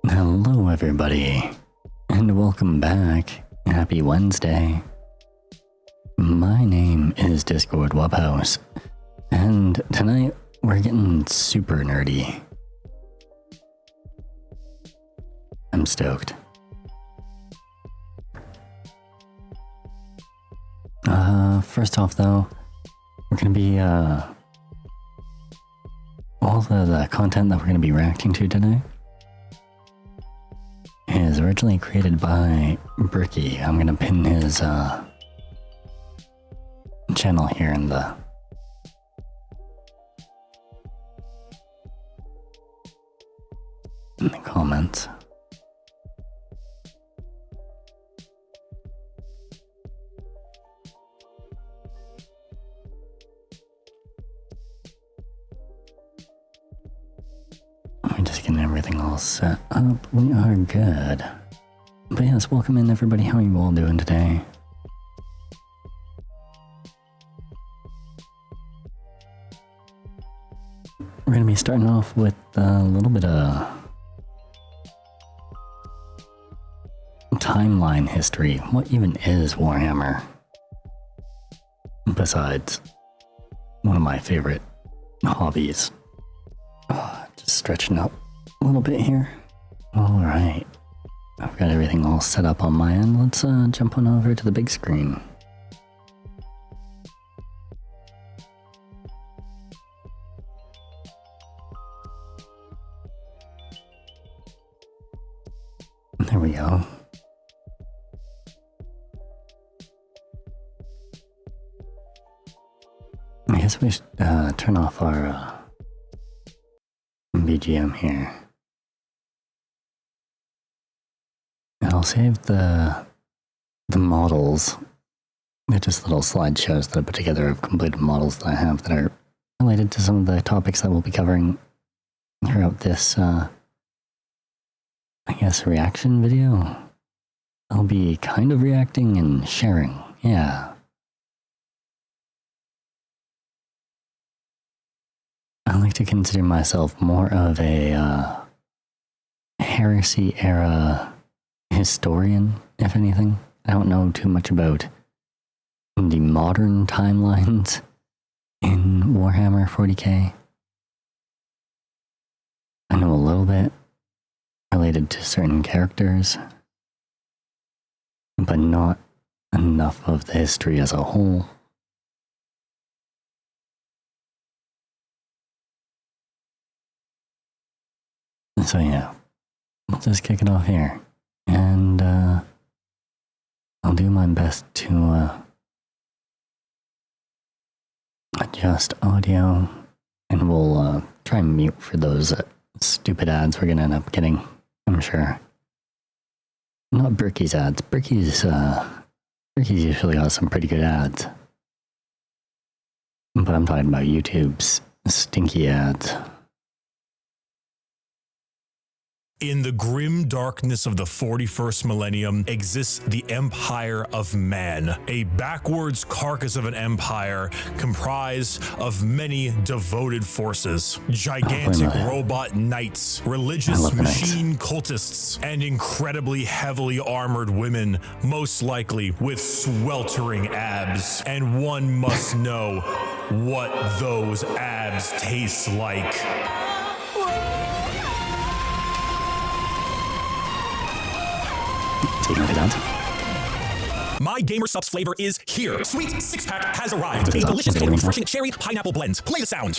Hello everybody, and welcome back. Happy Wednesday. My name is Discord Wubhouse, and tonight we're getting super nerdy. I'm stoked. First off though, we're gonna be, all the content that we're gonna be reacting to today is originally created by Bricky. I'm gonna pin his channel here in the comments. We're just getting everything all set up. We are good. But yes, welcome in everybody. How are you all doing today? We're going to be starting off with a little bit of timeline history. What even is Warhammer? Besides one of my favorite hobbies. Just stretching up a little bit here. Alright. I've got everything all set up on my end. Let's jump on over to the big screen. There we go. I guess we should turn off our BGM here. And I'll save the models. They're just little slideshows that I put together of completed models that I have that are related to some of the topics that we'll be covering throughout this, I guess, reaction video. I'll be kind of reacting and sharing, yeah. I like to consider myself more of a heresy era historian, if anything. I don't know too much about the modern timelines in Warhammer 40k. I know a little bit related to certain characters, but not enough of the history as a whole. So yeah, we'll just kick it off here, and I'll do my best to adjust audio, and we'll try and mute for those stupid ads we're gonna end up getting, I'm sure. Not Bricky's ads. Bricky's usually got some pretty good ads, but I'm talking about YouTube's stinky ads. In the grim darkness of the 41st millennium exists the Empire of Man, a backwards carcass of an empire comprised of many devoted forces, gigantic robot knights, religious machine cultists, and incredibly heavily armored women, most likely with sweltering abs. And one must know what those abs taste like. My Gamer Subs flavor is here. Sweet Six-Pack has arrived. A delicious and refreshing cherry pineapple blend. Play the sound.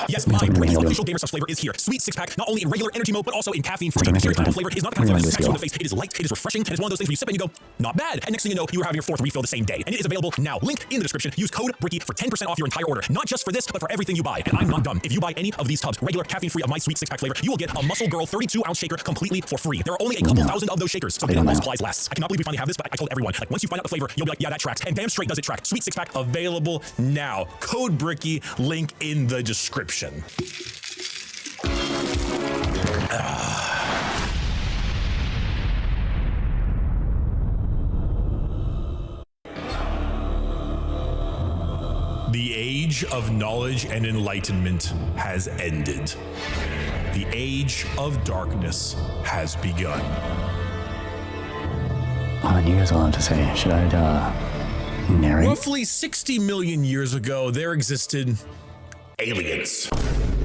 Yes, my brand new official Gamer Subs flavor is here. Sweet Six-Pack, not only in regular energy mode, but also in caffeine-free. Cherry pineapple flavor is not the kind of flavor that smacks you in the face. It is light, it is refreshing, and it's one of those things where you sip and you go, not bad. And next thing you know, you are having your fourth refill the same day. And it is available now. Link in the description. Use code Bricky for 10% off your entire order. Not just for this, but for everything you buy. And I'm not dumb. If you buy any of these tubs, regular caffeine-free of my Sweet Six-Pack flavor, you will get a Muscle Girl 32-ounce shaker completely for free. There are only a couple thousand of those shakers, so get while supplies last. I cannot believe we finally have this, but I told everyone, like, once you find out the flavor, you'll be like, yeah, that tracks. And damn straight does it track. Sweet Six-Pack available now. Code Bricky, link in the description. The age of knowledge and enlightenment has ended. the Age of Darkness has begun. Oh, you guys will have to say, should I narrate? Roughly 60 million years ago, there existed aliens.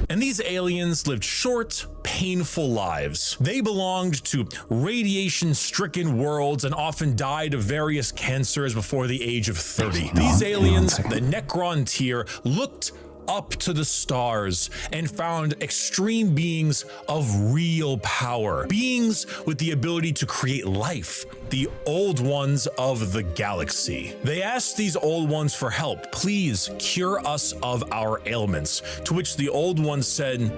And these aliens lived short, painful lives. They belonged to radiation-stricken worlds and often died of various cancers before the age of 30. These aliens, the Necron tier, looked up to the stars and found extreme beings of real power, beings with the ability to create life, the old ones of the galaxy. They asked these old ones for help. Please cure us of our ailments, to which the old ones said,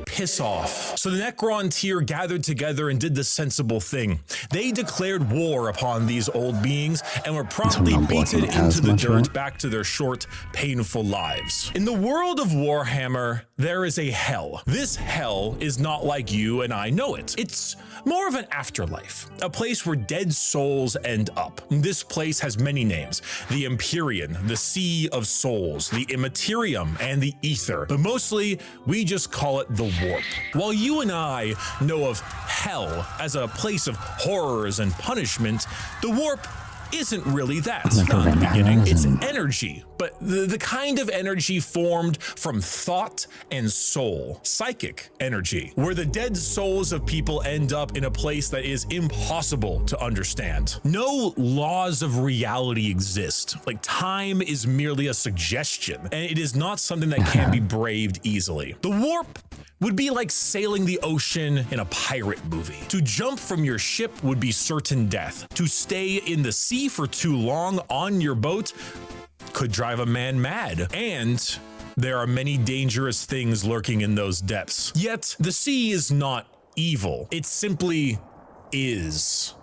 piss off. So the Necron tier gathered together and did the sensible thing. They declared war upon these old beings and were promptly beaten into the dirt back to their short, painful lives. In the world of Warhammer, there is a hell. This hell is not like you and I know it. It's more of an afterlife, a place where dead souls end up. This place has many names: the Empyrean, the Sea of Souls, the Immaterium, and the Ether. But mostly, we just call it the Warp. While you and I know of hell as a place of horrors and punishment, the Warp isn't really that. Not in the beginning. It's energy, but the kind of energy formed from thought and soul. Psychic energy, where the dead souls of people end up in a place that is impossible to understand. No laws of reality exist. Like, time is merely a suggestion, and it is not something that can be braved easily. The Warp would be like sailing the ocean in a pirate movie. To jump from your ship would be certain death. To stay in the sea for too long on your boat could drive a man mad. And there are many dangerous things lurking in those depths. Yet the sea is not evil. It simply is.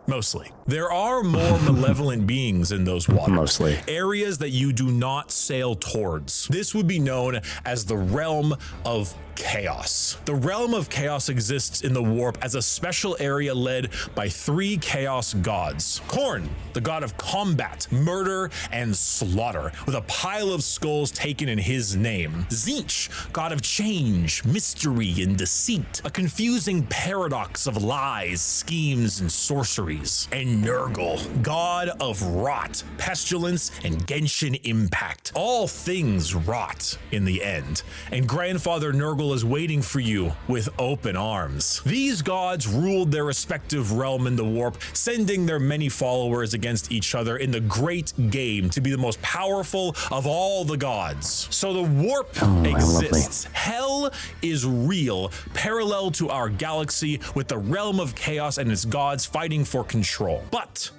Mostly. There are more malevolent beings in those waters. Mostly. Areas that you do not sail towards. This would be known as the realm of chaos. The realm of chaos exists in the Warp as a special area led by 3 chaos gods. Khorne, the god of combat, murder, and slaughter, with a pile of skulls taken in his name. Tzeentch, god of change, mystery, and deceit, a confusing paradox of lies, schemes, and sorceries. And Nurgle, god of rot, pestilence, and Genshin impact. All things rot in the end, and Grandfather Nurgle is waiting for you with open arms. These gods ruled their respective realm in the Warp, sending their many followers against each other in the great game to be the most powerful of all the gods. So the Warp exists. Hell is real, parallel to our galaxy, with the realm of chaos and its gods fighting for control. But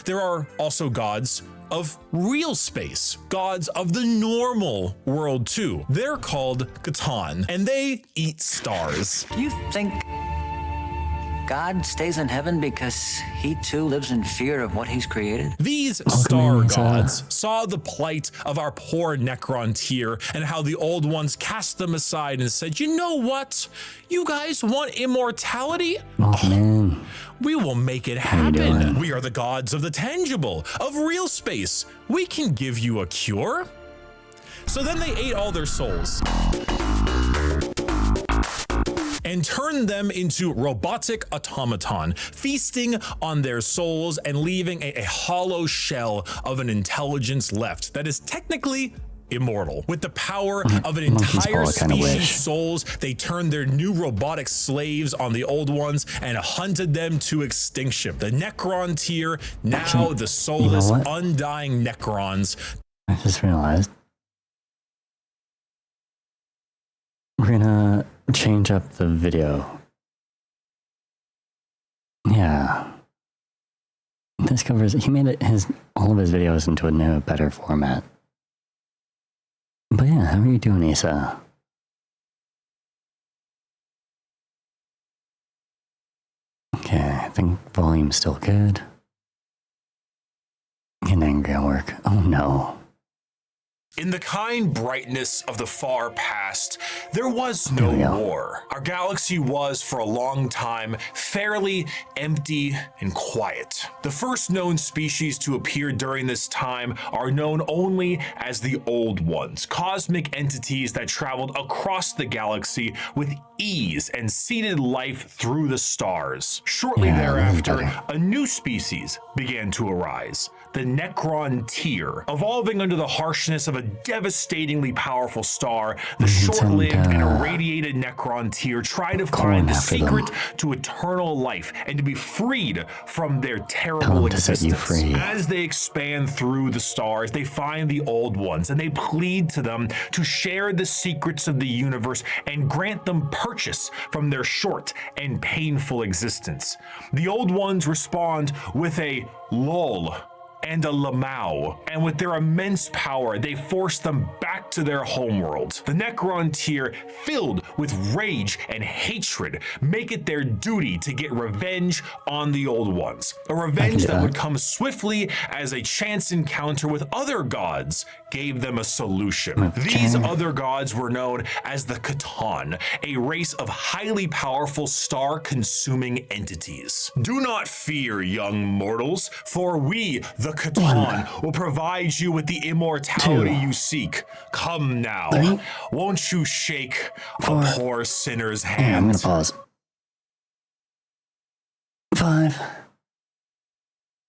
there are also gods of real space, gods of the normal world too. They're called Catan, and they eat stars. Do you think God stays in heaven because he too lives in fear of what he's created? These star gods saw the plight of our poor Necron tier and how the old ones cast them aside and said, you know what? You guys want immortality? Oh, man. We will make it happen. We are the gods of the tangible, of real space. We can give you a cure. So then they ate all their souls and turned them into robotic automaton, feasting on their souls and leaving a hollow shell of an intelligence left that is technically immortal. With the power of an entire species' souls, they turned their new robotic slaves on the old ones and hunted them to extinction. The Necron tier, now the soulless, undying Necrons. I just realized we're gonna change up the video. Yeah. This covers, he made it all of his videos into a new, better format. But yeah, how are you doing, Issa? Okay, I think volume's still good. Getting angry at work. Oh no. In the kind brightness of the far past, there was no war. Our galaxy was, for a long time, fairly empty and quiet. The first known species to appear during this time are known only as the Old Ones, cosmic entities that traveled across the galaxy with ease and seeded life through the stars. Shortly thereafter, a new species began to arise, the Necron tier. Evolving under the harshness of a devastatingly powerful star, the short-lived and irradiated Necron tier try to find the secret to eternal life and to be freed from their terrible existence. As they expand through the stars, they find the Old Ones and they plead to them to share the secrets of the universe and grant them purchase from their short and painful existence. The Old Ones respond with a lol and a lamau, and with their immense power, they force them back to their homeworld. The Necron tier, filled with rage and hatred, make it their duty to get revenge on the Old Ones. A revenge that would come swiftly as a chance encounter with other gods gave them a solution. These other gods were known as the Catan, a race of highly powerful star-consuming entities. Do not fear, young mortals, for we, the Catan, will provide you with the immortality you seek. Come now. Won't you shake a poor sinner's hand? I'm gonna pause. 5,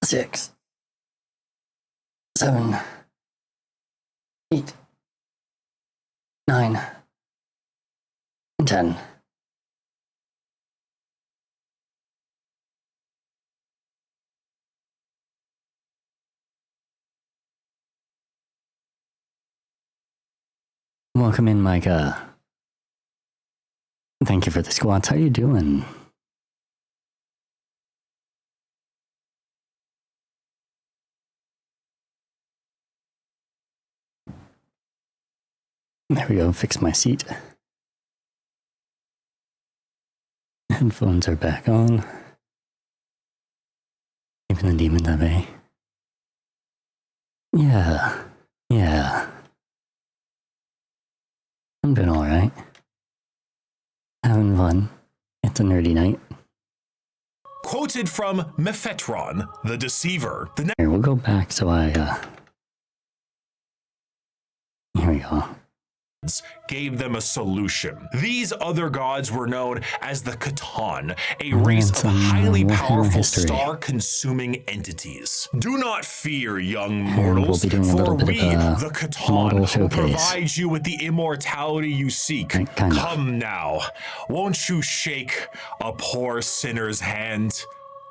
6, 7, 8, 9, and 10. Welcome in, Micah. Thank you for the squats. How you doing? There we go. Fix my seat. Headphones are back on. Even the demons at bay. Yeah. I'm doing alright. Having fun. It's a nerdy night. Quoted from Mephetron, the Deceiver. Here, we'll go back so here we go. Gave them a solution. These other gods were known as the Catan, a race of highly powerful star-consuming entities. Do not fear, young mortals, for we, the Catan, will provide you with the immortality you seek. Come now. Won't you shake a poor sinner's hand?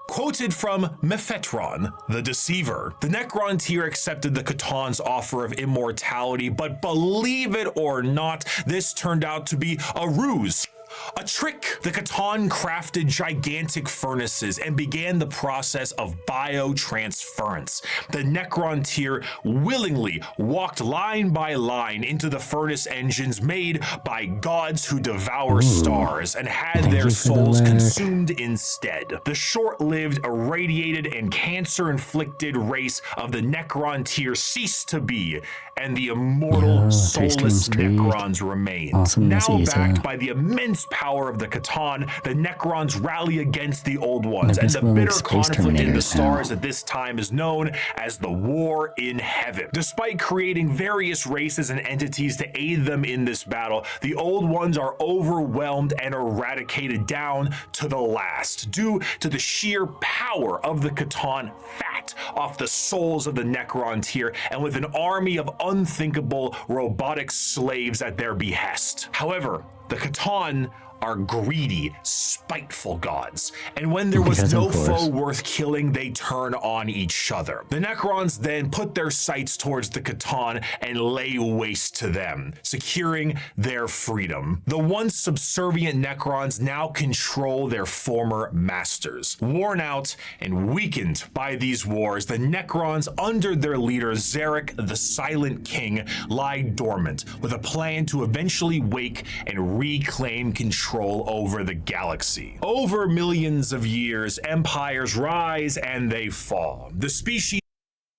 Quoted from Mephetron, the Deceiver. The Necron tier accepted the Catan's offer of immortality, but believe it or not, this turned out to be a ruse. A trick. The Catan crafted gigantic furnaces and began the process of biotransference. The Necron tier willingly walked line by line into the furnace engines made by gods who devour stars and had their souls consumed instead. The short-lived, irradiated, and cancer-inflicted race of the Necron tier ceased to be, and the immortal, soulless Necrons remained. Now backed by the immense power of the Catan, the Necrons rally against the Old Ones, and the bitter conflict in the stars at this time is known as the War in Heaven. Despite creating various races and entities to aid them in this battle, the Old Ones are overwhelmed and eradicated down to the last, due to the sheer power of the Catan fat off the souls of the Necron tier, and with an army of unthinkable robotic slaves at their behest. However, the Catan are greedy, spiteful gods, and when there was no foe worth killing, they turn on each other. The Necrons then put their sights towards the Catan and lay waste to them, securing their freedom. The once subservient Necrons now control their former masters. Worn out and weakened by these wars, the Necrons, under their leader Zarek, the Silent King, lie dormant, with a plan to eventually wake and reclaim control over the galaxy. Over millions of years, empires rise and they fall. The species...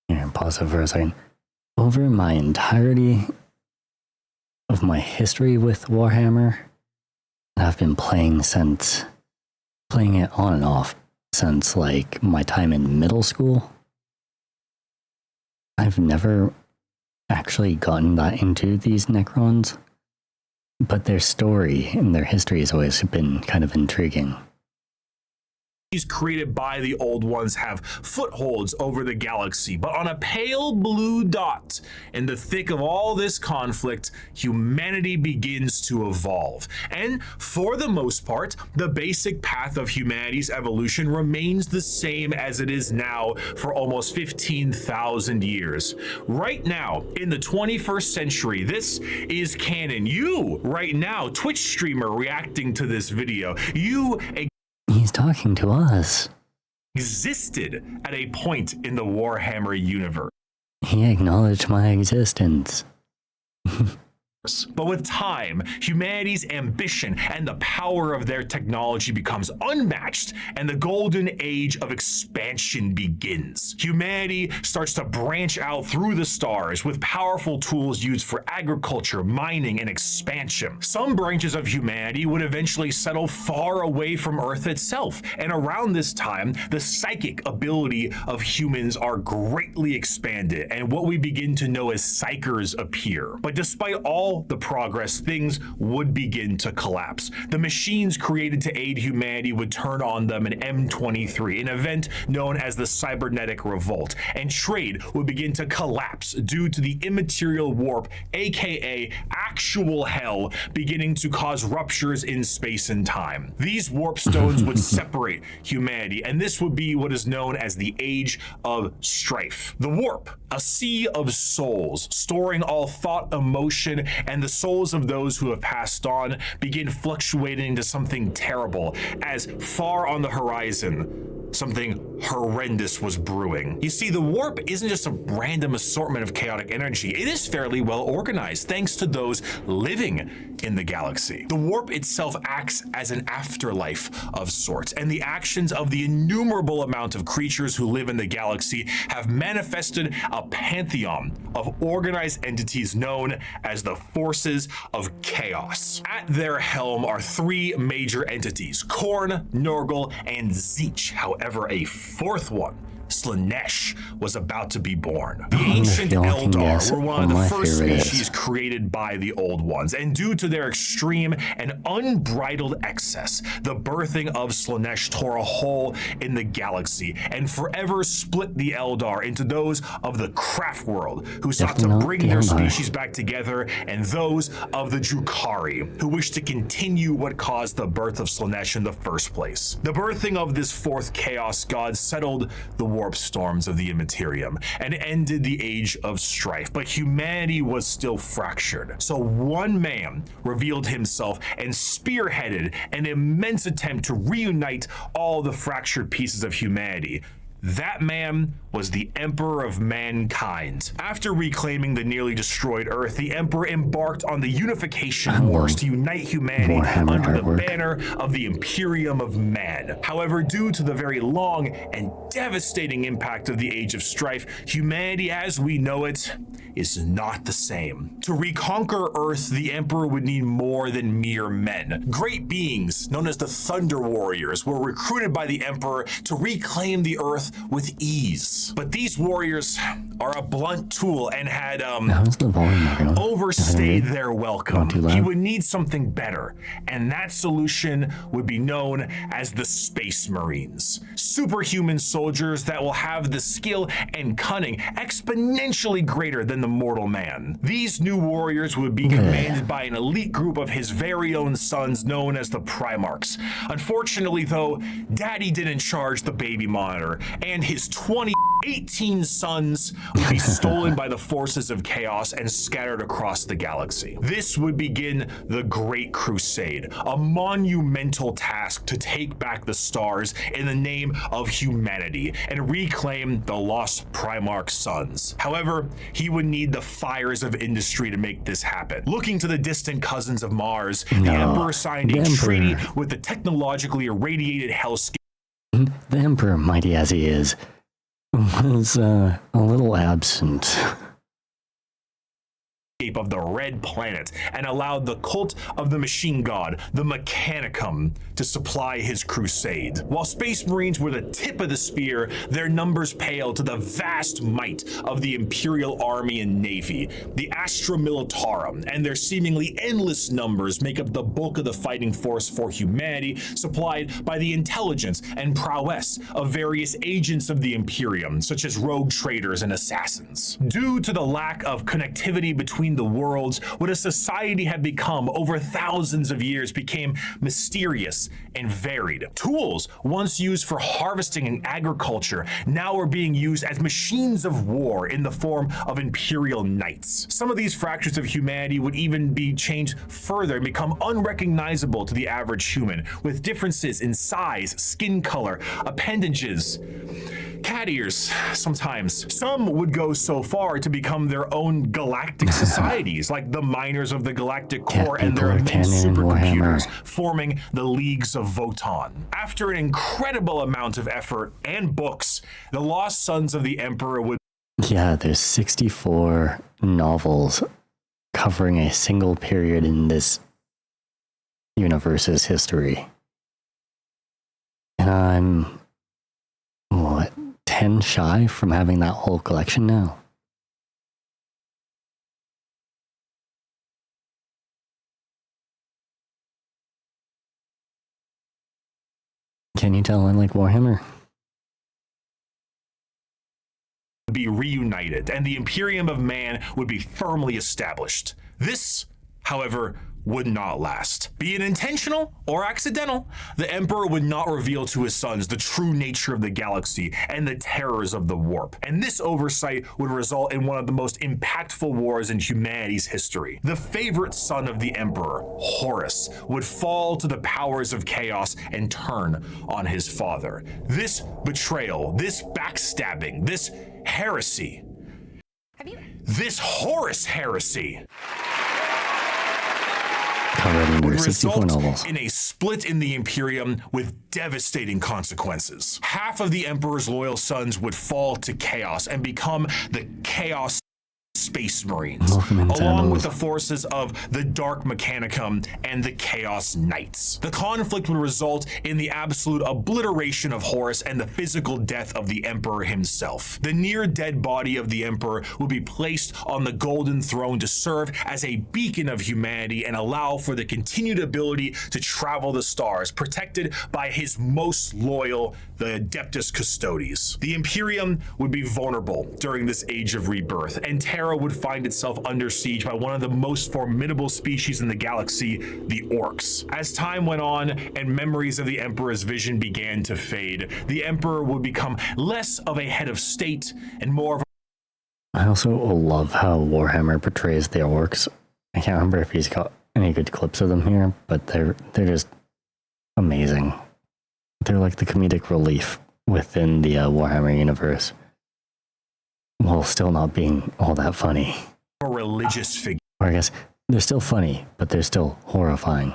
Here, pause it for a second. over my entirety of my history with Warhammer, I've been playing it on and off since like my time in middle school. I've never actually gotten that into these Necrons, but their story and their history has always been kind of intriguing. Created by the old ones have footholds over the galaxy, but on a pale blue dot in the thick of all this conflict, humanity begins to evolve. And for the most part, the basic path of humanity's evolution remains the same as it is now for almost 15,000 years. Right now, in the 21st century, this is canon. You, right now, Twitch streamer reacting to this video, you He's talking to us. existed at a point in the Warhammer universe. He acknowledged my existence. But with time, humanity's ambition and the power of their technology becomes unmatched, and the golden age of expansion begins. Humanity starts to branch out through the stars with powerful tools used for agriculture, mining, and expansion. Some branches of humanity would eventually settle far away from Earth itself, and around this time, the psychic ability of humans are greatly expanded, and what we begin to know as psychers appear. But despite all the progress, things would begin to collapse. The machines created to aid humanity would turn on them in M23, an event known as the Cybernetic Revolt, and trade would begin to collapse due to the immaterial warp, aka actual hell, beginning to cause ruptures in space and time. These warp stones would separate humanity, and this would be what is known as the Age of Strife. The warp, a sea of souls, storing all thought, emotion, and the souls of those who have passed on, begin fluctuating into something terrible, as far on the horizon, something horrendous was brewing. You see, the warp isn't just a random assortment of chaotic energy. It is fairly well organized thanks to those living in the galaxy. The warp itself acts as an afterlife of sorts, and the actions of the innumerable amount of creatures who live in the galaxy have manifested a pantheon of organized entities known as the Forces of Chaos. At their helm are three major entities: Khorne, Nurgle, and Tzeentch. However, a fourth one, Slaanesh, was about to be born. The ancient Eldar were one of the first species created by the old ones, and due to their extreme and unbridled excess, the birthing of Slaanesh tore a hole in the galaxy and forever split the Eldar into those of the craft world, who sought to bring their species back together, and those of the Drukhari, who wished to continue what caused the birth of Slaanesh in the first place. The birthing of this fourth chaos god settled the warp storms of the Immaterium and ended the Age of Strife, but humanity was still fractured. So one man revealed himself and spearheaded an immense attempt to reunite all the fractured pieces of humanity. That man was the Emperor of Mankind. After reclaiming the nearly destroyed Earth, the Emperor embarked on the unification wars to unite humanity under the banner of the Imperium of Man. However, due to the very long and devastating impact of the Age of Strife, humanity as we know it is not the same. To reconquer Earth, the Emperor would need more than mere men. Great beings, known as the Thunder Warriors, were recruited by the Emperor to reclaim the Earth with ease. But these warriors are a blunt tool and had overstayed their welcome. He would need something better, and that solution would be known as the Space Marines. Superhuman soldiers that will have the skill and cunning exponentially greater than the mortal man. These new warriors would be commanded by an elite group of his very own sons known as the Primarchs. Unfortunately though, Daddy didn't charge the baby monitor, and his 18 sons would be stolen by the forces of chaos and scattered across the galaxy. This would begin the Great Crusade, a monumental task to take back the stars in the name of humanity and reclaim the lost Primarch sons. However, he would need the fires of industry to make this happen. Looking to the distant cousins of Mars, the Emperor signed a treaty with the technologically irradiated hellscape. The Emperor, mighty as he is, was a little absent landscape of the Red Planet and allowed the cult of the machine god, the Mechanicum, to supply his crusade. While Space Marines were the tip of the spear, their numbers paled to the vast might of the Imperial Army and Navy. The Astra Militarum and their seemingly endless numbers make up the bulk of the fighting force for humanity, supplied by the intelligence and prowess of various agents of the Imperium, such as rogue traders and assassins. Due to the lack of connectivity between the worlds, what a society had become over thousands of years became mysterious and varied. Tools once used for harvesting and agriculture now are being used as machines of war in the form of Imperial Knights. Some of these fractures of humanity would even be changed further and become unrecognizable to the average human, with differences in size, skin color, appendages, cat ears sometimes. Some would go so far to become their own galactic societies, like the miners of the Galactic Core and their immense supercomputers, forming the Leagues of Voton. After an incredible amount of effort and books, the Lost Sons of the Emperor would... Yeah, there's 64 novels covering a single period in this universe's history. And I'm, what, 10 shy from having that whole collection now? Can you tell I like Warhammer? Be reunited, and the Imperium of Man would be firmly established. This, however, would not last. Be it intentional or accidental, the Emperor would not reveal to his sons the true nature of the galaxy and the terrors of the warp. And this oversight would result in one of the most impactful wars in humanity's history. The favorite son of the Emperor, Horus, would fall to the powers of chaos and turn on his father. This betrayal, this backstabbing, this heresy, this Horus heresy, would result in a split in the Imperium with devastating consequences. Half of the Emperor's loyal sons would fall to chaos and become the Chaos Space Marines, along with the forces of the Dark Mechanicum and the Chaos Knights. The conflict would result in the absolute obliteration of Horus and the physical death of the Emperor himself. The near-dead body of the Emperor would be placed on the Golden Throne to serve as a beacon of humanity and allow for the continued ability to travel the stars, protected by his most loyal, the Adeptus Custodes. The Imperium would be vulnerable during this age of rebirth, and Terra would find itself under siege by one of the most formidable species in the galaxy, the Orcs. As time went on and memories of the Emperor's vision began to fade, the Emperor would become less of a head of state and more of a... I also love how Warhammer portrays the Orcs. I can't remember if he's got any good clips of them here, but they're just amazing. They're like the comedic relief within the Warhammer universe, while still not being all that funny. A religious figure. Or I guess they're still funny, but they're still horrifying.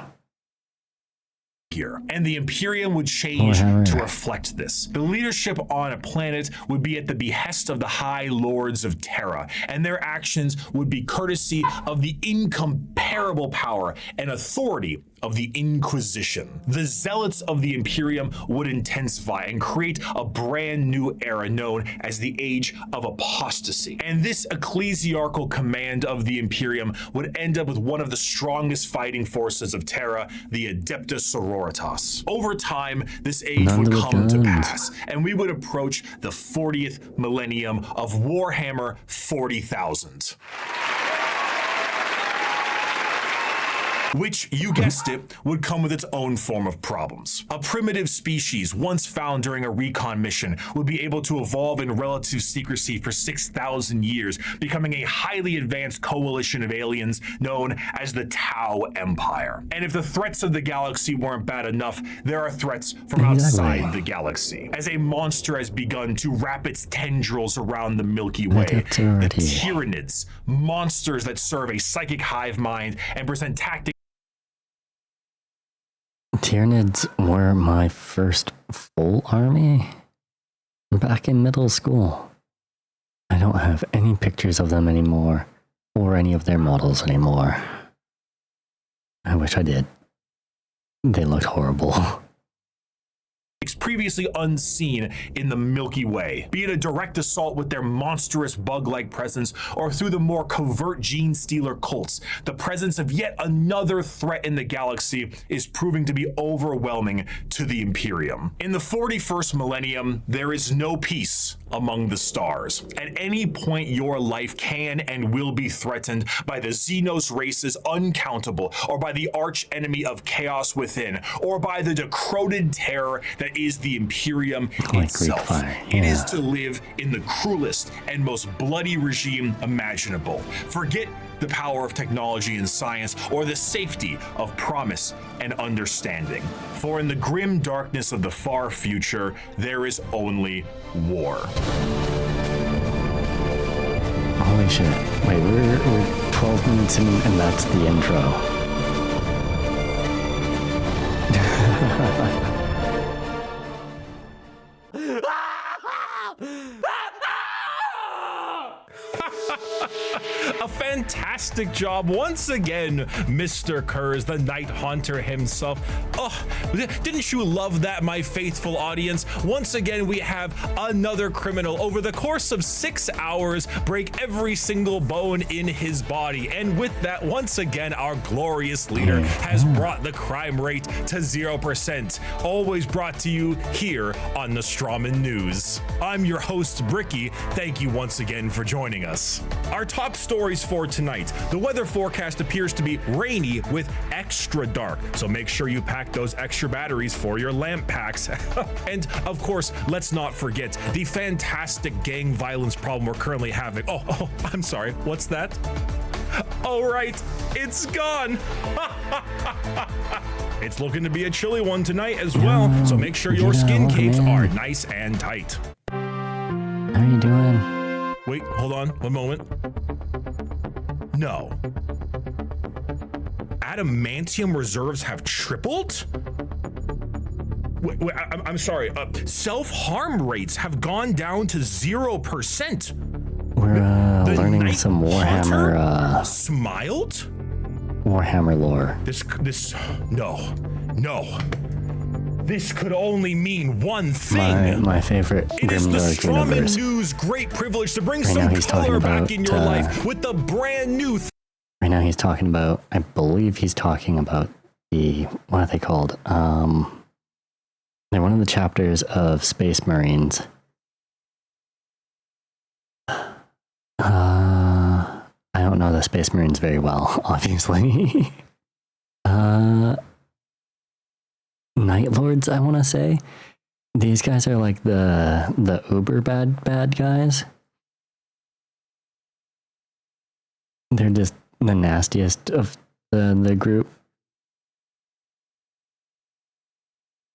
And the Imperium would change to reflect this. The leadership on a planet would be at the behest of the High Lords of Terra, and their actions would be courtesy of the incomparable power and authority of the Inquisition. The zealots of the Imperium would intensify and create a brand new era known as the Age of Apostasy. And this ecclesiarchal command of the Imperium would end up with one of the strongest fighting forces of Terra, the Adeptus Sororitas. Over time, this age would come to pass, and we would approach the 40th millennium of Warhammer 40,000. Which, you guessed it, would come with its own form of problems. A primitive species once found during a recon mission would be able to evolve in relative secrecy for 6,000 years, becoming a highly advanced coalition of aliens known as the Tau Empire. And if the threats of the galaxy weren't bad enough, there are threats from outside the galaxy, as a monster has begun to wrap its tendrils around the Milky Way. The Tyranids, monsters that serve a psychic hive mind and present tactics. Tyranids were my first full army back in middle school. I don't have any pictures of them anymore, or any of their models anymore. I wish I did. They looked horrible. Previously unseen in the Milky Way, be it a direct assault with their monstrous bug-like presence or through the more covert gene stealer cults. The presence of yet another threat in the galaxy is proving to be overwhelming to the Imperium. In the 41st millennium, there is no peace among the stars. At any point, your life can and will be threatened by the Xenos races uncountable, or by the arch enemy of chaos within, or by the decroded terror that is the Imperium itself. It is to live in the cruelest and most bloody regime imaginable. Forget the power of technology and science, or the safety of promise and understanding. For in the grim darkness of the far future, there is only war. Holy shit. Wait, we're 12 minutes in and that's the intro. A fantastic job once again, Mr. Kurz, the Night Haunter himself. Oh, didn't you love that, my faithful audience? Once again, we have another criminal over the course of 6 hours break every single bone in his body. And with that, once again, our glorious leader has brought the crime rate to 0%. Always brought to you here on the Strawman News. I'm your host, Bricky. Thank you once again for joining us. Our top stories for tonight. The weather forecast appears to be rainy with extra dark, so make sure you pack those extra batteries for your lamp packs. And of course, let's not forget the fantastic gang violence problem we're currently having. Oh, I'm sorry, what's that? Oh right, it's gone. It's looking to be a chilly one tonight as well, so make sure your skin capes are nice and tight. How are you doing? Wait, hold on, one moment. No. Adamantium reserves have tripled? Wait, I'm sorry. Self-harm rates have gone down to 0%. We're learning some Warhammer. Smiled? Warhammer lore. No. This could only mean one thing. My favorite It is the Grimdark Strawman universe. News' great privilege to bring Right some now he's talking color back about, in your life with the brand new. Right now he's talking about, I believe he's talking about the, what are they called? They're one of the chapters of Space Marines. I don't know the Space Marines very well, obviously. Night Lords, I want to say. These guys are like the uber bad guys. They're just the nastiest of the group.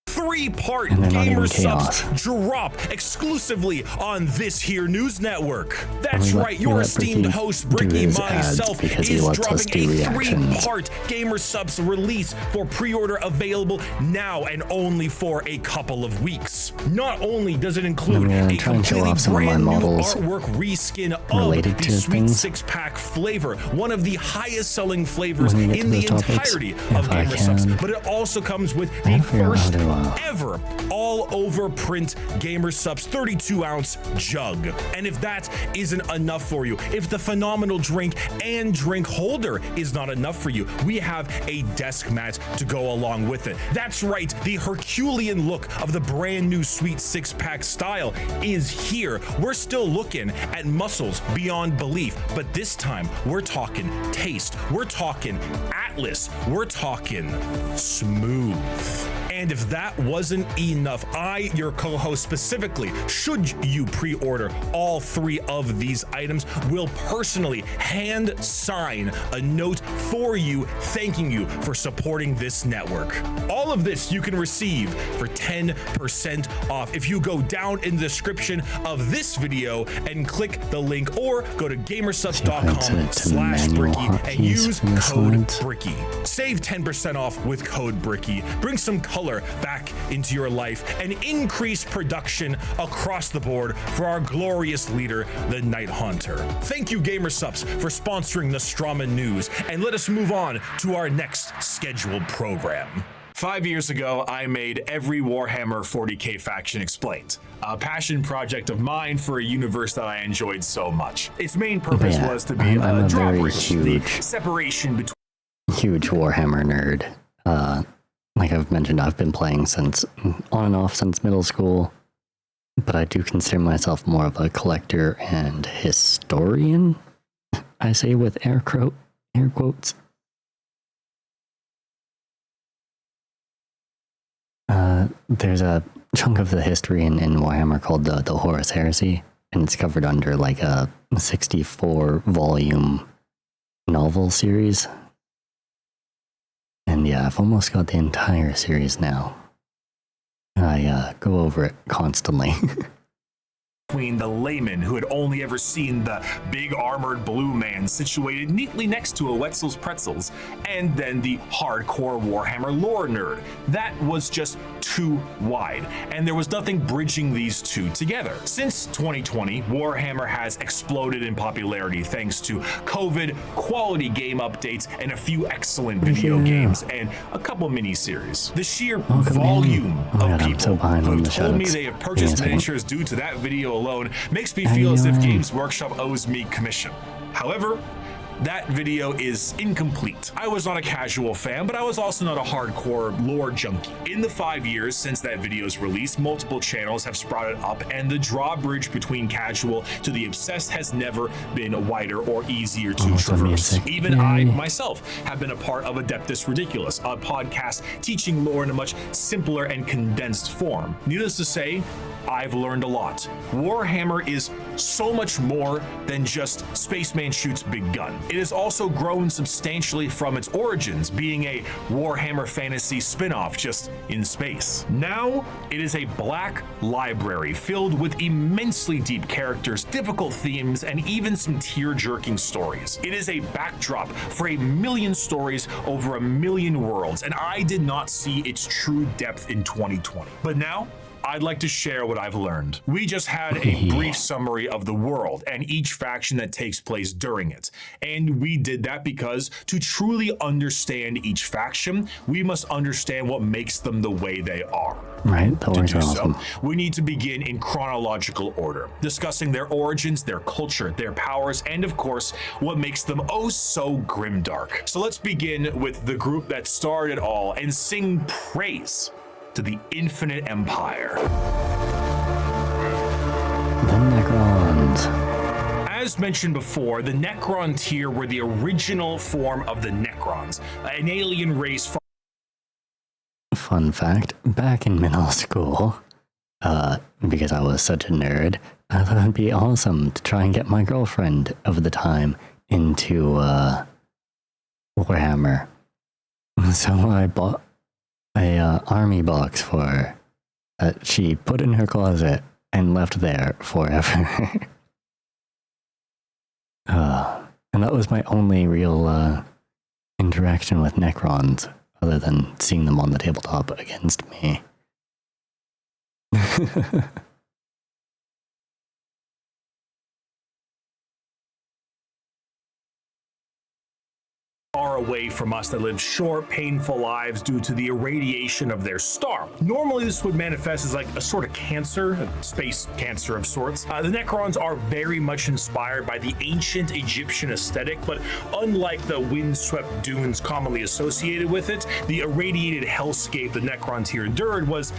Three-part And they're not Gamer even Subs chaos. drop exclusively on this here news network. That's And we right, let your esteemed Bricky host do Bricky his ads myself because he is lets us dropping do a reactions. three-part Gamer Subs release for pre-order available now and only for a couple of weeks. Not only does it include a try and show completely off some of my brand new models artwork reskin of related the to Sweet things. Six-Pack flavor, one of the highest-selling flavors When we get in to the those topics, entirety if of I Gamer Subs. can. But it also comes with I the figure out how first to, ever all-over print Gamer Subs 32-ounce jug. And if that isn't enough for you, if the phenomenal drink and drink holder is not enough for you, we have a desk mat to go along with it. That's right, the Herculean look of the brand new Sweet Six-Pack style is here. We're still looking at muscles beyond belief, but this time we're talking taste, we're talking Atlas, we're talking smooth. And if that wasn't enough, I, your co-host specifically, should you pre-order all three of these items, will personally hand sign a note for you thanking you for supporting this network. All of this you can receive for 10% off if you go down in the description of this video and click the link, or go to gamersubs.com/Bricky and use code Bricky. Save 10% off with code Bricky. Bring some color color back into your life and increase production across the board for our glorious leader, the Night Haunter. Thank you, GamerSups, for sponsoring the Strawman News, and let us move on to our next scheduled program. 5 years ago, I made every Warhammer 40k faction explained, a passion project of mine for a universe that I enjoyed so much. Its main purpose was to be a drawbridge, the separation between... Huge Warhammer nerd. Like I've mentioned, I've been playing since on and off since middle school, but I do consider myself more of a collector and historian. I say with air quotes. There's a chunk of the history in Warhammer called the Horus Heresy, and it's covered under like a 64-volume novel series. And yeah, I've almost got the entire series now. I go over it constantly. Between the layman who had only ever seen the big armored blue man situated neatly next to a Wetzel's Pretzels, and then the hardcore Warhammer lore nerd. That was just too wide, and there was nothing bridging these two together. Since 2020, Warhammer has exploded in popularity thanks to COVID, quality game updates, and a few excellent video games, and a couple mini-series. The sheer volume of people who have told me they have purchased miniatures due to that video alone makes me feel as if Games Workshop owes me commission. However, that video is incomplete. I was not a casual fan, but I was also not a hardcore lore junkie. In the 5 years since that video's release, multiple channels have sprouted up, and the drawbridge between casual to the obsessed has never been wider or easier to traverse. Even I, myself, have been a part of Adeptus Ridiculous, a podcast teaching lore in a much simpler and condensed form. Needless to say, I've learned a lot. Warhammer is so much more than just Spaceman shoots big gun. It has also grown substantially from its origins, being a Warhammer Fantasy spin-off just in space. Now, it is a black library filled with immensely deep characters, difficult themes, and even some tear-jerking stories. It is a backdrop for 1 million stories over 1 million worlds, and I did not see its true depth in 2020. But now, I'd like to share what I've learned. We just had a brief summary of the world and each faction that takes place during it. And we did that because to truly understand each faction, we must understand what makes them the way they are. Right, that was awesome. We need to begin in chronological order, discussing their origins, their culture, their powers, and of course, what makes them oh so grimdark. So let's begin with the group that started it all and sing praise to the Infinite Empire. The Necrons. As mentioned before, the Necron tier were the original form of the Necrons, an alien race. Fun fact, back in middle school, because I was such a nerd, I thought it'd be awesome to try and get my girlfriend of the time into Warhammer. So I bought a army box for her that she put in her closet and left there forever. And that was my only real interaction with Necrons, other than seeing them on the tabletop against me. Far away from us that live short, painful lives due to the irradiation of their star. Normally, this would manifest as like a sort of cancer, a space cancer of sorts. The Necrons are very much inspired by the ancient Egyptian aesthetic, but unlike the windswept dunes commonly associated with it, the irradiated hellscape the Necrons here endured was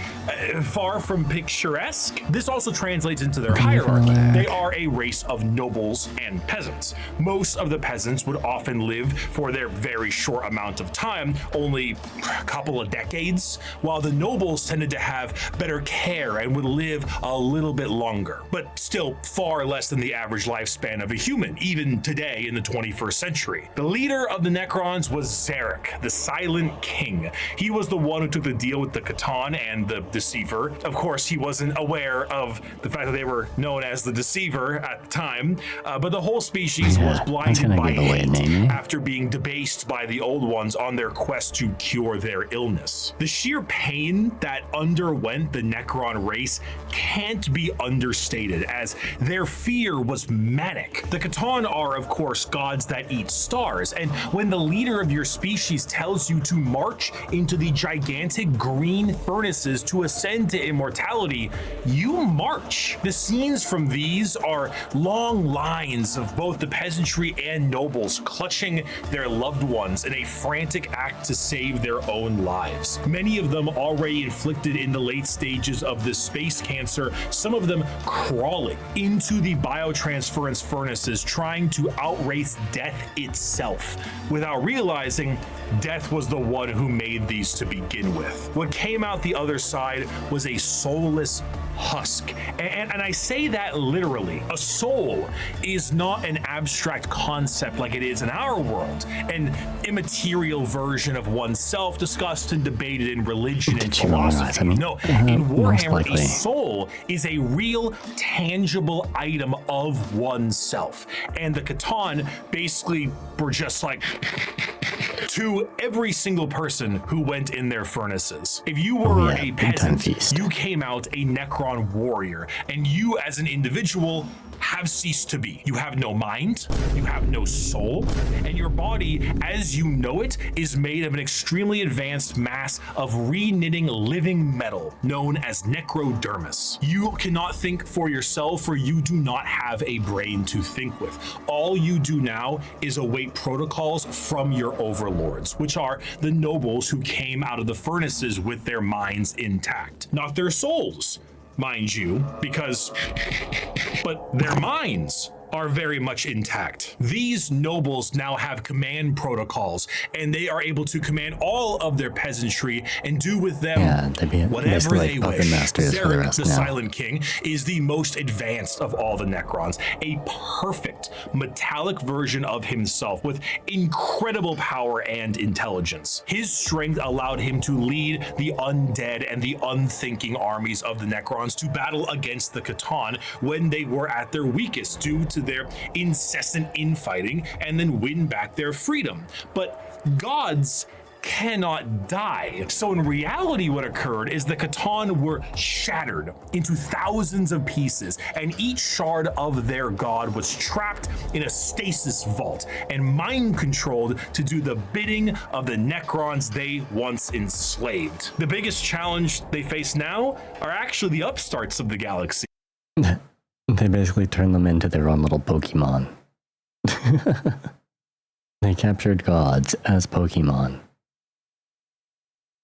far from picturesque. This also translates into their hierarchy. They are a race of nobles and peasants. Most of the peasants would often live for their very short amount of time, only a couple of decades, while the nobles tended to have better care and would live a little bit longer, but still far less than the average lifespan of a human, even today in the 21st century. The leader of the Necrons was Zarek, the Silent King. He was the one who took the deal with the Catan and the Deceiver. Of course, he wasn't aware of the fact that they were known as the Deceiver at the time, but the whole species was blinded by hate after being debated debased by the old ones on their quest to cure their illness. The sheer pain that underwent the Necron race can't be understated, as their fear was manic. The Catan are, of course, gods that eat stars, and when the leader of your species tells you to march into the gigantic green furnaces to ascend to immortality, you march. The scenes from these are long lines of both the peasantry and nobles clutching their loved ones in a frantic act to save their own lives. Many of them already inflicted in the late stages of this space cancer, some of them crawling into the biotransference furnaces, trying to outrace death itself, without realizing death was the one who made these to begin with. What came out the other side was a soulless husk. And I say that literally. A soul is not an abstract concept like it is in our world, an immaterial version of oneself discussed and debated in religion and philosophy. No, in Warhammer, a soul is a real, tangible item of oneself. And the Catan basically were just like to every single person who went in their furnaces. If you were a peasant, you came out a Necron warrior, and you as an individual have ceased to be. You have no mind, you have no soul, and your body, as you know it, is made of an extremely advanced mass of re-knitting living metal known as necrodermis. You cannot think for yourself, for you do not have a brain to think with. All you do now is await protocols from your overlords, which are the nobles who came out of the furnaces with their minds intact. Not their souls, mind you, but their minds are very much intact. These nobles now have command protocols, and they are able to command all of their peasantry and do with them whatever they wish. Zarek, the Silent King, is the most advanced of all the Necrons, a perfect metallic version of himself with incredible power and intelligence. His strength allowed him to lead the undead and the unthinking armies of the Necrons to battle against the Catan when they were at their weakest due to their incessant infighting, and then win back their freedom. But gods cannot die. So in reality, what occurred is the Catan were shattered into thousands of pieces, and each shard of their god was trapped in a stasis vault and mind controlled to do the bidding of the Necrons they once enslaved. The biggest challenge they face now are actually the upstarts of the galaxy. They basically turned them into their own little Pokemon. They captured gods as Pokemon.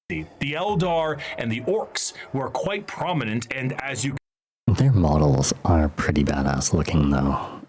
The Eldar and the Orcs were quite prominent, and as you Their models are pretty badass looking, though.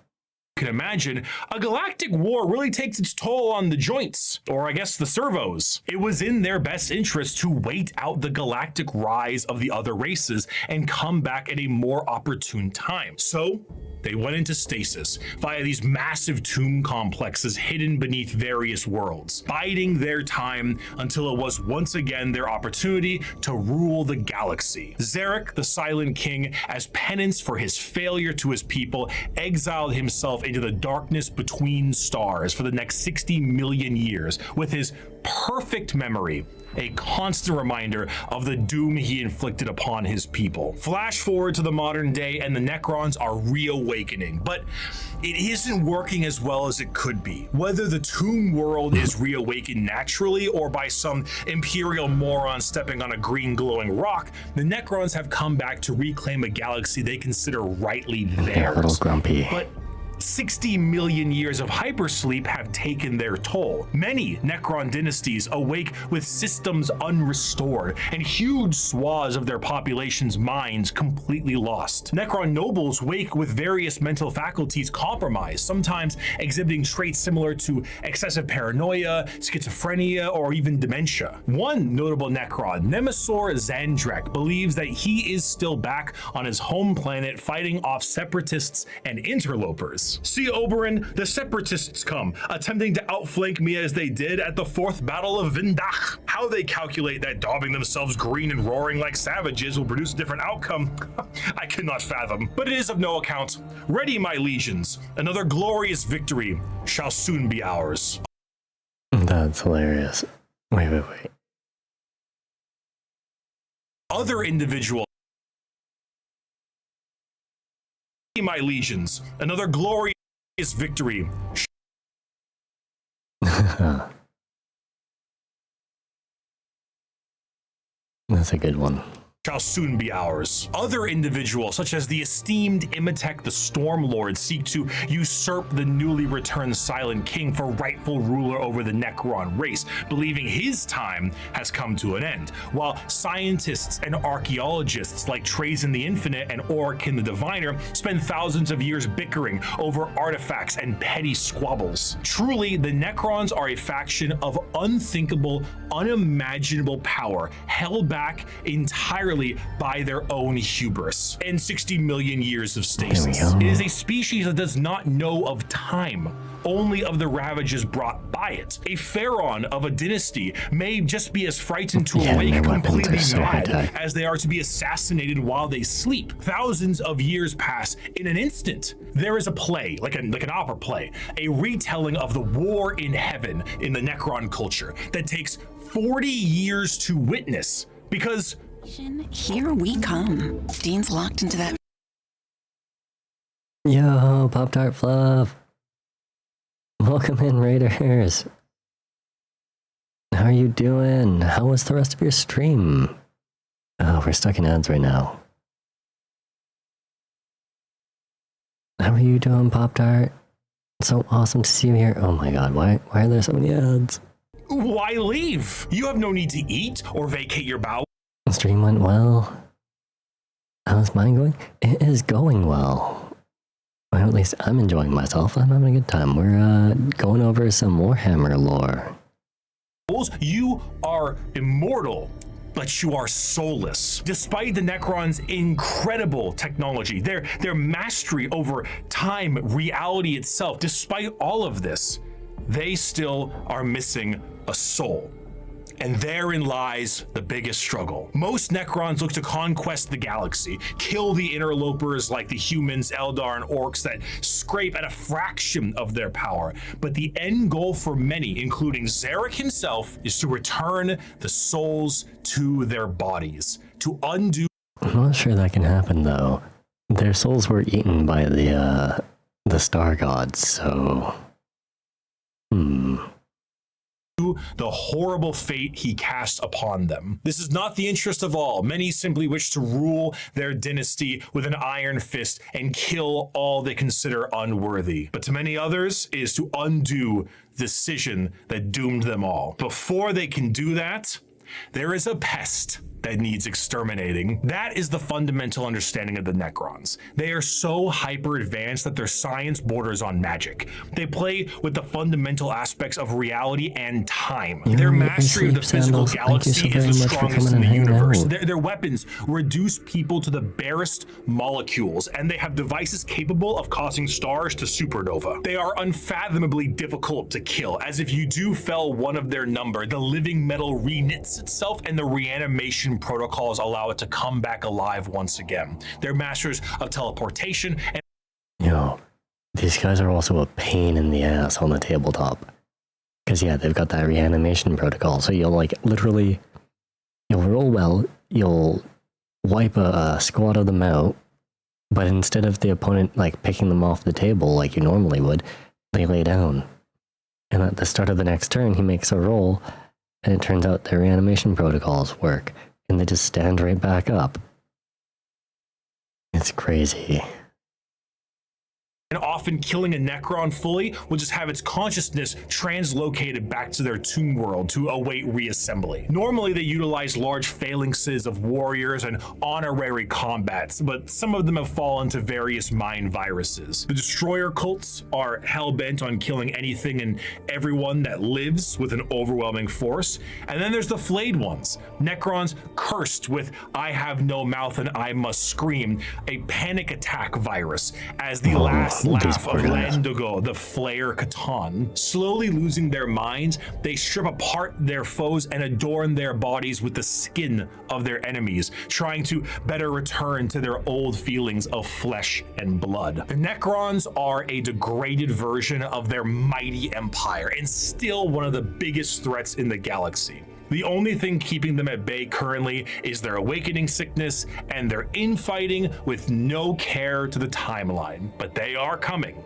can imagine, a galactic war really takes its toll on the joints, or I guess the servos. It was in their best interest to wait out the galactic rise of the other races and come back at a more opportune time. So they went into stasis via these massive tomb complexes hidden beneath various worlds, biding their time until it was once again their opportunity to rule the galaxy. Zarek, the Silent King, as penance for his failure to his people, exiled himself into the darkness between stars for the next 60 million years, with his perfect memory a constant reminder of the doom he inflicted upon his people. Flash forward to the modern day, and the Necrons are reawakening, but it isn't working as well as it could be. Whether the tomb world is reawakened naturally or by some imperial moron stepping on a green glowing rock, the Necrons have come back to reclaim a galaxy they consider rightly theirs. They're a little grumpy. But 60 million years of hypersleep have taken their toll. Many Necron dynasties awake with systems unrestored and huge swaths of their population's minds completely lost. Necron nobles wake with various mental faculties compromised, sometimes exhibiting traits similar to excessive paranoia, schizophrenia, or even dementia. One notable Necron, Nemesaur Zandrek, believes that he is still back on his home planet fighting off separatists and interlopers. See, Oberyn, the separatists come, attempting to outflank me as they did at the 4th Battle of Vindach. How they calculate that daubing themselves green and roaring like savages will produce a different outcome, I cannot fathom. But it is of no account. Ready, my legions. Another glorious victory shall soon be ours. That's hilarious. Wait. Other individual. My legions, another glorious victory. That's a good one. Shall soon be ours. Other individuals, such as the esteemed Imatek the Stormlord, seek to usurp the newly returned Silent King for rightful ruler over the Necron race, believing his time has come to an end, while scientists and archaeologists like Trazen the Infinite and Orikin the Diviner spend thousands of years bickering over artifacts and petty squabbles. Truly, the Necrons are a faction of unthinkable, unimaginable power, held back entirely by their own hubris and 60 million years of stasis. It is a species that does not know of time, only of the ravages brought by it. A pharaoh of a dynasty may just be as frightened to awake completely mad as they are to be assassinated while they sleep. Thousands of years pass in an instant. There is a play, like an opera play, a retelling of the war in heaven in the Necron culture that takes 40 years to witness, because here we come. Dean's locked into that. Yo, Pop-Tart Fluff. Welcome in, Raiders. How are you doing? How was the rest of your stream? Oh, we're stuck in ads right now. How are you doing, Pop-Tart? So awesome to see you here. Oh my god, why are there so many ads? Why leave? You have no need to eat or vacate your bowels. The stream went well. How's mine going? It is going well. Or at least I'm enjoying myself. I'm having a good time. We're going over some Warhammer lore. You are immortal, but you are soulless. Despite the Necrons' incredible technology, their mastery over time, reality itself, despite all of this, they still are missing a soul. And therein lies the biggest struggle. Most Necrons look to conquest the galaxy, kill the interlopers like the humans, Eldar, and Orcs that scrape at a fraction of their power. But the end goal for many, including Zarek himself, is to return the souls to their bodies, to undo. I'm not sure that can happen though. Their souls were eaten by the star gods, so... the horrible fate he cast upon them. This is not the interest of all. Many simply wish to rule their dynasty with an iron fist and kill all they consider unworthy. But to many others, it is to undo the decision that doomed them all. Before they can do that, there is a pest that needs exterminating. That is the fundamental understanding of the Necrons. They are so hyper advanced that their science borders on magic. They play with the fundamental aspects of reality and time. Their mastery of the physical galaxy is the strongest in the universe. Their weapons reduce people to the barest molecules, and they have devices capable of causing stars to supernova. They are unfathomably difficult to kill, as if you do fell one of their number, the living metal reknits itself, and the reanimation protocols allow it to come back alive once again. They're masters of teleportation and... These guys are also a pain in the ass on the tabletop. Because yeah, they've got that reanimation protocol, so you'll literally, you'll roll well, you'll wipe a squad of them out, but instead of the opponent picking them off the table like you normally would, they lay down. And at the start of the next turn, he makes a roll, and it turns out their reanimation protocols work, and they just stand right back up. It's crazy. And often killing a Necron fully will just have its consciousness translocated back to their tomb world to await reassembly. Normally they utilize large phalanxes of warriors and honorary combats, but some of them have fallen to various mind viruses. The destroyer cults are hell-bent on killing anything and everyone that lives with an overwhelming force. And then there's the flayed ones, Necrons cursed with I have no mouth and I must scream, a panic attack virus, as the last Laugh of Landogo, the Flayer Catan. Slowly losing their minds, they strip apart their foes and adorn their bodies with the skin of their enemies, trying to better return to their old feelings of flesh and blood. The Necrons are a degraded version of their mighty empire, and still one of the biggest threats in the galaxy. The only thing keeping them at bay currently is their awakening sickness and their infighting with no care to the timeline. But they are coming.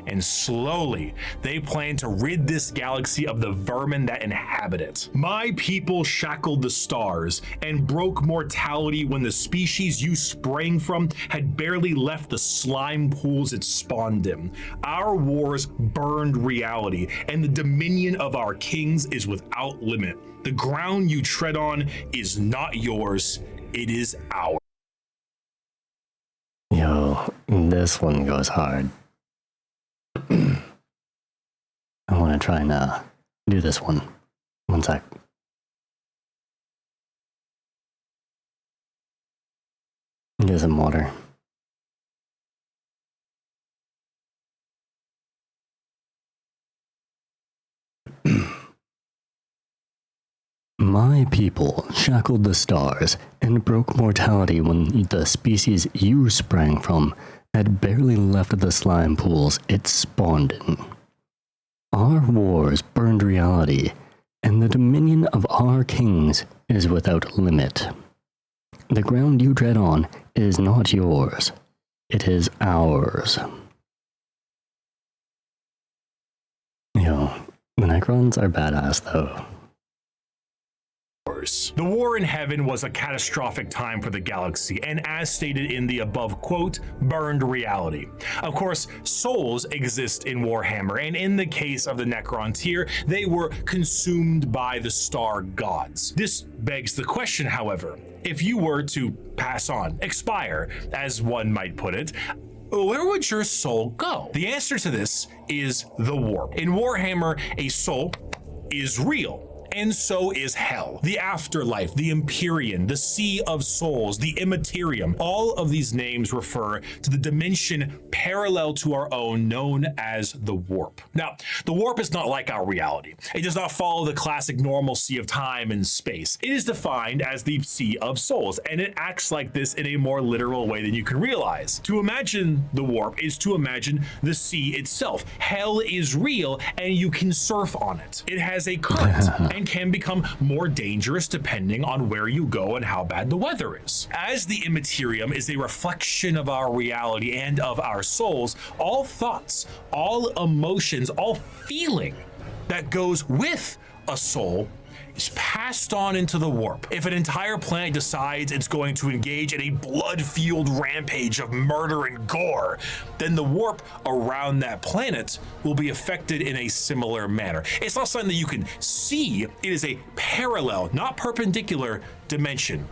And slowly, they plan to rid this galaxy of the vermin that inhabit it. My people shackled the stars and broke mortality when the species you sprang from had barely left the slime pools it spawned in. Our wars burned reality, and the dominion of our kings is without limit. The ground you tread on is not yours, it is ours. Yo, this one goes hard. I want to try and do this one. One sec. Get some water. My people shackled the stars and broke mortality when the species you sprang from had barely left the slime pools it spawned in. Our wars burned reality, and the dominion of our kings is without limit. The ground you tread on is not yours, it is ours. Yo, the Necrons are badass though. The war in heaven was a catastrophic time for the galaxy, and as stated in the above quote, burned reality. Of course, souls exist in Warhammer, and in the case of the Necrons here, they were consumed by the star gods. This begs the question, however, if you were to pass on, expire, as one might put it, where would your soul go? The answer to this is the warp. In Warhammer, a soul is real. And so is hell, the afterlife, the Empyrean, the Sea of Souls, the Immaterium. All of these names refer to the dimension parallel to our own known as the warp. Now, the warp is not like our reality. It does not follow the classic normal sea of time and space. It is defined as the Sea of Souls, and it acts like this in a more literal way than you can realize. To imagine the warp is to imagine the sea itself. Hell is real, and you can surf on it. It has a current and can become more dangerous depending on where you go and how bad the weather is. As the Immaterium is a reflection of our reality and of our souls, all thoughts, all emotions, all feeling that goes with a soul is passed on into the warp. If an entire planet decides it's going to engage in a blood-fueled rampage of murder and gore, then the warp around that planet will be affected in a similar manner. It's not something that you can see. It is a parallel, not perpendicular dimension.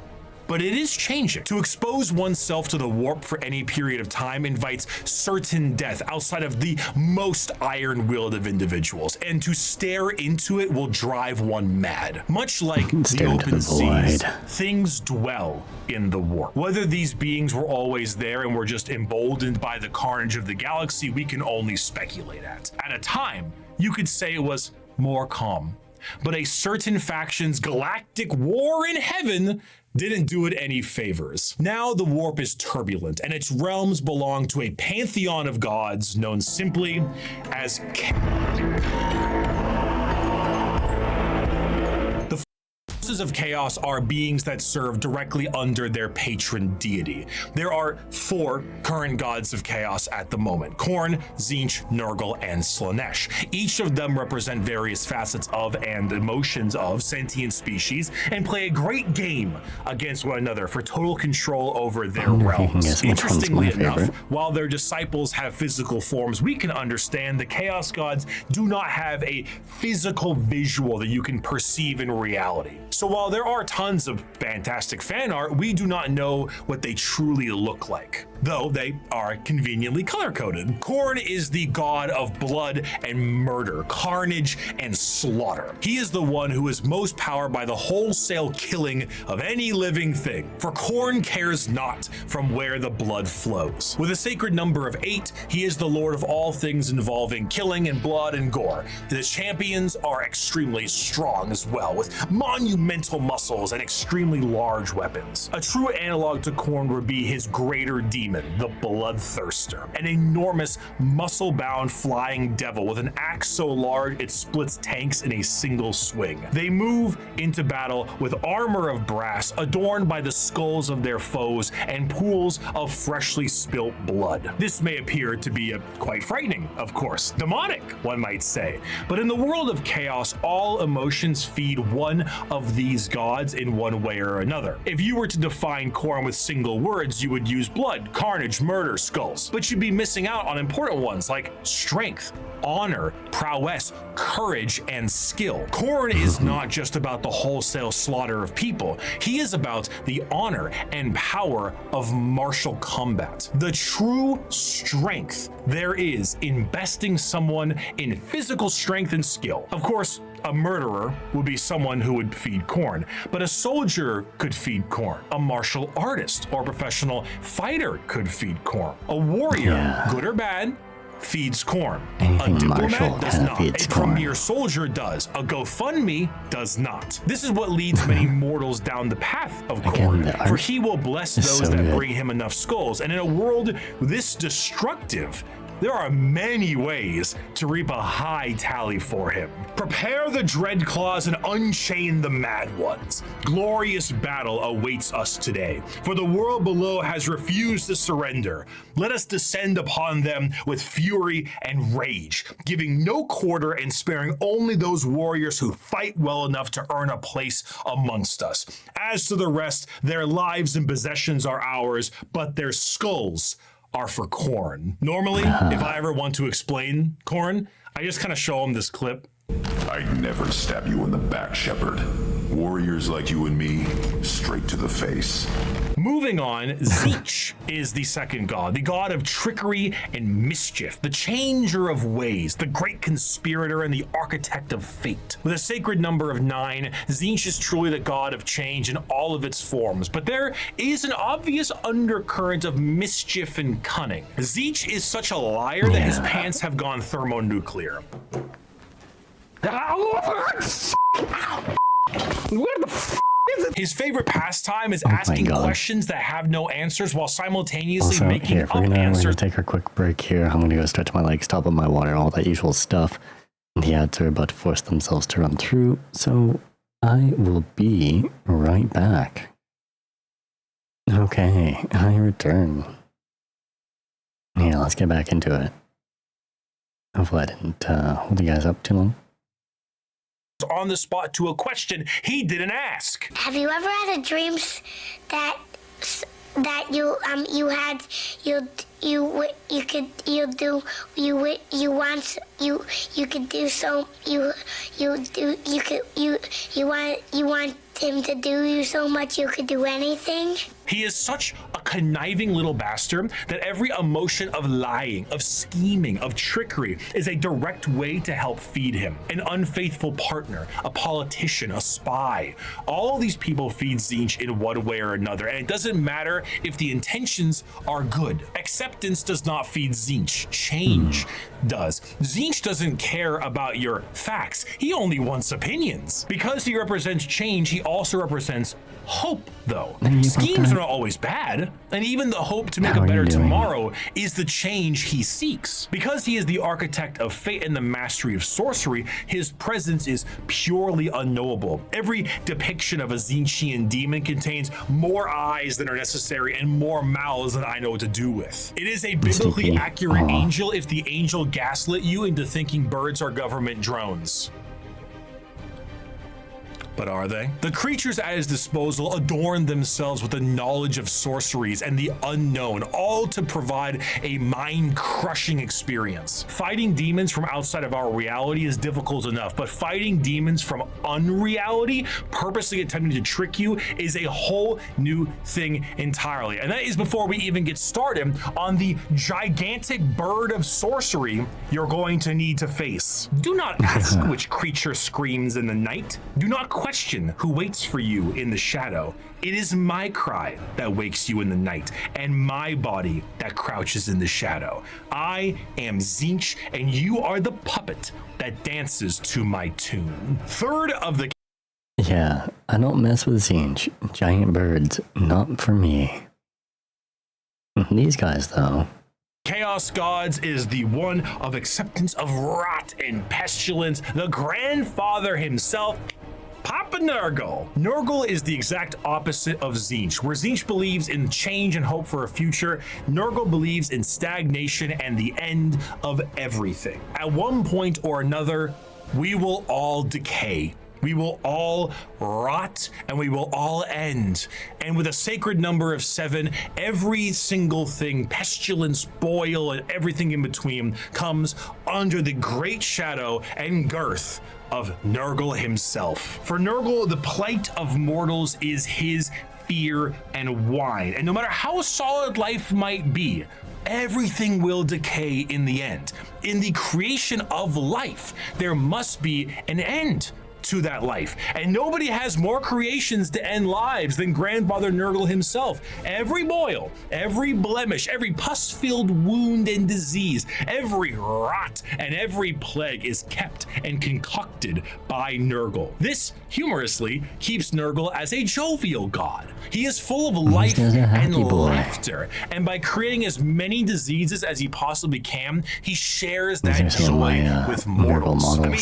But it is changing. To expose oneself to the warp for any period of time invites certain death outside of the most iron-willed of individuals, and to stare into it will drive one mad. Much like the open seas, things dwell in the warp. Whether these beings were always there and were just emboldened by the carnage of the galaxy, we can only speculate at. At a time, you could say it was more calm. But a certain faction's galactic war in heaven didn't do it any favors. Now the warp is turbulent, and its realms belong to a pantheon of gods known simply as forces of chaos are beings that serve directly under their patron deity. There are 4 current gods of chaos at the moment: Khorne, Tzeentch, Nurgle, and Slaanesh. Each of them represent various facets of and emotions of sentient species and play a great game against one another for total control over their realms. Interestingly enough, while their disciples have physical forms we can understand, the chaos gods do not have a physical visual that you can perceive in reality. So while there are tons of fantastic fan art, we do not know what they truly look like. though they are conveniently color-coded. Khorne is the god of blood and murder, carnage and slaughter. He is the one who is most powered by the wholesale killing of any living thing, for Khorne cares not from where the blood flows. With a sacred number of 8, he is the lord of all things involving killing and blood and gore. The champions are extremely strong as well, with monumental muscles and extremely large weapons. A true analog to Khorne would be his greater demon, the Bloodthirster, an enormous muscle-bound flying devil with an axe so large it splits tanks in a single swing. They move into battle with armor of brass adorned by the skulls of their foes and pools of freshly spilt blood. This may appear to be quite frightening, of course, demonic, one might say, but in the world of chaos, all emotions feed one of these gods in one way or another. If you were to define Khorne with single words, you would use blood, carnage, murder, skulls, but you'd be missing out on important ones like strength, honor, prowess, courage, and skill. Khorne is not just about the wholesale slaughter of people. He is about the honor and power of martial combat. The true strength there is in besting someone in physical strength and skill. Of course, a murderer would be someone who would feed Khorne, but a soldier could feed Khorne. A martial artist or professional fighter could feed Khorne. A warrior, good or bad, feeds Khorne. Anything A diplomat martial does not. feeds A Khorne. premier soldier does. A GoFundMe does not. This is what leads many mortals down the path of Again, the Khorne, art for he will bless is those so that good. bring him enough skulls. And in a world this destructive, there are many ways to reap a high tally for him. Prepare the dread claws and unchain the mad ones. Glorious battle awaits us today, for the world below has refused to surrender. Let us descend upon them with fury and rage, giving no quarter and sparing only those warriors who fight well enough to earn a place amongst us. As to the rest, their lives and possessions are ours, but their skulls are for Khorne. Normally, if I ever want to explain Khorne, I just kind of show him this clip. I'd never stab you in the back, Shepard. Warriors like you and me, straight to the face. Moving on, Tzeentch is the second god, the god of trickery and mischief, the changer of ways, the great conspirator and the architect of fate. With a sacred number of 9, Tzeentch is truly the god of change in all of its forms, but there is an obvious undercurrent of mischief and cunning. Tzeentch is such a liar that his pants have gone thermonuclear. His favorite pastime is asking questions that have no answers while simultaneously Also, making here, up we're gonna answers. take a quick break here. I'm gonna go stretch my legs, top up my water, all that usual stuff. The ads are about to force themselves to run through, so I will be right back. Okay, I return. Yeah, let's get back into it. Hopefully I didn't hold you guys up too long. On the spot to a question he didn't ask. Have you ever had a dream that you want him to do you so much you could do anything? He is such a conniving little bastard that every emotion of lying, of scheming, of trickery is a direct way to help feed him. An unfaithful partner, a politician, a spy. All these people feed Tzeentch in one way or another, and it doesn't matter if the intentions are good. Acceptance does not feed Tzeentch. Change does. Tzeentch doesn't care about your facts. He only wants opinions. Because he represents change, he also represents hope, though. Schemes are not always bad, and even the hope to make a better tomorrow is the change he seeks. Because he is the architect of fate and the mastery of sorcery, his presence is purely unknowable. Every depiction of a Tzeentchian demon contains more eyes than are necessary and more mouths than I know what to do with. It is a biblically accurate angel if the angel gaslit you into thinking birds are government drones. But are they? The creatures at his disposal adorn themselves with the knowledge of sorceries and the unknown, all to provide a mind-crushing experience. Fighting demons from outside of our reality is difficult enough, but fighting demons from unreality, purposely attempting to trick you, is a whole new thing entirely. And that is before we even get started on the gigantic bird of sorcery you're going to need to face. Do not ask which creature screams in the night. Do not question who waits for you in the shadow. It is my cry that wakes you in the night, and my body that crouches in the shadow. I am Tzeentch, and you are the puppet that dances to my tune. Third of the... Yeah, I don't mess with Tzeentch. Giant birds, not for me. These guys, though. Chaos Gods is the one of acceptance of rot and pestilence, the grandfather himself, Papa Nurgle. Nurgle is the exact opposite of Tzeentch. Where Tzeentch believes in change and hope for a future, Nurgle believes in stagnation and the end of everything. At one point or another, we will all decay. We will all rot and we will all end. And with a sacred number of 7, every single thing, pestilence, boil, and everything in between, comes under the great shadow and girth of Nurgle himself. For Nurgle, the plight of mortals is his fear and wine. And no matter how solid life might be, everything will decay in the end. In the creation of life, there must be an end to that life. And nobody has more creations to end lives than Grandfather Nurgle himself. Every boil, every blemish, every pus-filled wound and disease, every rot and every plague is kept and concocted by Nurgle. This, humorously, keeps Nurgle as a jovial god. He is full of life and laughter. And by creating as many diseases as he possibly can, he shares that joy with mortals. I mean,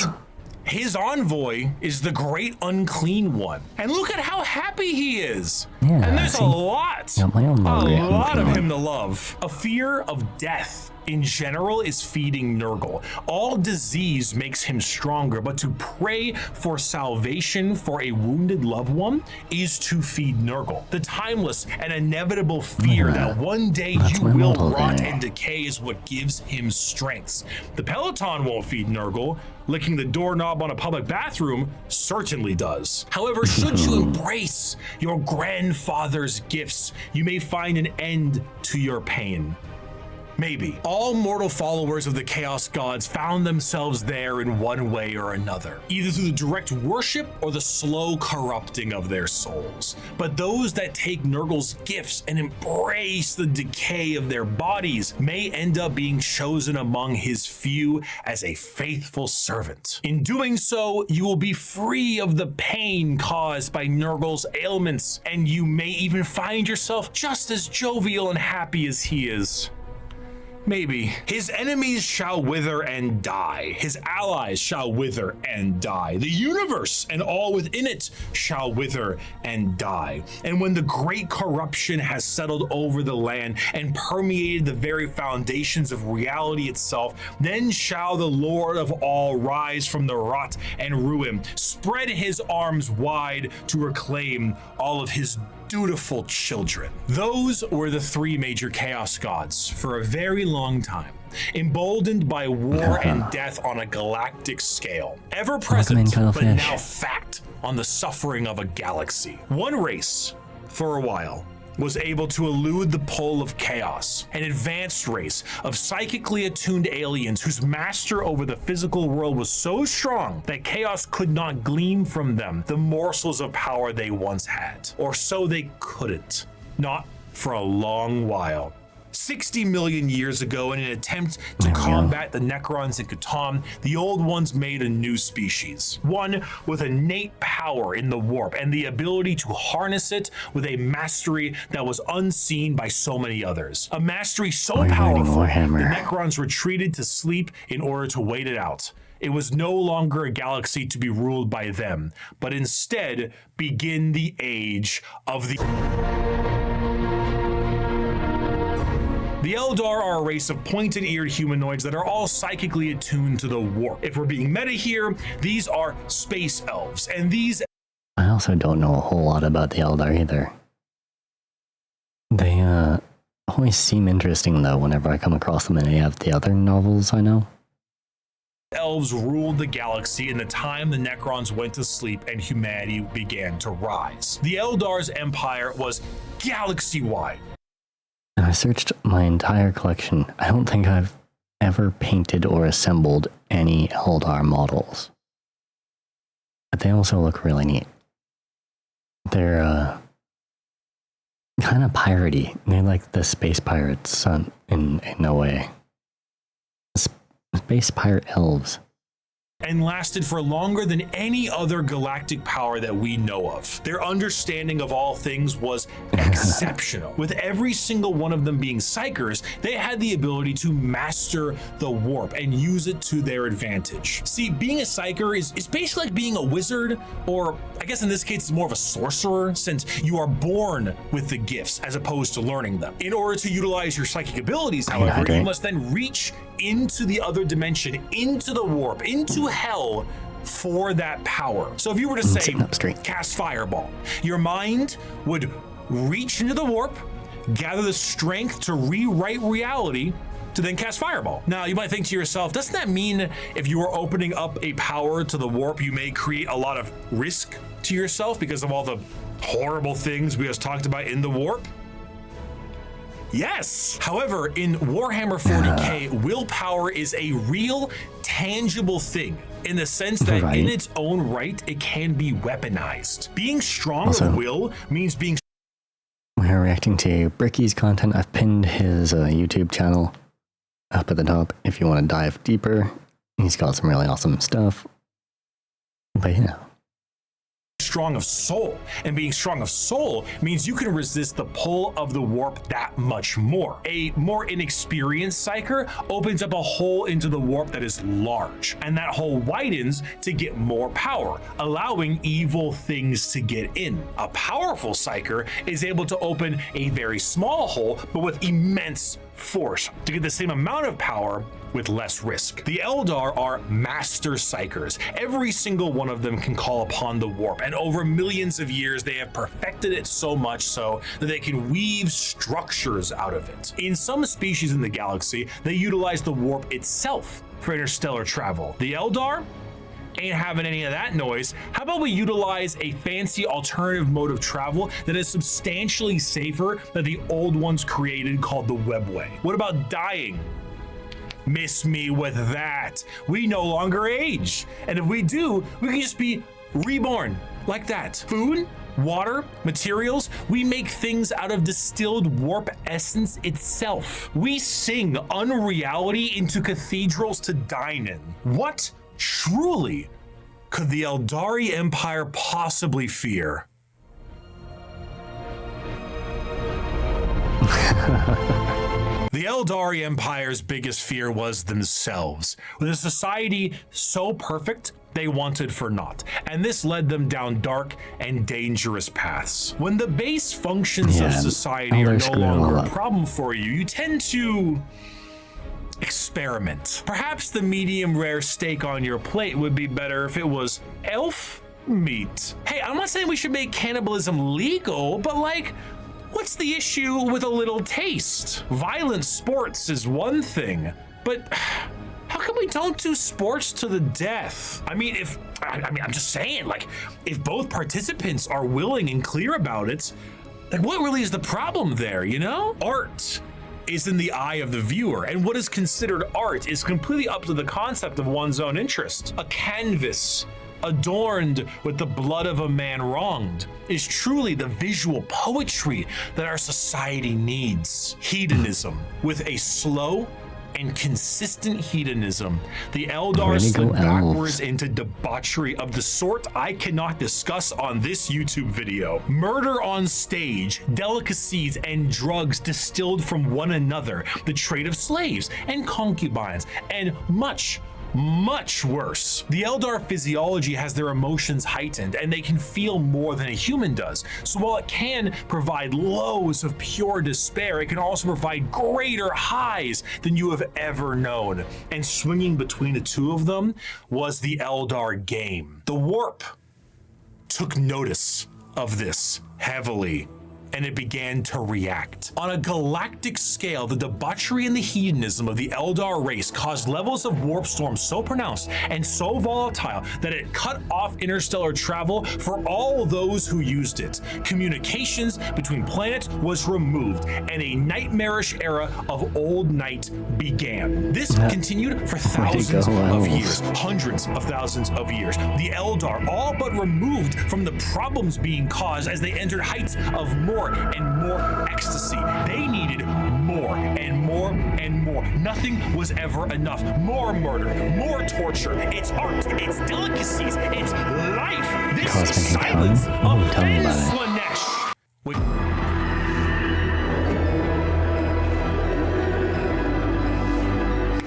his envoy is the great unclean one. And look at how happy he is. Yeah, and there's a lot of him to love. A fear of death in general is feeding Nurgle. All disease makes him stronger, but to pray for salvation for a wounded loved one is to feed Nurgle. The timeless and inevitable fear that one day you will rot and decay is what gives him strength. The Peloton won't feed Nurgle. Licking the doorknob on a public bathroom certainly does. However, should you embrace your grandfather's gifts, you may find an end to your pain. Maybe. All mortal followers of the Chaos Gods found themselves there in one way or another, either through the direct worship or the slow corrupting of their souls. But those that take Nurgle's gifts and embrace the decay of their bodies may end up being chosen among his few as a faithful servant. In doing so, you will be free of the pain caused by Nurgle's ailments, and you may even find yourself just as jovial and happy as he is. Maybe. His enemies shall wither and die. His allies shall wither and die. The universe and all within it shall wither and die. And when the great corruption has settled over the land and permeated the very foundations of reality itself, then shall the Lord of all rise from the rot and ruin, spread his arms wide to reclaim all of his dutiful children. Those were the 3 major Chaos Gods for a very long time, emboldened by war and death on a galactic scale, ever present but now fact on the suffering of a galaxy. One race, for a while, was able to elude the pull of chaos, an advanced race of psychically attuned aliens whose master over the physical world was so strong that chaos could not glean from them the morsels of power they once had. Or so they couldn't. Not for a long while. 60 million years ago, in an attempt to combat the Necrons in Catan, the old ones made a new species. One with innate power in the warp and the ability to harness it with a mastery that was unseen by so many others. A mastery so powerful, the Necrons retreated to sleep in order to wait it out. It was no longer a galaxy to be ruled by them, but instead begin the age of the... The Eldar are a race of pointed-eared humanoids that are all psychically attuned to the warp. If we're being meta here, these are space elves, and these I also don't know a whole lot about the Eldar either. They always seem interesting though whenever I come across them in any of the other novels I know. Elves ruled the galaxy in the time the Necrons went to sleep and humanity began to rise. The Eldar's empire was galaxy-wide. And I searched my entire collection. I don't think I've ever painted or assembled any Eldar models. But they also look really neat. They're kind of piratey. They're like the space pirates in a way. Space pirate elves. And lasted for longer than any other galactic power that we know of. Their understanding of all things was exceptional. With every single one of them being psychers, they had the ability to master the warp and use it to their advantage. See, being a psyker is basically like being a wizard, or I guess in this case it's more of a sorcerer, since you are born with the gifts as opposed to learning them. In order to utilize your psychic abilities, however, you must then reach into the other dimension, into the warp, into hell for that power. So if you were to say, cast fireball, your mind would reach into the warp, gather the strength to rewrite reality, to then cast fireball. Now you might think to yourself, doesn't that mean if you are opening up a power to the warp, you may create a lot of risk to yourself because of all the horrible things we just talked about in the warp? Yes. However, in Warhammer 40k, willpower is a real, tangible thing in the sense that in its own right, it can be weaponized. Being strong of will means being... We're reacting to Bricky's content. I've pinned his YouTube channel up at the top if you want to dive deeper. He's got some really awesome stuff. But yeah. Strong of soul, and being strong of soul means you can resist the pull of the warp that much more. A more inexperienced psyker opens up a hole into the warp that is large, and that hole widens to get more power, allowing evil things to get in. A powerful psyker is able to open a very small hole, but with immense force to get the same amount of power with less risk. The Eldar are master psychers. Every single one of them can call upon the warp, and over millions of years they have perfected it so much so that they can weave structures out of it. In some species in the galaxy, they utilize the warp itself for interstellar travel. The Eldar ain't having any of that noise. How about we utilize a fancy alternative mode of travel that is substantially safer than the old ones created called the webway? What about dying? Miss me with that. We no longer age. And if we do, we can just be reborn like that. Food, water, materials, we make things out of distilled warp essence itself. We sing unreality into cathedrals to dine in. What truly could the Eldari Empire possibly fear? The Eldari Empire's biggest fear was themselves, with a society so perfect they wanted for naught, and this led them down dark and dangerous paths. When the base functions of society are no longer a problem for you, you tend to experiment. Perhaps the medium rare steak on your plate would be better if it was elf meat. Hey, I'm not saying we should make cannibalism legal, but like, what's the issue with a little taste? Violent sports is one thing, but how come we don't do sports to the death? I mean, I'm just saying, like, if both participants are willing and clear about it, like, what really is the problem there, you know? Art is in the eye of the viewer, and what is considered art is completely up to the concept of one's own interest. A canvas adorned with the blood of a man wronged is truly the visual poetry that our society needs. Hedonism, with a slow and consistent hedonism, the Eldar slid backwards into debauchery of the sort I cannot discuss on this YouTube video. Murder on stage, delicacies and drugs distilled from one another, the trade of slaves and concubines, and much worse. The Eldar physiology has their emotions heightened, and they can feel more than a human does. So while it can provide lows of pure despair, it can also provide greater highs than you have ever known. And swinging between the two of them was the Eldar game. The warp took notice of this heavily, and it began to react. On a galactic scale, the debauchery and the hedonism of the Eldar race caused levels of warp storm so pronounced and so volatile that it cut off interstellar travel for all those who used it. Communications between planets was removed, and a nightmarish era of old night began. This continued for thousands of years, hundreds of thousands of years. The Eldar all but removed from the problems being caused as they entered heights of more and more ecstasy. They needed more and more and more. Nothing was ever enough. More murder, more torture. It's art, it's delicacies, it's life. This Cosmic silence Encounter? of Tell me about it. Slanesh.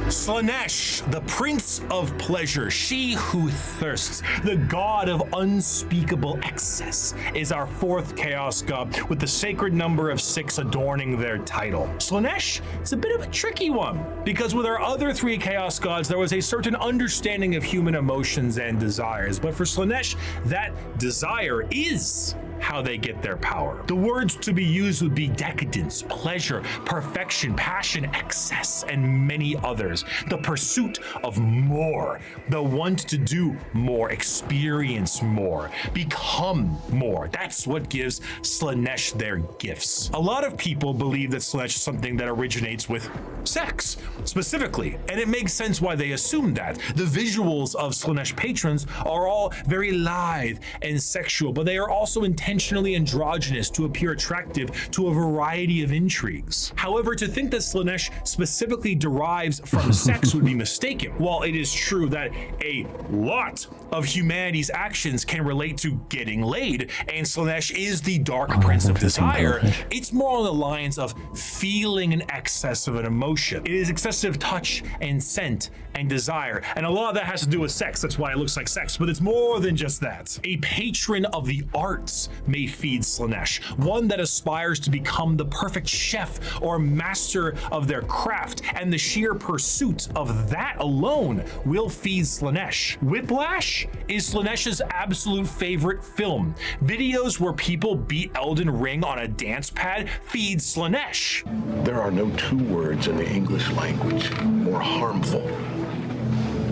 Slanesh, the prince of pleasure, she who thirsts, the god of unspeakable excess, is our fourth chaos god with the sacred number of 6 adorning their title. Slanesh is a bit of a tricky one because with our other 3 chaos gods, there was a certain understanding of human emotions and desires, but for Slanesh, that desire is how they get their power. The words to be used would be decadence, pleasure, perfection, passion, excess, and many others. The pursuit of more, the want to do more, experience more, become more. That's what gives Slanesh their gifts. A lot of people believe that Slanesh is something that originates with sex, specifically, and it makes sense why they assume that. The visuals of Slanesh patrons are all very lithe and sexual, but they are also intentionally androgynous to appear attractive to a variety of intrigues. However, to think that Slanesh specifically derives from sex would be mistaken. While it is true that a lot of humanity's actions can relate to getting laid, and Slanesh is the dark prince of desire, it's more on the lines of feeling an excess of an emotion. It is excessive touch and scent and desire, and a lot of that has to do with sex. That's why it looks like sex, but it's more than just that. A patron of the arts may feed Slanesh, one that aspires to become the perfect chef or master of their craft, and the sheer pursuit of that alone will feed Slanesh. Whiplash is Slanesh's absolute favorite film. Videos where people beat Elden Ring on a dance pad feed Slanesh. There are no 2 words in the English language more harmful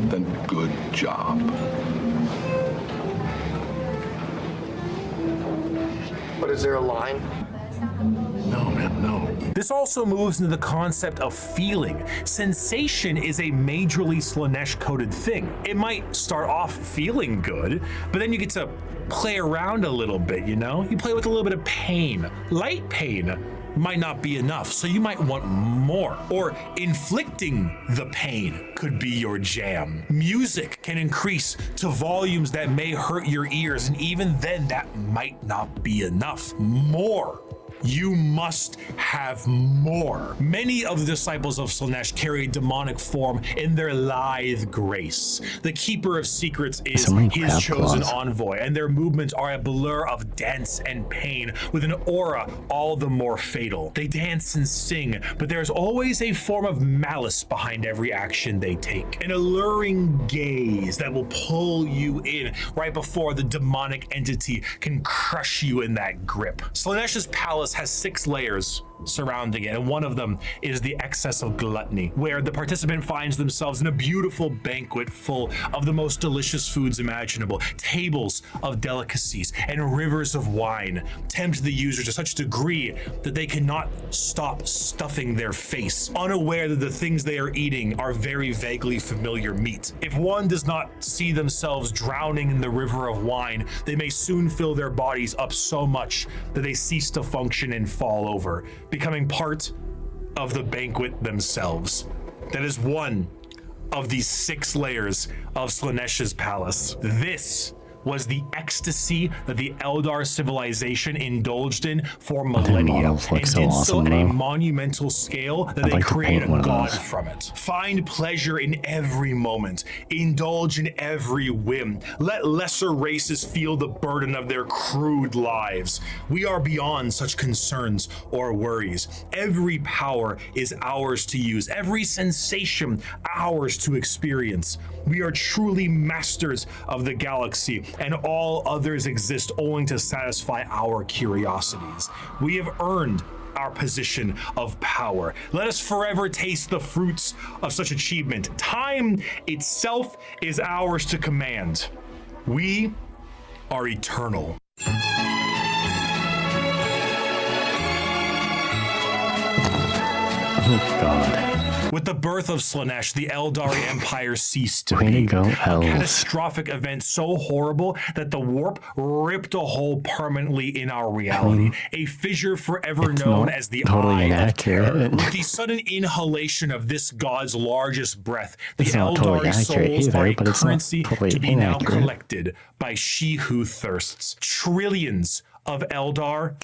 than good job. But is there a line? No, man, no. This also moves into the concept of feeling. Sensation is a majorly Slanesh-coded thing. It might start off feeling good, but then you get to play around a little bit, you know? You play with a little bit of pain. Light pain might not be enough, so you might want more. Or inflicting the pain could be your jam. Music can increase to volumes that may hurt your ears, and even then that might not be enough. More. You must have more. Many of the disciples of Slanesh carry a demonic form in their lithe grace. The keeper of secrets is his chosen envoy, and their movements are a blur of dance and pain with an aura all the more fatal. They dance and sing, but there's always a form of malice behind every action they take. An alluring gaze that will pull you in right before the demonic entity can crush you in that grip. Slanesh's palace has 6 layers surrounding it, and one of them is the excess of gluttony, where the participant finds themselves in a beautiful banquet full of the most delicious foods imaginable. Tables of delicacies and rivers of wine tempt the user to such a degree that they cannot stop stuffing their face, unaware that the things they are eating are very vaguely familiar meat. If one does not see themselves drowning in the river of wine, they may soon fill their bodies up so much that they cease to function and fall over, becoming part of the banquet themselves. That is one of these 6 layers of Slanesh's palace. This was the ecstasy that the Eldar civilization indulged in for millennia, and did so on a monumental scale that they created a god from it. Find pleasure in every moment, indulge in every whim. Let lesser races feel the burden of their crude lives. We are beyond such concerns or worries. Every power is ours to use, every sensation ours to experience. We are truly masters of the galaxy, and all others exist only to satisfy our curiosities. We have earned our position of power. Let us forever taste the fruits of such achievement. Time itself is ours to command. We are eternal. Oh, God. With the birth of Slaanesh, the Eldari Empire ceased to Way to be. go, A elves. catastrophic event so horrible that the warp ripped a hole permanently in our reality. A fissure forever known as the totally Eye of inaccurate. Terror. With the sudden inhalation of this god's largest breath, the It's not totally Eldari accurate souls either, are a but it's not currency totally to be now inaccurate. collected by she who thirsts. Trillions of Eldar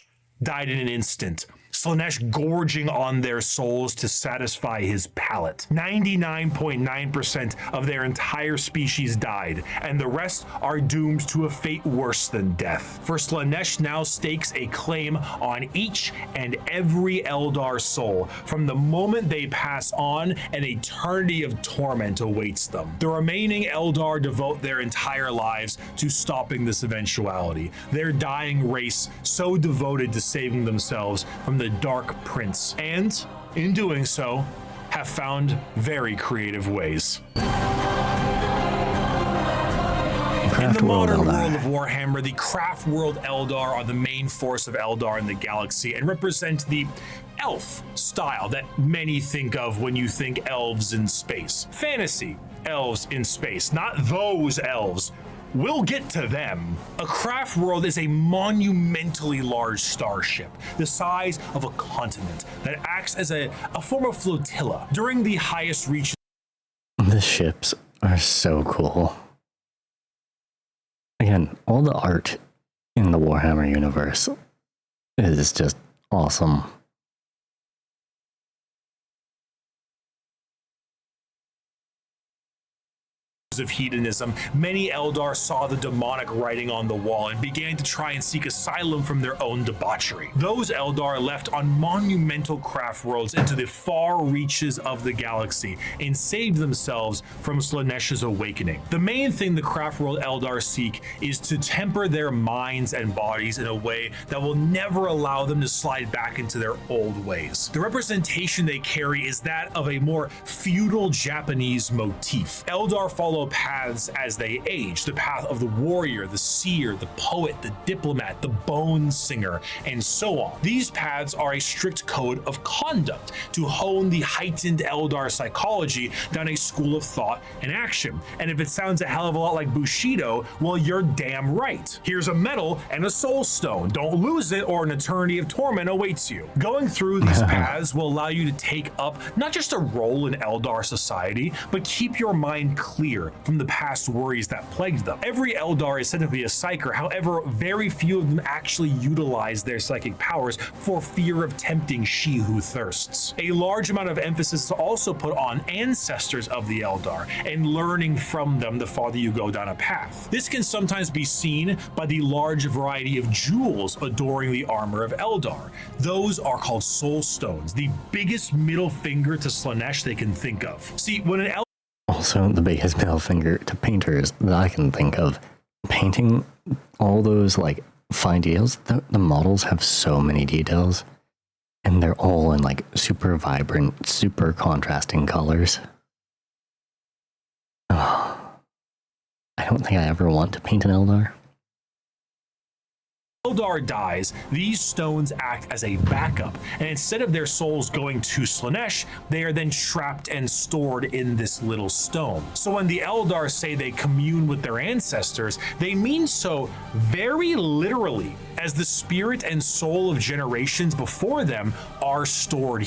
died in an instant. Slaanesh gorging on their souls to satisfy his palate. 99.9% of their entire species died, and the rest are doomed to a fate worse than death. For Slaanesh now stakes a claim on each and every Eldar soul. From the moment they pass on, an eternity of torment awaits them. The remaining Eldar devote their entire lives to stopping this eventuality. Their dying race so devoted to saving themselves from the Dark Prince, and in doing so, have found very creative ways. In the modern world of Warhammer, the craft world Eldar are the main force of Eldar in the galaxy and represent the elf style that many think of when you think elves in space. Fantasy elves in space, not those elves. We'll get to them. A craft world is a monumentally large starship, the size of a continent, that acts as a form of flotilla. During the highest reaches, The ships are so cool. Again, all the art in the Warhammer universe is just awesome. of hedonism, many Eldar saw the demonic writing on the wall and began to try and seek asylum from their own debauchery. Those Eldar left on monumental craft worlds into the far reaches of the galaxy and saved themselves from Slaanesh's awakening. The main thing the craft world Eldar seek is to temper their minds and bodies in a way that will never allow them to slide back into their old ways. The representation they carry is that of a more feudal Japanese motif. Eldar follow paths as they age, the path of the warrior, the seer, the poet, the diplomat, the bone singer, and so on. These paths are a strict code of conduct to hone the heightened Eldar psychology down a school of thought and action. And if it sounds a hell of a lot like Bushido, well, you're damn right. Here's a medal and a soul stone. Don't lose it or an eternity of torment awaits you. Going through these paths will allow you to take up not just a role in Eldar society, but keep your mind clear from the past worries that plagued them. Every Eldar is said to be a psyker, however, very few of them actually utilize their psychic powers for fear of tempting she who thirsts. A large amount of emphasis is also put on ancestors of the Eldar and learning from them the farther you go down a path. This can sometimes be seen by the large variety of jewels adoring the armor of Eldar. Those are called soul stones, the biggest middle finger to Slaanesh they can think of. See, when an Also, the biggest middle finger to painters that I can think of. Painting all those like fine details, the models have so many details, and they're all in like super vibrant, super contrasting colors. Oh, I don't think I ever want to paint an Eldar. Eldar dies, these stones act as a backup, and instead of their souls going to Slaanesh, they are then trapped and stored in this little stone. So when the Eldar say they commune with their ancestors, they mean so very literally, as the spirit and soul of generations before them are stored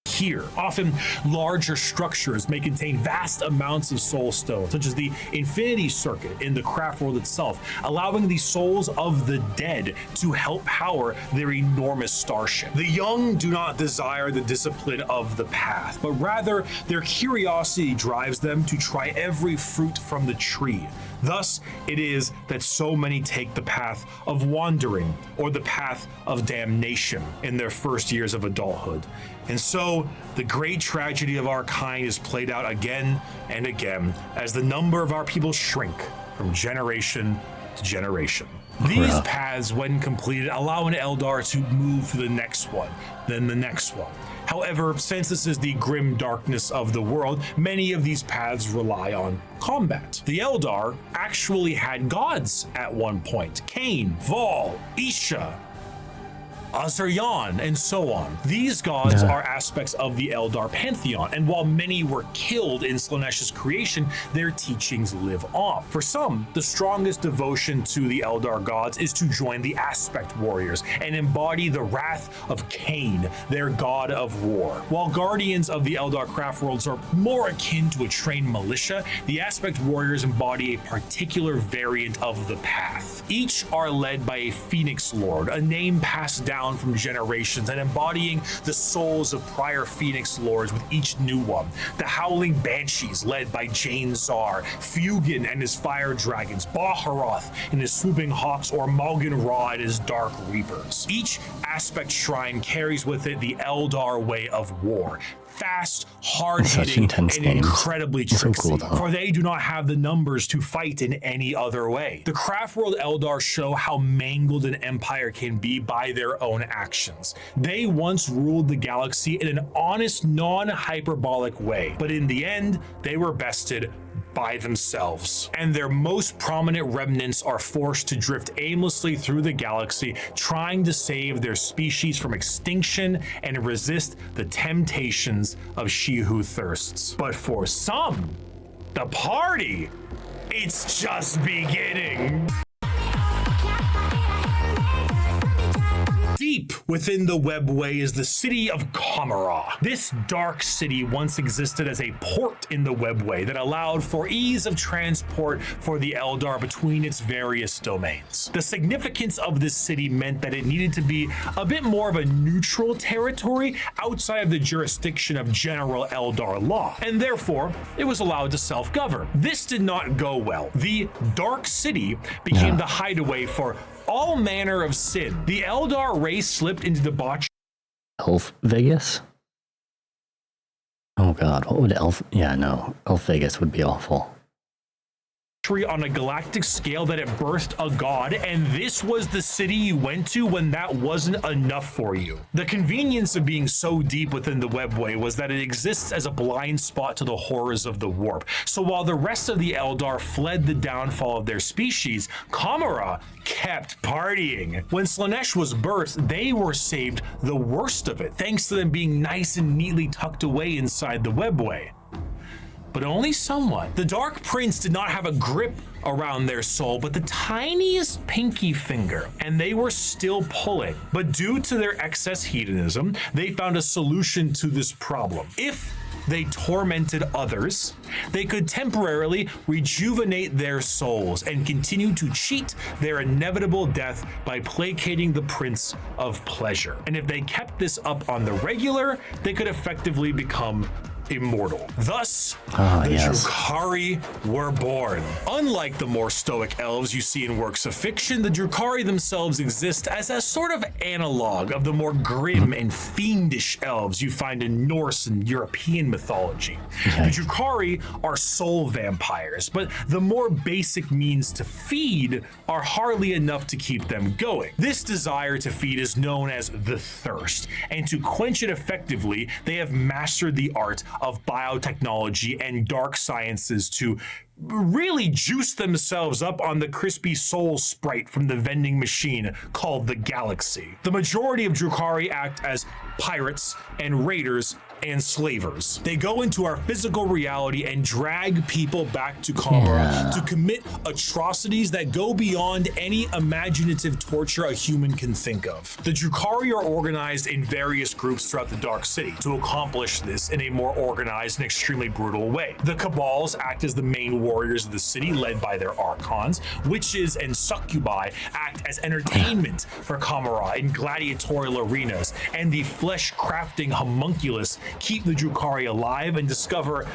here. Often larger structures may contain vast amounts of soul stones, such as the Infinity Circuit in the craft world itself, allowing the souls of the dead to help power their enormous starship. The young do not desire the discipline of the path, but rather their curiosity drives them to try every fruit from the tree. Thus, it is that so many take the path of wandering or the path of damnation in their first years of adulthood. And so, the great tragedy of our kind is played out again and again as the number of our people shrink from generation generation. These paths, when completed, allow an Eldar to move to the next one, then the next one. However, since this is the grim darkness of the world, many of these paths rely on combat. The Eldar actually had gods at one point: Cain, Vol, Isha, Azaryan, and so on. These gods are aspects of the Eldar pantheon, and while many were killed in Slaaneş's creation, their teachings live on. For some, the strongest devotion to the Eldar gods is to join the Aspect Warriors and embody the wrath of Cain, their god of war. While guardians of the Eldar craft worlds are more akin to a trained militia, the Aspect Warriors embody a particular variant of the path. Each are led by a Phoenix Lord, a name passed down from generations and embodying the souls of prior Phoenix Lords with each new one. The Howling Banshees, led by Jane Zar, Fugin and his Fire Dragons, Baharoth and his Swooping Hawks, or Malgan Ra and his Dark Reapers. Each aspect shrine carries with it the Eldar way of war. Fast, hard-hitting, and incredibly tricksy, so cool, for they do not have the numbers to fight in any other way. The Craftworld Eldar show how mangled an empire can be by their own actions. They once ruled the galaxy in an honest, non-hyperbolic way, but in the end, they were bested by themselves, and their most prominent remnants are forced to drift aimlessly through the galaxy, trying to save their species from extinction and resist the temptations of she who thirsts. But for some, the party, it's just beginning. Deep within the webway is the city of Kamara. This dark city once existed as a port in the webway that allowed for ease of transport for the Eldar between its various domains. The significance of this city meant that it needed to be a bit more of a neutral territory outside of the jurisdiction of general Eldar law, and therefore it was allowed to self-govern. This did not go well. The Dark City became the hideaway for all manner of sin. The Eldar race slipped into debauchery. Elf Vegas? Oh god, what would Elf... Yeah, no. Elf Vegas would be awful. On a galactic scale that it birthed a god, and this was the city you went to when that wasn't enough for you. The convenience of being so deep within the webway was that it exists as a blind spot to the horrors of the warp. So while the rest of the Eldar fled the downfall of their species, Kamara kept partying. When Slaanesh was birthed, they were saved the worst of it, thanks to them being nice and neatly tucked away inside the webway. But only somewhat. The Dark Prince did not have a grip around their soul, but the tiniest pinky finger, and they were still pulling. But due to their excess hedonism, they found a solution to this problem. If they tormented others, they could temporarily rejuvenate their souls and continue to cheat their inevitable death by placating the Prince of Pleasure. And if they kept this up on the regular, they could effectively become immortal. Thus, the Drukhari were born. Unlike the more stoic elves you see in works of fiction, the Drukhari themselves exist as a sort of analog of the more grim and fiendish elves you find in Norse and European mythology. The Drukhari are soul vampires, but the more basic means to feed are hardly enough to keep them going. This desire to feed is known as the thirst, and to quench it effectively, they have mastered the art of biotechnology and dark sciences to really juice themselves up on the crispy soul sprite from the vending machine called the Galaxy. The majority of Drukhari act as pirates and raiders and slavers. They go into our physical reality and drag people back to Kamara to commit atrocities that go beyond any imaginative torture a human can think of. The Drukhari are organized in various groups throughout the Dark City to accomplish this in a more organized and extremely brutal way. The Cabals act as the main warriors of the city, led by their archons. Witches and succubi act as entertainment for Kamara in gladiatorial arenas, and the flesh-crafting homunculus keep the Drukhari alive and discover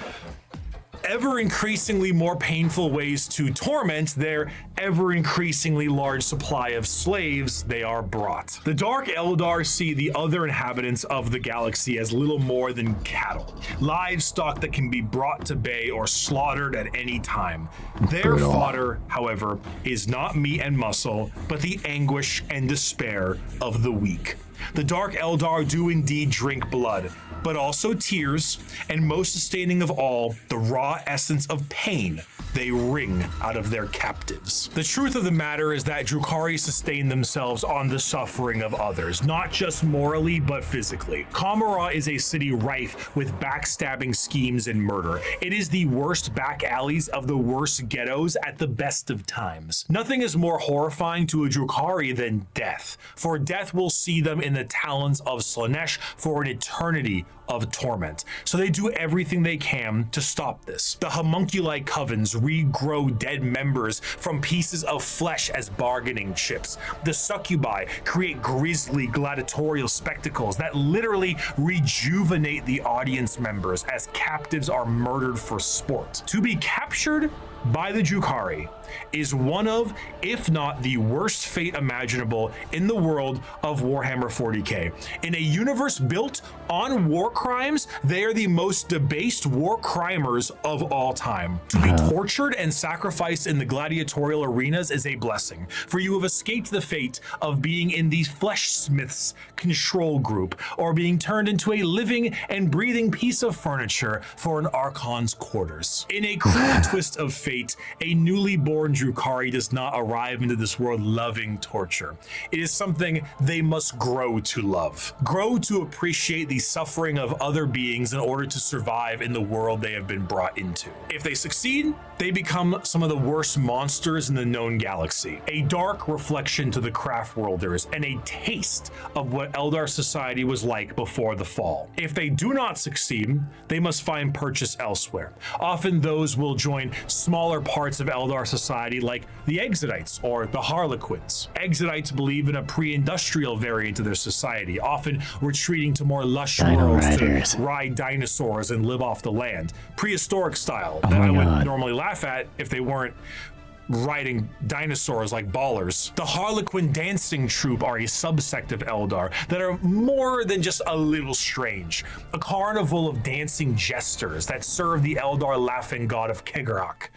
ever increasingly more painful ways to torment their ever increasingly large supply of slaves they are brought. The Dark Eldar see the other inhabitants of the galaxy as little more than cattle, livestock that can be brought to bay or slaughtered at any time. Their fodder, however, is not meat and muscle, but the anguish and despair of the weak. The Dark Eldar do indeed drink blood, but also tears, and most sustaining of all, the raw essence of pain they wring out of their captives. The truth of the matter is that Drukhari sustain themselves on the suffering of others, not just morally, but physically. Kamara is a city rife with backstabbing schemes and murder. It is the worst back alleys of the worst ghettos at the best of times. Nothing is more horrifying to a Drukhari than death, for death will see them in the talons of Slaanesh for an eternity of torment. So they do everything they can to stop this. The homunculi covens regrow dead members from pieces of flesh as bargaining chips. The succubi create grisly gladiatorial spectacles that literally rejuvenate the audience members as captives are murdered for sport. To be captured by the Drukhari is one of, if not the worst fate imaginable in the world of Warhammer 40k. In a universe built on war crimes, they are the most debased war crimers of all time. To be tortured and sacrificed in the gladiatorial arenas is a blessing, for you have escaped the fate of being in the Fleshsmith's control group, or being turned into a living and breathing piece of furniture for an Archon's quarters. In a cruel twist of fate, a newly born Drukhari does not arrive into this world loving torture. It is something they must grow to love. Grow to appreciate the suffering of other beings in order to survive in the world they have been brought into. If they succeed, they become some of the worst monsters in the known galaxy, a dark reflection to the craft worlders and a taste of what Eldar society was like before the fall. If they do not succeed, they must find purchase elsewhere. Often those will join smaller parts of Eldar society like the Exodites or the Harlequins. Exodites believe in a pre-industrial variant of their society, often retreating to more lush worlds to ride dinosaurs and live off the land. Prehistoric style that I would normally laugh at if they weren't riding dinosaurs like ballers. The Harlequin dancing troupe are a subsect of Eldar that are more than just a little strange. A carnival of dancing jesters that serve the Eldar laughing god of Kegarak.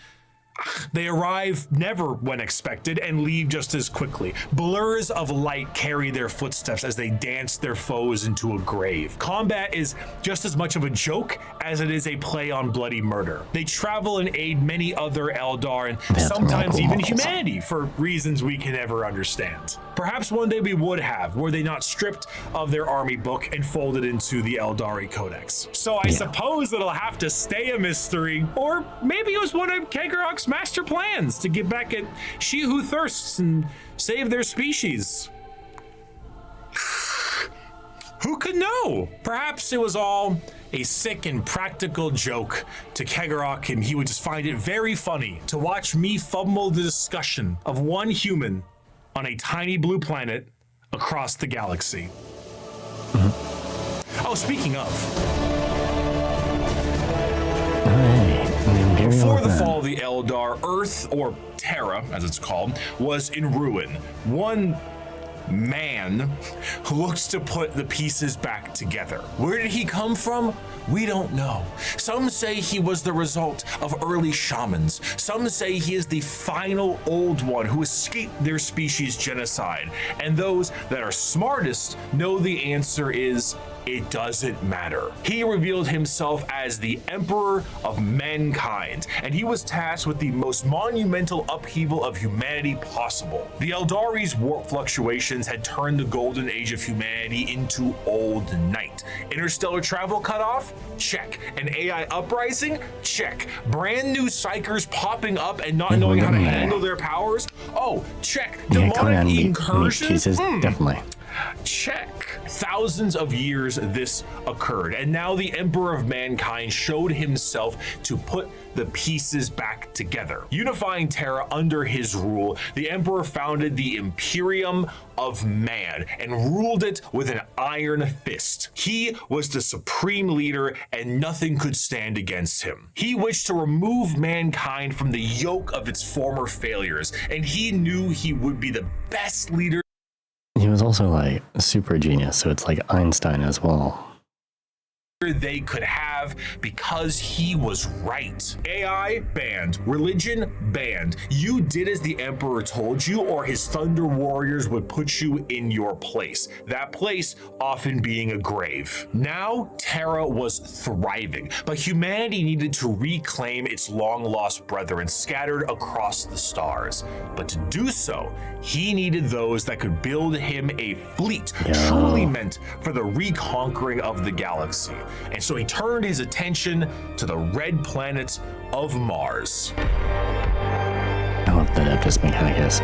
They arrive never when expected and leave just as quickly. Blurs of light carry their footsteps as they dance their foes into a grave. Combat is just as much of a joke as it is a play on bloody murder. They travel and aid many other Eldar and sometimes even humanity for reasons we can never understand. Perhaps one day we would have, were they not stripped of their army book and folded into the Eldari Codex. So I suppose it'll have to stay a mystery, or maybe it was one of Kegarak's master plans to get back at She Who Thirsts and save their species. Who could know? Perhaps it was all a sick and practical joke to Kegarak, and he would just find it very funny to watch me fumble the discussion of one human on a tiny blue planet across the galaxy. Oh, speaking of, before the fall of the Eldar, Earth, or Terra as it's called, was in ruin. One man looks to put the pieces back together. Where did he come from? We don't know. Some say he was the result of early shamans. Some say he is the final old one who escaped their species' genocide. And those that are smartest know the answer is it doesn't matter. He revealed himself as the Emperor of Mankind, and he was tasked with the most monumental upheaval of humanity possible. The Eldari's warp fluctuations had turned the golden age of humanity into old night. Interstellar travel cut off? Check. An AI uprising? Check. Brand new psychers popping up and not knowing how to handle their powers? Oh, check. Demonic incursions? Definitely. Check. Thousands of years this occurred, and now the Emperor of Mankind showed himself to put the pieces back together. Unifying Terra under his rule, the Emperor founded the Imperium of Man and ruled it with an iron fist. He was the supreme leader and nothing could stand against him. He wished to remove mankind from the yoke of its former failures, and he knew he would be the best leader. He was also like a super genius, so it's like Einstein as well. They could have because he was right. AI banned, religion banned. You did as the Emperor told you, or his Thunder Warriors would put you in your place. That place often being a grave. Now Terra was thriving, but humanity needed to reclaim its long-lost brethren scattered across the stars. But to do so, he needed those that could build him a fleet truly meant for the reconquering of the galaxy. And so he turned his attention to the red planet of Mars. I love the Adeptus Mechanicus.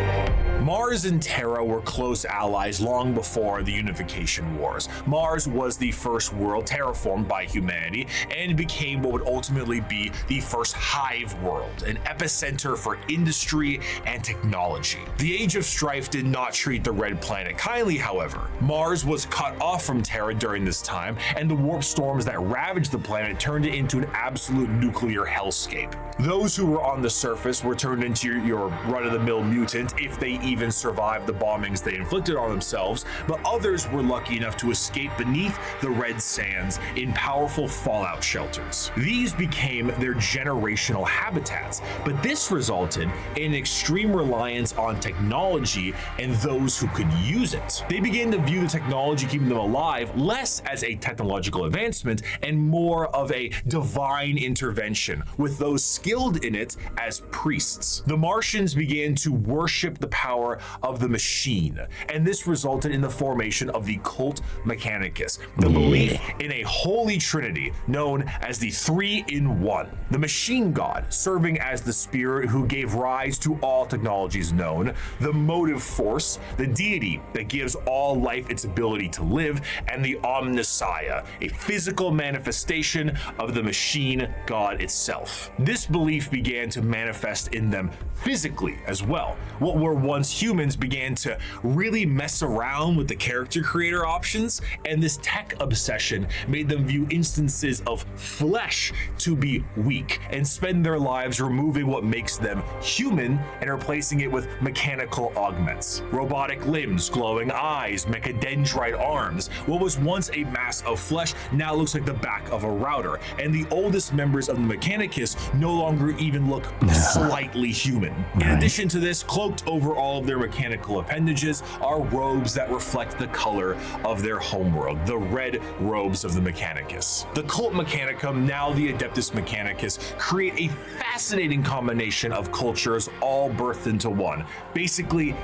Mars and Terra were close allies long before the Unification Wars. Mars was the first world terraformed by humanity and became what would ultimately be the first hive world, an epicenter for industry and technology. The Age of Strife did not treat the red planet kindly, however. Mars was cut off from Terra during this time, and the warp storms that ravaged the planet turned it into an absolute nuclear hellscape. Those who were on the surface were turned into your run-of-the-mill mutant if they even survived the bombings they inflicted on themselves, but others were lucky enough to escape beneath the red sands in powerful fallout shelters. These became their generational habitats, but this resulted in extreme reliance on technology and those who could use it. They began to view the technology keeping them alive less as a technological advancement and more of a divine intervention, with those skilled in it as priests. The Martians began to worship the power of the machine, and this resulted in the formation of the Cult Mechanicus, the belief in a holy trinity known as the Three-in-One. The machine god serving as the spirit who gave rise to all technologies known, the motive force, the deity that gives all life its ability to live, and the Omnissiah, a physical manifestation of the machine god itself. This belief began to manifest in them physically as well. What were once humans began to really mess around with the character creator options, and this tech obsession made them view instances of flesh to be weak and spend their lives removing what makes them human and replacing it with mechanical augments. Robotic limbs, glowing eyes, mechadendrite arms. What was once a mass of flesh now looks like the back of a router, and the oldest members of the Mechanicus no longer even look slightly human. In addition to this, cloaked over all of their mechanical appendages are robes that reflect the color of their homeworld, the red robes of the Mechanicus. The Cult Mechanicum, now the Adeptus Mechanicus, create a fascinating combination of cultures all birthed into one. Basically,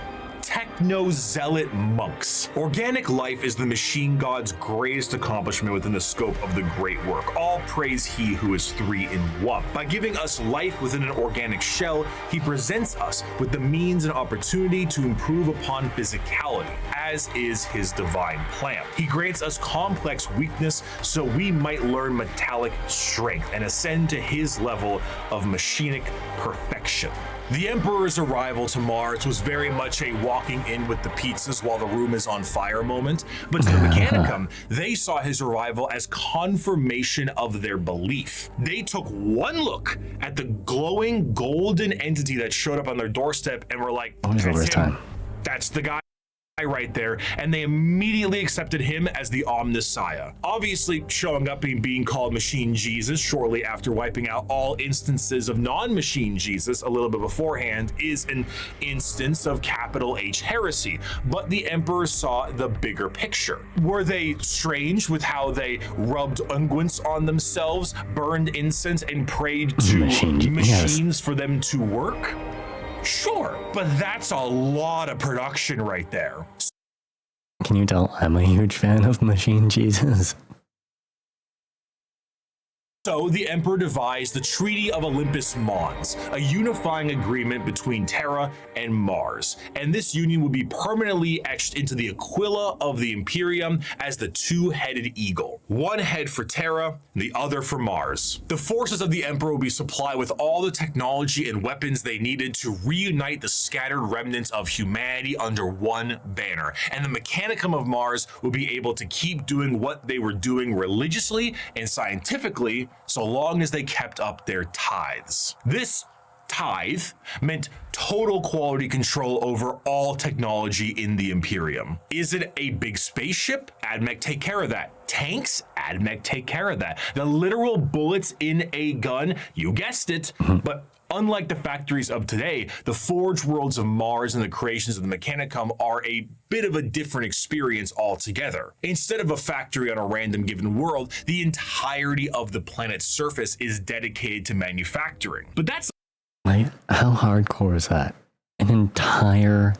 techno-zealot monks. Organic life is the machine god's greatest accomplishment within the scope of the great work. All praise he who is three-in-one. By giving us life within an organic shell, he presents us with the means and opportunity to improve upon physicality, as is his divine plan. He grants us complex weakness so we might learn metallic strength and ascend to his level of machinic perfection. The Emperor's arrival to Mars was very much a walking in with the pizzas while the room is on fire moment, but to the Mechanicum, they saw his arrival as confirmation of their belief. They took one look at the glowing golden entity that showed up on their doorstep and were like, that's him. That's the guy right there, and they immediately accepted him as the Omnissiah. Obviously, showing up and being called Machine Jesus shortly after wiping out all instances of non-Machine Jesus a little bit beforehand is an instance of capital H heresy, but the Emperor saw the bigger picture. Were they strange with how they rubbed unguents on themselves, burned incense, and prayed to machines for them to work? Sure, but that's a lot of production right there. Can you tell I'm a huge fan of Machine Jesus? So the Emperor devised the Treaty of Olympus Mons, a unifying agreement between Terra and Mars. And this union would be permanently etched into the Aquila of the Imperium as the two-headed eagle. One head for Terra, the other for Mars. The forces of the Emperor would be supplied with all the technology and weapons they needed to reunite the scattered remnants of humanity under one banner. And the Mechanicum of Mars would be able to keep doing what they were doing religiously and scientifically, so long as they kept up their tithes. This tithe meant total quality control over all technology in the Imperium. Is it a big spaceship? AdMech take care of that. Tanks? AdMech take care of that. The literal bullets in a gun? You guessed it. But unlike the factories of today, the forge worlds of Mars and the creations of the Mechanicum are a bit of a different experience altogether. Instead of a factory on a random given world, the entirety of the planet's surface is dedicated to manufacturing. But that's like, how hardcore is that? An entire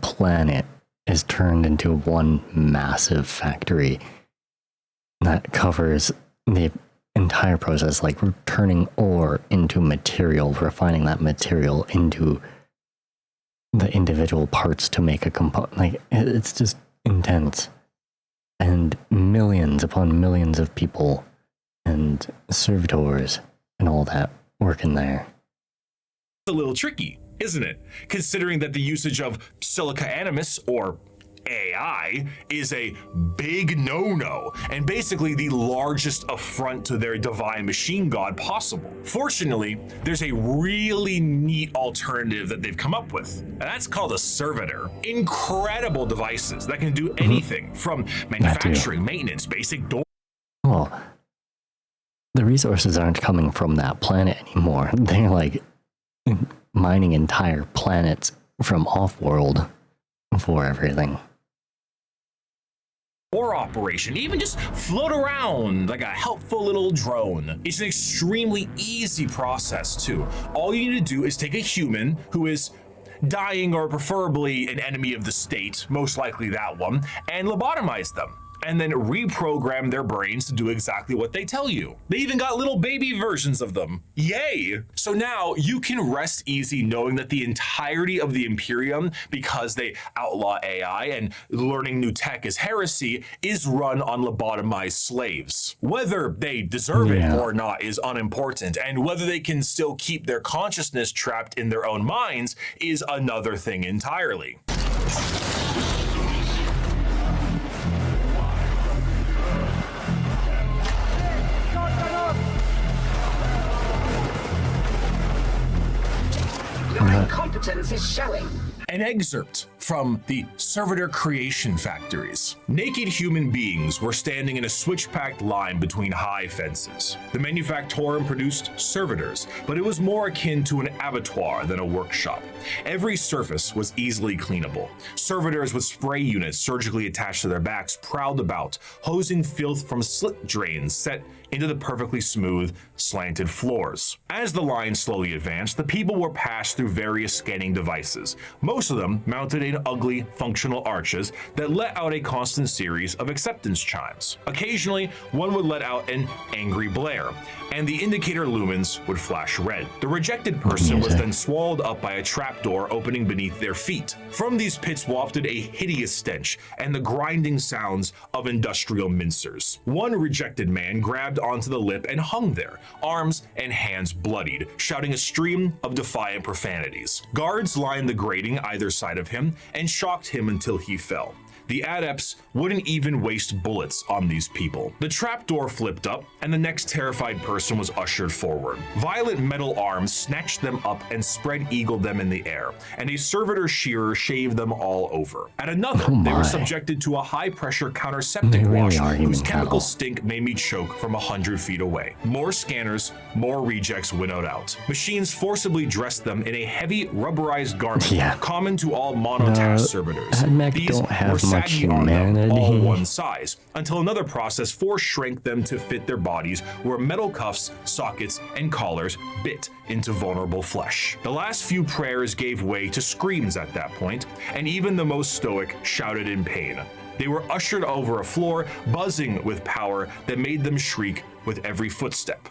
planet is turned into one massive factory that covers the entire process, like we're turning ore into material, refining that material into the individual parts to make a component. Like, it's just intense. And millions upon millions of people and servitors and all that work in there. a little tricky, isn't it? Considering that the usage of Silica Animus, or AI, is a big no-no, and basically the largest affront to their divine machine god possible. Fortunately, there's a really neat alternative that they've come up with, and that's called a servitor. Incredible devices that can do anything from manufacturing, maintenance, basic door. Well, the resources aren't coming from that planet anymore. They're like mining entire planets from off-world for everything. Or operation, even just float around like a helpful little drone. It's an extremely easy process too. All you need to do is take a human who is dying or preferably an enemy of the state, most likely that one, and lobotomize them. And then reprogram their brains to do exactly what they tell you. They even got little baby versions of them. Yay! So now you can rest easy knowing that the entirety of the Imperium, because they outlaw AI and learning new tech is heresy, is run on lobotomized slaves. Whether they deserve it or not is unimportant, and whether they can still keep their consciousness trapped in their own minds is another thing entirely. Competence is showing. An excerpt from the Servitor Creation Factories. Naked human beings were standing in a switch-packed line between high fences. The Manufactorum produced servitors, but it was more akin to an abattoir than a workshop. Every surface was easily cleanable. Servitors with spray units surgically attached to their backs prowled about, hosing filth from slit drains set into the perfectly smooth, slanted floors. As the line slowly advanced, the people were passed through various scanning devices, most of them mounted in ugly, functional arches that let out a constant series of acceptance chimes. Occasionally, one would let out an angry blare, and the indicator lumens would flash red. The rejected person was then swallowed up by a trapdoor opening beneath their feet. From these pits wafted a hideous stench and the grinding sounds of industrial mincers. One rejected man grabbed onto the lip and hung there, arms and hands bloodied, shouting a stream of defiant profanities. Guards lined the grating either side of him and shocked him until he fell. The adepts wouldn't even waste bullets on these people. The trapdoor flipped up, and the next terrified person was ushered forward. Violent metal arms snatched them up and spread-eagled them in the air, and a servitor shearer shaved them all over. At another, they were subjected to a high-pressure counterseptic wash whose chemical stink made me choke from 100 feet away. More scanners, more rejects winnowed out. Machines forcibly dressed them in a heavy rubberized garment common to all monotask servitors. These were humanity. All one size, until another process force-shrank them to fit their bodies, where metal cuffs, sockets, and collars bit into vulnerable flesh. The last few prayers gave way to screams at that point, and even the most stoic shouted in pain. They were ushered over a floor buzzing with power that made them shriek with every footstep.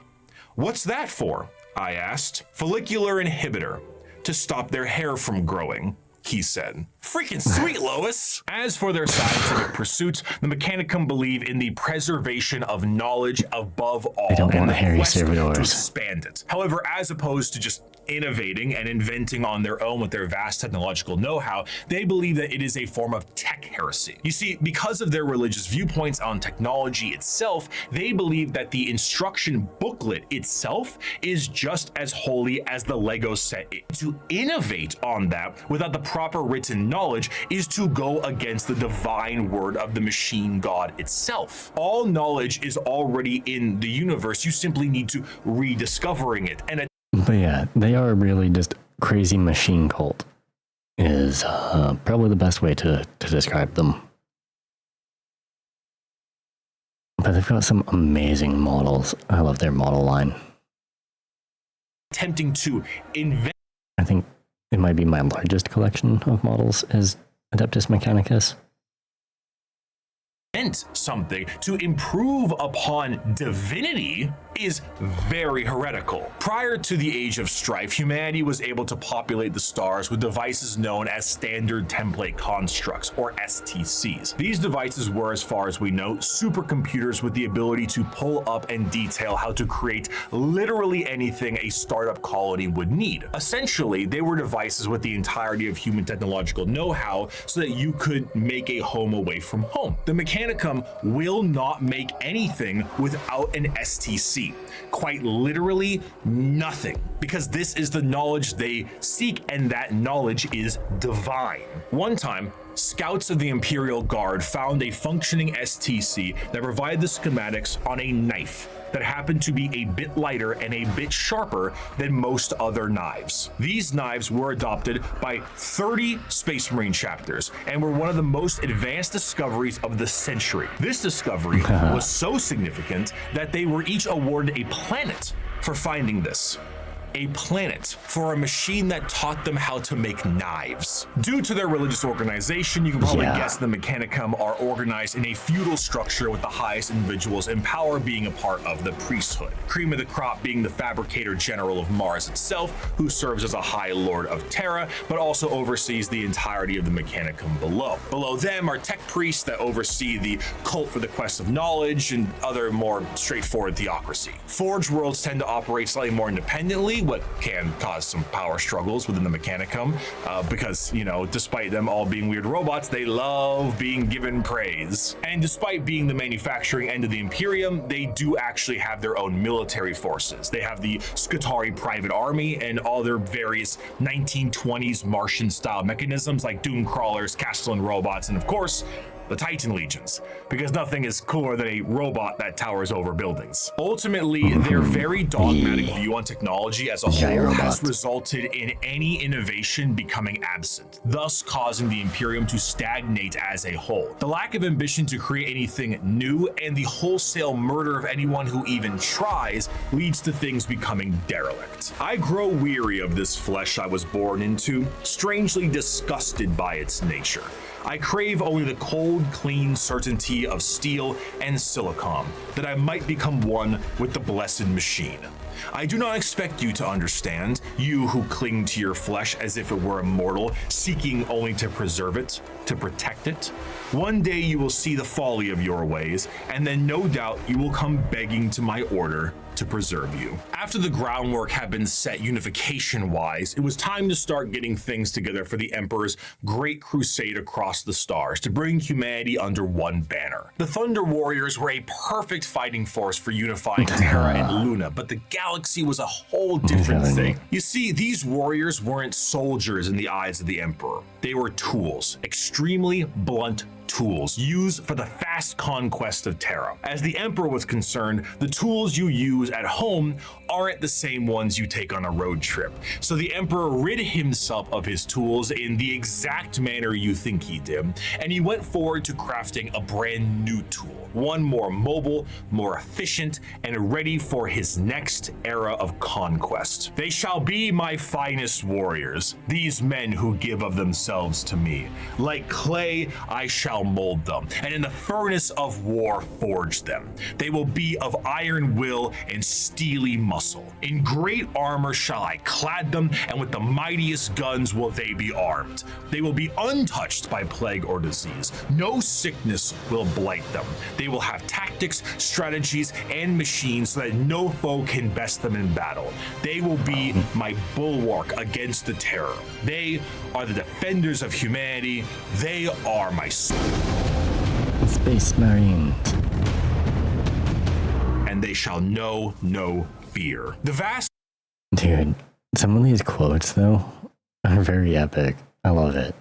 What's that for? I asked. Follicular inhibitor. To stop their hair from growing, he said. Freaking sweet, Lois! As for their scientific pursuits, the Mechanicum believe in the preservation of knowledge above all, and the quest to expand it. However, as opposed to just innovating and inventing on their own with their vast technological know-how, they believe that it is a form of tech heresy. You see, because of their religious viewpoints on technology itself, they believe that the instruction booklet itself is just as holy as the Lego set. To innovate on that without the proper written knowledge is to go against the divine word of the machine god itself. All knowledge is already in the universe. You simply need to rediscovering it. And but yeah, they are really just crazy machine cult is probably the best way to describe them. But they've got some amazing models. I love their model line. Attempting to invent, I think it might be my largest collection of models is Adeptus Mechanicus. Something to improve upon divinity is very heretical. Prior to the Age of Strife, humanity was able to populate the stars with devices known as Standard Template Constructs, or STCs. These devices were, as far as we know, supercomputers with the ability to pull up and detail how to create literally anything a startup colony would need. Essentially, they were devices with the entirety of human technological know-how so that you could make a home away from home. The Mechanicum will not make anything without an STC. Quite literally nothing, because this is the knowledge they seek, and that knowledge is divine. One time, scouts of the Imperial Guard found a functioning STC that provided the schematics on a knife that happened to be a bit lighter and a bit sharper than most other knives. These knives were adopted by 30 Space Marine chapters and were one of the most advanced discoveries of the century. This discovery was so significant that they were each awarded a planet for finding this. A planet for a machine that taught them how to make knives. Due to their religious organization, you can probably guess the Mechanicum are organized in a feudal structure with the highest individuals in power being a part of the priesthood. Cream of the crop being the fabricator general of Mars itself, who serves as a high lord of Terra, but also oversees the entirety of the Mechanicum below. Below them are tech priests that oversee the cult for the quest of knowledge and other more straightforward theocracy. Forge worlds tend to operate slightly more independently, what can cause some power struggles within the Mechanicum, because, you know, despite them all being weird robots, they love being given praise. And despite being the manufacturing end of the Imperium, they do actually have their own military forces. They have the Skitarii Private Army and all their various 1920s Martian-style mechanisms like Doom Crawlers, Castellan robots, and of course, the Titan Legions, because nothing is cooler than a robot that towers over buildings. Ultimately, their very dogmatic view on technology as a whole has resulted in any innovation becoming absent, thus causing the Imperium to stagnate as a whole. The lack of ambition to create anything new and the wholesale murder of anyone who even tries leads to things becoming derelict. I grow weary of this flesh I was born into, strangely disgusted by its nature. I crave only the cold, clean certainty of steel and silicon, that I might become one with the blessed machine. I do not expect you to understand, you who cling to your flesh as if it were immortal, seeking only to preserve it, to protect it. One day you will see the folly of your ways, and then no doubt you will come begging to my order to preserve you. After the groundwork had been set unification-wise, it was time to start getting things together for the Emperor's great crusade across the stars to bring humanity under one banner. The Thunder Warriors were a perfect fighting force for unifying Terra and Luna, but the galaxy was a whole different thing. You see, these warriors weren't soldiers in the eyes of the Emperor. They were tools, extremely blunt tools used for the fast conquest of Terra. As the Emperor was concerned, the tools you use at home aren't the same ones you take on a road trip. So the Emperor rid himself of his tools in the exact manner you think he did, and he went forward to crafting a brand new tool, one more mobile, more efficient, and ready for his next era of conquest. They shall be my finest warriors, these men who give of themselves to me. Like clay, I shall shall mold them, and in the furnace of war forge them. They will be of iron will and steely muscle. In great armor shall I clad them, and with the mightiest guns will they be armed. They will be untouched by plague or disease. No sickness will blight them. They will have tactics, strategies, and machines so that no foe can best them in battle. They will be my bulwark against the terror. They are the defenders of humanity. They are my Space Marines. And they shall know no fear. The vast Dude, some of these quotes, though, are very epic. I love it.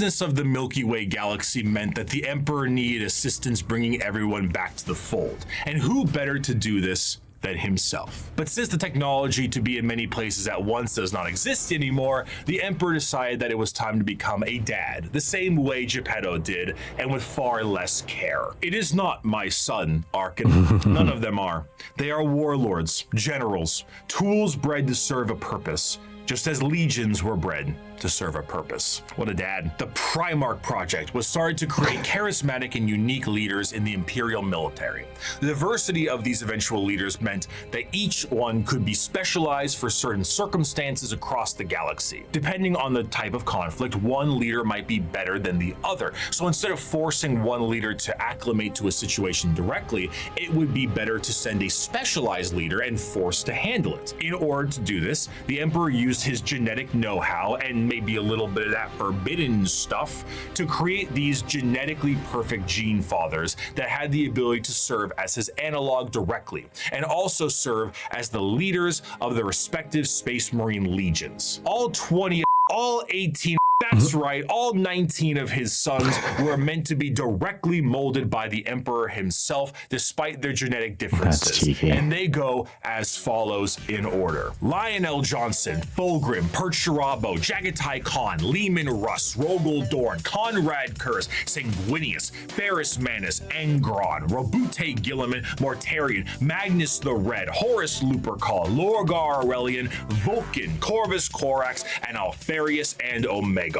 vastness of the Milky Way galaxy meant that the Emperor needed assistance bringing everyone back to the fold. And who better to do this than himself? But since the technology to be in many places at once does not exist anymore, the Emperor decided that it was time to become a dad, the same way Geppetto did, and with far less care. It is not my son, Arkin. None of them are. They are warlords, generals, tools bred to serve a purpose, just as legions were bred to serve a purpose. What a dad. The Primarch Project was started to create charismatic and unique leaders in the Imperial military. The diversity of these eventual leaders meant that each one could be specialized for certain circumstances across the galaxy. Depending on the type of conflict, one leader might be better than the other. So instead of forcing one leader to acclimate to a situation directly, it would be better to send a specialized leader and force to handle it. In order to do this, the Emperor used his genetic know-how and maybe a little bit of that forbidden stuff to create these genetically perfect gene fathers that had the ability to serve as his analog directly and also serve as the leaders of the respective Space Marine legions. All 18, that's right, all 19 of his sons were meant to be directly molded by the Emperor himself, despite their genetic differences. And they go as follows in order: Lionel Johnson, Fulgrim, Percherabo, Jagatai Khan, Lehman Russ, Rogel Dorn, Conrad Kurz, Sanguinius, Ferris Manus, Angron, Robute Gilliman, Mortarion, Magnus the Red, Horus Lupercal, Lorgar Aurelian, Vulcan, Corvus Corax, and Alfarius and Omegon.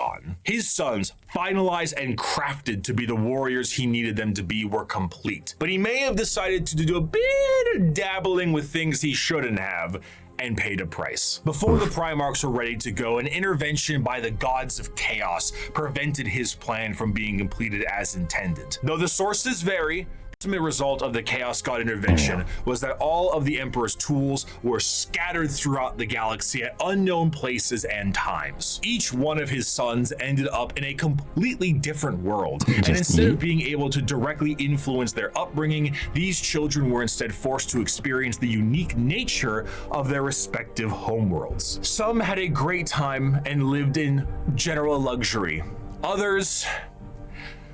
His sons, finalized and crafted to be the warriors he needed them to be, were complete. But he may have decided to do a bit of dabbling with things he shouldn't have, and paid a price. Before the Primarchs were ready to go, an intervention by the gods of chaos prevented his plan from being completed as intended. Though the sources vary, the ultimate result of the Chaos God intervention was that all of the Emperor's tools were scattered throughout the galaxy at unknown places and times. Each one of his sons ended up in a completely different world, and instead of being able to directly influence their upbringing, these children were instead forced to experience the unique nature of their respective homeworlds. Some had a great time and lived in general luxury. Others,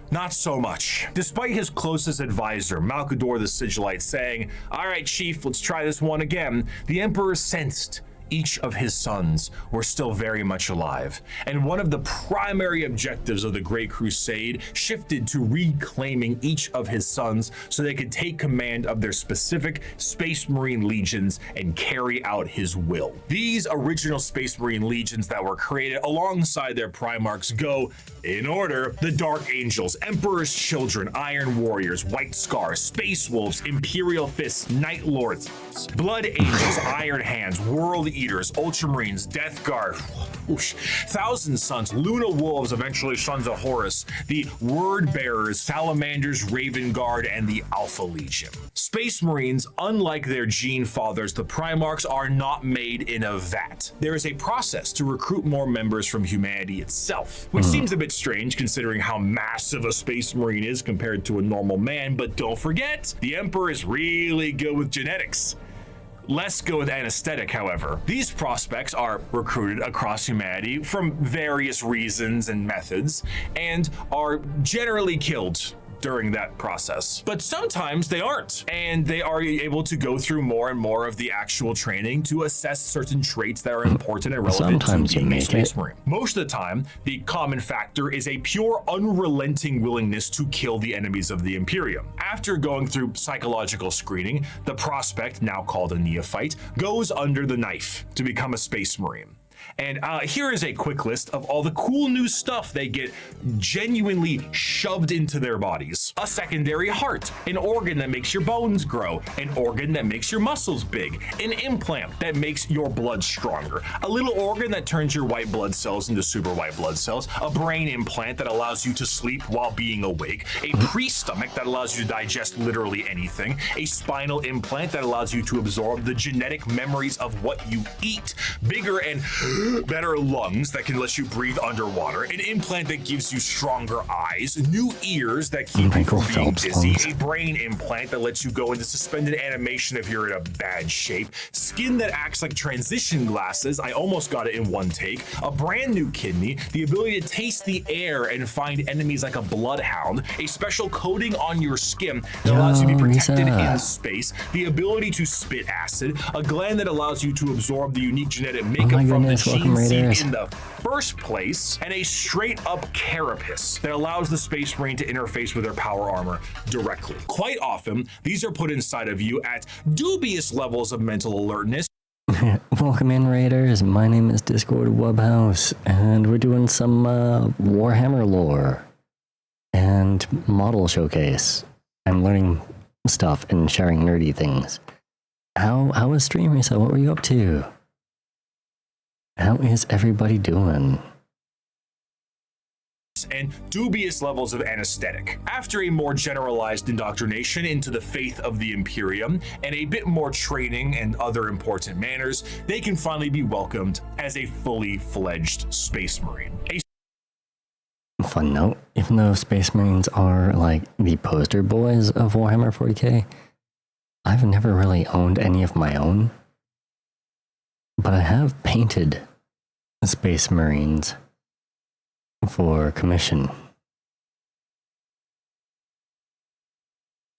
not so much. Despite his closest advisor, Malkador the Sigillite, saying, "All right, Chief, let's try this one again," the Emperor sensed each of his sons were still very much alive. And one of the primary objectives of the Great Crusade shifted to reclaiming each of his sons so they could take command of their specific Space Marine legions and carry out his will. These original Space Marine legions that were created alongside their Primarchs go, in order: the Dark Angels, Emperor's Children, Iron Warriors, White Scars, Space Wolves, Imperial Fists, Night Lords, Blood Angels, Iron Hands, World Eaters, Ultramarines, Death Guard, Thousand Sons, Luna Wolves, eventually Sons of Horus, the Word Bearers, Salamanders, Raven Guard, and the Alpha Legion. Space Marines, unlike their gene fathers, the Primarchs, are not made in a vat. There is a process to recruit more members from humanity itself, which seems a bit strange considering how massive a Space Marine is compared to a normal man, but don't forget, the Emperor is really good with genetics. Less good with anesthetic, however. These prospects are recruited across humanity from various reasons and methods, and are generally killed during that process. But sometimes they aren't, and they are able to go through more and more of the actual training to assess certain traits that are important and relevant Sometimes to being a you Space make Marine. Most of the time, the common factor is a pure, unrelenting willingness to kill the enemies of the Imperium. After going through psychological screening, the prospect, now called a neophyte, goes under the knife to become a Space Marine. And here is a quick list of all the cool new stuff they get genuinely shoved into their bodies. A secondary heart, an organ that makes your bones grow, an organ that makes your muscles big, an implant that makes your blood stronger, a little organ that turns your white blood cells into super white blood cells, a brain implant that allows you to sleep while being awake, a pre-stomach that allows you to digest literally anything, a spinal implant that allows you to absorb the genetic memories of what you eat, bigger and better lungs that can let you breathe underwater, an implant that gives you stronger eyes, new ears that keep you from being dizzy, a brain implant that lets you go into suspended animation if you're in a bad shape, skin that acts like transition glasses, I almost got it in one take, a brand new kidney, the ability to taste the air and find enemies like a bloodhound, a special coating on your skin that allows you to be protected in space, the ability to spit acid, a gland that allows you to absorb the unique genetic makeup from the gene seed in the first place, and a straight up carapace that allows the Space Marine to interface with their power armor directly. Quite often, these are put inside of you at dubious levels of mental alertness. Welcome in, Raiders. My name is Discord Webhouse, and we're doing some Warhammer lore and model showcase. I'm learning stuff and sharing nerdy things. How was stream reset? What were you up to? How is everybody doing? And dubious levels of anesthetic. After a more generalized indoctrination into the faith of the Imperium and a bit more training and other important manners, they can finally be welcomed as a fully fledged Space Marine. Fun note, even though Space Marines are like the poster boys of Warhammer 40k, I've never really owned any of my own, but I have painted Space Marines for commission.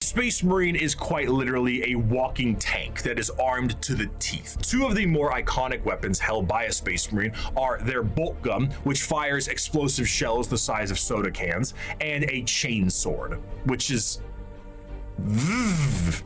Space Marine is quite literally a walking tank that is armed to the teeth. Two of the more iconic weapons held by a Space Marine are their bolt gun, which fires explosive shells the size of soda cans, and a chain sword, which is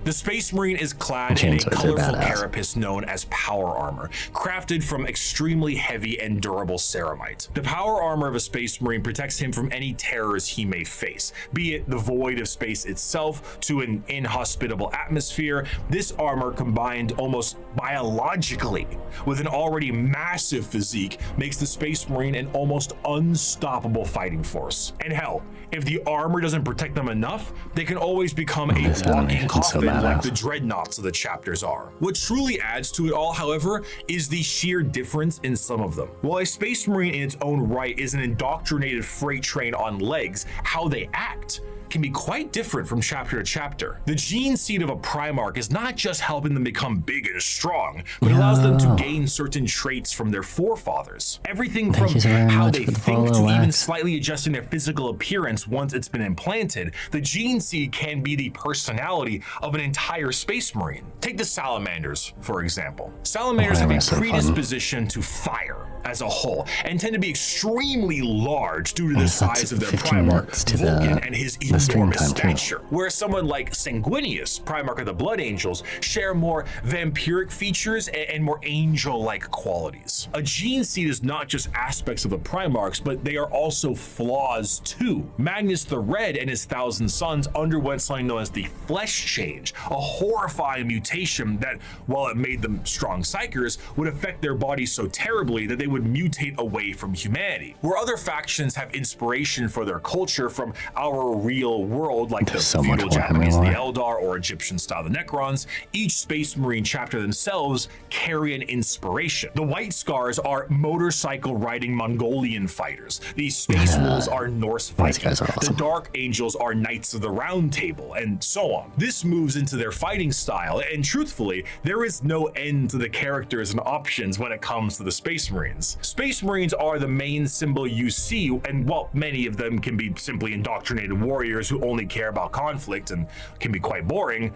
the Space Marine is clad in a colorful carapace known as power armor, crafted from extremely heavy and durable ceramite. The power armor of a Space Marine protects him from any terrors he may face, be it the void of space itself to an inhospitable atmosphere. This armor, combined almost biologically with an already massive physique, makes the Space Marine an almost unstoppable fighting force. And hell, if the armor doesn't protect them enough, they can always become a walking coffin like the dreadnoughts of the chapters are. What truly adds to it all, however, is the sheer difference in some of them. While a Space Marine in its own right is an indoctrinated freight train on legs, how they act can be quite different from chapter to chapter. The gene seed of a Primarch is not just helping them become big and strong, but allows them to gain certain traits from their forefathers. Everything from how they think to even slightly adjusting their physical appearance once it's been implanted. The gene seed can be the personality of an entire Space Marine. Take the Salamanders, for example. Salamanders have a predisposition to fire as a whole, and tend to be extremely large due to the size of their Primarch, Vulcan, and his enormous stature. Whereas someone like Sanguinius, Primarch of the Blood Angels, share more vampiric features and more angel-like qualities. A gene seed is not just aspects of the Primarchs, but they are also flaws too. Magnus the Red and his 1,000 Sons underwent something known as the Flesh Change, a horrifying mutation that, while it made them strong psychers, would affect their bodies so terribly that they would mutate away from humanity. Where other factions have inspiration for their culture from our real world, like the feudal Japanese, the Eldar, or Egyptian style the Necrons, each Space Marine chapter themselves carry an inspiration. The White Scars are motorcycle riding Mongolian fighters. The Space Wolves are Norse Vikings. The Dark Angels are Knights of the Round Table, and so on. This moves into their fighting style, and truthfully, there is no end to the characters and options when it comes to the Space Marines. Space Marines are the main symbol you see, and while many of them can be simply indoctrinated warriors who only care about conflict and can be quite boring,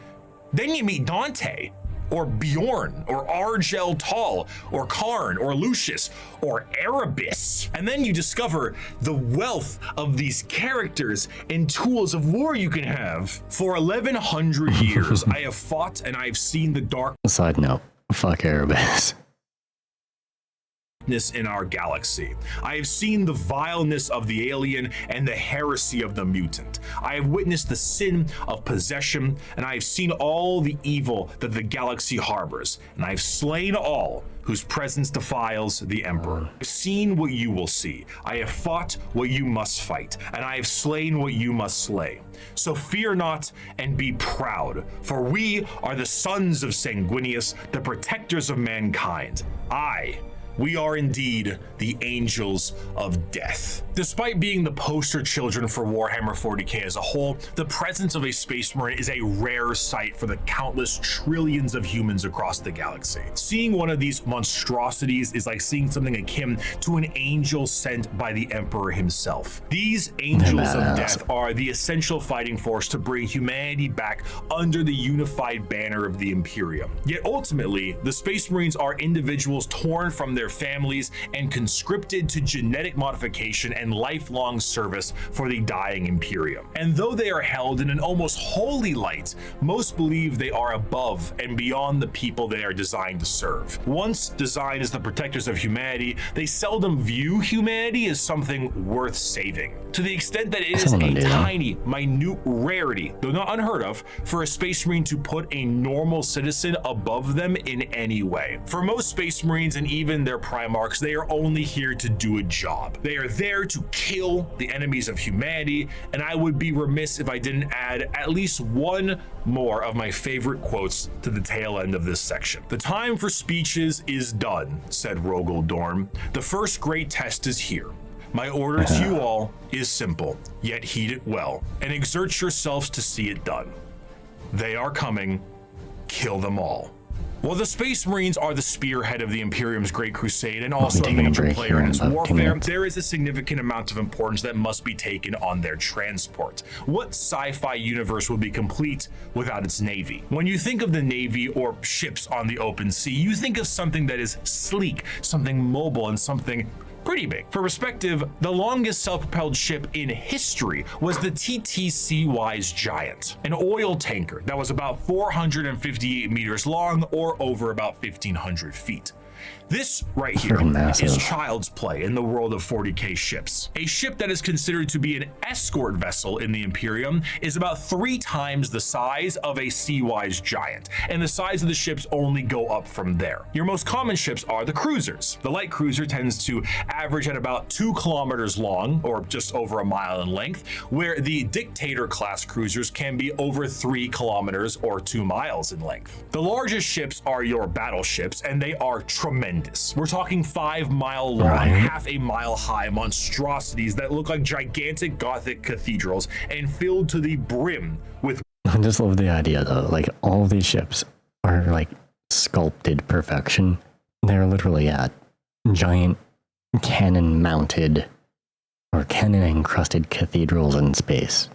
then you meet Dante, or Bjorn, or Argel Tal, or Karn, or Lucius, or Erebus. And then you discover the wealth of these characters and tools of war you can have. For 1,100 years, I have fought and I've seen the dark. Side note, fuck Erebus. in our galaxy. I have seen the vileness of the alien and the heresy of the mutant. I have witnessed the sin of possession, and I have seen all the evil that the galaxy harbors, and I have slain all whose presence defiles the Emperor. I've seen what you will see. I have fought what you must fight, and I have slain what you must slay. So fear not and be proud, for we are the sons of Sanguinius, the protectors of mankind. We are indeed the angels of death. Despite being the poster children for Warhammer 40k as a whole, the presence of a Space Marine is a rare sight for the countless trillions of humans across the galaxy. Seeing one of these monstrosities is like seeing something akin to an angel sent by the Emperor himself. These angels of death are the essential fighting force to bring humanity back under the unified banner of the Imperium. Yet ultimately, the Space Marines are individuals torn from their families and conscripted to genetic modification and lifelong service for the dying Imperium. And though they are held in an almost holy light, most believe they are above and beyond the people they are designed to serve. Once designed as the protectors of humanity, they seldom view humanity as something worth saving. To the extent that it is a tiny, minute rarity, though not unheard of, for a Space Marine to put a normal citizen above them in any way. For most Space Marines and even their Primarchs, they are only here to do a job. They are there to kill the enemies of humanity, and I would be remiss if I didn't add at least one more of my favorite quotes to the tail end of this section. "The time for speeches is done," said Rogel Dorn. "The first great test is here. My order to you all is simple, yet heed it well, and exert yourselves to see it done. They are coming. Kill them all." While the Space Marines are the spearhead of the Imperium's Great Crusade and also a major player in its warfare, there is a significant amount of importance that must be taken on their transport. What sci-fi universe would be complete without its Navy? When you think of the Navy or ships on the open sea, you think of something that is sleek, something mobile, and something pretty big. For perspective, the longest self-propelled ship in history was the TTC-Wise Giant, an oil tanker that was about 458 meters long or over about 1,500 feet. This right here is child's play in the world of 40k ships. A ship that is considered to be an escort vessel in the Imperium is about 3 times the size of a Sea-Wise Giant, and the size of the ships only go up from there. Your most common ships are the cruisers. The light cruiser tends to average at about 2 kilometers long, or just over a mile in length, where the Dictator class cruisers can be over 3 kilometers or 2 miles in length. The largest ships are your battleships, and they are tremendous. We're talking 5-mile long, half a mile high monstrosities that look like gigantic Gothic cathedrals and filled to the brim with. I just love the idea though, like all these ships are like sculpted perfection. They're literally at giant cannon mounted or cannon encrusted cathedrals in space.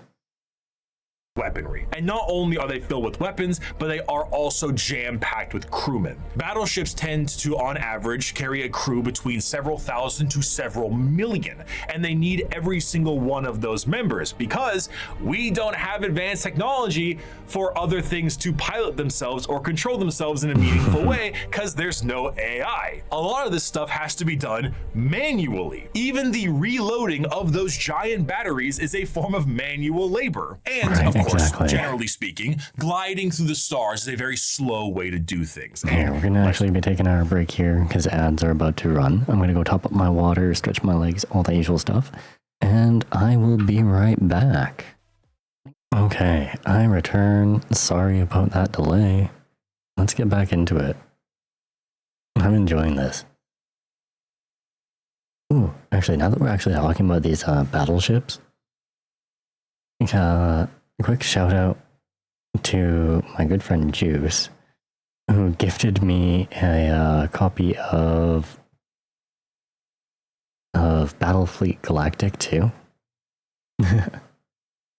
Weaponry. And not only are they filled with weapons, but they are also jam-packed with crewmen. Battleships tend to, on average, carry a crew between several thousand to several million, and they need every single one of those members because we don't have advanced technology for other things to pilot themselves or control themselves in a meaningful way because there's no AI. A lot of this stuff has to be done manually. Even the reloading of those giant batteries is a form of manual labor. And of course, generally speaking, gliding through the stars is a very slow way to do things. Here, we're gonna actually be taking our break here because ads are about to run. I'm gonna go top up my water, stretch my legs, all that usual stuff, and I will be right back. Okay, I return. Sorry about that delay. Let's get back into it. I'm enjoying this. Ooh, actually, now that we're actually talking about these battleships, quick shout out to my good friend Juice, who gifted me a copy of Battlefleet Galactic 2,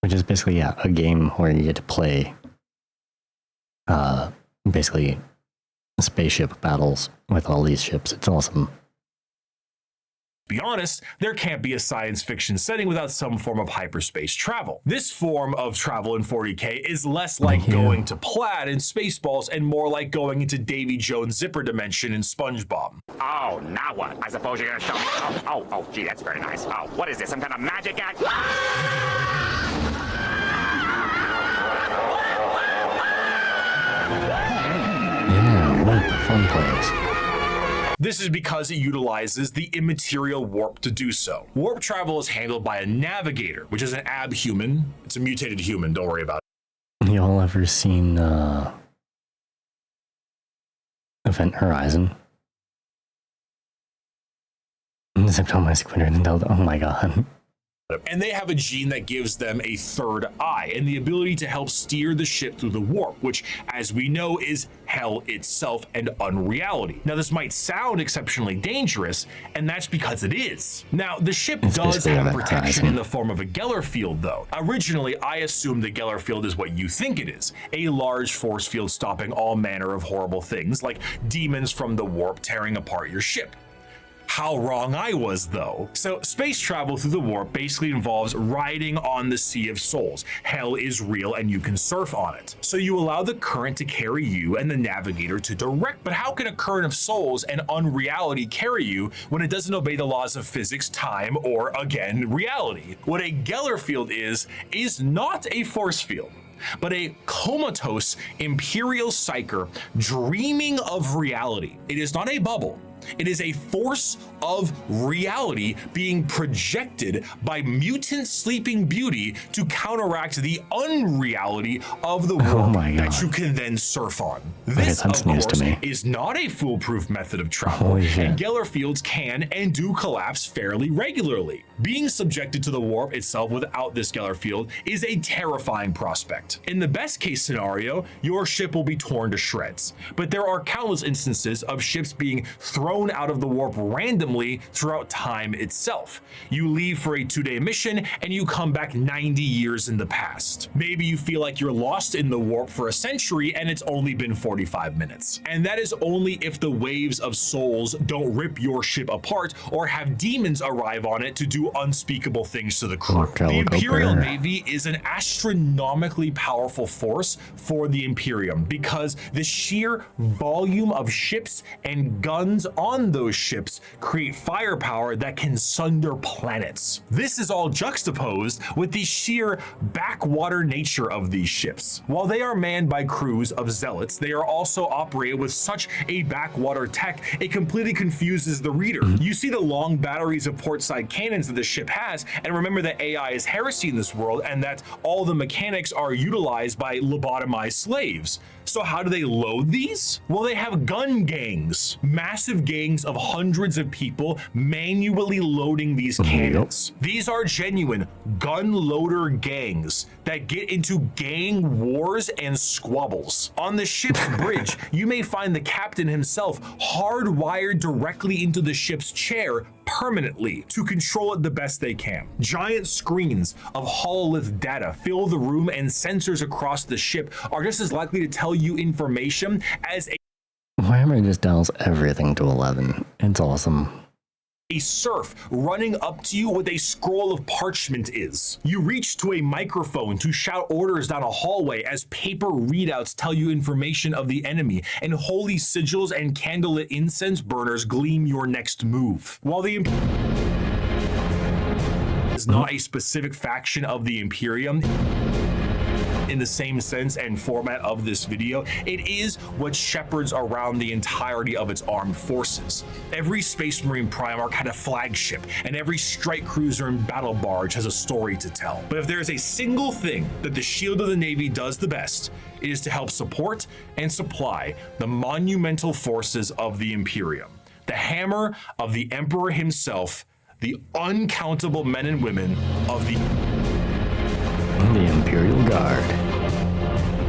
which is basically a game where you get to play basically spaceship battles with all these ships. It's awesome. be honest, there can't be a science fiction setting without some form of hyperspace travel. This form of travel in 40k is less like going to Plaid in Spaceballs and more like going into Davy Jones' zipper dimension in SpongeBob. Oh, now what? I suppose you're gonna show me. Oh, gee, that's very nice. Oh, what is this? Some kind of magic act? Yeah, what a fun place. This is because it utilizes the immaterial warp to do so. Warp travel is handled by a navigator, which is an abhuman. It's a mutated human, don't worry about it. Y'all ever seen Event Horizon? Zipped on my squinter and told, oh my god. And they have a gene that gives them a third eye and the ability to help steer the ship through the warp, which, as we know, is hell itself and unreality. Now, this might sound exceptionally dangerous, and that's because it is. Now, the ship does have protection in the form of a Geller field, though. Originally, I assumed the Geller field is what you think it is, a large force field stopping all manner of horrible things, like demons from the warp tearing apart your ship. How wrong I was, though. So space travel through the warp basically involves riding on the Sea of Souls. Hell is real and you can surf on it. So you allow the current to carry you and the navigator to direct. But how can a current of souls and unreality carry you when it doesn't obey the laws of physics, time, or, again, reality? What a Geller field is not a force field, but a comatose imperial psyker dreaming of reality. It is not a bubble. It is a force of reality being projected by mutant sleeping beauty to counteract the unreality of the world that you can then surf on. This, of course, is not a foolproof method of travel, and Geller fields can and do collapse fairly regularly. Being subjected to the warp itself without this Geller field is a terrifying prospect. In the best case scenario, your ship will be torn to shreds, but there are countless instances of ships being thrown out of the warp randomly throughout time itself. You leave for a 2-day mission and you come back 90 years in the past. Maybe you feel like you're lost in the warp for a century and it's only been 45 minutes. And that is only if the waves of souls don't rip your ship apart or have demons arrive on it to do unspeakable things to the crew. The Imperial Navy is an astronomically powerful force for the Imperium because the sheer volume of ships and guns on those ships create firepower that can sunder planets. This is all juxtaposed with the sheer backwater nature of these ships. While they are manned by crews of zealots, they are also operated with such a backwater tech, it completely confuses the reader. You see the long batteries of portside cannons that the ship has, and remember that AI is heresy in this world and that all the mechanics are utilized by lobotomized slaves. So how do they load these? Well, they have gun gangs, massive gangs of hundreds of people manually loading these cannons. These are genuine gun loader gangs that get into gang wars and squabbles. On the ship's bridge, you may find the captain himself hardwired directly into the ship's chair permanently to control it the best they can. Giant screens of hololith data fill the room, and sensors across the ship are just as likely to tell you information as a Warhammer just dials everything to 11. It's awesome. A serf running up to you with a scroll of parchment is. You reach to a microphone to shout orders down a hallway as paper readouts tell you information of the enemy, and holy sigils and candlelit incense burners gleam your next move. While the is not a specific faction of the Imperium in the same sense and format of this video, it is what shepherds around the entirety of its armed forces. Every Space Marine Primarch had a flagship, and every strike cruiser and battle barge has a story to tell. But if there is a single thing that the Shield of the Navy does the best, it is to help support and supply the monumental forces of the Imperium. The hammer of the Emperor himself, the uncountable men and women of the Imperial Guard.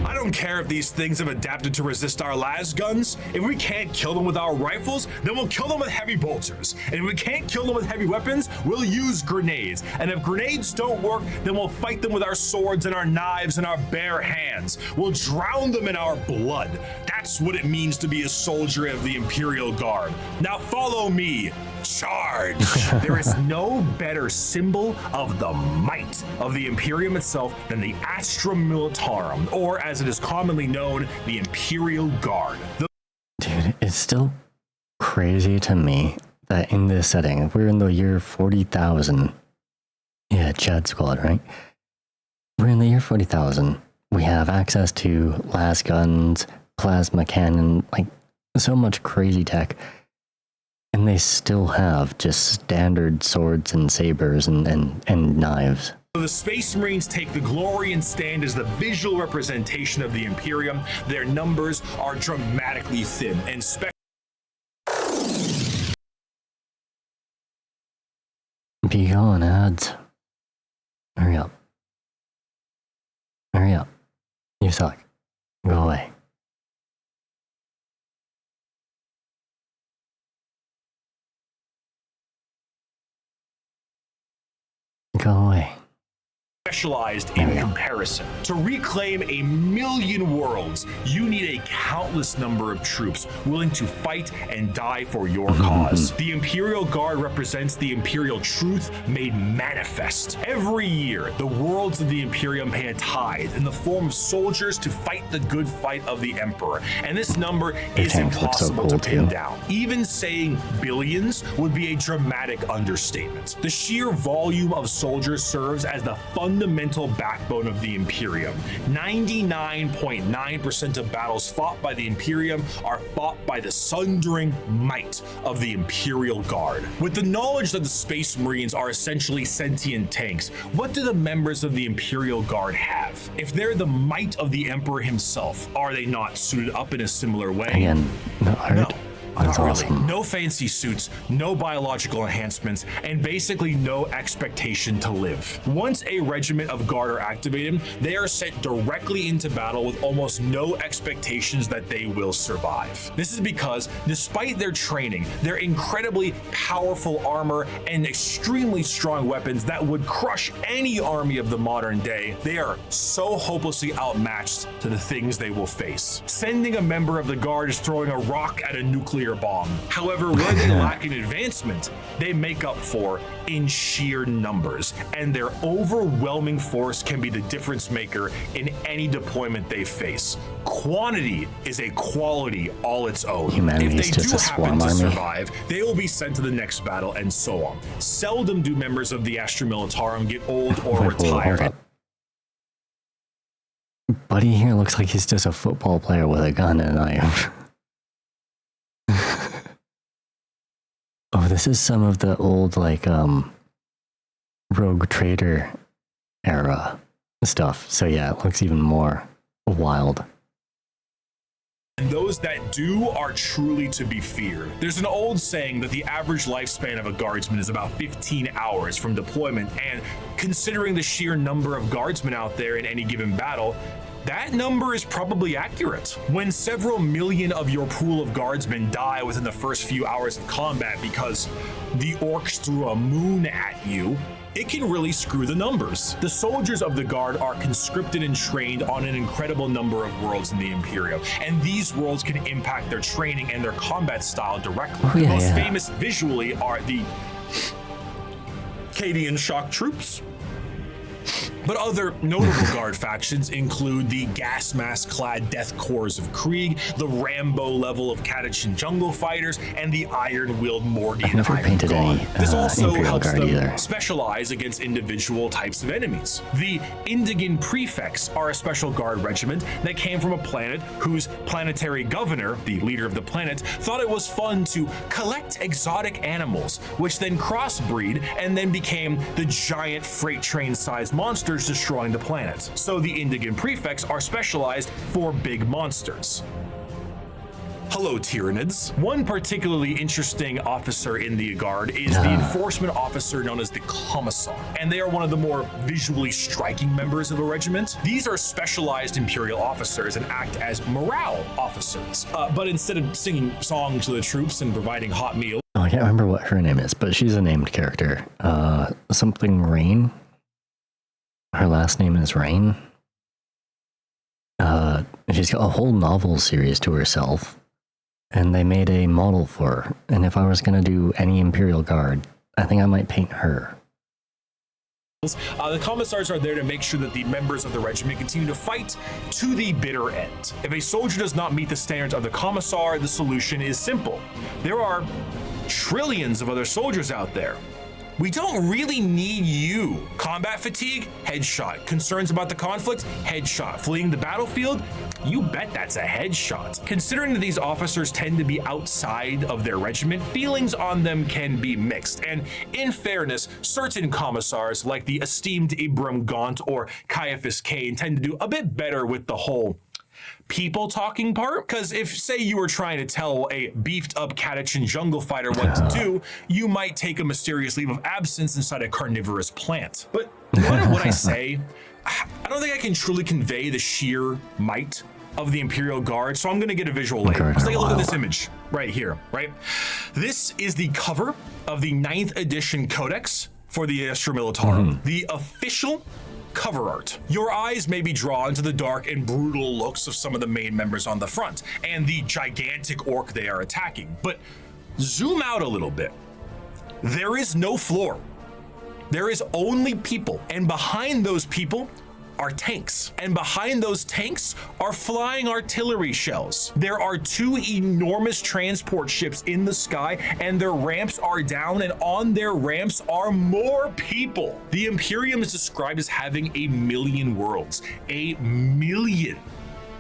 I don't don't care if these things have adapted to resist our las guns. If we can't kill them with our rifles, then we'll kill them with heavy bolters. And if we can't kill them with heavy weapons, we'll use grenades. And if grenades don't work, then we'll fight them with our swords and our knives and our bare hands. We'll drown them in our blood. That's what it means to be a soldier of the Imperial Guard. Now follow me. Charge! There is no better symbol of the might of the Imperium itself than the Astra Militarum, or as it is commonly known, the Imperial Guard. Dude, it's still crazy to me that in this setting, if we're in the year 40,000, yeah, Chad Squad, right? We're in the year 40,000. We have access to las guns, plasma cannon, like so much crazy tech. And they still have just standard swords and sabers and knives. The Space Marines take the glory and stand as the visual representation of the Imperium. Their numbers are dramatically thin and Be gone, ads. Hurry up. Hurry up. You suck. Go away. Go away. Specialized in comparison. To reclaim 1,000,000 worlds, you need a countless number of troops willing to fight and die for your cause. The Imperial Guard represents the Imperial truth made manifest. Every year, the worlds of the Imperium pay a tithe in the form of soldiers to fight the good fight of the Emperor, and this number is impossible to pin down. Even saying billions would be a dramatic understatement. The sheer volume of soldiers serves as the fundamental backbone of the Imperium. 99.9% of battles fought by the Imperium are fought by the sundering might of the Imperial Guard. With the knowledge that the Space Marines are essentially sentient tanks, what do the members of the Imperial Guard have? If they're the might of the Emperor himself, are they not suited up in a similar way? Again, the art. No. That's Not awesome. really. No fancy suits, no biological enhancements, and basically no expectation to live. Once a regiment of guard are activated, they are sent directly into battle with almost no expectations that they will survive. This is because, despite their training, their incredibly powerful armor, and extremely strong weapons that would crush any army of the modern day, they are so hopelessly outmatched to the things they will face. Sending a member of the guard is throwing a rock at a nuclear bomb. However, where they lack in advancement, they make up for in sheer numbers, and their overwhelming force can be the difference maker in any deployment they face. Quantity is a quality all its own. Humanity if is they just do a happen swarm to army. survive, they will be sent to the next battle, and so on. Seldom do members of the Astra Militarum get old or retire. Hold up. Buddy here looks like he's just a football player with a gun and a knife. Oh, this is some of the old, like, Rogue Trader era stuff. So yeah, it looks even more wild. And those that do are truly to be feared. There's an old saying that the average lifespan of a guardsman is about 15 hours from deployment, and considering the sheer number of guardsmen out there in any given battle, that number is probably accurate. When several million of your pool of guardsmen die within the first few hours of combat because the orcs threw a moon at you, it can really screw the numbers. The soldiers of the Guard are conscripted and trained on an incredible number of worlds in the Imperium, and these worlds can impact their training and their combat style directly. The most famous visually are the Cadian shock troops. But other notable Guard factions include the gas mask clad Death Corps of Krieg, the Rambo level of Catachan Jungle Fighters, and the Iron Willed Morgan I've never Iron painted Guard. any This also Imperial helps Guard them either. specialize against individual types of enemies. The Indigan Prefects are a special Guard regiment that came from a planet whose planetary governor, the leader of the planet, thought it was fun to collect exotic animals, which then crossbreed and then became the giant freight train-sized monsters destroying the planet. So the Indigan Prefects are specialized for big monsters. Hello, Tyranids. One particularly interesting officer in the Guard is the enforcement officer known as the Commissar, and they are one of the more visually striking members of a regiment. These are specialized Imperial officers and act as morale officers, but instead of singing songs to the troops and providing hot meals. Oh, I can't remember what her name is, but she's a named character. Something Rain. Her last name is Rain. She's got a whole novel series to herself. And they made a model for her. And if I was going to do any Imperial Guard, I think I might paint her. The commissars are there to make sure that the members of the regiment continue to fight to the bitter end. If a soldier does not meet the standards of the commissar, the solution is simple. There are trillions of other soldiers out there. We don't really need you. Combat fatigue? Headshot. Concerns about the conflict? Headshot. Fleeing the battlefield? You bet that's a headshot. Considering that these officers tend to be outside of their regiment, feelings on them can be mixed. And in fairness, certain commissars, like the esteemed Ibram Gaunt or Caiaphas Kane, tend to do a bit better with the whole people talking part, because if, say, you were trying to tell a beefed up Catachan jungle fighter what to do, you might take a mysterious leave of absence inside a carnivorous plant. But no matter what I say, I don't think I can truly convey the sheer might of the Imperial Guard, so I'm going to get a visual later. Let's take a look at this image right here, right? This is the cover of the 9th edition Codex for the Astra Militarum, the official cover art. Your eyes may be drawn to the dark and brutal looks of some of the main members on the front and the gigantic orc they are attacking, but zoom out a little bit. There is no floor. There is only people, and behind those people are tanks, and behind those tanks are flying artillery shells. There are 2 enormous transport ships in the sky, and their ramps are down, and on their ramps are more people. The Imperium is described as having 1,000,000 worlds. 1,000,000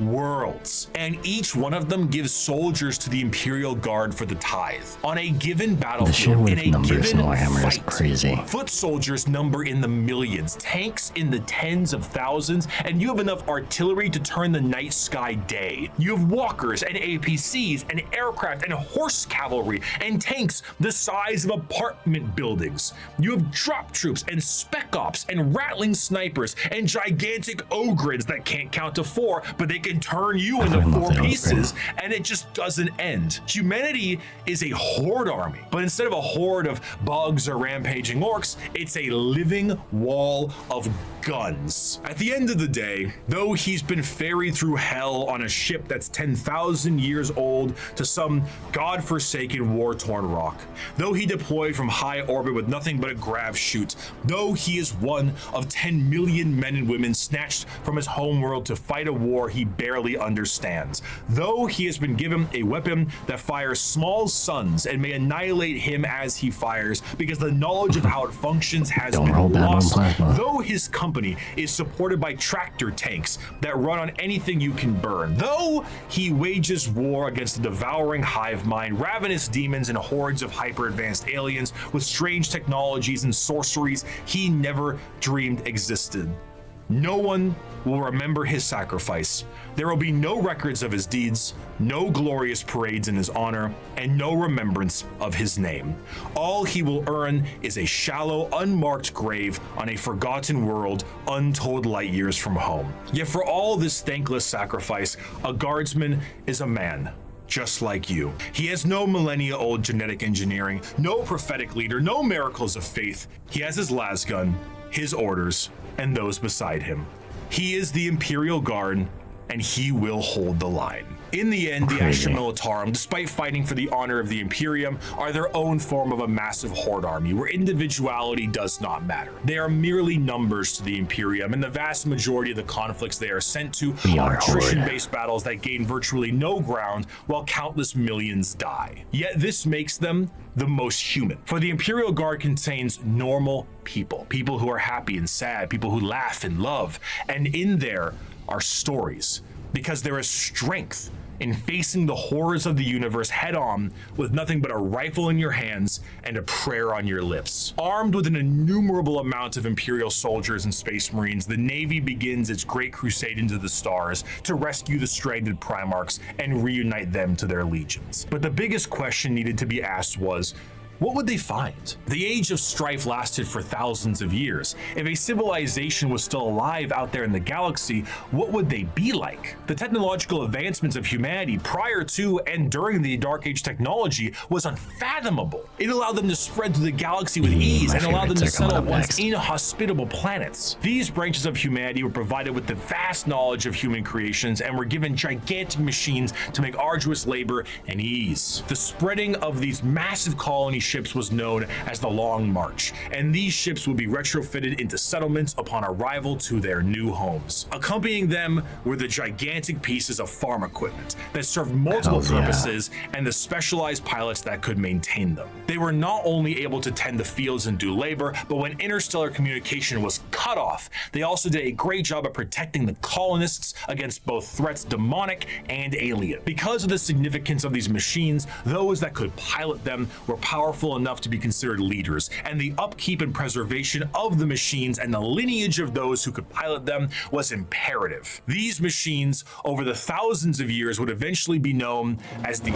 worlds, and each one of them gives soldiers to the Imperial Guard for the tithe. On a given battlefield, in a given Warhammer fight, is crazy. foot soldiers number in the millions, tanks in the tens of thousands, and you have enough artillery to turn the night sky day. You have walkers and APCs and aircraft and horse cavalry and tanks the size of apartment buildings. You have drop troops and spec ops and rattling snipers and gigantic ogres that can't count to 4, but they can turn you into 4 pieces, and it just doesn't end. Humanity is a horde army, but instead of a horde of bugs or rampaging orcs, it's a living wall of guns. At the end of the day, though he's been ferried through hell on a ship that's 10,000 years old to some godforsaken war-torn rock, though he deployed from high orbit with nothing but a grav chute, though he is one of 10 million men and women snatched from his homeworld to fight a war he barely understands, though he has been given a weapon that fires small suns and may annihilate him as he fires because the knowledge of how it functions has been lost, though his company is supported by tractor tanks that run on anything you can burn, though he wages war against the devouring hive mind, ravenous demons, and hordes of hyper-advanced aliens with strange technologies and sorceries he never dreamed existed. No one will remember his sacrifice. There will be no records of his deeds, no glorious parades in his honor, and no remembrance of his name. All he will earn is a shallow, unmarked grave on a forgotten world untold light years from home. Yet for all this thankless sacrifice, a guardsman is a man, just like you. He has no millennia-old genetic engineering, no prophetic leader, no miracles of faith. He has his lasgun, his orders, and those beside him. He is the Imperial Guard, and he will hold the line. In the end, the Astra Militarum, despite fighting for the honor of the Imperium, are their own form of a massive horde army where individuality does not matter. They are merely numbers to the Imperium, and the vast majority of the conflicts they are sent to are attrition-based battles that gain virtually no ground while countless millions die. Yet this makes them the most human. For the Imperial Guard contains normal people, people who are happy and sad, people who laugh and love, and in there are stories, because there is strength in facing the horrors of the universe head on with nothing but a rifle in your hands and a prayer on your lips. Armed with an innumerable amount of Imperial soldiers and Space Marines, the Navy begins its great crusade into the stars to rescue the stranded Primarchs and reunite them to their legions. But the biggest question needed to be asked was, what would they find? The Age of Strife lasted for thousands of years. If a civilization was still alive out there in the galaxy, what would they be like? The technological advancements of humanity prior to and during the Dark Age technology was unfathomable. It allowed them to spread through the galaxy with ease and allowed them to settle on once inhospitable planets. These branches of humanity were provided with the vast knowledge of human creations and were given gigantic machines to make arduous labor and ease. The spreading of these massive colony ships was known as the Long March, and these ships would be retrofitted into settlements upon arrival to their new homes. Accompanying them were the gigantic pieces of farm equipment that served multiple purposes and the specialized pilots that could maintain them. They were not only able to tend the fields and do labor, but when interstellar communication was cut off, they also did a great job of protecting the colonists against both threats demonic and alien. Because of the significance of these machines, those that could pilot them were powerful enough to be considered leaders, and the upkeep and preservation of the machines and the lineage of those who could pilot them was imperative. These machines, over the thousands of years, would eventually be known as the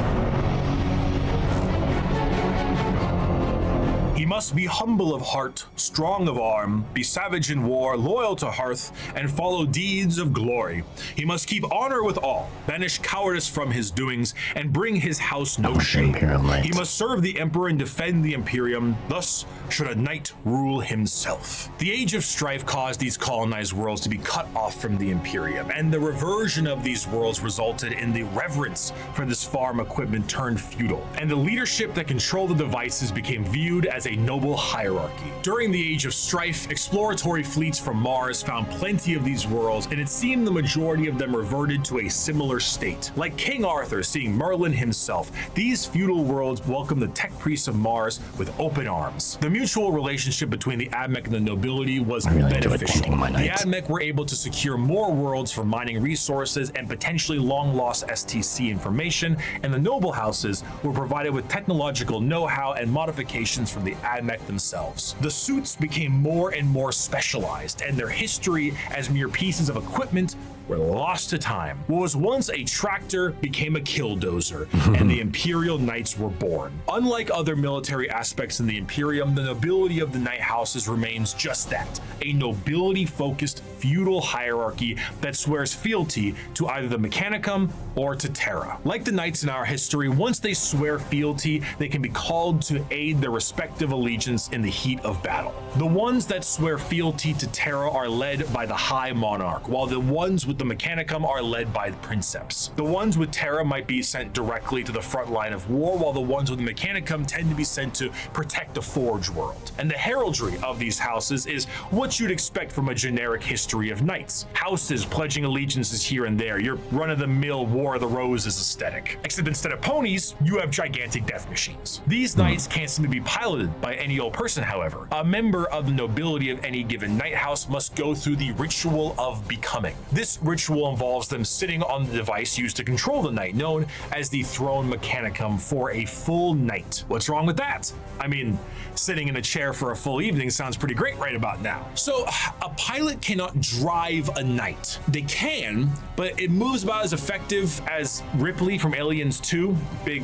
He must be humble of heart, strong of arm, be savage in war, loyal to hearth, and follow deeds of glory. He must keep honor with all, banish cowardice from his doings, and bring his house no shame. He must serve the emperor and defend the Imperium, thus should a knight rule himself. The Age of Strife caused these colonized worlds to be cut off from the Imperium, and the reversion of these worlds resulted in the reverence for this farm equipment turned feudal, and the leadership that controlled the devices became viewed as a noble hierarchy. During the Age of Strife, exploratory fleets from Mars found plenty of these worlds, and it seemed the majority of them reverted to a similar state. Like King Arthur seeing Merlin himself, these feudal worlds welcomed the tech priests of Mars with open arms. The mutual relationship between the Admech and the nobility was beneficial. The Admech were able to secure more worlds for mining resources and potentially long-lost STC information, and the noble houses were provided with technological know-how and modifications from the Admech themselves. The suits became more and more specialized, and their history as mere pieces of equipment were lost to time. What was once a tractor became a killdozer, and the Imperial Knights were born. Unlike other military aspects in the Imperium, the nobility of the Knight houses remains just that, a nobility-focused feudal hierarchy that swears fealty to either the Mechanicum or to Terra. Like the Knights in our history, once they swear fealty, they can be called to aid their respective allegiance in the heat of battle. The ones that swear fealty to Terra are led by the High Monarch, while the ones with the Mechanicum are led by the Princeps. The ones with Terra might be sent directly to the front line of war, while the ones with the Mechanicum tend to be sent to protect the Forge world. And the heraldry of these houses is what you'd expect from a generic history of knights. Houses pledging allegiances here and there, your run-of-the-mill War of the Roses aesthetic. Except instead of ponies, you have gigantic death machines. These knights can't seem to be piloted by any old person, however. A member of the nobility of any given knight house must go through the ritual of becoming. This ritual involves them sitting on the device used to control the knight, known as the Throne Mechanicum, for a full night. What's wrong with that? I mean, sitting in a chair for a full evening sounds pretty great right about now. So, a pilot cannot drive a knight. They can, but it moves about as effective as Ripley from Aliens 2, big,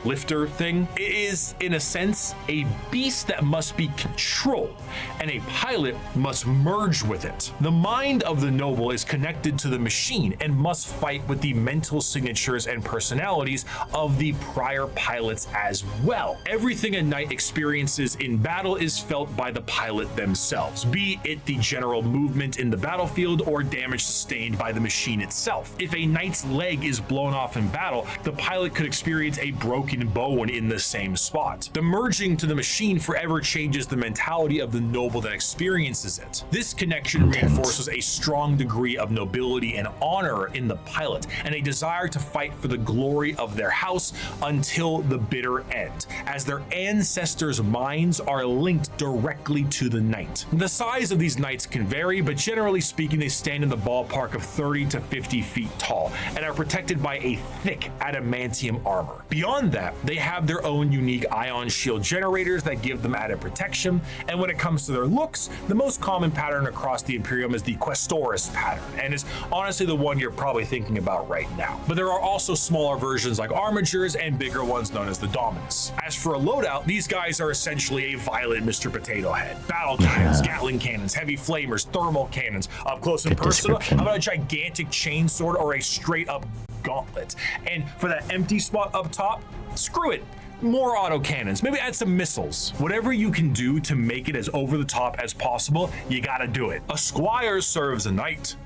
lifter thing. It is, in a sense, a beast that must be controlled, and a pilot must merge with it. The mind of the noble is connected to the machine and must fight with the mental signatures and personalities of the prior pilots as well. Everything a knight experiences in battle is felt by the pilot themselves, be it the general movement in the battlefield or damage sustained by the machine itself. If a knight's leg is blown off in battle, the pilot could experience a broken bone in the same spot. The merging to the machine forever changes the mentality of the noble that experiences it. This connection reinforces a strong degree of nobility nobility and honor in the pilot, and a desire to fight for the glory of their house until the bitter end, as their ancestors' minds are linked directly to the knight. The size of these knights can vary, but generally speaking, they stand in the ballpark of 30 to 50 feet tall and are protected by a thick adamantium armor. Beyond that, they have their own unique ion shield generators that give them added protection, and when it comes to their looks, the most common pattern across the Imperium is the Questoris pattern, and is honestly the one you're probably thinking about right now. But there are also smaller versions like armatures and bigger ones known as the Dominus. As for a loadout, these guys are essentially a violent Mr. Potato Head. Battle cannons, Gatling cannons, heavy flamers, thermal cannons, up close and personal. How about a gigantic chainsword or a straight up gauntlet? And for that empty spot up top, screw it. More autocannons, maybe add some missiles. Whatever you can do to make it as over the top as possible, you gotta do it. A squire serves a knight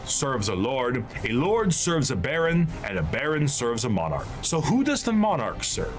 serves a lord serves a baron, and a baron serves a monarch. So who does the monarch serve?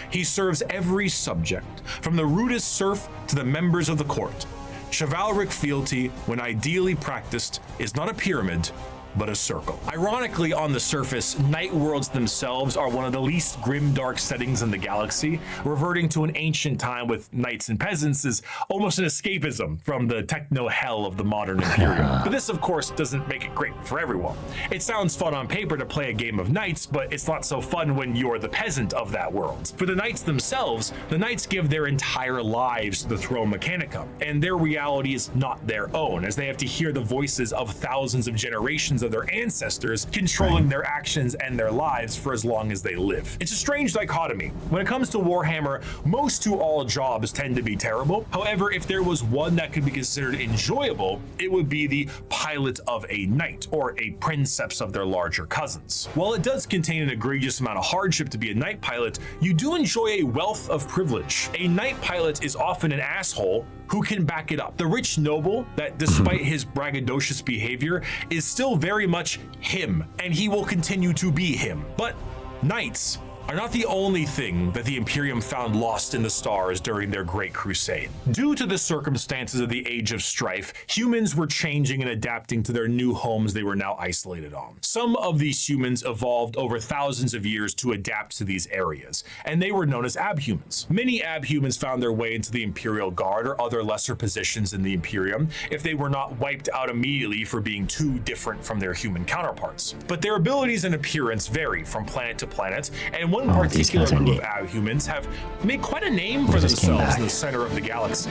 He serves every subject, from the rudest serf to the members of the court. Chivalric fealty, when ideally practiced, is not a pyramid, but a circle. Ironically, on the surface, night worlds themselves are one of the least grimdark settings in the galaxy. Reverting to an ancient time with knights and peasants is almost an escapism from the techno hell of the modern Imperium. But this, of course, doesn't make it great for everyone. It sounds fun on paper to play a game of knights, but it's not so fun when you're the peasant of that world. For the knights themselves, the knights give their entire lives to the Throne Mechanicum, and their reality is not their own, as they have to hear the voices of thousands of generations of their ancestors controlling their actions and their lives for as long as they live. It's a strange dichotomy. When it comes to Warhammer, most to all jobs tend to be terrible. However, if there was one that could be considered enjoyable, it would be the pilot of a knight, or a princeps of their larger cousins. While it does contain an egregious amount of hardship to be a knight pilot, you do enjoy a wealth of privilege. A knight pilot is often an asshole who can back it up. The rich noble that, despite his braggadocious behavior, is still very much him, and he will continue to be him. But knights are not the only thing that the Imperium found lost in the stars during their Great Crusade. Due to the circumstances of the Age of Strife, humans were changing and adapting to their new homes they were now isolated on. Some of these humans evolved over thousands of years to adapt to these areas, and they were known as abhumans. Many abhumans found their way into the Imperial Guard or other lesser positions in the Imperium if they were not wiped out immediately for being too different from their human counterparts. But their abilities and appearance vary from planet to planet, and one particular group of abhumans have made quite a name for themselves in the center of the galaxy.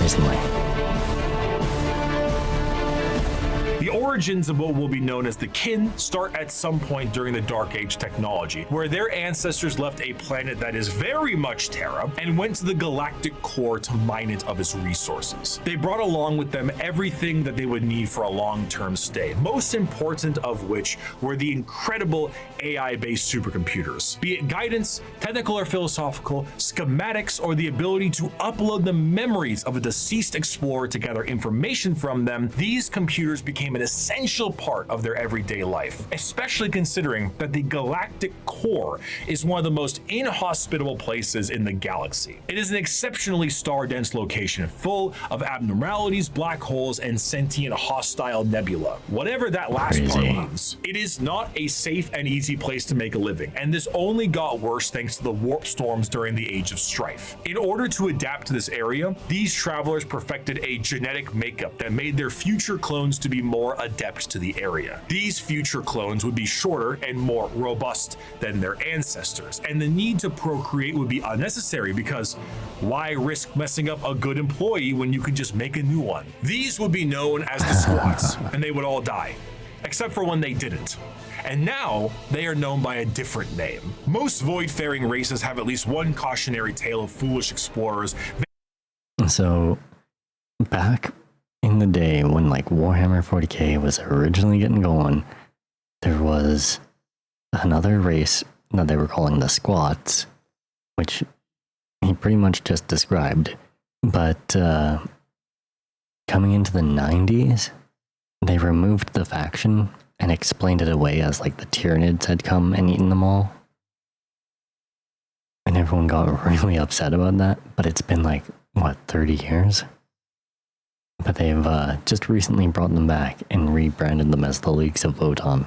Recently. The origins of what will be known as the Kin start at some point during the Dark Age technology, where their ancestors left a planet that is very much Terra and went to the galactic core to mine it of its resources. They brought along with them everything that they would need for a long-term stay, most important of which were the incredible AI-based supercomputers. Be it guidance, technical or philosophical, schematics, or the ability to upload the memories of a deceased explorer to gather information from them, these computers became an essential part of their everyday life, especially considering that the galactic core is one of the most inhospitable places in the galaxy. It is an exceptionally star-dense location, full of abnormalities, black holes, and sentient hostile nebula. Whatever that last part means, it is not a safe and easy place to make a living, and this only got worse thanks to the warp storms during the Age of Strife. In order to adapt to this area, these travelers perfected a genetic makeup that made their future clones to be more adept to the area. These future clones would be shorter and more robust than their ancestors, and the need to procreate would be unnecessary because why risk messing up a good employee when you could just make a new one? These would be known as the squats, and they would all die, except for when they didn't. And now they are known by a different name. Most void-faring races have at least one cautionary tale of foolish explorers. So back in the day when like Warhammer 40k was originally getting going, there was another race that they were calling the squats, which he pretty much just described. But coming into the 90s, they removed the faction and explained it away as like the Tyranids had come and eaten them all. And everyone got really upset about that, but it's been like, what, 30 years? But they've just recently brought them back and rebranded them as the Leagues of Voton.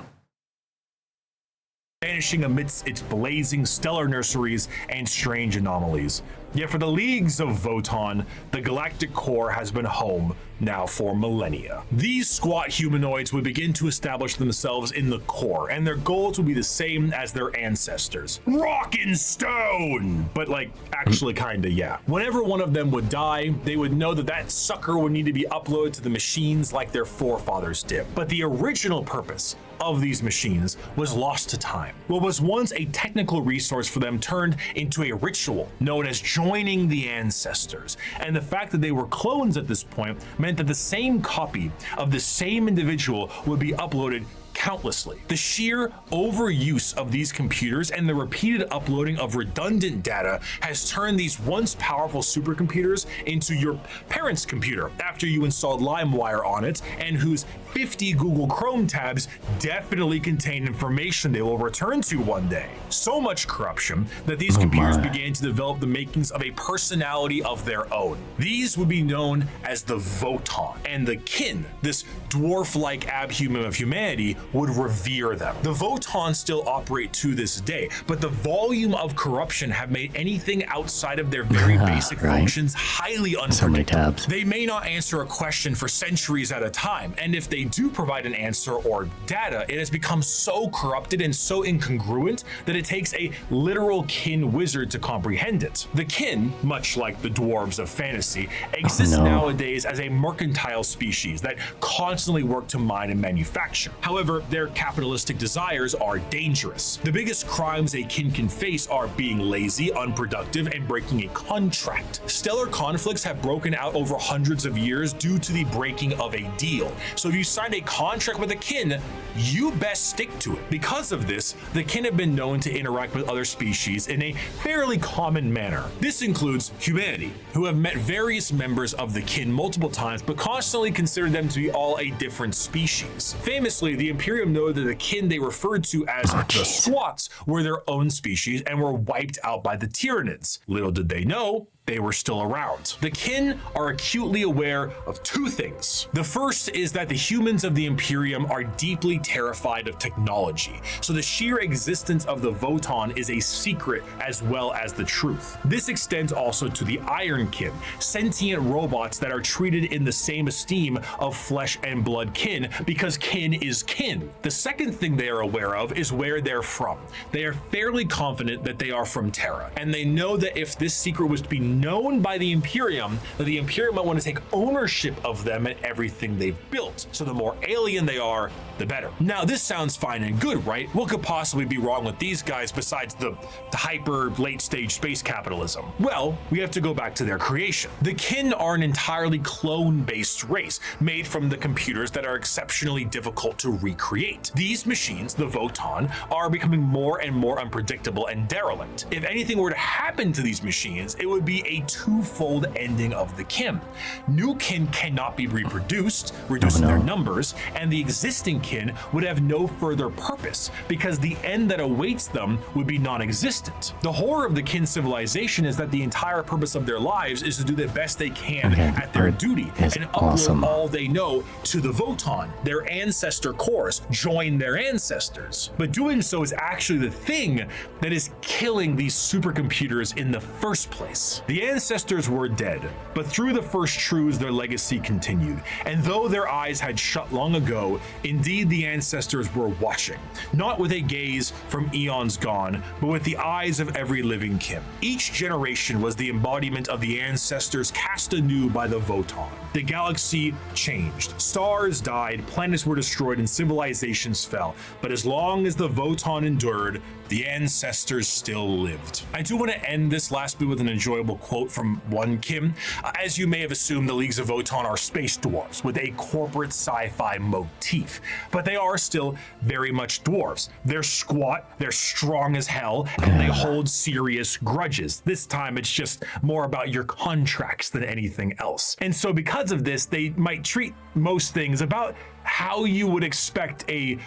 Vanishing amidst its blazing stellar nurseries and strange anomalies. Yet for the Leagues of Voton, the galactic core has been home now for millennia. These squat humanoids would begin to establish themselves in the core, and their goals would be the same as their ancestors. Rock and stone! But like, actually kinda, yeah. Whenever one of them would die, they would know that that sucker would need to be uploaded to the machines like their forefathers did. But the original purpose of these machines was lost to time. What was once a technical resource for them turned into a ritual known as joining the ancestors. And the fact that they were clones at this point meant that the same copy of the same individual would be uploaded countlessly. The sheer overuse of these computers and the repeated uploading of redundant data has turned these once powerful supercomputers into your parents' computer after you installed LimeWire on it, and whose 50 Google Chrome tabs definitely contain information they will return to one day. So much corruption that these computers began to develop the makings of a personality of their own. These would be known as the Voton, and the kin, this dwarf-like abhuman of humanity, would revere them. The Voton still operate to this day, but the volume of corruption have made anything outside of their very basic functions highly unpredictable. So many tabs. They may not answer a question for centuries at a time, and if they do provide an answer or data, it has become so corrupted and so incongruent that it takes a literal kin wizard to comprehend it. The kin, much like the dwarves of fantasy, exists nowadays as a mercantile species that constantly work to mine and manufacture. However, their capitalistic desires are dangerous. The biggest crimes a kin can face are being lazy, unproductive, and breaking a contract. Stellar conflicts have broken out over hundreds of years due to the breaking of a deal. So if you signed a contract with a kin, you best stick to it. Because of this, the kin have been known to interact with other species in a fairly common manner. This includes humanity, who have met various members of the kin multiple times, but constantly consider them to be all a different species. Famously, the Imperium noted that the kin they referred to as the Squats were their own species and were wiped out by the Tyranids. Little did they know, they were still around. The kin are acutely aware of two things. The first is that the humans of the Imperium are deeply terrified of technology, so the sheer existence of the Voton is a secret as well as the truth. This extends also to the Iron Kin, sentient robots that are treated in the same esteem of flesh and blood kin, because kin is kin. The second thing they are aware of is where they're from. They are fairly confident that they are from Terra, and they know that if this secret was to be known by the Imperium, that the Imperium might want to take ownership of them and everything they've built. So the more alien they are, the better. Now, this sounds fine and good, right? What could possibly be wrong with these guys besides the hyper late stage space capitalism? Well, we have to go back to their creation. The kin are an entirely clone-based race made from the computers that are exceptionally difficult to recreate. These machines, the Voton, are becoming more and more unpredictable and derelict. If anything were to happen to these machines, it would be a twofold ending of the kin. New kin cannot be reproduced, reducing their numbers, and the existing kin would have no further purpose because the end that awaits them would be non-existent. The horror of the kin civilization is that the entire purpose of their lives is to do the best they can at their duty and upload all they know to the Voton, their ancestor cores, join their ancestors. But doing so is actually the thing that is killing these supercomputers in the first place. The ancestors were dead, but through the first truths their legacy continued, and though their eyes had shut long ago, indeed the ancestors were watching, not with a gaze from eons gone, but with the eyes of every living kin. Each generation was the embodiment of the ancestors cast anew by the Voton. The galaxy changed, stars died, planets were destroyed, and civilizations fell, but as long as the Voton endured, the ancestors still lived. I do want to end this last bit with an enjoyable quote from one kin. As you may have assumed, the Leagues of Voton are space dwarves with a corporate sci-fi motif, but they are still very much dwarves. They're squat, they're strong as hell, and they hold serious grudges. This time it's just more about your contracts than anything else. And so because of this, they might treat most things about how you would expect a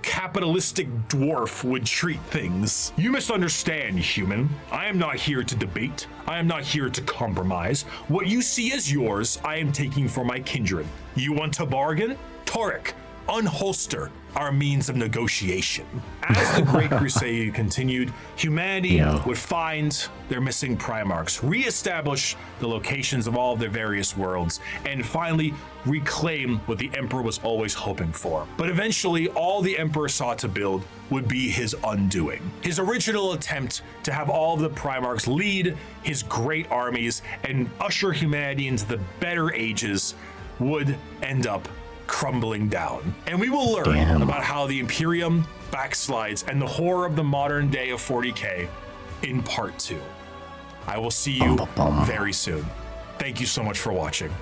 capitalistic dwarf would treat things. You misunderstand, human. I am not here to debate. I am not here to compromise. What you see as yours, I am taking for my kindred. You want to bargain? Tarek, unholster our means of negotiation. As the Great Crusade continued, humanity would find their missing Primarchs, reestablish the locations of all of their various worlds, and finally reclaim what the Emperor was always hoping for. But eventually, all the Emperor sought to build would be his undoing. His original attempt to have all of the Primarchs lead his great armies and usher humanity into the better ages would end up crumbling down. And we will learn about how the Imperium backslides and the horror of the modern day of 40k in part 2. I will see you very soon. Thank you so much for watching.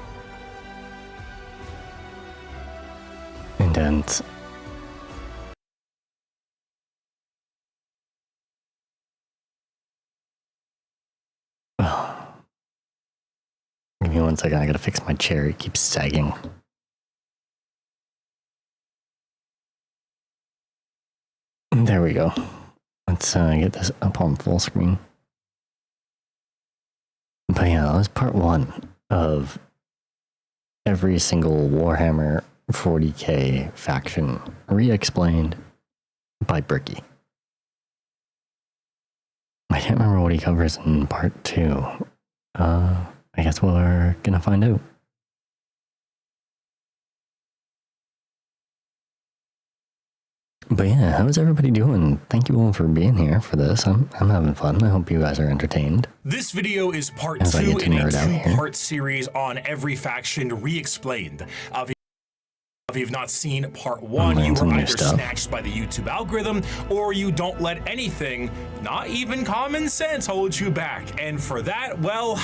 Intense. Give me 1 second, I gotta fix my chair, it keeps sagging. There we go. Let's get this up on full screen. But yeah, that was part 1 of every single Warhammer 40k faction re-explained by Bricky. I can't remember what he covers in part 2. I guess we're gonna find out. But yeah, how's everybody doing? Thank you all for being here for this. I'm having fun. I hope you guys are entertained. This video is part 2 in a 2-part series on every faction re-explained. If you've not seen part 1, you were either snatched by the YouTube algorithm, or you don't let anything, not even common sense, hold you back. And for that, well,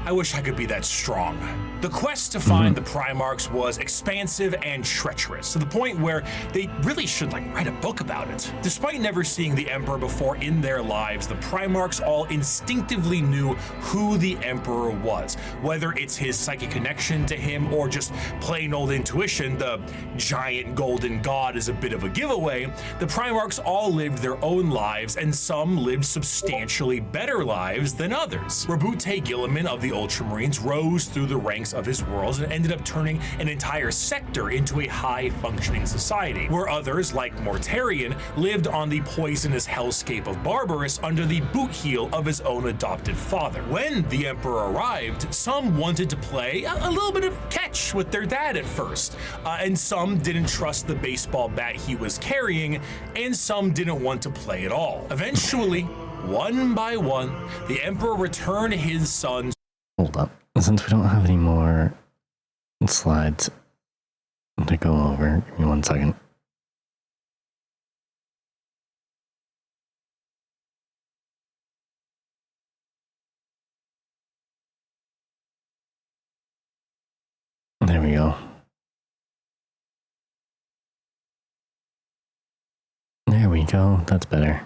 I wish I could be that strong. The quest to find the Primarchs was expansive and treacherous, to the point where they really should write a book about it. Despite never seeing the Emperor before in their lives, the Primarchs all instinctively knew who the Emperor was. Whether it's his psychic connection to him or just plain old intuition, the giant golden god is a bit of a giveaway. The Primarchs all lived their own lives, and some lived substantially better lives than others. Rabute Gilliman of the Ultramarines rose through the ranks of his worlds and ended up turning an entire sector into a high-functioning society, where others, like Mortarion, lived on the poisonous hellscape of Barbarous under the boot heel of his own adopted father. When the Emperor arrived, some wanted to play a little bit of catch with their dad at first, and some didn't trust the baseball bat he was carrying, and some didn't want to play at all. Eventually, one by one, the Emperor returned his sons. Hold up. Since we don't have any more slides to go over, give me 1 second. There we go. There we go. That's better.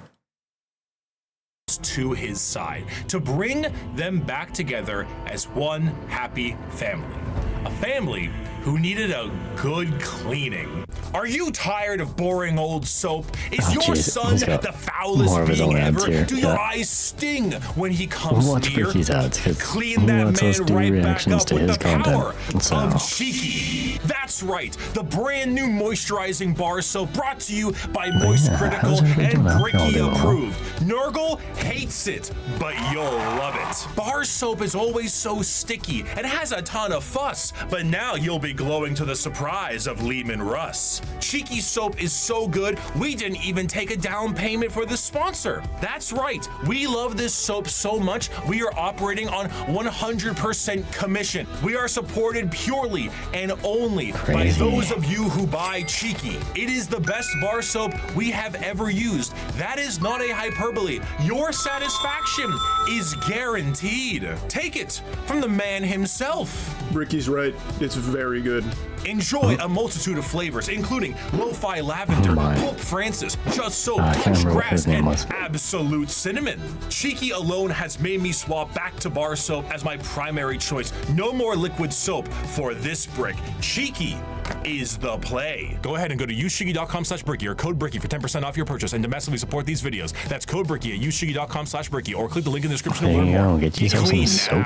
To his side to bring them back together as one happy family. A family who needed a good cleaning. Are you tired of boring old soap? Is your son the foulest being ever? Do your eyes sting when he comes near? Clean that man right back up with the power of Cheeky. That's right, the brand new moisturizing bar soap brought to you by Moist Critical and Bricky approved. Nurgle hates it, but you'll love it. Bar soap is always so sticky and has a ton of fuss, but now you'll be glowing to the surprise of Lehman Russ. Cheeky soap is so good, we didn't even take a down payment for the sponsor. That's right, we love this soap so much, we are operating on 100% commission. We are supported purely and only by those of you who buy Cheeky. It is the best bar soap we have ever used. That is not a hyperbole. Your satisfaction is guaranteed. Take it from the man himself. Ricky's right, it's very good. Enjoy a multitude of flavors, including Lo-Fi Lavender, Pope Francis, Just Soap, Touch Grass, and Absolute Cinnamon. Cheeky alone has made me swap back to bar soap as my primary choice. No more liquid soap for this brick. Cheeky is the play. Go ahead and go to useshiggy.com/Bricky or code Bricky for 10% off your purchase and domestically support these videos. That's code Bricky at useshiggy.com/Bricky or click the link in the description to learn more. Get yourself some soap.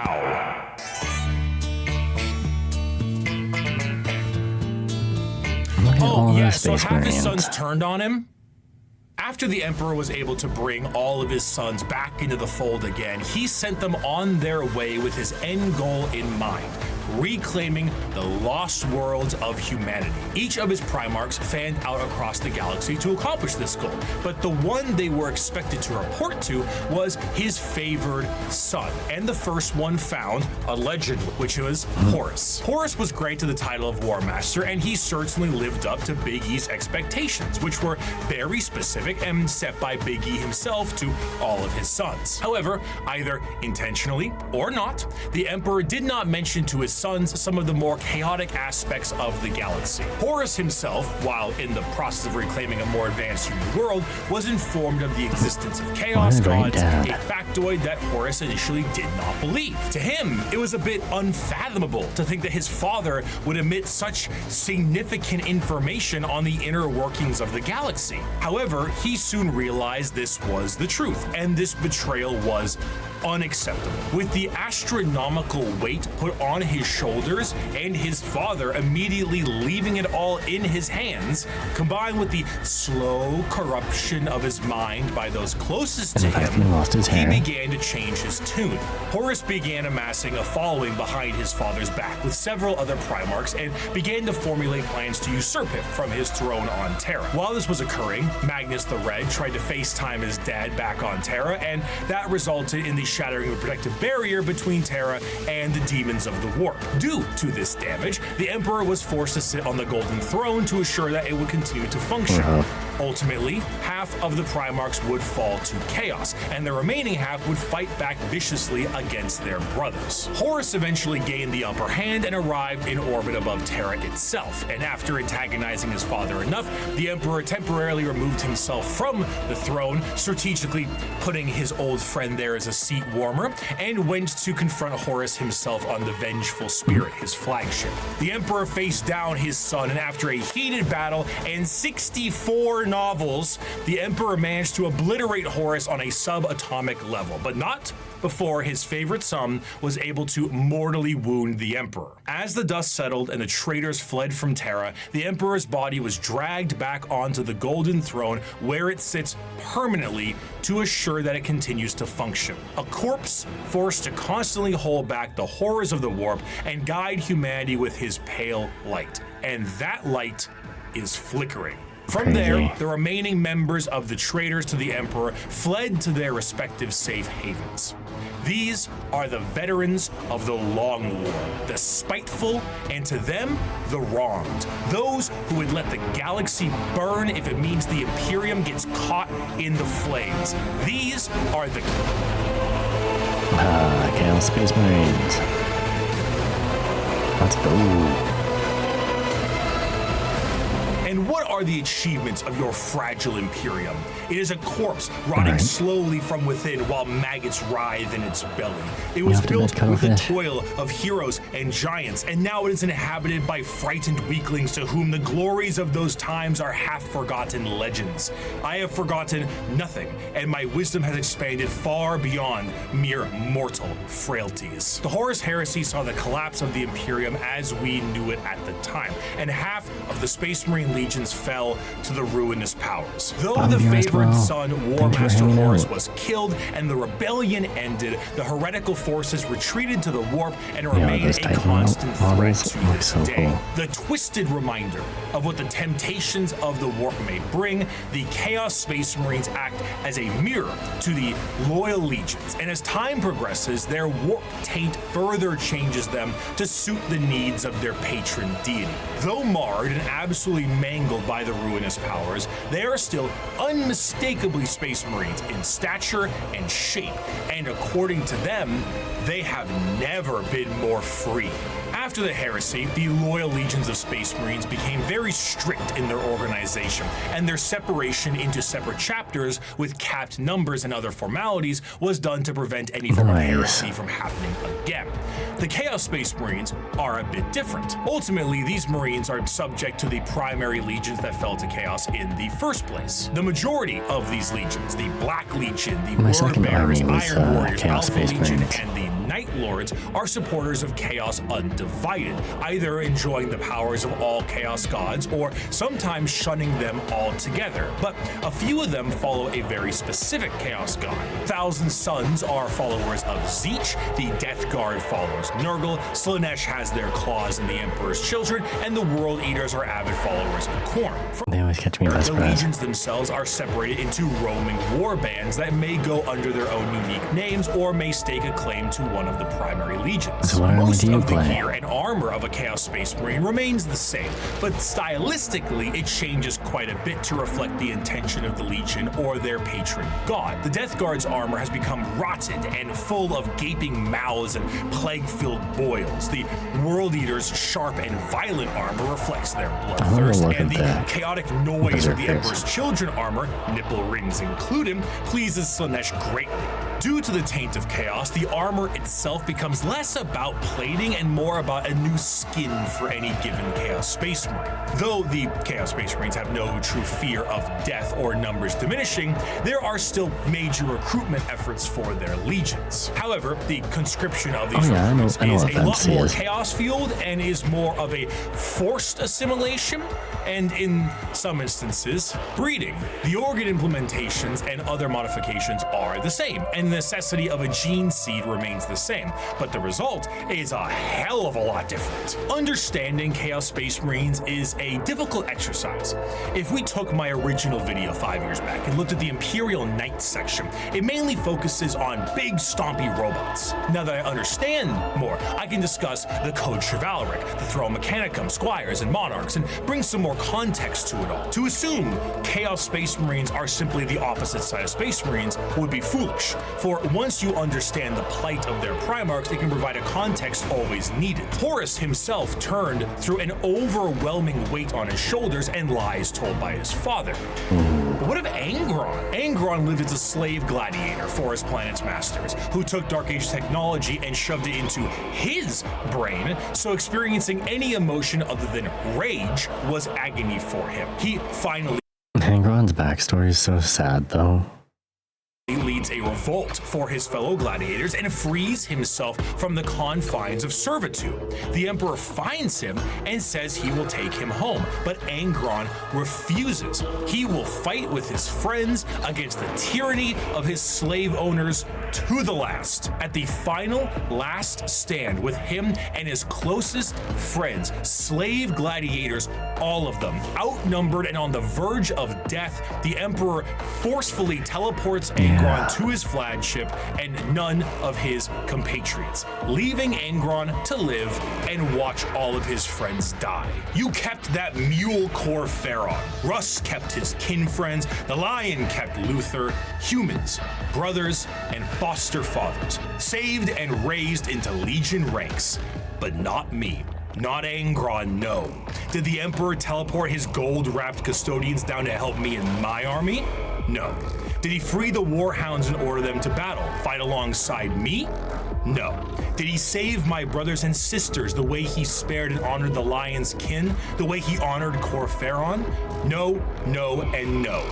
Oh, yeah, so half his sons turned on him. After the Emperor was able to bring all of his sons back into the fold again, he sent them on their way with his end goal in mind: reclaiming the lost worlds of humanity. Each of his Primarchs fanned out across the galaxy to accomplish this goal, but the one they were expected to report to was his favored son, and the first one found, allegedly, which was Horus. Horus was granted the title of War Master, and he certainly lived up to Big E's expectations, which were very specific and set by Big E himself to all of his sons. However, either intentionally or not, the Emperor did not mention to his sons some of the more chaotic aspects of the galaxy. Horus himself, while in the process of reclaiming a more advanced human world, was informed of the existence of chaos gods, a factoid that Horus initially did not believe. To him, it was a bit unfathomable to think that his father would emit such significant information on the inner workings of the galaxy. However, he soon realized this was the truth, and this betrayal was unacceptable. With the astronomical weight put on his shoulders and his father immediately leaving it all in his hands, combined with the slow corruption of his mind by those closest to him, he began to change his tune. Horus began amassing a following behind his father's back with several other Primarchs and began to formulate plans to usurp him from his throne on Terra. While this was occurring, Magnus the Red tried to FaceTime his dad back on Terra, and that resulted in the shattering of a protective barrier between Terra and the demons of the warp. Due to this damage, the Emperor was forced to sit on the Golden Throne to assure that it would continue to function. Ultimately, half of the Primarchs would fall to chaos, and the remaining half would fight back viciously against their brothers. Horus eventually gained the upper hand and arrived in orbit above Terra itself, and after antagonizing his father enough, the Emperor temporarily removed himself from the throne, strategically putting his old friend there as a seat warmer, and went to confront Horus himself on the Vengeful Spirit, his flagship. The Emperor faced down his son, and after a heated battle and 64 novels, the Emperor managed to obliterate Horus on a subatomic level, but not before his favorite son was able to mortally wound the Emperor. As the dust settled and the traitors fled from Terra, the Emperor's body was dragged back onto the Golden Throne, where it sits permanently to assure that it continues to function. A corpse forced to constantly hold back the horrors of the warp and guide humanity with his pale light. And that light is flickering. From there, the remaining members of the traitors to the Emperor fled to their respective safe havens. These are the veterans of the Long War, the spiteful, and to them, the wronged. Those who would let the galaxy burn if it means the Imperium gets caught in the flames. These are the Chaos Space Marines. Let's go. And what are the achievements of your fragile Imperium? It is a corpse rotting slowly from within while maggots writhe in its belly. It was built with the toil of heroes and giants, and now it is inhabited by frightened weaklings to whom the glories of those times are half-forgotten legends. I have forgotten nothing, and my wisdom has expanded far beyond mere mortal frailties. The Horus Heresy saw the collapse of the Imperium as we knew it at the time, and half of the Space Marine legions fell to the ruinous powers. Though the favored son, War Master Horus, was killed and the rebellion ended, the heretical forces retreated to the warp and remain a constant threat to this day. The twisted reminder of what the temptations of the warp may bring, the Chaos Space Marines act as a mirror to the loyal legions, and as time progresses, their warp taint further changes them to suit the needs of their patron deity. Though marred and absolutely mangled by the ruinous powers, they are still unmistakably Space Marines in stature and shape, and according to them, they have never been more free. After the heresy, the loyal legions of Space Marines became very strict in their organization, and their separation into separate chapters with capped numbers and other formalities was done to prevent any form of heresy from happening again. The Chaos Space Marines are a bit different. Ultimately, these Marines are subject to the primary legions that fell to Chaos in the first place. The majority of these legions, the Black Legion, the Word Bearers, Iron Warriors, Alpha Legion, and the Night Lords, are supporters of Chaos undivided, either enjoying the powers of all Chaos gods or sometimes shunning them altogether. But a few of them follow a very specific Chaos god. Thousand Sons are followers of Tzeentch, the Death Guard follows Nurgle, Slaanesh has their claws in the Emperor's Children, and the World Eaters are avid followers of Khorne. They always catch me by The surprise. legions themselves are separated into roaming war bands that may go under their own unique names or may stake a claim to one of the primary legions. So what army Most do you of the play? gear and armor of a Chaos Space Marine remains the same, but stylistically it changes quite a bit to reflect the intention of the legion or their patron god. The Death Guard's armor has become rotted and full of gaping mouths and plague-filled boils. The World Eater's sharp and violent armor reflects their bloodthirst, and the chaotic noise of the Emperor's Children armor, nipple rings included, pleases Slaanesh greatly. Due to the taint of Chaos, the armor itself becomes less about plating and more about a new skin for any given Chaos Space Marine. Though the Chaos Space Marines have no true fear of death or numbers diminishing, there are still major recruitment efforts for their legions. However, the conscription of these recruits is a lot more chaos-fueled and is more of a forced assimilation, and in some instances, breeding. The organ implementations and other modifications are the same, and the necessity of a gene seed remains the same, but the result is a hell of a lot different. Understanding Chaos Space Marines is a difficult exercise. If we took my original video 5 years back and looked at the Imperial Knights section, it mainly focuses on big stompy robots. Now that I understand more, I can discuss the Code Chivalric, the Throne Mechanicum, Squires, and Monarchs, and bring some more context to it all. To assume Chaos Space Marines are simply the opposite side of Space Marines would be foolish, for once you understand the plight of their Primarchs, it can provide a context always needed. Horus himself turned through an overwhelming weight on his shoulders and lies told by his father. But what of Angron? Angron lived as a slave gladiator for his planet's masters, who took Dark Age technology and shoved it into his brain, so experiencing any emotion other than rage was agony for him. He finally Angron's backstory is so sad, though. leads a revolt for his fellow gladiators and frees himself from the confines of servitude. The Emperor finds him and says he will take him home, but Angron refuses. He will fight with his friends against the tyranny of his slave owners to the last. At the final last stand with him and his closest friends, slave gladiators, all of them outnumbered and on the verge of death, the Emperor forcefully teleports Angron to his flagship and none of his compatriots, leaving Angron to live and watch all of his friends die. You kept that mule Corferon. Russ kept his kin friends. The Lion kept Luther. Humans, brothers, and foster fathers, saved and raised into Legion ranks. But not me. Not Angron, no. Did the Emperor teleport his gold-wrapped custodians down to help me in my army? No. Did he free the Warhounds and order them to battle, fight alongside me? No. Did he save my brothers and sisters the way he spared and honored the Lion's kin, the way he honored Corferon? No, no, and no.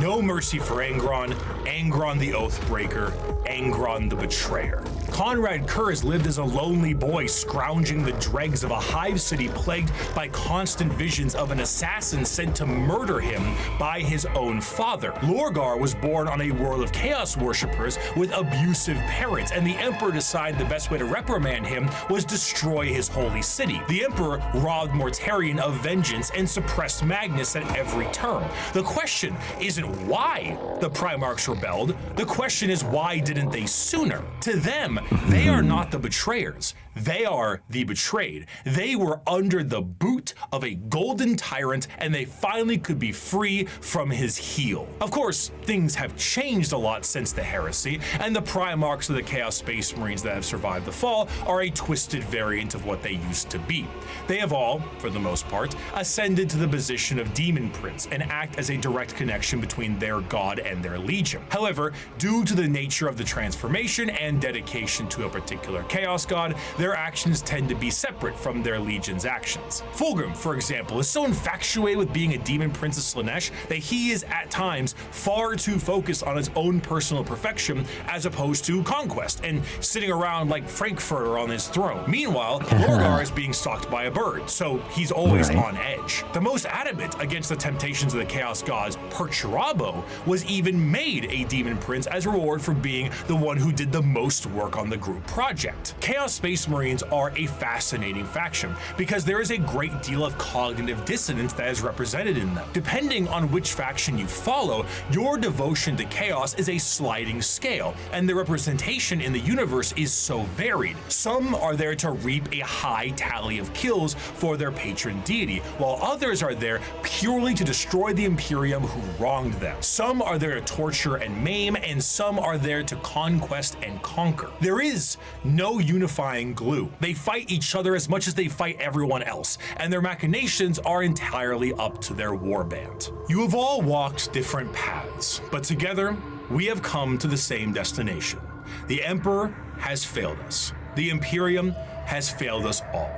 No mercy for Angron, Angron the Oathbreaker, Angron the Betrayer. Conrad Kurz lived as a lonely boy scrounging the dregs of a hive city plagued by constant visions of an assassin sent to murder him by his own father. Lorgar was born on a world of chaos worshippers with abusive parents, and the Emperor decided the best way to reprimand him was destroy his holy city. The Emperor robbed Mortarion of vengeance and suppressed Magnus at every turn. The question isn't why the Primarchs rebelled, the question is why didn't they sooner? To them, they are not the betrayers. They are the betrayed. They were under the boot of a golden tyrant, and they finally could be free from his heel. Of course, things have changed a lot since the heresy, and the Primarchs of the Chaos Space Marines that have survived the fall are a twisted variant of what they used to be. They have all, for the most part, ascended to the position of Demon Prince and act as a direct connection between their god and their legion. However, due to the nature of the transformation and dedication to a particular chaos god, their actions tend to be separate from their legion's actions. Fulgrim, for example, is so infatuated with being a demon prince of Slaanesh that he is at times far too focused on his own personal perfection as opposed to conquest and sitting around like Frankfurter on his throne. Meanwhile, Lorgar is being stalked by a bird, so he's always on edge. The most adamant against the temptations of the chaos gods, Perturabo, was even made a demon prince as a reward for being the one who did the most work on the group project. Chaos Space Marines are a fascinating faction because there is a great deal of cognitive dissonance that is represented in them. Depending on which faction you follow, your devotion to chaos is a sliding scale, and the representation in the universe is so varied. Some are there to reap a high tally of kills for their patron deity, while others are there purely to destroy the Imperium who wronged them. Some are there to torture and maim, and some are there to conquest and conquer. There is no unifying glue. They fight each other as much as they fight everyone else, and their machinations are entirely up to their warband. You have all walked different paths, but together we have come to the same destination. The Emperor has failed us. The Imperium has failed us all.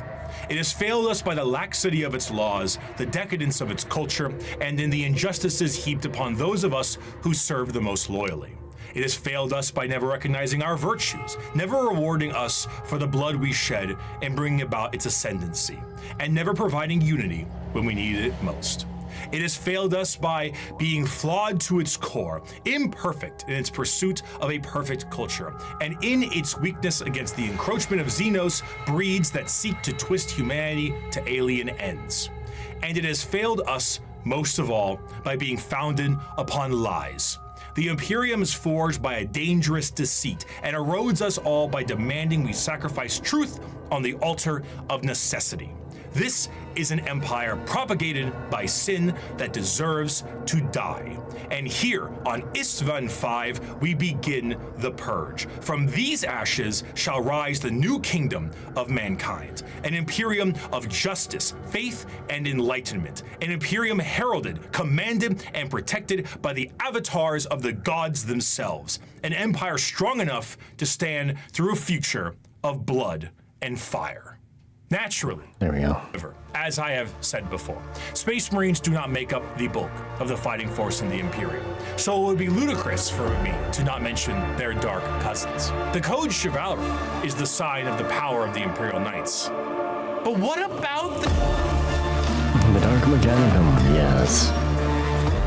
It has failed us by the laxity of its laws, the decadence of its culture, and in the injustices heaped upon those of us who serve the most loyally. It has failed us by never recognizing our virtues, never rewarding us for the blood we shed and bringing about its ascendancy, and never providing unity when we needed it most. It has failed us by being flawed to its core, imperfect in its pursuit of a perfect culture, and in its weakness against the encroachment of Xenos breeds that seek to twist humanity to alien ends. And it has failed us, most of all, by being founded upon lies. The Imperium is forged by a dangerous deceit and erodes us all by demanding we sacrifice truth on the altar of necessity. This is an empire propagated by sin that deserves to die. And here on Istvan V, we begin the purge. From these ashes shall rise the new kingdom of mankind, an imperium of justice, faith, and enlightenment, an imperium heralded, commanded, and protected by the avatars of the gods themselves, an empire strong enough to stand through a future of blood and fire. Naturally, there we go. As I have said before, Space Marines do not make up the bulk of the fighting force in the Imperium, so it would be ludicrous for me to not mention their dark cousins. The Code Chivalry is the sign of the power of the Imperial Knights. But what about the Dark Mechanicum? Yes.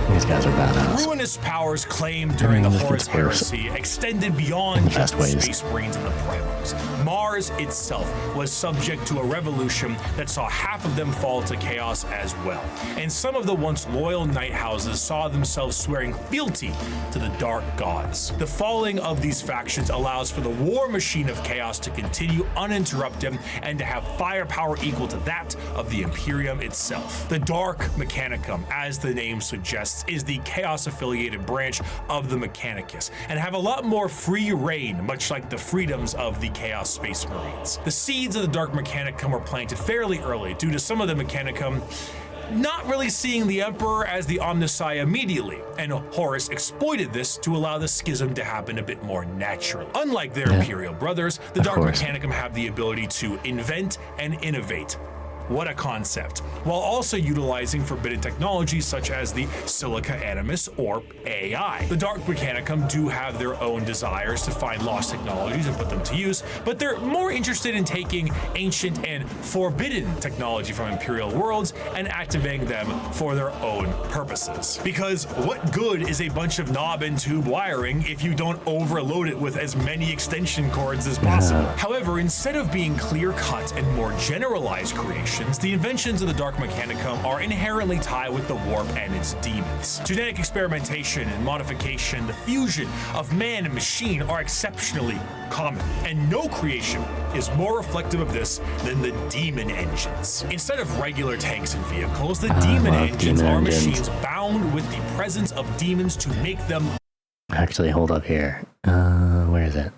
These guys are badass. Ruinous powers claimed during the Horus Heresy extended beyond just the Space Marines and the Primarchs. Mars itself was subject to a revolution that saw half of them fall to chaos as well. And some of the once loyal knight houses saw themselves swearing fealty to the dark gods. The falling of these factions allows for the war machine of chaos to continue uninterrupted and to have firepower equal to that of the Imperium itself. The Dark Mechanicum, as the name suggests, is the chaos-affiliated branch of the Mechanicus, and have a lot more free reign, much like the freedoms of the Chaos Space Marines. The seeds of the Dark Mechanicum were planted fairly early due to some of the Mechanicum not really seeing the Emperor as the Omnissiah immediately, and Horus exploited this to allow the schism to happen a bit more naturally. Unlike their Imperial brothers, the Dark Mechanicum have the ability to invent and innovate. What a concept, while also utilizing forbidden technologies such as the Silica Animus or AI. The Dark Mechanicum do have their own desires to find lost technologies and put them to use, but they're more interested in taking ancient and forbidden technology from Imperial worlds and activating them for their own purposes. Because what good is a bunch of knob and tube wiring if you don't overload it with as many extension cords as possible? However, instead of being clear-cut and more generalized creations, portions, the inventions of the Dark Mechanicum are inherently tied with the warp and its demons. Genetic experimentation and modification, the fusion of man and machine are exceptionally common, and no creation is more reflective of this than the demon engines. Instead of regular tanks and vehicles, the demon engines are machines bound with the presence of demons to make them... Actually, hold up here. Where is it?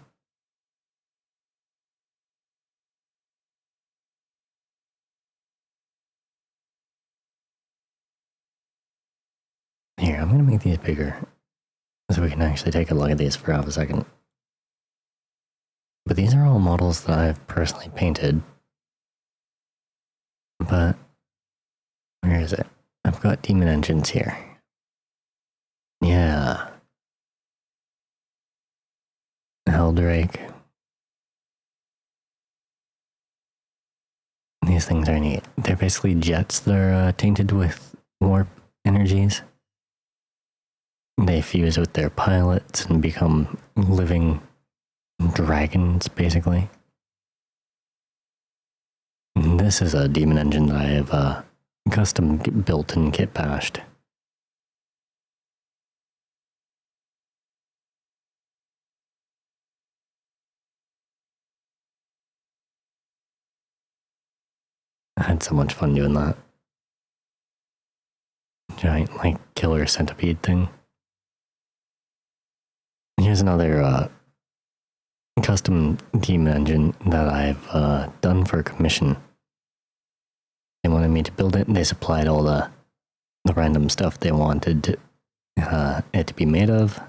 Here, I'm gonna make these bigger so we can actually take a look at these for half a second. But these are all models that I've personally painted. But where is it? I've got demon engines here. Yeah. Helldrake. These things are neat. They're basically jets that are tainted with warp energies. They fuse with their pilots and become living dragons, basically. And this is a demon engine that I have custom built and kit bashed. I had so much fun doing that. Giant, like, killer centipede thing. Here's another custom demon engine that I've done for commission. They wanted me to build it, and they supplied all the random stuff they wanted it to be made of,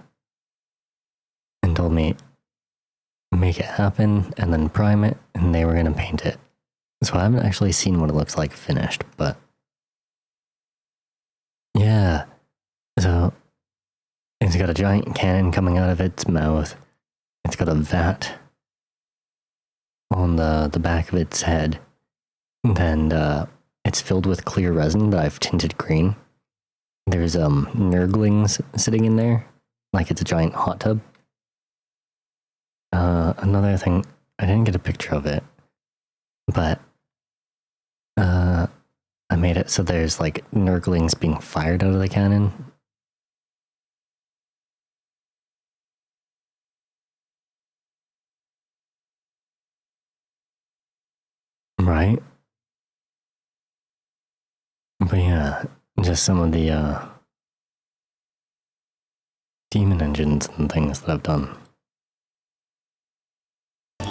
and told me make it happen, and then prime it, and they were going to paint it. So I haven't actually seen what it looks like finished, but yeah. So it's got a giant cannon coming out of its mouth. It's got a vat on the back of its head. And it's filled with clear resin that I've tinted green. There's nurglings sitting in there, like it's a giant hot tub. Another thing, I didn't get a picture of it, but I made it so there's like nurglings being fired out of the cannon. Right? But yeah, just some of the demon engines and things that I've done.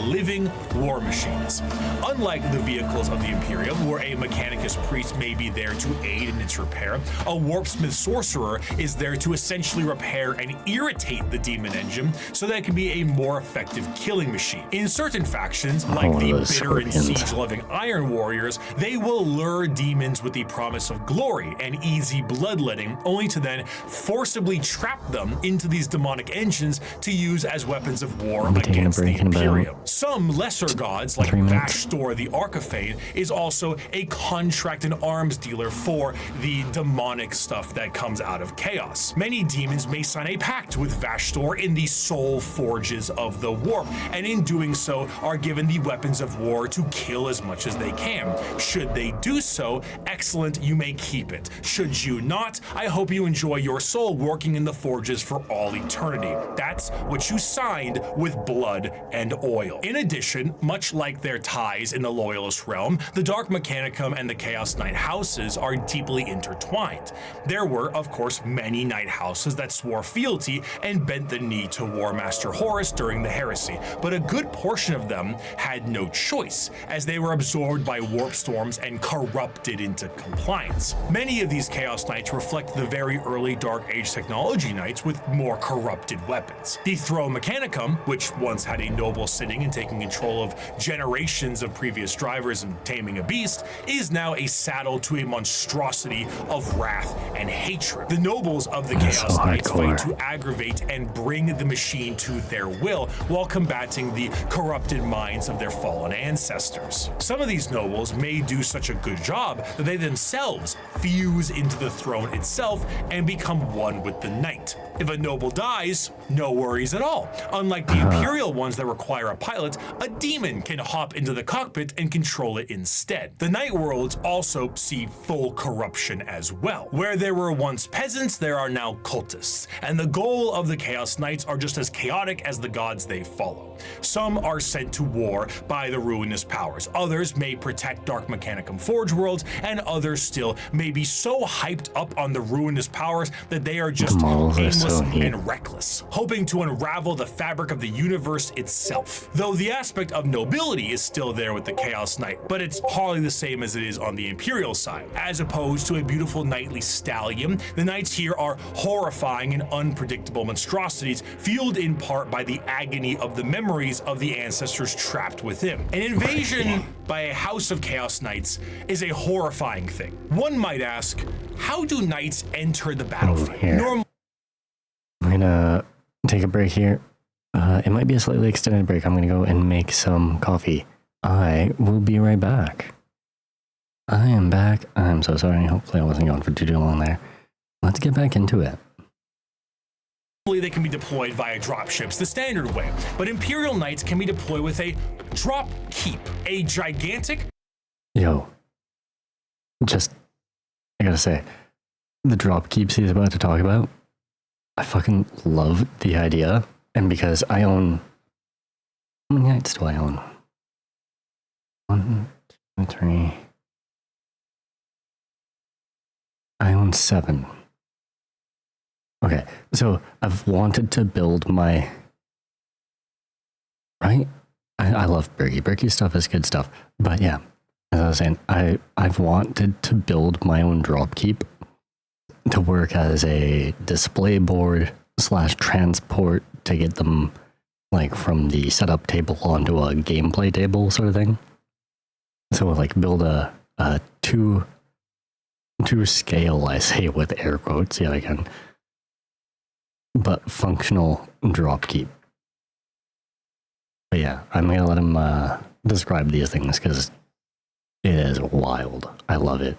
Living war machines. Unlike the vehicles of the Imperium, where a Mechanicus priest may be there to aid in its repair, a Warpsmith sorcerer is there to essentially repair and irritate the demon engine so that it can be a more effective killing machine. In certain factions, like the bitter and siege-loving Iron Warriors, they will lure demons with the promise of glory and easy bloodletting, only to then forcibly trap them into these demonic engines to use as weapons of war against the Imperium. Some lesser gods, like Vashtor the Archifane, is also a contract and arms dealer for the demonic stuff that comes out of chaos. Many demons may sign a pact with Vashtor in the soul forges of the warp, and in doing so are given the weapons of war to kill as much as they can. Should they do so, excellent, you may keep it. Should you not, I hope you enjoy your soul working in the forges for all eternity. That's what you signed with blood and oil. In addition, much like their ties in the Loyalist realm, the Dark Mechanicum and the Chaos Knight houses are deeply intertwined. There were, of course, many Knight houses that swore fealty and bent the knee to War Master Horus during the heresy, but a good portion of them had no choice, as they were absorbed by warp storms and corrupted into compliance. Many of these Chaos Knights reflect the very early Dark Age technology Knights with more corrupted weapons. The Throne Mechanicum, which once had a noble sitting and taking control of generations of previous drivers and taming a beast, is now a saddle to a monstrosity of wrath and hatred. The nobles of the Chaos Knights fight to aggravate and bring the machine to their will while combating the corrupted minds of their fallen ancestors. Some of these nobles may do such a good job that they themselves fuse into the throne itself and become one with the knight. If a noble dies, no worries at all. Unlike the Imperial ones that require a pilot, a demon demon can hop into the cockpit and control it instead. The night worlds also see full corruption as well. Where there were once peasants, there are now cultists, and the goal of the Chaos Knights are just as chaotic as the gods they follow. Some are sent to war by the ruinous powers, others may protect Dark Mechanicum Forge worlds, and others still may be so hyped up on the ruinous powers that they are just aimless and reckless, hoping to unravel the fabric of the universe itself. Though the aspect of nobility is still there with the Chaos Knight, but it's hardly the same as it is on the Imperial side. As opposed to a beautiful knightly stallion, the knights here are horrifying and unpredictable monstrosities, fueled in part by the agony of the memories of the ancestors trapped within. An invasion by a house of Chaos Knights is a horrifying thing. One might ask, how do knights enter the battlefield? I'm gonna take a break here. It might be a slightly extended break. I'm gonna go and make some coffee. I will be right back. I am back. I'm so sorry. Hopefully I wasn't going for too long there. Let's get back into it. They can be deployed via dropships the standard way, but Imperial Knights can be deployed with a drop keep, a gigantic... Yo, I gotta say, the drop keeps he's about to talk about, I fucking love the idea, and because I own... How many knights do I own? 1, 2, 3... I own 7. Okay, so I've wanted to build my... Right? I love Bricky. Bricky stuff is good stuff. But yeah, as I was saying, I've wanted to build my own dropkeep to work as a display board / transport to get them like from the setup table onto a gameplay table sort of thing. So like build a two scale, I say with air quotes, yeah I can, but functional dropkeep. But yeah, I'm gonna let him describe these things because it is wild. I love it.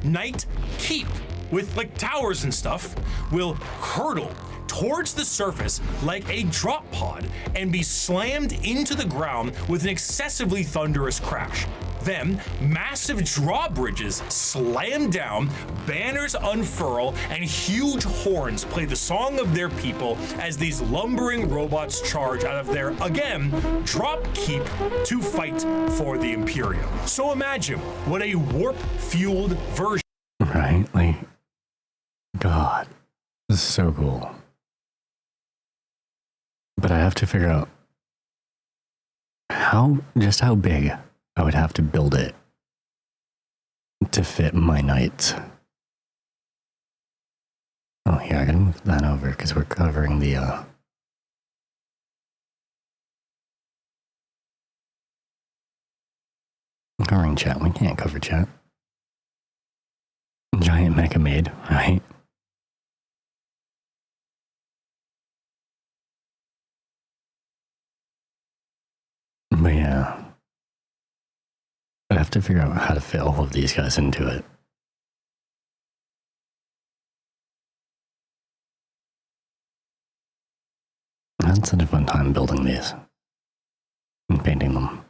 Knight Keep, with like towers and stuff, will hurtle towards the surface like a drop pod and be slammed into the ground with an excessively thunderous crash. Then, massive drawbridges slam down, banners unfurl, and huge horns play the song of their people as these lumbering robots charge out of their, again, drop keep to fight for the Imperium. So imagine what a warp-fueled version... Right, like, God, this is so cool. But I have to figure out how big I would have to build it to fit my knights. Oh, here, I gotta move that over because we're covering the, covering chat. We can't cover chat. Giant mecha maid, right? But yeah, I'd have to figure out how to fit all of these guys into it. I had such a fun time building these and painting them.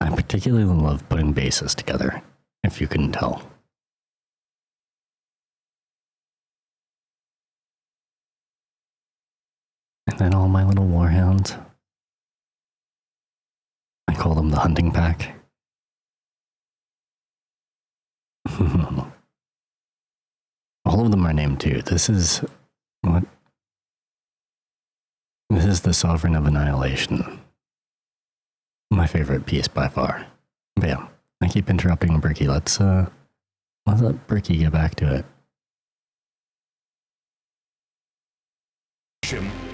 I particularly love putting bases together, if you couldn't tell. And then all my little warhounds. I call them the hunting pack. All of them are named too. This is what? This is the Sovereign of Annihilation. My favorite piece by far. But yeah, I keep interrupting Bricky. Let's let Bricky get back to it.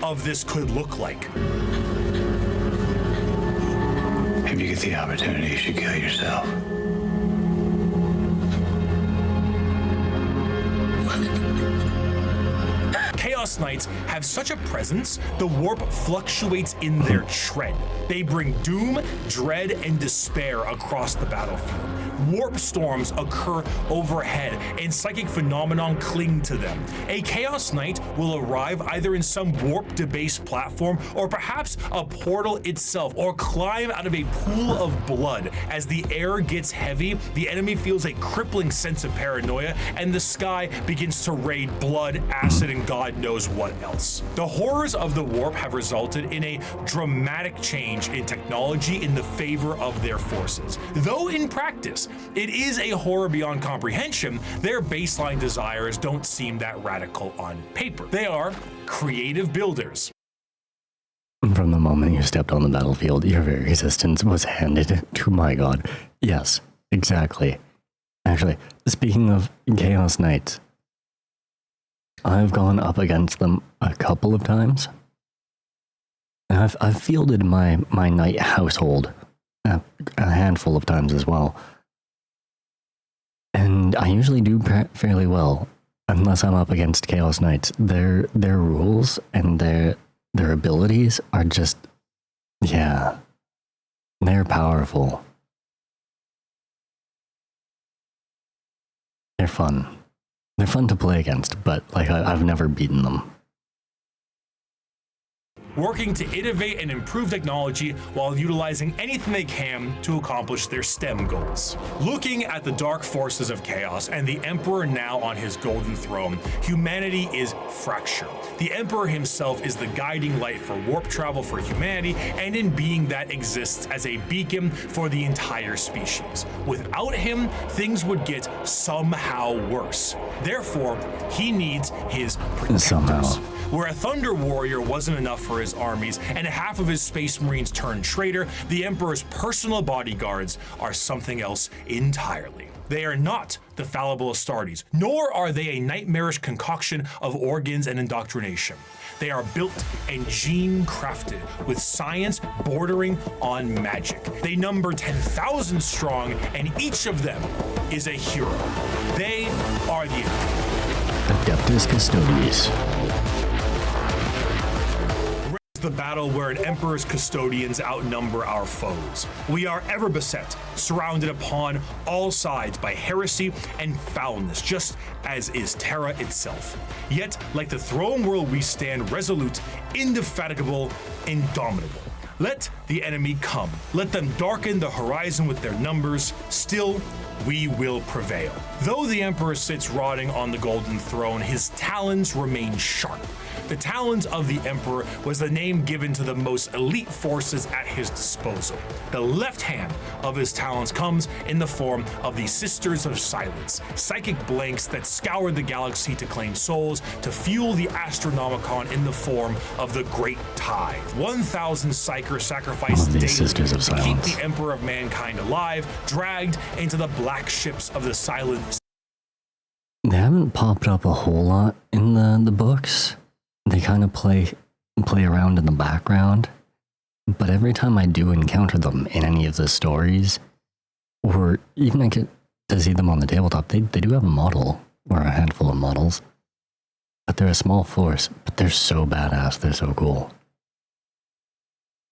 Of this could look like. If you get the opportunity, you should kill yourself. Chaos Knights have such a presence, the warp fluctuates in their tread. They bring doom, dread, and despair across the battlefield. warp storms occur overhead, and psychic phenomenon cling to them. A Chaos Knight will arrive either in some warp-debased platform or perhaps a portal itself, or climb out of a pool of blood. As the air gets heavy, the enemy feels a crippling sense of paranoia, and the sky begins to rain blood, acid, and God knows what else. The horrors of the warp have resulted in a dramatic change in technology in the favor of their forces. Though in practice, it is a horror beyond comprehension, their baseline desires don't seem that radical on paper. They are creative builders. From the moment you stepped on the battlefield, your very existence was handed to my god. Yes, exactly. Actually, speaking of Chaos Knights, I've gone up against them a couple of times. And I've fielded my knight household a handful of times as well. And I usually do fairly well, unless I'm up against Chaos Knights. Their rules and their abilities are just, yeah, they're powerful. They're fun. They're fun to play against, but like I've never beaten them. Working to innovate and improve technology while utilizing anything they can to accomplish their STEM goals. Looking at the dark forces of chaos and the Emperor now on his golden throne, humanity is fractured. The Emperor himself is the guiding light for warp travel for humanity, and in being that exists as a beacon for the entire species. Without him, things would get somehow worse. Therefore, he needs his protectors. Somehow. Where a Thunder Warrior wasn't enough for his armies, and half of his Space Marines turned traitor, the Emperor's personal bodyguards are something else entirely. They are not the fallible Astartes, nor are they a nightmarish concoction of organs and indoctrination. They are built and gene-crafted with science bordering on magic. They number 10,000 strong, and each of them is a hero. They are the Adeptus Custodes. The battle where an Emperor's custodians outnumber our foes. We are ever beset, surrounded upon all sides by heresy and foulness, just as is Terra itself. Yet, like the throne world, we stand resolute, indefatigable, indomitable. Let the enemy come. Let them darken the horizon with their numbers. Still, we will prevail. Though the Emperor sits rotting on the golden throne, his talons remain sharp. The talons of the Emperor was the name given to the most elite forces at his disposal. The left hand of his talons comes in the form of the Sisters of Silence, psychic blanks that scour the galaxy to claim souls, to fuel the Astronomicon in the form of the Great Tithe. 1,000 psychers sacrificed daily Sisters of to keep Silence. the Emperor of Mankind alive, dragged into the black ships of the Silent. They haven't popped up a whole lot in the books. They kind of play around in the background, but every time I do encounter them in any of the stories, or even I get to see them on the tabletop, they do have a model, or a handful of models, but they're a small force, but they're so badass, they're so cool.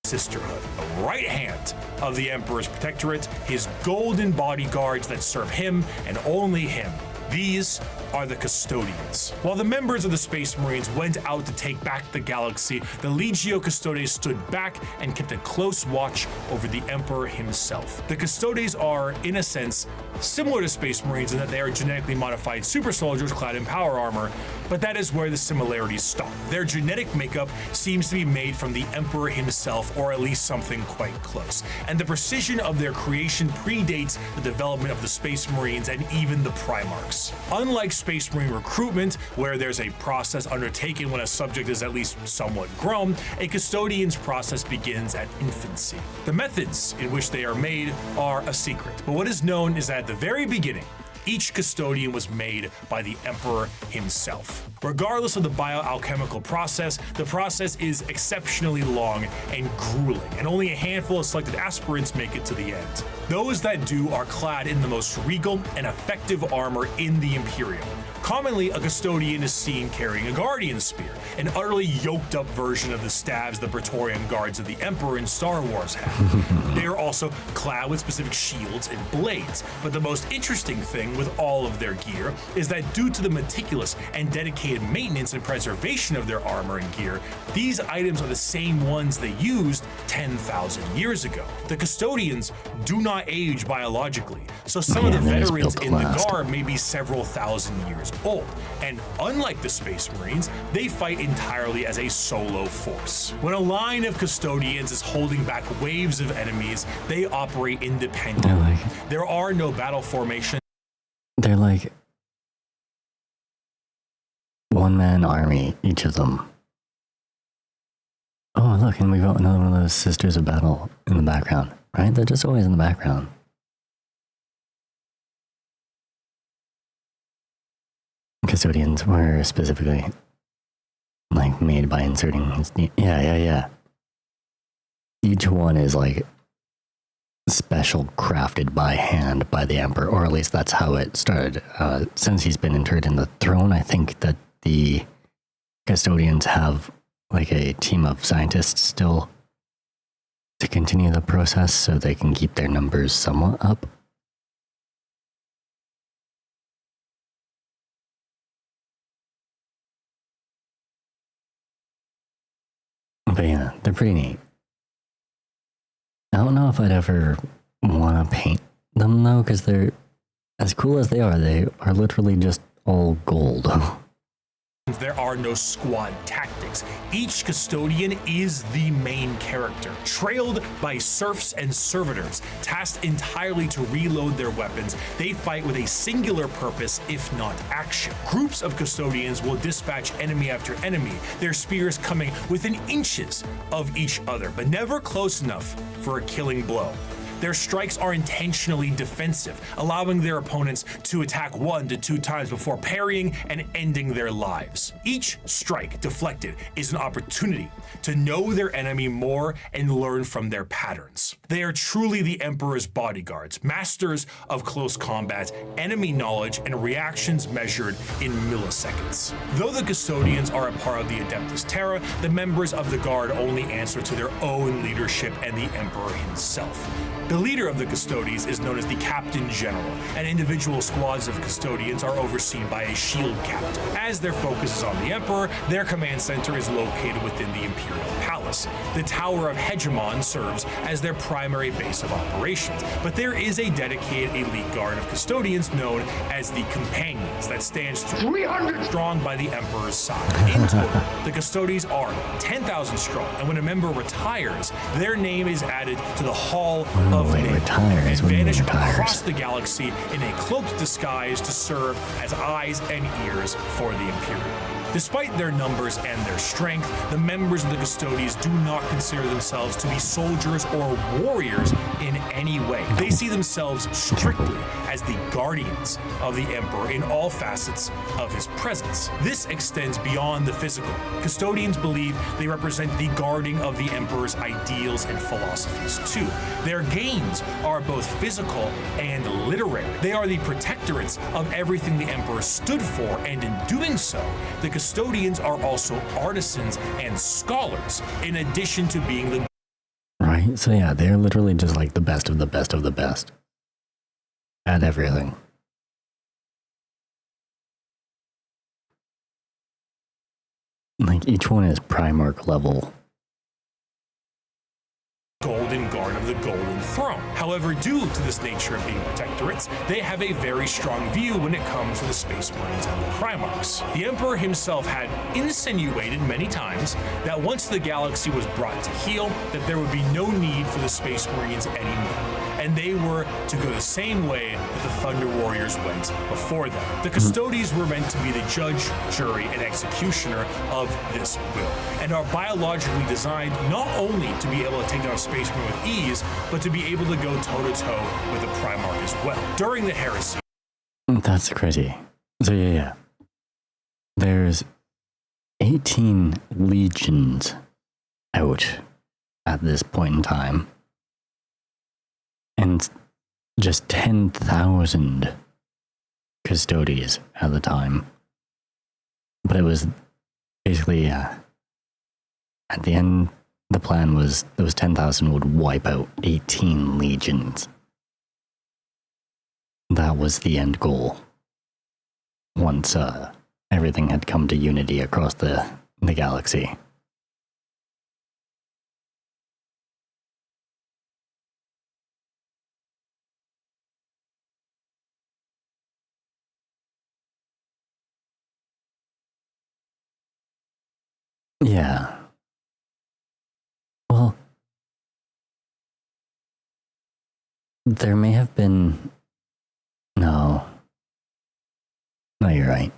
Sisterhood, the right hand of the Emperor's protectorate, his golden bodyguards that serve him and only him. These are the Custodians. While the members of the Space Marines went out to take back the galaxy, the Legio Custodes stood back and kept a close watch over the Emperor himself. The Custodes are, in a sense, similar to Space Marines in that they are genetically modified super soldiers clad in power armor, but that is where the similarities stop. Their genetic makeup seems to be made from the Emperor himself, or at least something quite close. And the precision of their creation predates the development of the Space Marines and even the Primarchs. Unlike Space Marine recruitment, where there's a process undertaken when a subject is at least somewhat grown, a Custodian's process begins at infancy. The methods in which they are made are a secret, but what is known is that at the very beginning, each Custodian was made by the Emperor himself. Regardless of the bioalchemical process, the process is exceptionally long and grueling, and only a handful of selected aspirants make it to the end. Those that do are clad in the most regal and effective armor in the Imperium. Commonly, a custodian is seen carrying a guardian spear, an utterly yoked up version of the stabs the Praetorian guards of the Emperor in Star Wars have. They are also clad with specific shields and blades, but the most interesting thing with all of their gear is that due to the meticulous and dedicated maintenance and preservation of their armor and gear, these items are the same ones they used 10,000 years ago. The custodians do not age biologically, so some of the veterans in the Guard may be several thousand years old, and unlike the Space Marines, they fight entirely as a solo force. When a line of custodians is holding back waves of enemies, they operate independently. There are no battle formations. They're like one-man army, each of them. Oh, look, and we've got another one of those Sisters of Battle in the background, right? They're just always in the background. Custodians were specifically like made by inserting his yeah. Each one is like special crafted by hand by the Emperor, or at least that's how it started. Since he's been interred in the throne, I think that the custodians have like a team of scientists still to continue the process so they can keep their numbers somewhat up. But yeah, they're pretty neat. I don't know if I'd ever want to paint them though, because they're as cool as they are literally just all gold. There are no squad tactics. Each custodian is the main character, trailed by serfs and servitors, tasked entirely to reload their weapons. They fight with a singular purpose, if not action. Groups of custodians will dispatch enemy after enemy, their spears coming within inches of each other, but never close enough for a killing blow. Their strikes are intentionally defensive, allowing their opponents to attack 1 to 2 times before parrying and ending their lives. Each strike deflected is an opportunity to know their enemy more and learn from their patterns. They are truly the Emperor's bodyguards, masters of close combat, enemy knowledge, and reactions measured in milliseconds. Though the custodians are a part of the Adeptus Terra, the members of the Guard only answer to their own leadership and the Emperor himself. The leader of the custodians is known as the Captain General, and individual squads of custodians are overseen by a shield captain. As their focus is on the Emperor, their command center is located within the Imperial Palace. The Tower of Hegemon serves as their primary base of operations, but there is a dedicated elite guard of custodians known as the Companions that stands 300 strong by the Emperor's side. In total, the custodians are 10,000 strong, and when a member retires, their name is added to the Hall of Fame and vanish across the galaxy in a cloaked disguise to serve as eyes and ears for the Imperium. Despite their numbers and their strength, the members of the custodians do not consider themselves to be soldiers or warriors in any way. They see themselves strictly as the guardians of the Emperor in all facets of his presence. This extends beyond the physical. Custodians believe they represent the guarding of the Emperor's ideals and philosophies too. Their gains are both physical and literary. They are the protectorates of everything the Emperor stood for, and in doing so, the custodians are also artisans and scholars, in addition to being the... Right, so yeah, they're literally just like the best of the best of the best at everything. Like, each one is Primarch level. Golden Guard of the Golden Throne. However, due to this nature of being protectorates, they have a very strong view when it comes to the Space Marines and the Primarchs. The Emperor himself had insinuated many times that once the galaxy was brought to heel, that there would be no need for the Space Marines anymore, and they were to go the same way that the Thunder Warriors went before them. The custodians were meant to be the judge, jury, and executioner of this will, and are biologically designed not only to be able to take down a Space Marine with ease, but to be able to go toe-to-toe with a Primarch as well. During the heresy... That's crazy. So yeah. There's 18 legions out at this point in time. And just 10,000 custodians at the time. But it was basically, at the end, the plan was those 10,000 would wipe out 18 legions. That was the end goal. Once everything had come to unity across the galaxy. Yeah. Well, there may have been... No, you're right.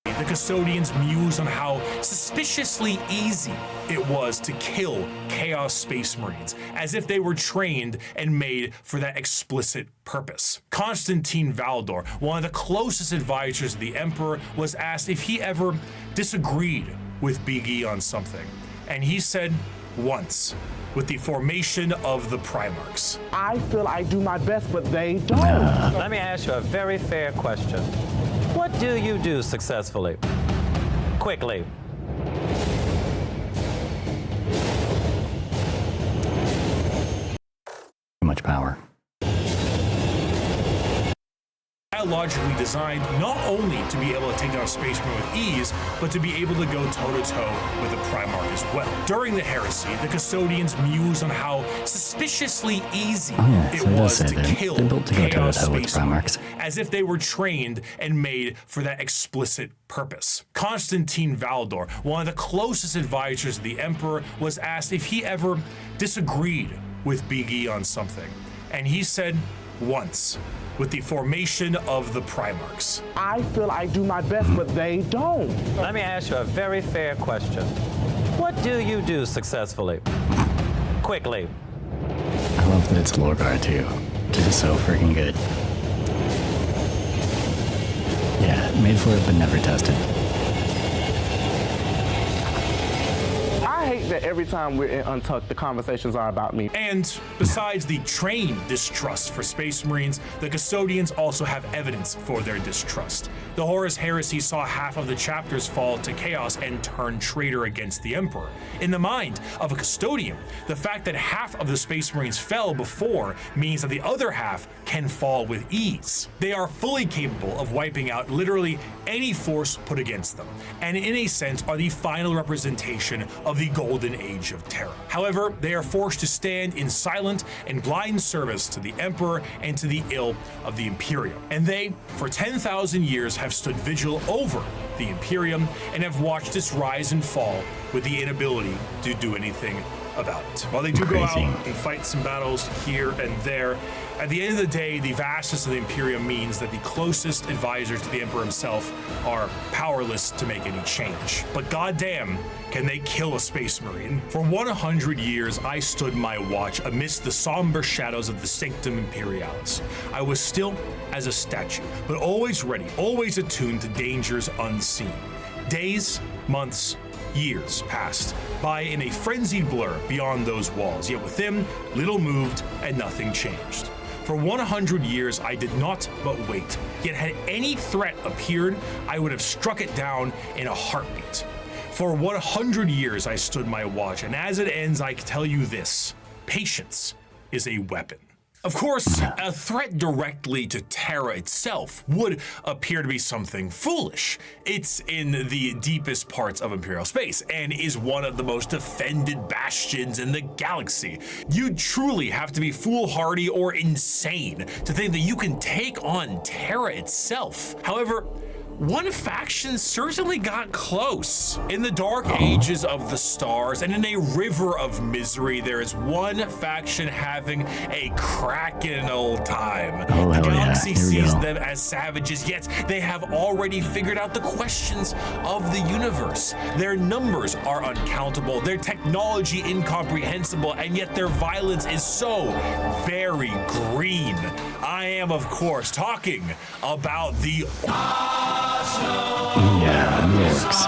The custodians mused on how suspiciously easy it was to kill Chaos Space Marines, as if they were trained and made for that explicit purpose. Constantine Valdor, one of the closest advisors of the Emperor, was asked if he ever disagreed with Big E on something, and he said once, with the formation of the Primarchs. I feel I do my best, but they don't. Let me ask you a very fair question. What do you do successfully? Quickly. Too much power. Biologically designed not only to be able to take down Space Marine with ease, but to be able to go toe-to-toe with a Primarch as well. During the heresy, the custodians mused on how suspiciously easy it was to kill Chaos Space Marines, as if they were trained and made for that explicit purpose. Constantine Valdor, one of the closest advisors of the Emperor, was asked if he ever disagreed with Big E on something, and he said once, with the formation of the Primarchs. I feel I do my best, but they don't. Let me ask you a very fair question. What do you do successfully? Quickly. I love that it's Lorgar too. Just so freaking good. Yeah, made for it but never tested. I hate that every time we're in Untucked, the conversations are about me. And besides the trained distrust for Space Marines, the custodians also have evidence for their distrust. The Horus Heresy saw half of the chapters fall to chaos and turn traitor against the Emperor. In the mind of a custodian, the fact that half of the Space Marines fell before means that the other half can fall with ease. They are fully capable of wiping out literally any force put against them, and in a sense are the final representation of the golden age of terror. However, they are forced to stand in silent and blind service to the Emperor and to the ill of the Imperium. And they, for 10,000 years, have stood vigil over the Imperium and have watched its rise and fall with the inability to do anything about it. While they do go out and fight some battles here and there, at the end of the day, the vastness of the Imperium means that the closest advisors to the Emperor himself are powerless to make any change. But goddamn, can they kill a Space Marine? For 100 years, I stood my watch amidst the somber shadows of the Sanctum Imperialis. I was still as a statue, but always ready, always attuned to dangers unseen. Days, months, years passed by in a frenzied blur beyond those walls, yet within, little moved and nothing changed. For 100 years, I did not but wait, yet had any threat appeared, I would have struck it down in a heartbeat. For 100 years, I stood my watch, and as it ends, I can tell you this: patience is a weapon. Of course, a threat directly to Terra itself would appear to be something foolish. It's in the deepest parts of Imperial space and is one of the most defended bastions in the galaxy. You truly have to be foolhardy or insane to think that you can take on Terra itself. However, one faction certainly got close. In the dark ages of the stars and in a river of misery, there is one faction having a cracking old time. The galaxy sees them as savages, yet they have already figured out the questions of the universe. Their numbers are uncountable, their technology incomprehensible, and yet their violence is so very green. I am, of course, talking about the Yeah, the orcs.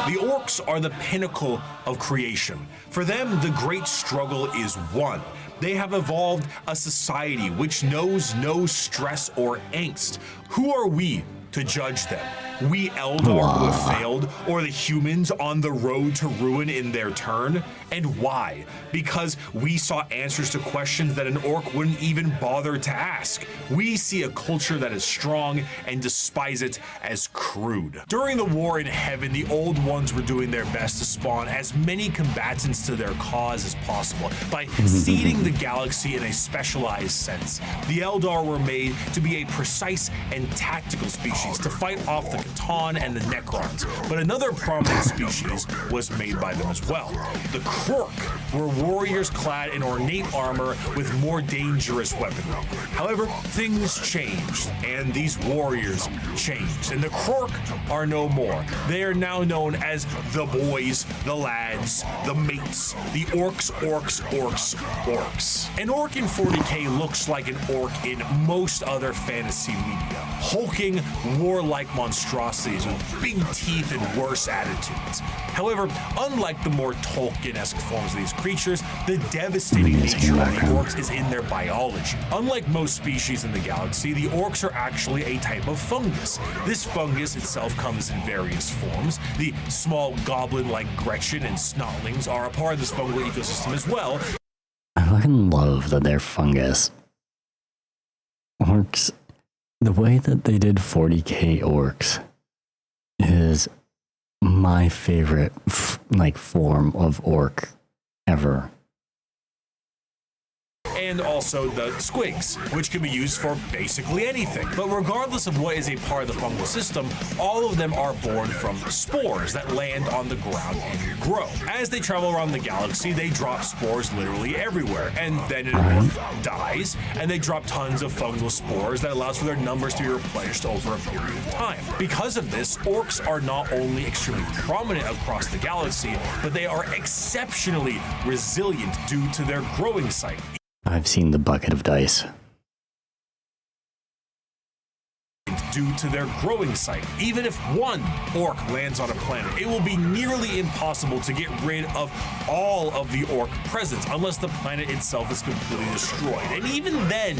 The Orcs are the pinnacle of creation. For them, the great struggle is won. They have evolved a society which knows no stress or angst. Who are we to judge them? We Eldar who have failed, or the humans on the road to ruin in their turn? And why? Because we saw answers to questions that an orc wouldn't even bother to ask. We see a culture that is strong and despise it as crude. During the war in heaven, the old ones were doing their best to spawn as many combatants to their cause as possible by seeding the galaxy in a specialized sense. The Eldar were made to be a precise and tactical species to fight off the Catan and the Necrons, but another prominent species was made by them as well. The Krork were warriors clad in ornate armor with more dangerous weaponry. However, things changed, and these warriors changed, and the Krork are no more. They are now known as the boys, the lads, the mates, the orcs. An orc in 40k looks like an orc in most other fantasy media. Hulking, warlike monstrosities with big teeth and worse attitudes. However, unlike the more Tolkien-esque forms of these creatures, the devastating nature of the orcs is in their biology. Unlike most species in the galaxy, the orcs are actually a type of fungus. This fungus itself comes in various forms. The small goblin-like Gretchen and Snotlings are a part of this fungal ecosystem as well. I fucking love that they're fungus. Orcs, the way that they did 40k orcs is my favorite form of orc ever. And also the squigs, which can be used for basically anything. But regardless of what is a part of the fungal system, all of them are born from spores that land on the ground and grow. As they travel around the galaxy, they drop spores literally everywhere, and then an orc dies, and they drop tons of fungal spores that allows for their numbers to be replenished over a period of time. Because of this, orcs are not only extremely prominent across the galaxy, but they are exceptionally resilient due to their growing cycle. I've seen the bucket of dice. Due to their growing cycle. Even if one orc lands on a planet, it will be nearly impossible to get rid of all of the orc presence unless the planet itself is completely destroyed. And even then,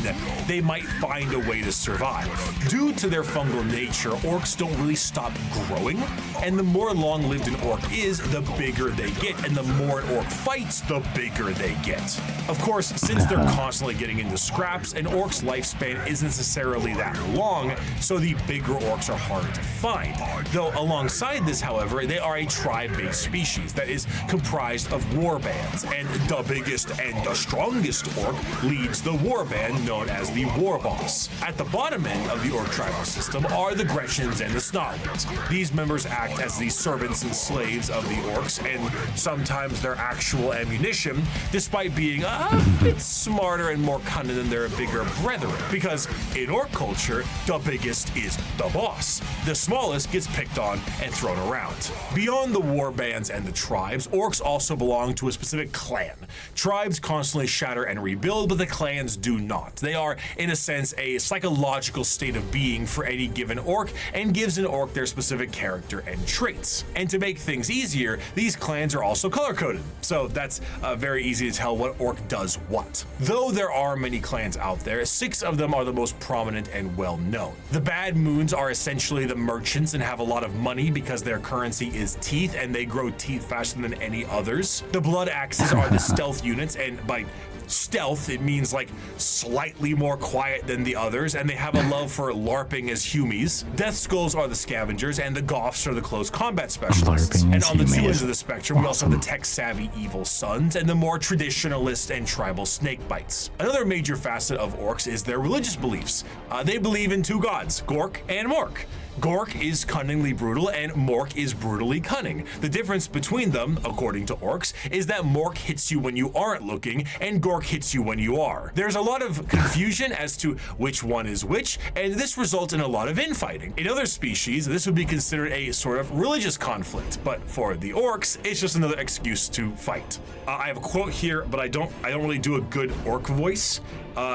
they might find a way to survive. Due to their fungal nature, orcs don't really stop growing, and the more long-lived an orc is, the bigger they get, and the more an orc fights, the bigger they get. Of course, since they're constantly getting into scraps, an orc's lifespan isn't necessarily that long, so the bigger orcs are harder to find. Though alongside this, however, they are a tribe-based species that is comprised of warbands, and the biggest and the strongest orc leads the warband known as the war boss. At the bottom end of the orc tribal system are the Gretchens and the Snotlings. These members act as the servants and slaves of the orcs, and sometimes their actual ammunition, despite being a bit smarter and more cunning than their bigger brethren. Because in orc culture, the biggest is the boss. The smallest gets picked on and thrown around. Beyond the warbands and the tribes, orcs also belong to a specific clan. Tribes constantly shatter and rebuild, but the clans do not. They are, in a sense, a psychological state of being for any given orc and gives an orc their specific character and traits. And to make things easier, these clans are also color-coded, so that's very easy to tell what orc does what. Though there are many clans out there, 6 of them are the most prominent and well-known. The Bad Moons are essentially the merchants and have a lot of money because their currency is teeth, and they grow teeth faster than any others. The Blood Axes are the stealth units, and by stealth, it means like slightly more quiet than the others, and they have a love for LARPing as humies. Death Skulls are the scavengers, and the Goths are the close combat specialists. And on the 2 ends of the spectrum, we also have the tech-savvy Evil Sons and the more traditionalist and tribal Snakebites. Another major facet of orcs is their religious beliefs. They believe in 2 gods, Gork and Mork. Gork is cunningly brutal and Mork is brutally cunning. The difference between them, according to orcs, is that Mork hits you when you aren't looking and Gork hits you when you are. There's a lot of confusion as to which one is which, and this results in a lot of infighting. In other species, this would be considered a sort of religious conflict, but for the orcs, it's just another excuse to fight. I have a quote here, but I don't really do a good orc voice.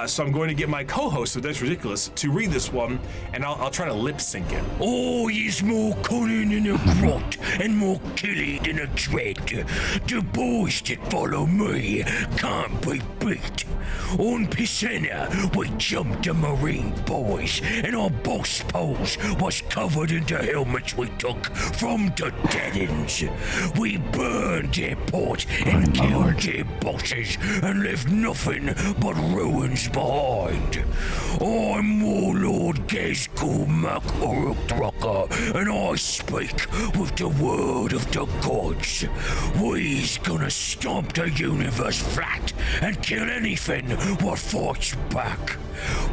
So I'm going to get my co-host of That's Ridiculous to read this one, and I'll try to lip sync it. Oh, he's more cunning than a grot, and more killy than a dread. The boys that follow me can't be beat. On Pisana, we jumped the Marine boys, and our boss pose was covered in the helmets we took from the dead-ends. We burned their port and killed their bosses, and left nothing but ruins behind. I'm Warlord Gazgul Mac Uruk-Drucker, and I speak with the word of the gods. We's gonna stomp the universe flat and kill anything what fights back.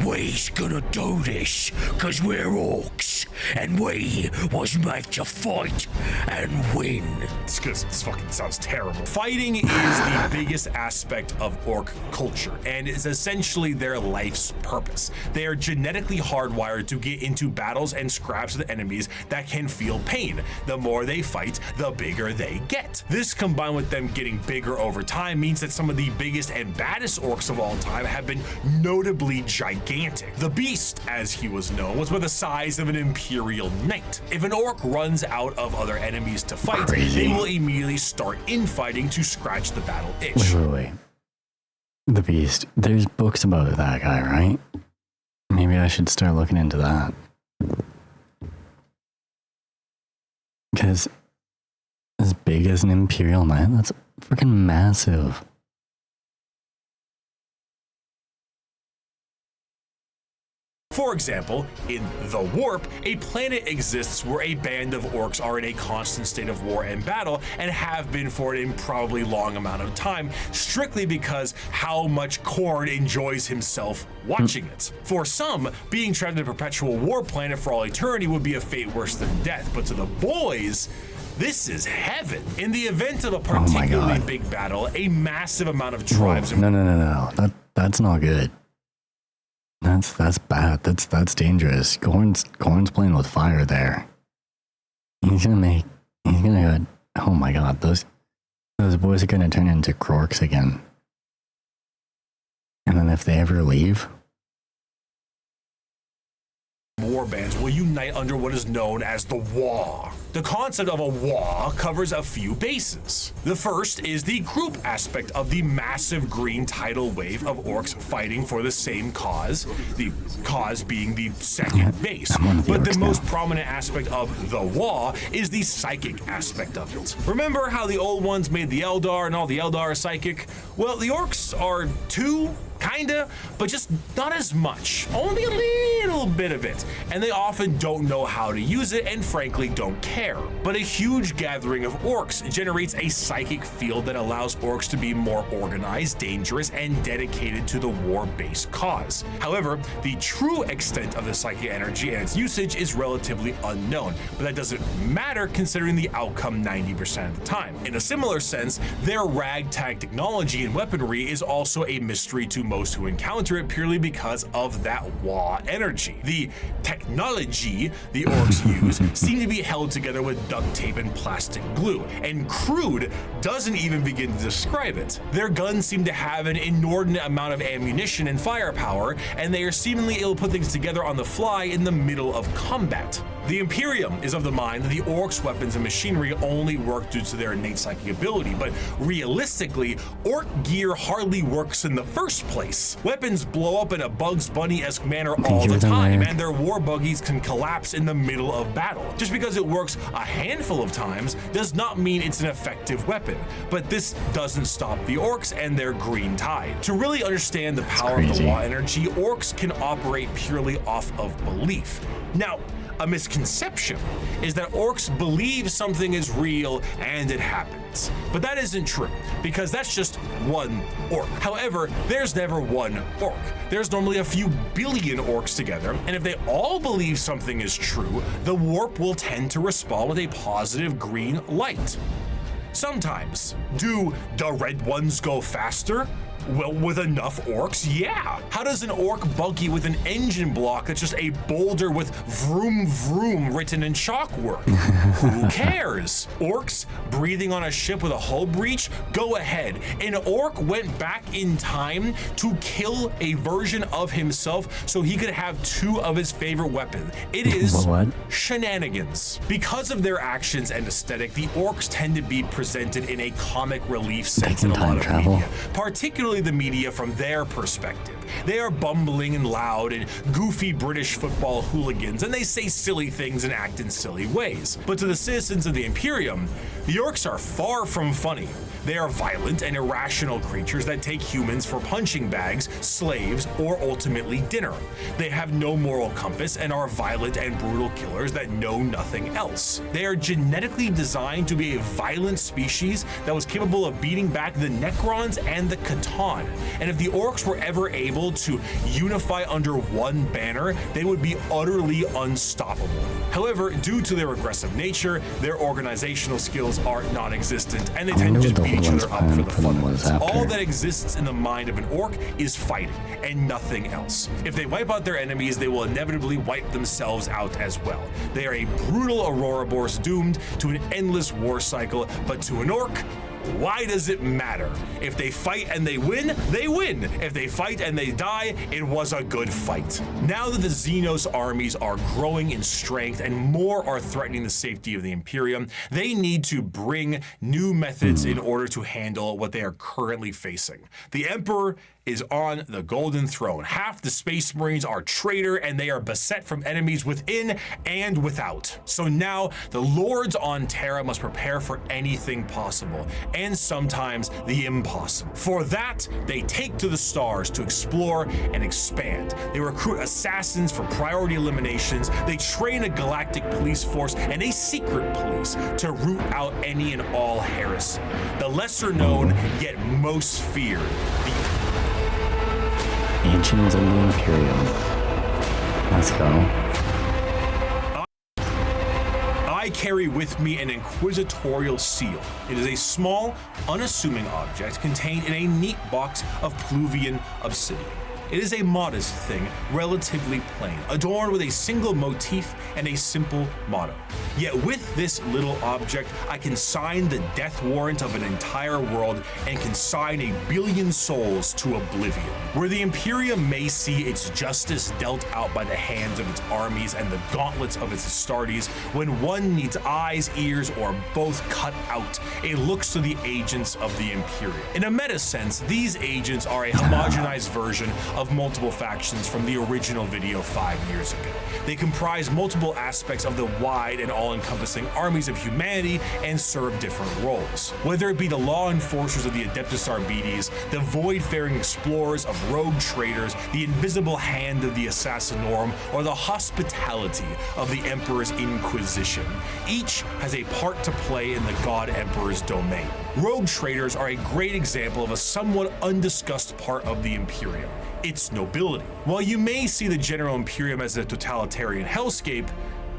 We's gonna do this cause we're orcs, and we was made to fight and win. It's because this fucking sounds terrible. Fighting is the biggest aspect of orc culture, and is essentially their life's purpose. They are genetically hardwired to get into battles and scraps with enemies that can feel pain. The more they fight, the bigger they get. This, combined with them getting bigger over time, means that some of the biggest and baddest orcs of all time have been notably gigantic. The Beast, as he was known, was about the size of an Imperial Knight. If an orc runs out of other enemies to fight, they will immediately start infighting to scratch the battle itch. Wait. The Beast. There's books about that guy, right? Maybe I should start looking into that. Because as big as an Imperial Knight, that's freaking massive. For example, in The Warp, a planet exists where a band of orcs are in a constant state of war and battle, and have been for an improbably long amount of time, strictly because how much Korn enjoys himself watching it. For some, being trapped in a perpetual war planet for all eternity would be a fate worse than death, but to the boys, this is heaven. In the event of a particularly big battle, a massive amount of tribes... Whoa, no. That's not good. That's bad. That's dangerous. Corn's playing with fire there. He's gonna go, oh my god, those boys are gonna turn into Krorks again. And then if they ever leave, war bands will unite under what is known as the WA. The concept of a WA covers a few bases. The first is the group aspect of the massive green tidal wave of orcs fighting for the same cause, the cause being the second base. But the most prominent aspect of the WA is the psychic aspect of it. Remember how the old ones made the Eldar and all the Eldar are psychic? Well, the orcs are too, kinda, but just not as much. Only a little bit of it. And they often don't know how to use it, and frankly don't care. But a huge gathering of orcs generates a psychic field that allows orcs to be more organized, dangerous, and dedicated to the war-based cause. However, the true extent of the psychic energy and its usage is relatively unknown, but that doesn't matter considering the outcome 90% of the time. In a similar sense, their ragtag technology and weaponry is also a mystery to most who encounter it, purely because of that WA energy. The technology the orcs use seem to be held together with duct tape and plastic glue, and crude doesn't even begin to describe it. Their guns seem to have an inordinate amount of ammunition and firepower, and they are seemingly able to put things together on the fly in the middle of combat. The Imperium is of the mind that the orcs' weapons and machinery only work due to their innate psychic ability, but realistically, orc gear hardly works in the first place. Weapons blow up in a Bugs Bunny-esque manner all the time, and their war buggies can collapse in the middle of battle. Just because it works a handful of times does not mean it's an effective weapon, but this doesn't stop the orcs and their green tide. To really understand the power of the WA energy, orcs can operate purely off of belief. Now, a misconception is that orcs believe something is real and it happens. But that isn't true, because that's just one orc. However, there's never one orc. There's normally a few billion orcs together, and if they all believe something is true, the warp will tend to respond with a positive green light. Sometimes. Do the red ones go faster? Well, with enough orcs, yeah. How does an orc buggy with an engine block that's just a boulder with vroom vroom written in chalk work? Who cares? Orcs breathing on a ship with a hull breach? Go ahead. An orc went back in time to kill a version of himself so he could have two of his favorite weapons. It is shenanigans. Because of their actions and aesthetic, the orcs tend to be presented in a comic relief sense in a lot of media, particularly the media from their perspective. They are bumbling and loud and goofy British football hooligans, and they say silly things and act in silly ways. But to the citizens of the Imperium, the orcs are far from funny. They are violent and irrational creatures that take humans for punching bags, slaves, or ultimately dinner. They have no moral compass and are violent and brutal killers that know nothing else. They are genetically designed to be a violent species that was capable of beating back the Necrons and the Catan. And if the orcs were ever able to unify under one banner, they would be utterly unstoppable. However, due to their aggressive nature, their organizational skills are non-existent, and they tend to just beat each other up for the fun of it. All that exists in the mind of an orc is fighting, and nothing else. If they wipe out their enemies, they will inevitably wipe themselves out as well. They are a brutal Ouroboros doomed to an endless war cycle, but to an orc, why does it matter? If they fight and they win, they win. If they fight and they die, it was a good fight. Now that the Xenos armies are growing in strength and more are threatening the safety of the Imperium, they need to bring new methods in order to handle what they are currently facing. The Emperor is on the Golden Throne. Half the Space Marines are traitor, and they are beset from enemies within and without. So now the Lords on Terra must prepare for anything possible, and sometimes the impossible. For that, they take to the stars to explore and expand. They recruit assassins for priority eliminations. They train a galactic police force and a secret police to root out any and all heresy. The lesser known, yet most feared, the Ancients of the Imperium. Let's go. I carry with me an inquisitorial seal. It is a small, unassuming object contained in a neat box of Pluvian obsidian. It is a modest thing, relatively plain, adorned with a single motif and a simple motto. Yet with this little object, I can sign the death warrant of an entire world and consign 1 billion souls to oblivion. Where the Imperium may see its justice dealt out by the hands of its armies and the gauntlets of its Astartes, when one needs eyes, ears, or both cut out, it looks to the agents of the Imperium. In a meta sense, these agents are a homogenized version of multiple factions from the original video 5 years ago. They comprise multiple aspects of the wide and all-encompassing armies of humanity and serve different roles. Whether it be the law enforcers of the Adeptus Arbites, the void-faring explorers of rogue traders, the invisible hand of the Assassinorum, or the hospitality of the Emperor's Inquisition, each has a part to play in the God Emperor's domain. Rogue traders are a great example of a somewhat undiscussed part of the Imperium: its nobility. While you may see the General Imperium as a totalitarian hellscape,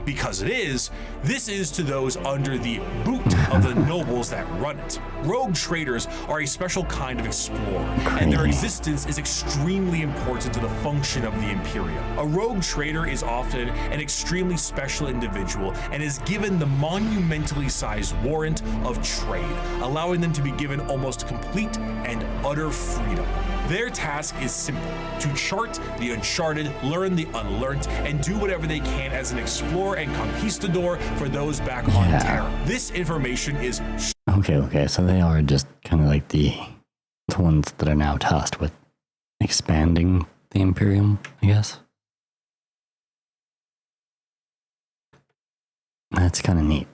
because it is, this is to those under the boot of the nobles that run it. Rogue traders are a special kind of explorer, and their existence is extremely important to the function of the Imperium. A rogue trader is often an extremely special individual and is given the monumentally sized warrant of trade, allowing them to be given almost complete and utter freedom. Their task is simple: to chart the uncharted, learn the unlearned, and do whatever they can as an explorer and conquistador for those back on Terra. This information is Okay, so they are just kind of like the ones that are now tasked with expanding the Imperium, I guess. That's kind of neat.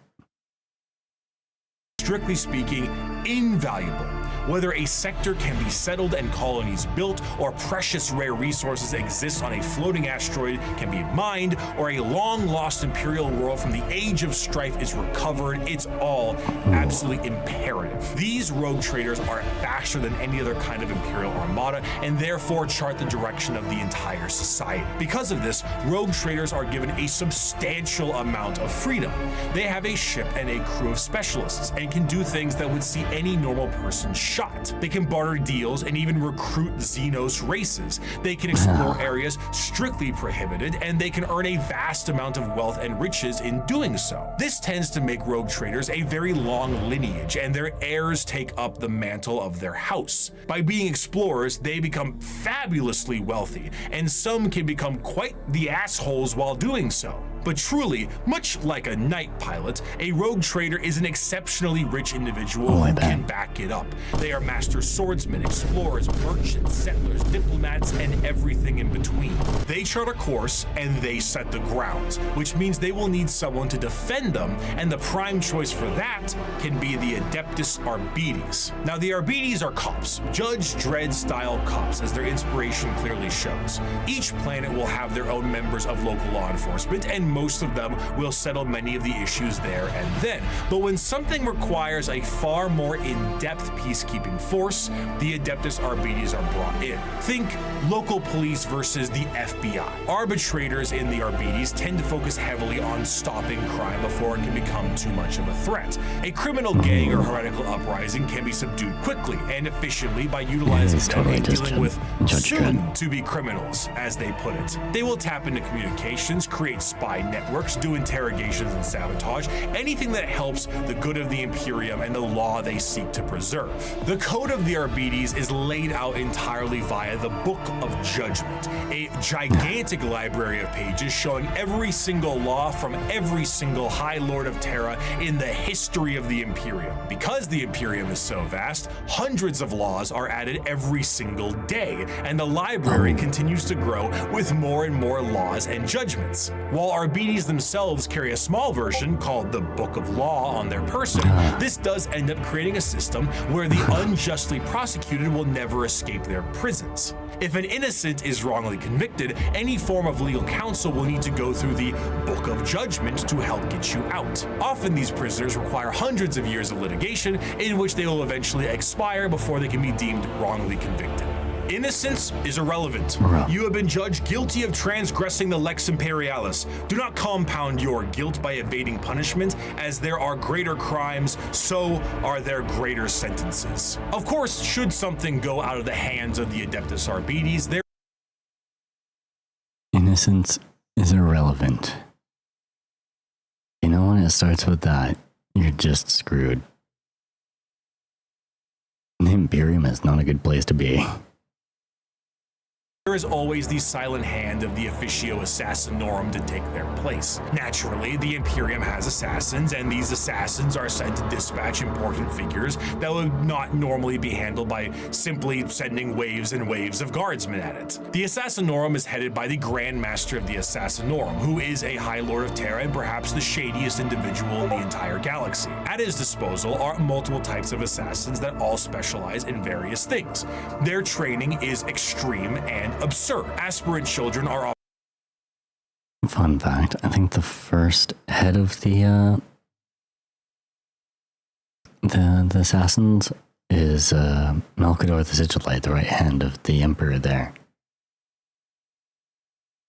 strictly speaking, invaluable. Whether a sector can be settled and colonies built, or precious rare resources exist on a floating asteroid can be mined, or a long-lost Imperial world from the Age of Strife is recovered, it's all absolutely imperative. These rogue traders are faster than any other kind of Imperial armada, and therefore chart the direction of the entire society. Because of this, rogue traders are given a substantial amount of freedom. They have a ship and a crew of specialists, and can do things that would see any normal person shudder. shot. They can barter deals and even recruit Xenos races. They can explore areas strictly prohibited, and they can earn a vast amount of wealth and riches in doing so. This tends to make rogue traders a very long lineage, and their heirs take up the mantle of their house. By being explorers, they become fabulously wealthy, and some can become quite the assholes while doing so. But truly, much like a night pilot, a rogue trader is an exceptionally rich individual who can back it up. They are master swordsmen, explorers, merchants, settlers, diplomats, and everything in between. They chart a course and they set the grounds, which means they will need someone to defend them, and the prime choice for that can be the Adeptus Arbites. Now, the Arbites are cops, Judge Dredd-style cops, as their inspiration clearly shows. Each planet will have their own members of local law enforcement, and most of them will settle many of the issues there and then. But when something requires a far more in-depth peacekeeping force, the Adeptus Arbites are brought in. Think local police versus the FBI. Arbitrators in the Arbites tend to focus heavily on stopping crime before it can become too much of a threat. A criminal gang or heretical uprising can be subdued quickly and efficiently by utilizing them and dealing with soon-to-be criminals, as they put it. They will tap into communications, create spy networks, do interrogations and sabotage, anything that helps the good of the Imperium and the law they seek to preserve. The code of the Arbites is laid out entirely via the Book of Judgment, a gigantic library of pages showing every single law from every single High Lord of Terra in the history of the Imperium. Because the Imperium is so vast, hundreds of laws are added every single day, and the library continues to grow with more and more laws and judgments. While Arbites themselves carry a small version called the Book of Law on their person, this does end up creating a system where the unjustly prosecuted will never escape their prisons. If an innocent is wrongly convicted, any form of legal counsel will need to go through the Book of Judgment to help get you out. Often these prisoners require hundreds of years of litigation in which they will eventually expire before they can be deemed wrongly convicted. Innocence is irrelevant. You have been judged guilty of transgressing the Lex Imperialis. Do not compound your guilt by evading punishment, as there are greater crimes, so are there greater sentences. Of course, should something go out of the hands of the Adeptus Arbites, there Innocence is irrelevant. You know, when it starts with that, you're just screwed. The Imperium is not a good place to be. is always the silent hand of the Officio Assassinorum to take their place. Naturally, the Imperium has assassins, and these assassins are sent to dispatch important figures that would not normally be handled by simply sending waves and waves of guardsmen at it. The Assassinorum is headed by the Grand Master of the Assassinorum, who is a High Lord of Terra and perhaps the shadiest individual in the entire galaxy. At his disposal are multiple types of assassins that all specialize in various things. Their training is extreme and absurd. Aspirant children are... Fun fact, I think the first head of the assassins is Melchador the Sigillite, the right hand of the Emperor there.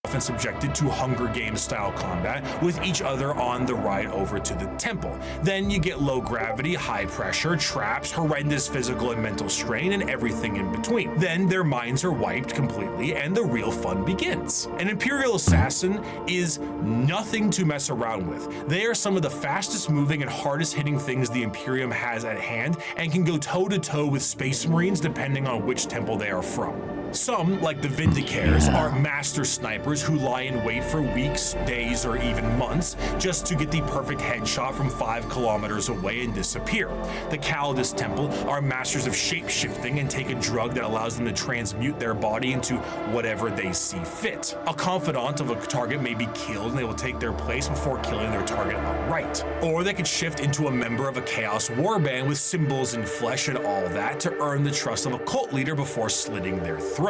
Often subjected to Hunger Games style combat with each other on the ride over to the temple. Then you get low gravity, high pressure, traps, horrendous physical and mental strain, and everything in between. Then their minds are wiped completely and the real fun begins. An Imperial Assassin is nothing to mess around with. They are some of the fastest moving and hardest hitting things the Imperium has at hand and can go toe to toe with Space Marines depending on which temple they are from. Some, like the Vindicares, are master snipers who lie in wait for weeks, days, or even months just to get the perfect headshot from 5 kilometers away and disappear. The Calidus Temple are masters of shape-shifting and take a drug that allows them to transmute their body into whatever they see fit. A confidant of a target may be killed and they will take their place before killing their target outright. Or they could shift into a member of a Chaos Warband with symbols and flesh and all that to earn the trust of a cult leader before slitting their throat.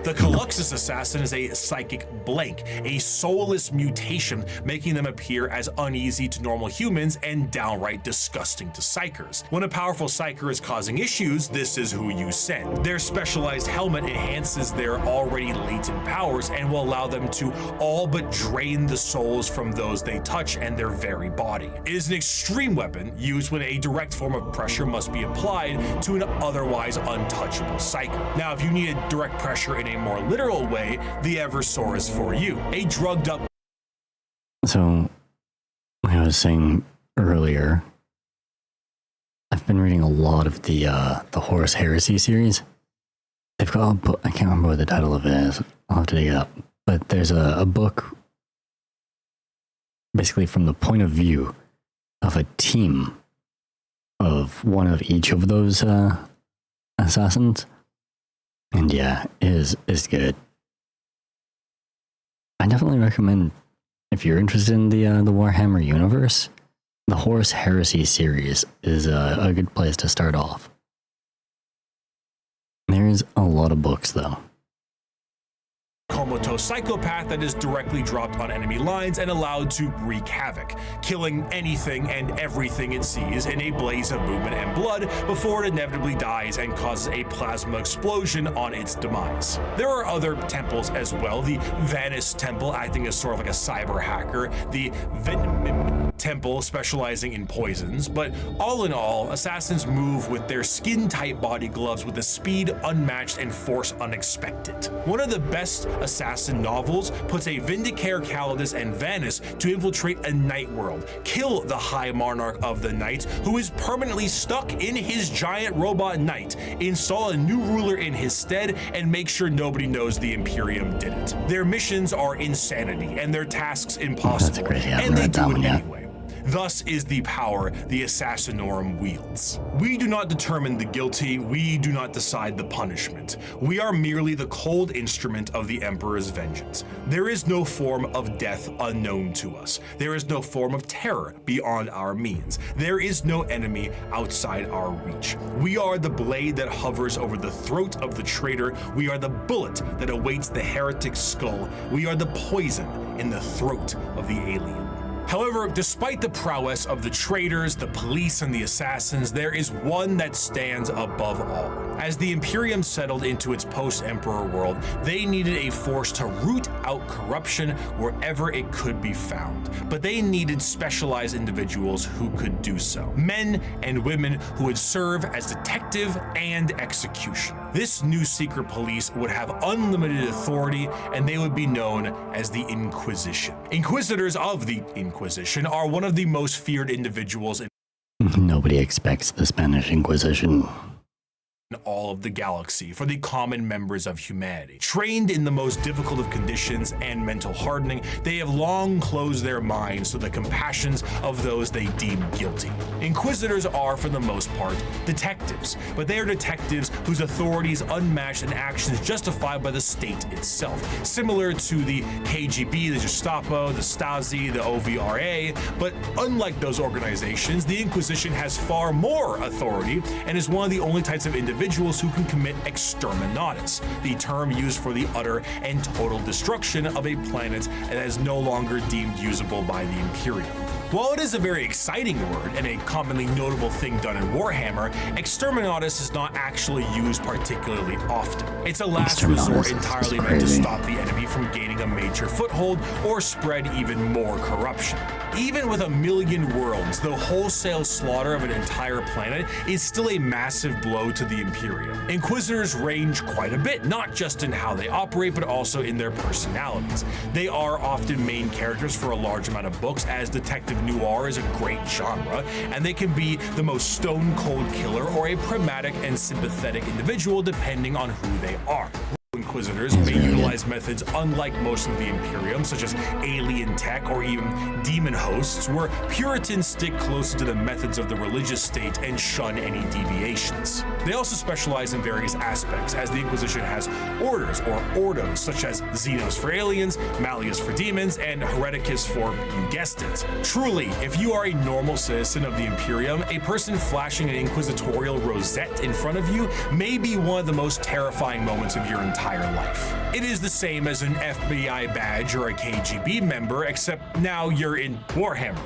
The Caluxus Assassin is a psychic blank, a soulless mutation, making them appear as uneasy to normal humans and downright disgusting to psychers. When a powerful psycher is causing issues, this is who you send. Their specialized helmet enhances their already latent powers and will allow them to all but drain the souls from those they touch and their very body. It is an extreme weapon used when a direct form of pressure must be applied to an otherwise untouchable psyker. Now, if you needed direct pressure in a more literal way, the Eversor is for you. A drugged up. So, like I was saying earlier, I've been reading a lot of the Horus Heresy series. They've got a book, I can't remember what the title of it is. I'll have to dig it up. But there's a book basically from the point of view of a team of one of each of those assassins. And yeah, is good. I definitely recommend, if you're interested in the Warhammer universe, the Horus Heresy series is a good place to start off. There's a lot of books though. Comatose psychopath that is directly dropped on enemy lines and allowed to wreak havoc, killing anything and everything it sees in a blaze of movement and blood before it inevitably dies and causes a plasma explosion on its demise. There are other temples as well, the Vanis Temple acting as sort of like a cyber hacker, the Venom Temple specializing in poisons, but all in all, assassins move with their skin-tight body gloves with a speed unmatched and force unexpected. One of the best assassin novels puts a Vindicator Calidus and Vanis to infiltrate a night world, kill the High Monarch of the Night, who is permanently stuck in his giant robot knight, install a new ruler in his stead, and make sure nobody knows the Imperium did it. Their missions are insanity, and their tasks impossible, and they do it anyway. Thus is the power the Assassinorum wields. We do not determine the guilty, we do not decide the punishment. We are merely the cold instrument of the Emperor's vengeance. There is no form of death unknown to us. There is no form of terror beyond our means. There is no enemy outside our reach. We are the blade that hovers over the throat of the traitor. We are the bullet that awaits the heretic's skull. We are the poison in the throat of the alien. However, despite the prowess of the traitors, the police, and the assassins, there is one that stands above all. As the Imperium settled into its post-Emperor world, they needed a force to root out corruption wherever it could be found. But they needed specialized individuals who could do so. Men and women who would serve as detective and executioner. This new secret police would have unlimited authority, and they would be known as the Inquisition. Inquisitors of the Inquisition are one of the most feared individuals in Nobody expects the Spanish Inquisition. All of the galaxy for the common members of humanity. Trained in the most difficult of conditions and mental hardening, they have long closed their minds to the compassions of those they deem guilty. Inquisitors are, for the most part, detectives, but they are detectives whose authority is unmatched and actions justified by the state itself, similar to the KGB, the Gestapo, the Stasi, the OVRA, but unlike those organizations, the Inquisition has far more authority and is one of the only types of individuals who can commit exterminatus, the term used for the utter and total destruction of a planet that is no longer deemed usable by the Imperium. While it is a very exciting word and a commonly notable thing done in Warhammer, exterminatus is not actually used particularly often. It's a last resort entirely meant to stop the enemy from gaining a major foothold or spread even more corruption. Even with 1 million worlds, the wholesale slaughter of an entire planet is still a massive blow to the Imperium. Inquisitors range quite a bit, not just in how they operate, but also in their personalities. They are often main characters for a large amount of books, as detective noir is a great genre, and they can be the most stone-cold killer or a pragmatic and sympathetic individual depending on who they are. Inquisitors may utilize methods unlike most of the Imperium, such as alien tech or even demon hosts, where Puritans stick closer to the methods of the religious state and shun any deviations. They also specialize in various aspects, as the Inquisition has orders or ordos, such as Xenos for aliens, Malleus for demons, and Hereticus for, you guessed it. Truly, if you are a normal citizen of the Imperium, a person flashing an inquisitorial rosette in front of you may be one of the most terrifying moments of your entire life. It is the same as an FBI badge or a KGB member, except now you're in Warhammer.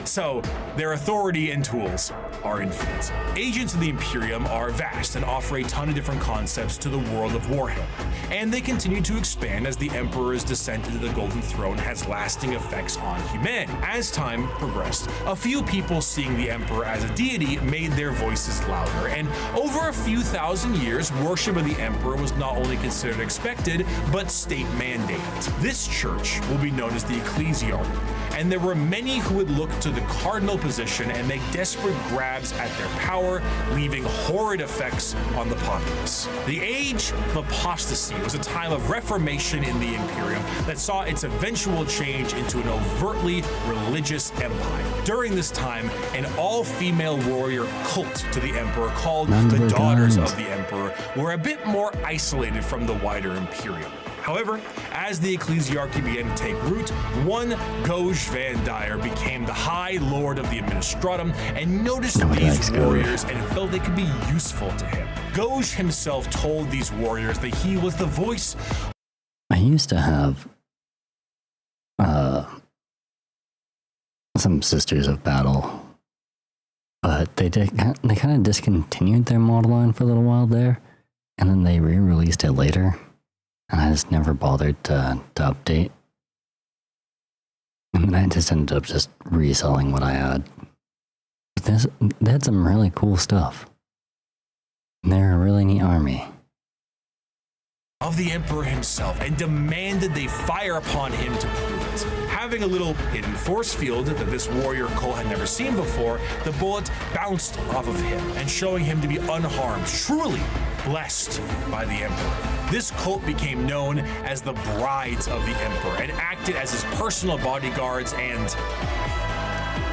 So, their authority and tools are infinite. Agents of the Imperium are vast and offer a ton of different concepts to the world of Warhammer, and they continue to expand as the Emperor's descent into the Golden Throne has lasting effects on humanity. As time progressed, a few people seeing the Emperor as a deity made their voices louder, and over a few thousand years, worship of the Emperor was not only considered expected, but state mandated. This church will be known as the Ecclesiarchy, and there were many who would look to the cardinal position and make desperate grabs at their power, leaving horrid effects on the populace. The Age of Apostasy was a time of reformation in the Imperium that saw its eventual change into an overtly religious empire. During this time, an all-female warrior cult to the Emperor called the Daughters of the Emperor were a bit more isolated from the wider Imperium. However, as the Ecclesiarchy began to take root, one Goj Van Dyer became the High Lord of the Administratum and noticed these warriors and felt they could be useful to him. Goj himself told these warriors that he was the voice. I used to have some Sisters of Battle, but they kind of discontinued their model line for a little while there, and then they re-released it later. And I just never bothered to update. And then I just ended up just reselling what I had. But they had some really cool stuff. They're a really neat army. Of the Emperor himself and demanded they fire upon him to prove it. Having a little hidden force field that this warrior cult had never seen before, the bullet bounced off of him and showing him to be unharmed, truly blessed by the Emperor. This cult became known as the Brides of the Emperor and acted as his personal bodyguards and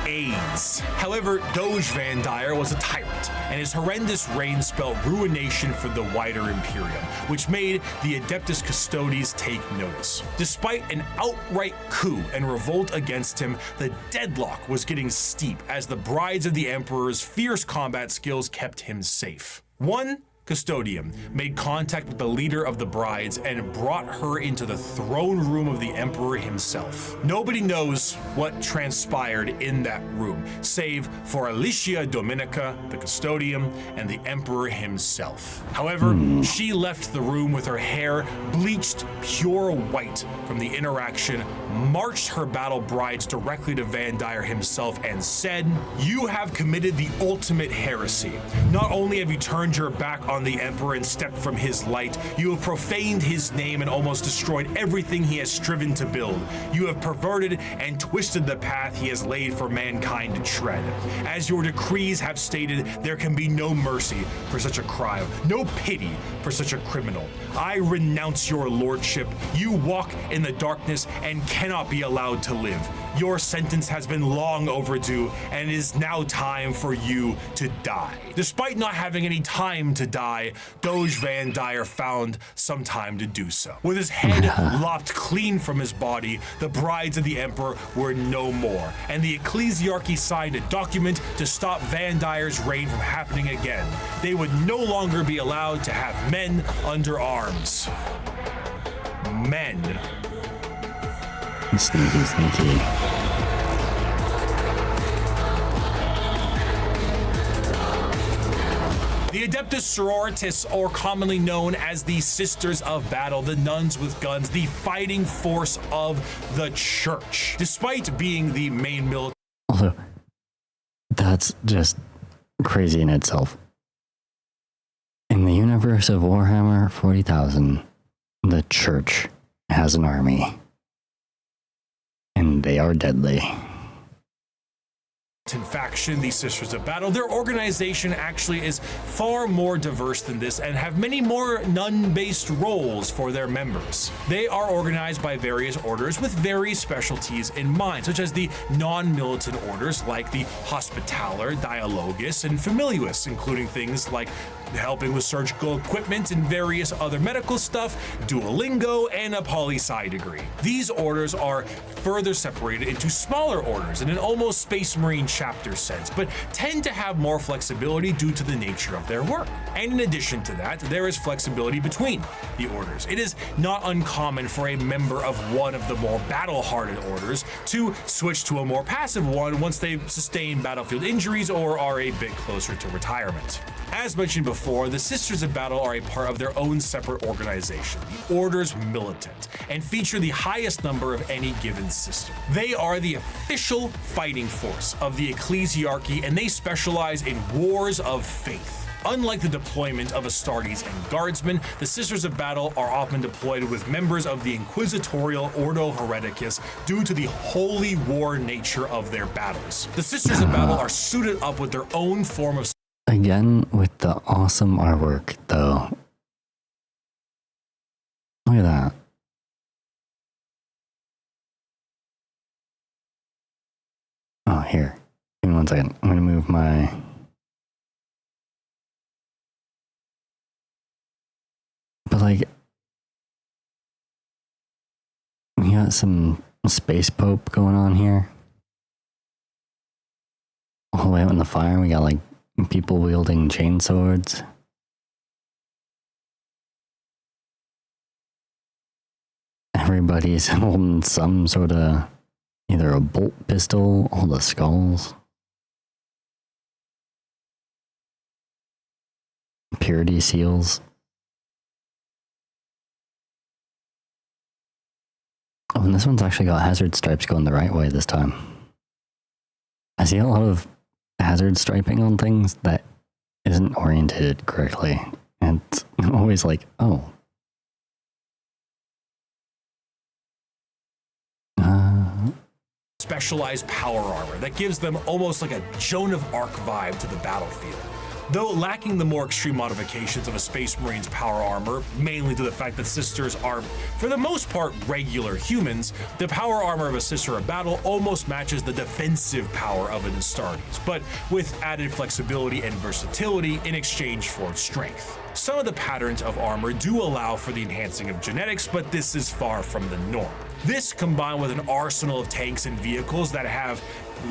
aides. However, Goj Van Dyer was a tyrant, and his horrendous reign spelled ruination for the wider Imperium, which made the Adeptus Custodes take notice. Despite an outright coup and revolt against him, the deadlock was getting steep as the Brides of the Emperor's fierce combat skills kept him safe. One Custodian made contact with the leader of the Brides and brought her into the throne room of the Emperor himself. Nobody knows what transpired in that room, save for Alicia Dominica, the Custodian, and the Emperor himself. However, she left the room with her hair bleached pure white from the interaction, marched her battle brides directly to Van Dyer himself and said, "You have committed the ultimate heresy. Not only have you turned your back on the Emperor and stepped from his light, you have profaned his name and almost destroyed everything he has striven to build. You have perverted and twisted the path he has laid for mankind to tread. As your decrees have stated, there can be no mercy for such a crime, no pity for such a criminal. I renounce your lordship. You walk in the darkness and cannot be allowed to live. Your sentence has been long overdue, and it is now time for you to die." Despite not having any time to die, Goj Van Dyer found some time to do so. With his head lopped clean from his body, the Brides of the Emperor were no more, and the Ecclesiarchy signed a document to stop Van Dyer's reign from happening again. They would no longer be allowed to have men under arms. Men. Sneaky, sneaky. The Adeptus Sororitas, or commonly known as the Sisters of Battle, the nuns with guns, the fighting force of the church. Despite being the main military. Also, that's just crazy in itself. In the universe of Warhammer 40,000, the church has an army. And they are deadly. Faction, the Sisters of Battle, their organization actually is far more diverse than this and have many more nun-based roles for their members. They are organized by various orders with various specialties in mind, such as the non-militant orders like the Hospitaller, Dialogus, and Familius, including things like helping with surgical equipment and various other medical stuff, Duolingo, and a poli-sci degree. These orders are further separated into smaller orders in an almost Space Marine chapter sense, but tend to have more flexibility due to the nature of their work. And in addition to that, there is flexibility between the orders. It is not uncommon for a member of one of the more battle-hardened orders to switch to a more passive one once they've sustained battlefield injuries or are a bit closer to retirement. As mentioned before, the Sisters of Battle are a part of their own separate organization, the Order's Militant, and feature the highest number of any given system. They are the official fighting force of the ecclesiarchy, and they specialize in wars of faith. Unlike the deployment of Astartes and Guardsmen, the Sisters of Battle are often deployed with members of the Inquisitorial Ordo Hereticus due to the holy war nature of their battles. The Sisters of Battle are suited up with their own form of... Again, with the awesome artwork, though. Look at that. Oh, here. Give me 1 second. I'm going to move my... But, like, we got some space pope going on here. All the way out in the fire, we got, like, people wielding chainswords. Everybody's holding some sort of either a bolt pistol, all the skulls. Purity seals. Oh, and this one's actually got hazard stripes going the right way this time. I see a lot of hazard striping on things that isn't oriented correctly. And I'm always like, oh. Specialized power armor that gives them almost like a Joan of Arc vibe to the battlefield. Though lacking the more extreme modifications of a Space Marine's power armor, mainly to the fact that Sisters are, for the most part, regular humans, the power armor of a Sister of Battle almost matches the defensive power of an Astartes, but with added flexibility and versatility in exchange for its strength. Some of the patterns of armor do allow for the enhancing of genetics, but this is far from the norm. This, combined with an arsenal of tanks and vehicles that have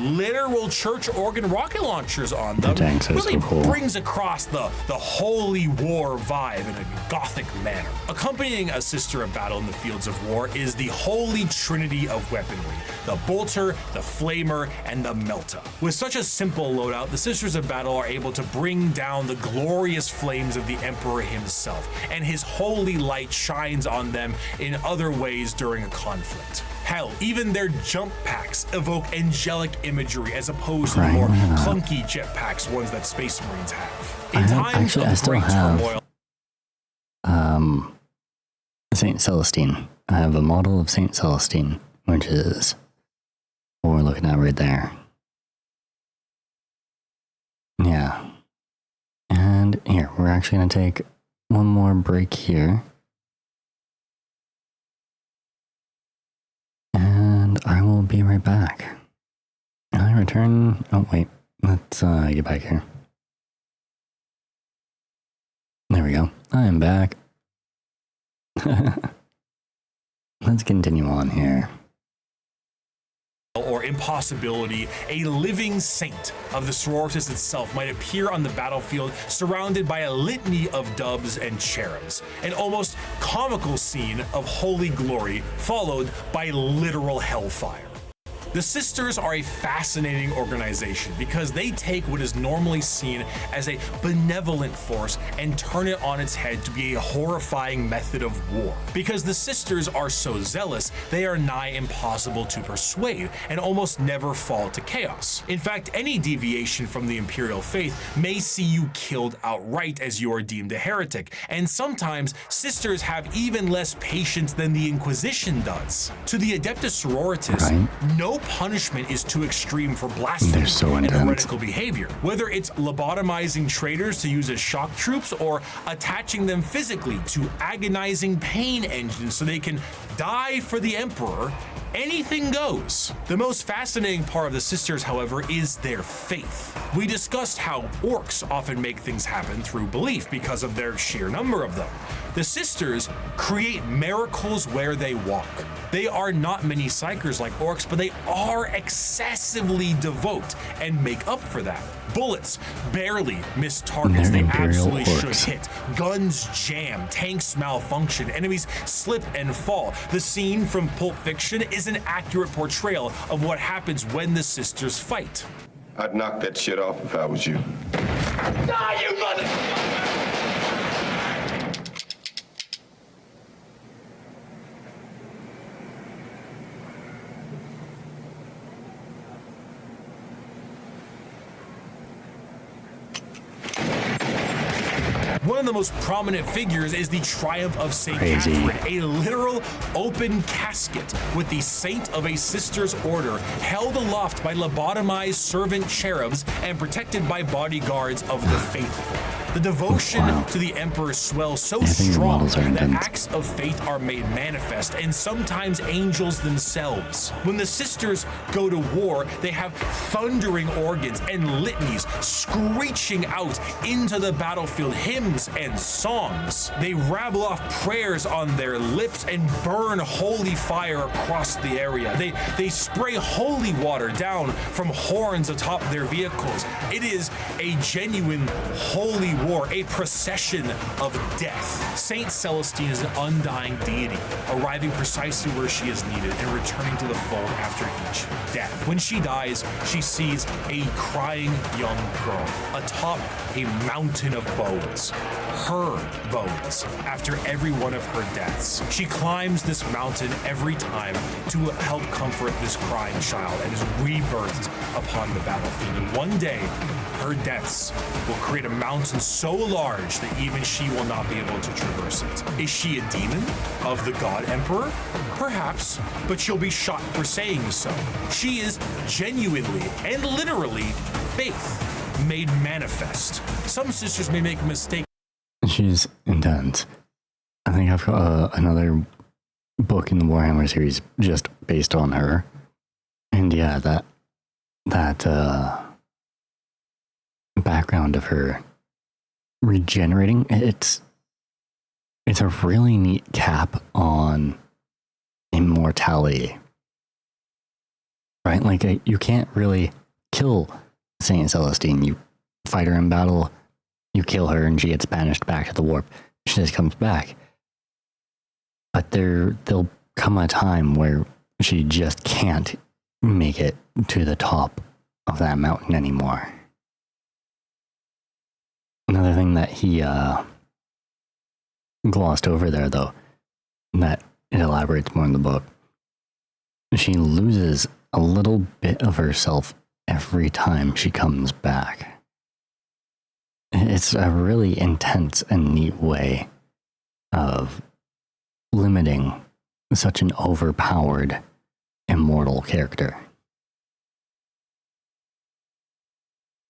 literal church organ rocket launchers on them, really brings across the holy war vibe in a gothic manner. Accompanying a Sister of Battle in the fields of war is the holy trinity of weaponry, the bolter, the flamer, and the melta. With such a simple loadout, the Sisters of Battle are able to bring down the glorious flames of the Emperor himself, and his holy light shines on them in other ways during a conflict. Hell, even their jump packs evoke angelic imagery as opposed to the more clunky jetpacks, ones that Space Marines have. In times of great turmoil, Saint Celestine. I have a model of Saint Celestine, which is what we're looking at right there. Yeah. And here, we're actually going to take one more break here. And I will be right back. I return. Oh, wait. Let's get back here. There we go. I am back. Let's continue on here. Or impossibility, a living saint of the sororitas itself might appear on the battlefield surrounded by a litany of doves and cherubs, an almost comical scene of holy glory followed by literal hellfire. The Sisters are a fascinating organization because they take what is normally seen as a benevolent force and turn it on its head to be a horrifying method of war. Because the Sisters are so zealous, they are nigh impossible to persuade and almost never fall to chaos. In fact, any deviation from the Imperial faith may see you killed outright as you are deemed a heretic, and sometimes Sisters have even less patience than the Inquisition does. To the Adeptus Sororitas, no punishment is too extreme for blasphemy and heretical behavior. Whether it's lobotomizing traitors to use as shock troops or attaching them physically to agonizing pain engines so they can die for the Emperor, anything goes. The most fascinating part of the sisters, however, is their faith. We discussed how orcs often make things happen through belief because of their sheer number of them. The sisters create miracles where they walk. They are not many psychers like orcs, but they are excessively devout and make up for that. Bullets barely miss targets they absolutely should hit. Guns jam, tanks malfunction, enemies slip and fall. The scene from Pulp Fiction is an accurate portrayal of what happens when the sisters fight. I'd knock that shit off if I was you. Die, you motherfucker! One of the most prominent figures is the Triumph of St. Catherine, a literal open casket with the saint of a sister's order held aloft by lobotomized servant cherubs and protected by bodyguards of the faithful. The devotion to the emperor swells so strong that acts of faith are made manifest, and sometimes angels themselves. When the sisters go to war, they have thundering organs and litanies screeching out into the battlefield, hymns and songs. They rabble off prayers on their lips and burn holy fire across the area. They spray holy water down from horns atop their vehicles. It is a genuine holy war, a procession of death. Saint Celestine is an undying deity, arriving precisely where she is needed and returning to the fold after each death. When she dies, she sees a crying young girl atop a mountain of bones, her bones, after every one of her deaths. She climbs this mountain every time to help comfort this crying child and is rebirthed upon the battlefield. And one day, her deaths will create a mountain so large that even she will not be able to traverse it. Is she a demon of the god emperor? Perhaps, but she'll be shot for saying so. She is genuinely and literally faith made manifest. Some sisters may make a mistake. She's intense. I think I've got another book in the Warhammer series just based on her. And yeah, that background of her regenerating, it's a really neat cap on immortality, right? Like you can't really kill Saint Celestine. You fight her in battle, you kill her, and she gets banished back to the warp. She just comes back. But there'll come a time where she just can't make it to the top of that mountain anymore. Another thing that he glossed over there, though, that it elaborates more in the book, she loses a little bit of herself every time she comes back. It's a really intense and neat way of limiting such an overpowered, immortal character.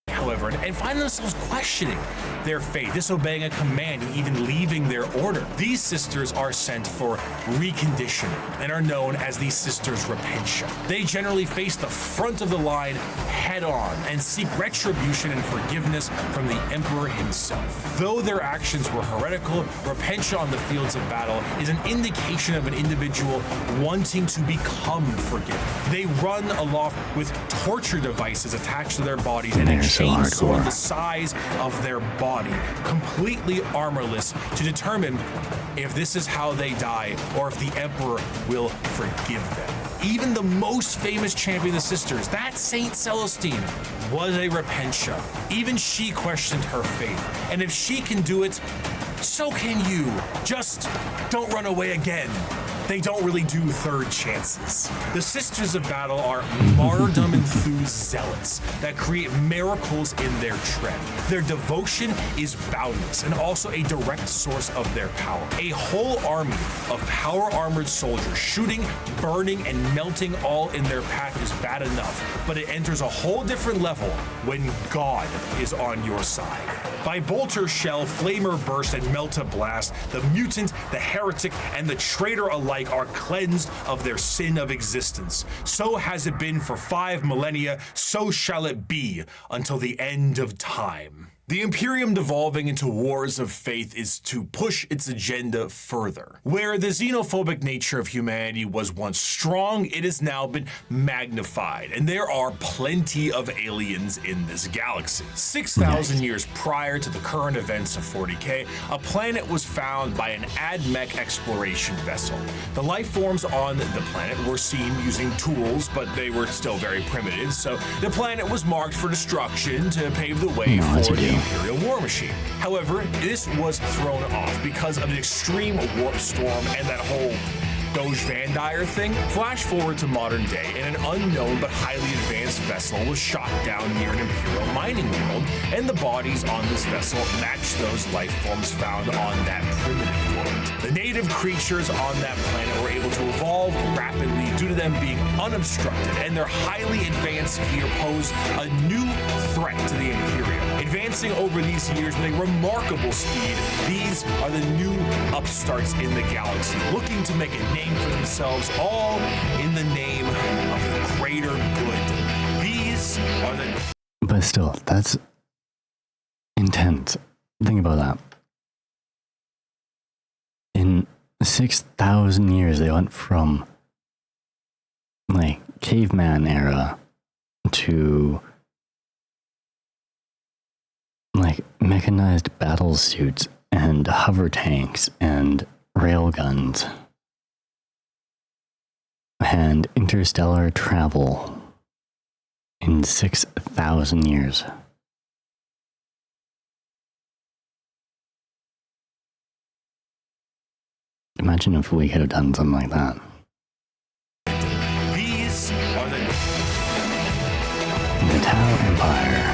However, and find themselves questioning their faith, disobeying a command, and even leaving their order. These sisters are sent for reconditioning and are known as the Sisters Repentia. They generally face the front of the line head on and seek retribution and forgiveness from the Emperor himself. Though their actions were heretical, Repentia on the fields of battle is an indication of an individual wanting to become forgiven. They run aloft with torture devices attached to their bodies and a chainsaw the size of their body, completely armorless, to determine if this is how they die or if the Emperor will forgive them. Even the most famous champion of the sisters, that Saint Celestine, was a Repentia. Even she questioned her faith, and if she can do it, so can you. Just don't run away again. They don't really do third chances. The Sisters of Battle are martyrdom-enthused zealots that create miracles in their tread. Their devotion is boundless and also a direct source of their power. A whole army of power-armored soldiers shooting, burning, and melting all in their path is bad enough, but it enters a whole different level when God is on your side. By bolter shell, flamer burst, and melta blast, the mutant, the heretic, and the traitor alike alike are cleansed of their sin of existence. So has it been for 5 millennia, so shall it be until the end of time. The Imperium devolving into wars of faith is to push its agenda further. Where the xenophobic nature of humanity was once strong, it has now been magnified, and there are plenty of aliens in this galaxy. 6,000 years prior to the current events of 40k, a planet was found by an AdMech exploration vessel. The life forms on the planet were seen using tools, but they were still very primitive, so the planet was marked for destruction to pave the way for the Imperial war machine. However, this was thrown off because of an extreme warp storm and that whole Doge Van Dyer thing. Flash forward to modern day, and an unknown but highly advanced vessel was shot down near an Imperial mining world, and the bodies on this vessel matched those life forms found on that primitive world. The native creatures on that planet were able to evolve rapidly due to them being unobstructed, and their highly advanced gear posed a new threat to the Imperium. Advancing over these years with a remarkable speed, these are the new upstarts in the galaxy, looking to make a name for themselves, all in the name of the greater good. These are the... But still, that's intense. Think about that. In 6,000 years, they went from like caveman era to like mechanized battle suits and hover tanks and railguns and interstellar travel in 6,000 years. Imagine if we could have done something like that. These are the Tau Empire.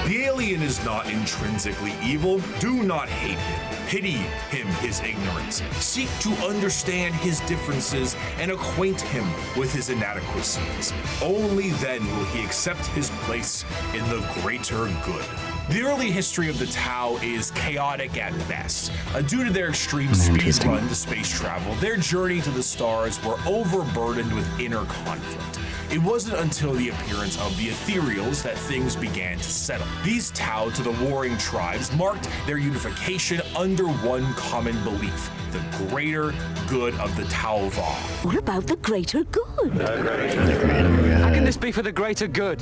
The alien is not intrinsically evil. Do not hate him. Pity him his ignorance. Seek to understand his differences and acquaint him with his inadequacies. Only then will he accept his place in the greater good. The early history of the Tau is chaotic at best. Due to their extreme speed run to space travel, their journey to the stars were overburdened with inner conflict. It wasn't until the appearance of the Ethereals that things began to settle. These Tau to the warring tribes marked their unification under one common belief: the greater good of the Tau Va. What about the greater good? How can this be for the greater good?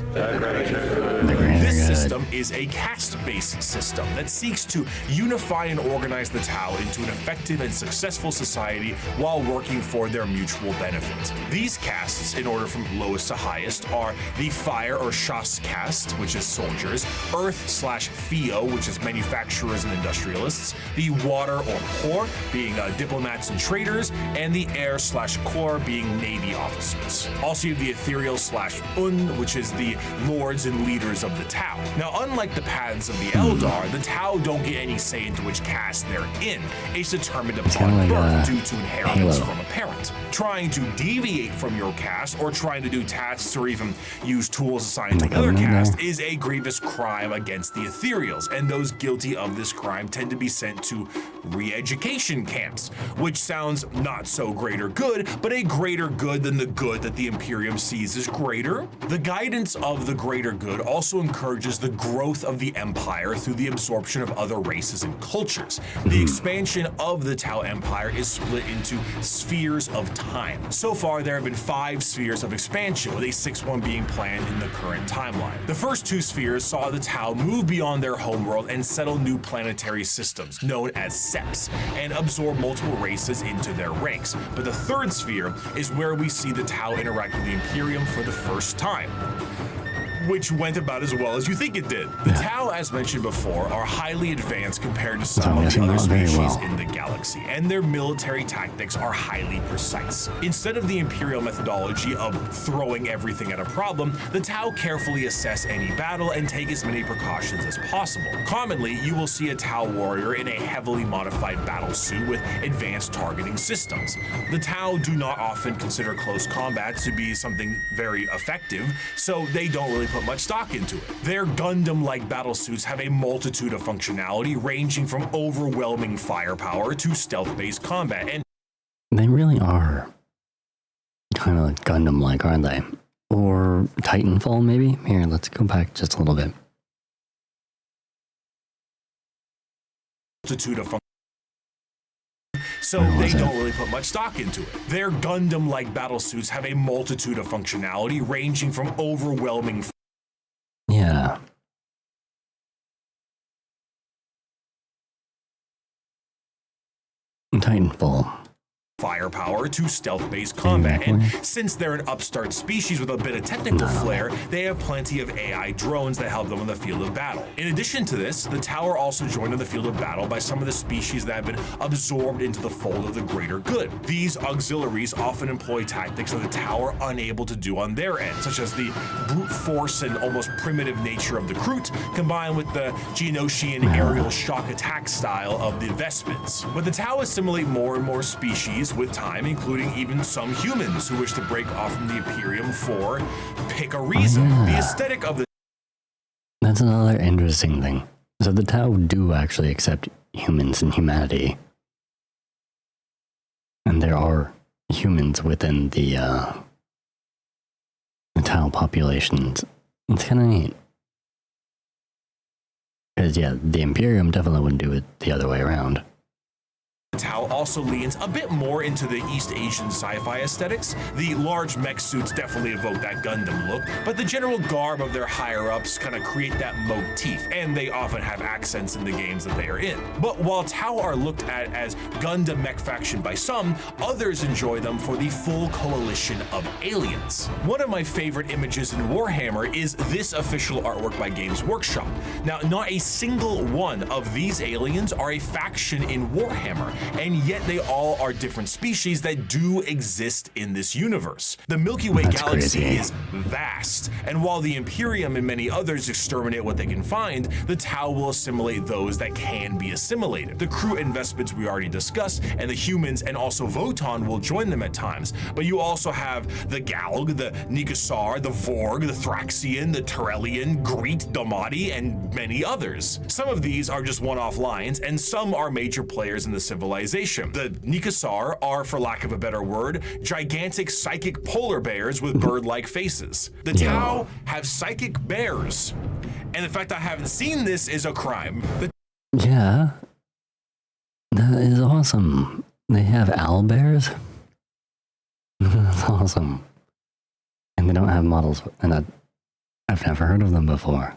This system is a caste-based system that seeks to unify and organize the Tau into an effective and successful society while working for their mutual benefit. These castes, in order from lowest to highest, are the Fire or Shas caste, which is soldiers, Earth/Theo, which is manufacturers and industrialists, the Water or Por, being diplomats and traders, and the Air/Kor, being navy officers. Also, you have the Ethereal/Un, which is the lords and leaders of the Tau. Now, unlike the paths of the Eldar, the Tau don't get any say into which caste they're in. It's determined upon birth due to inheritance from a parent. Trying to deviate from your caste or trying to do tasks or even use tools assigned to another caste is a grievous crime against the Ethereals, and those guilty of this crime tend to be sent to re-education camps, which sounds not so greater good, but a greater good than the good that the Imperium sees as greater. The guidance of the greater good also encourages the growth of the Empire through the absorption of other races and cultures. The expansion of the Tau Empire is split into spheres of time. So far, there have been 5 spheres of expansion, with a 6th one being planned in the current timeline. The first 2 spheres saw the Tau move beyond their homeworld and settle new planetary systems, known as seps, and absorb multiple races into their ranks. But the 3rd sphere is where we see the Tau interact with the Imperium for the first time, which went about as well as you think it did. The Tau, as mentioned before, are highly advanced compared to some of the other species in the galaxy, and their military tactics are highly precise. Instead of the Imperial methodology of throwing everything at a problem, the Tau carefully assess any battle and take as many precautions as possible. Commonly, you will see a Tau warrior in a heavily modified battle suit with advanced targeting systems. The Tau do not often consider close combat to be something very effective, so they don't really put much stock into it. Their Gundam-like battlesuits have a multitude of functionality, ranging from overwhelming firepower to stealth-based combat, and They really are kind of Gundam-like, aren't they? Or Titanfall, maybe? Here, let's go back just a little bit. So they don't really put much stock into it. Their Gundam-like battle suits have a multitude of functionality, ranging from overwhelming... Yeah. Titanfall. Firepower to stealth-based combat, and since they're an upstart species with a bit of technical flair, they have plenty of AI drones that help them in the field of battle. In addition to this, the Tau are also joined in the field of battle by some of the species that have been absorbed into the fold of the greater good. These auxiliaries often employ tactics that the Tau are unable to do on their end, such as the brute force and almost primitive nature of the Kroot, combined with the Geonosian aerial shock attack style of the Vespens. But the Tau assimilate more and more species with time, including even some humans who wish to break off from the Imperium for pick a reason. The aesthetic of the... That's another interesting thing. So the Tau do actually accept humans and humanity. And there are humans within the Tau populations. It's kind of neat. Because, yeah, the Imperium definitely wouldn't do it the other way around. Tau also leans a bit more into the East Asian sci-fi aesthetics. The large mech suits definitely evoke that Gundam look, but the general garb of their higher-ups kind of create that motif, and they often have accents in the games that they are in. But while Tau are looked at as Gundam mech faction by some, others enjoy them for the full coalition of aliens. One of my favorite images in Warhammer is this official artwork by Games Workshop. Now, not a single one of these aliens are a faction in Warhammer, and yet they all are different species that do exist in this universe. The Milky Way galaxy is vast, and while the Imperium and many others exterminate what they can find, the Tau will assimilate those that can be assimilated. The Kroot and Vespens we already discussed, and the humans and also Votan will join them at times, but you also have the Galg, the Nigasar, the Vorg, the Thraxian, the Terrellian, Greet, Domati, and many others. Some of these are just one-off lines, and some are major players in the civilization. The Nigasar are, for lack of a better word, gigantic psychic polar bears with bird-like faces. The Tau have psychic bears, and the fact I haven't seen this is a crime. Yeah, that is awesome. They have owl bears? That's awesome. And they don't have models, and I've never heard of them before.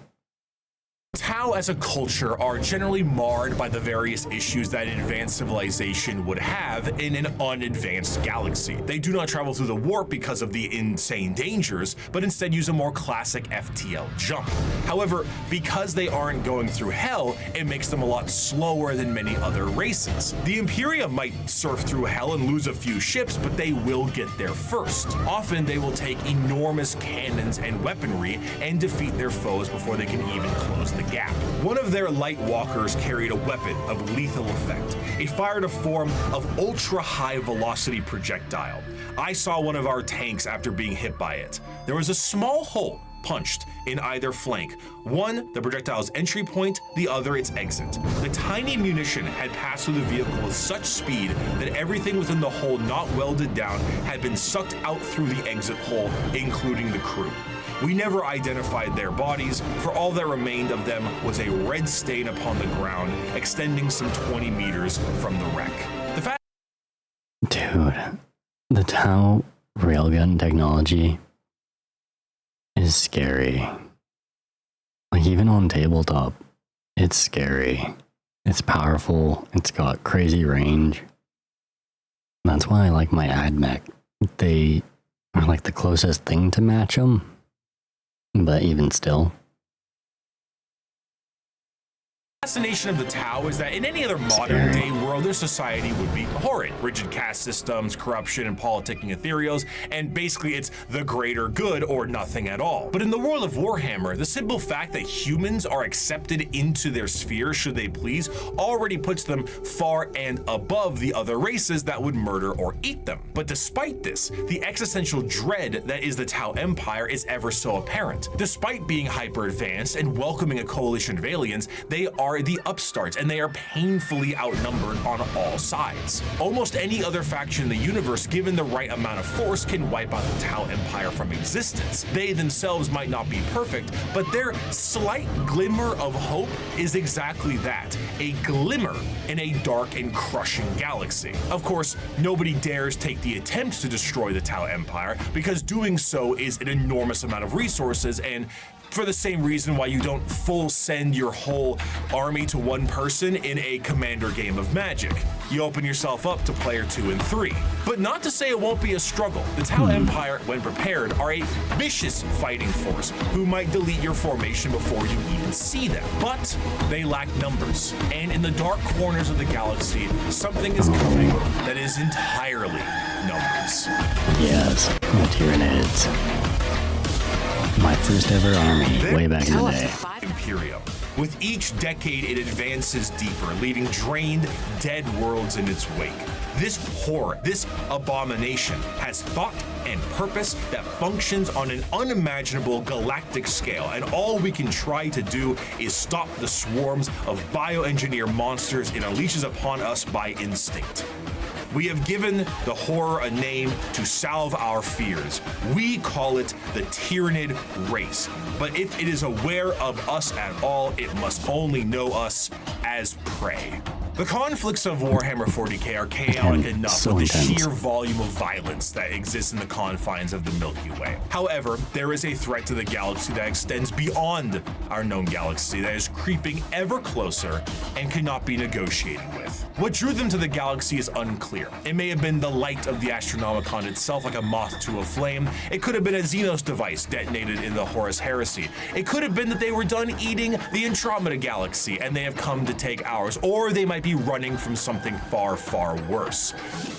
Tau as a culture are generally marred by the various issues that an advanced civilization would have in an unadvanced galaxy. They do not travel through the warp because of the insane dangers, but instead use a more classic FTL jump. However, because they aren't going through hell, it makes them a lot slower than many other races. The Imperium might surf through hell and lose a few ships, but they will get there first. Often they will take enormous cannons and weaponry and defeat their foes before they can even close the gap. One of their light walkers carried a weapon of lethal effect. It fired a form of ultra-high velocity projectile. I saw one of our tanks after being hit by it. There was a small hole punched in either flank. One, the projectile's entry point, the other, its exit. The tiny munition had passed through the vehicle with such speed that everything within the hole not welded down had been sucked out through the exit hole, including the crew. We never identified their bodies, for all that remained of them was a red stain upon the ground, extending some 20 meters from the wreck. Dude, the Tau railgun technology is scary. Like, even on tabletop, it's scary. It's powerful, it's got crazy range. That's why I like my AdMech. They are like the closest thing to match them. But even still. The fascination of the Tau is that in any other modern day world, their society would be horrid. Rigid caste systems, corruption, and politicking ethereals, and basically it's the greater good or nothing at all. But in the world of Warhammer, the simple fact that humans are accepted into their sphere should they please already puts them far and above the other races that would murder or eat them. But despite this, the existential dread that is the Tau Empire is ever so apparent. Despite being hyper-advanced and welcoming a coalition of aliens, they are are the upstarts, and they are painfully outnumbered on all sides. Almost any other faction in the universe, given the right amount of force, can wipe out the Tau Empire from existence. They themselves might not be perfect, but their slight glimmer of hope is exactly that, a glimmer in a dark and crushing galaxy. Of course, nobody dares take the attempt to destroy the Tau Empire, because doing so is an enormous amount of resources, and for the same reason why you don't full send your whole army to one person in a commander game of Magic. You open yourself up to player 2 and 3. But not to say it won't be a struggle. The Tau Empire, when prepared, are a vicious fighting force who might delete your formation before you even see them. But they lack numbers. And in the dark corners of the galaxy, something is coming that is entirely numbers. Yes, the Tyranids. My first ever army, way back in the day. Imperium. With each decade, it advances deeper, leaving drained, dead worlds in its wake. This horror, this abomination, has thought and purpose that functions on an unimaginable galactic scale, and all we can try to do is stop the swarms of bioengineer monsters it unleashes upon us by instinct. We have given the horror a name to salve our fears. We call it the Tyranid race. But if it is aware of us at all, it must only know us as prey. The conflicts of Warhammer 40k are chaotic enough with the sheer volume of violence that exists in the confines of the Milky Way. However, there is a threat to the galaxy that extends beyond our known galaxy that is creeping ever closer and cannot be negotiated with. What drew them to the galaxy is unclear. It may have been the light of the Astronomicon itself, like a moth to a flame. It could have been a Xenos device detonated in the Horus Heresy. It could have been that they were done eating the Andromeda galaxy and they have come to take ours, or they might be running from something far, far worse.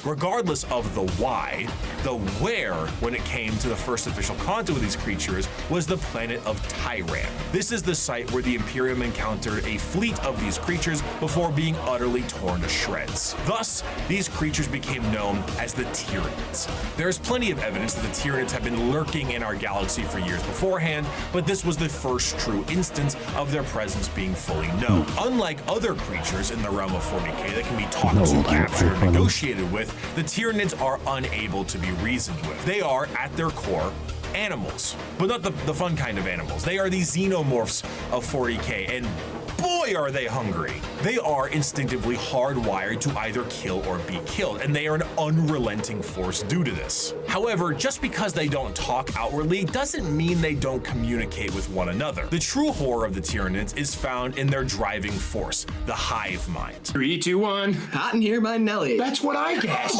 Regardless of the why, the where, when it came to the first official contact with these creatures, was the planet of Tyran. This is the site where the Imperium encountered a fleet of these creatures before being utterly torn to shreds. Thus, these creatures became known as the Tyranids. There is plenty of evidence that the Tyranids have been lurking in our galaxy for years beforehand, but this was the first true instance of their presence being fully known. Unlike other creatures in the realm of 40k that can be talked to, captured, or negotiated with, the Tyranids are unable to be reasoned with. They are, at their core, animals, but not the fun kind of animals. They are the xenomorphs of 40k, and boy are they hungry. They are instinctively hardwired to either kill or be killed, and they are an unrelenting force due to this. However, just because they don't talk outwardly doesn't mean they don't communicate with one another. The true horror of the Tyranids is found in their driving force, the hive mind. 3, 2, 1. Hot in here by Nelly. That's what I guessed.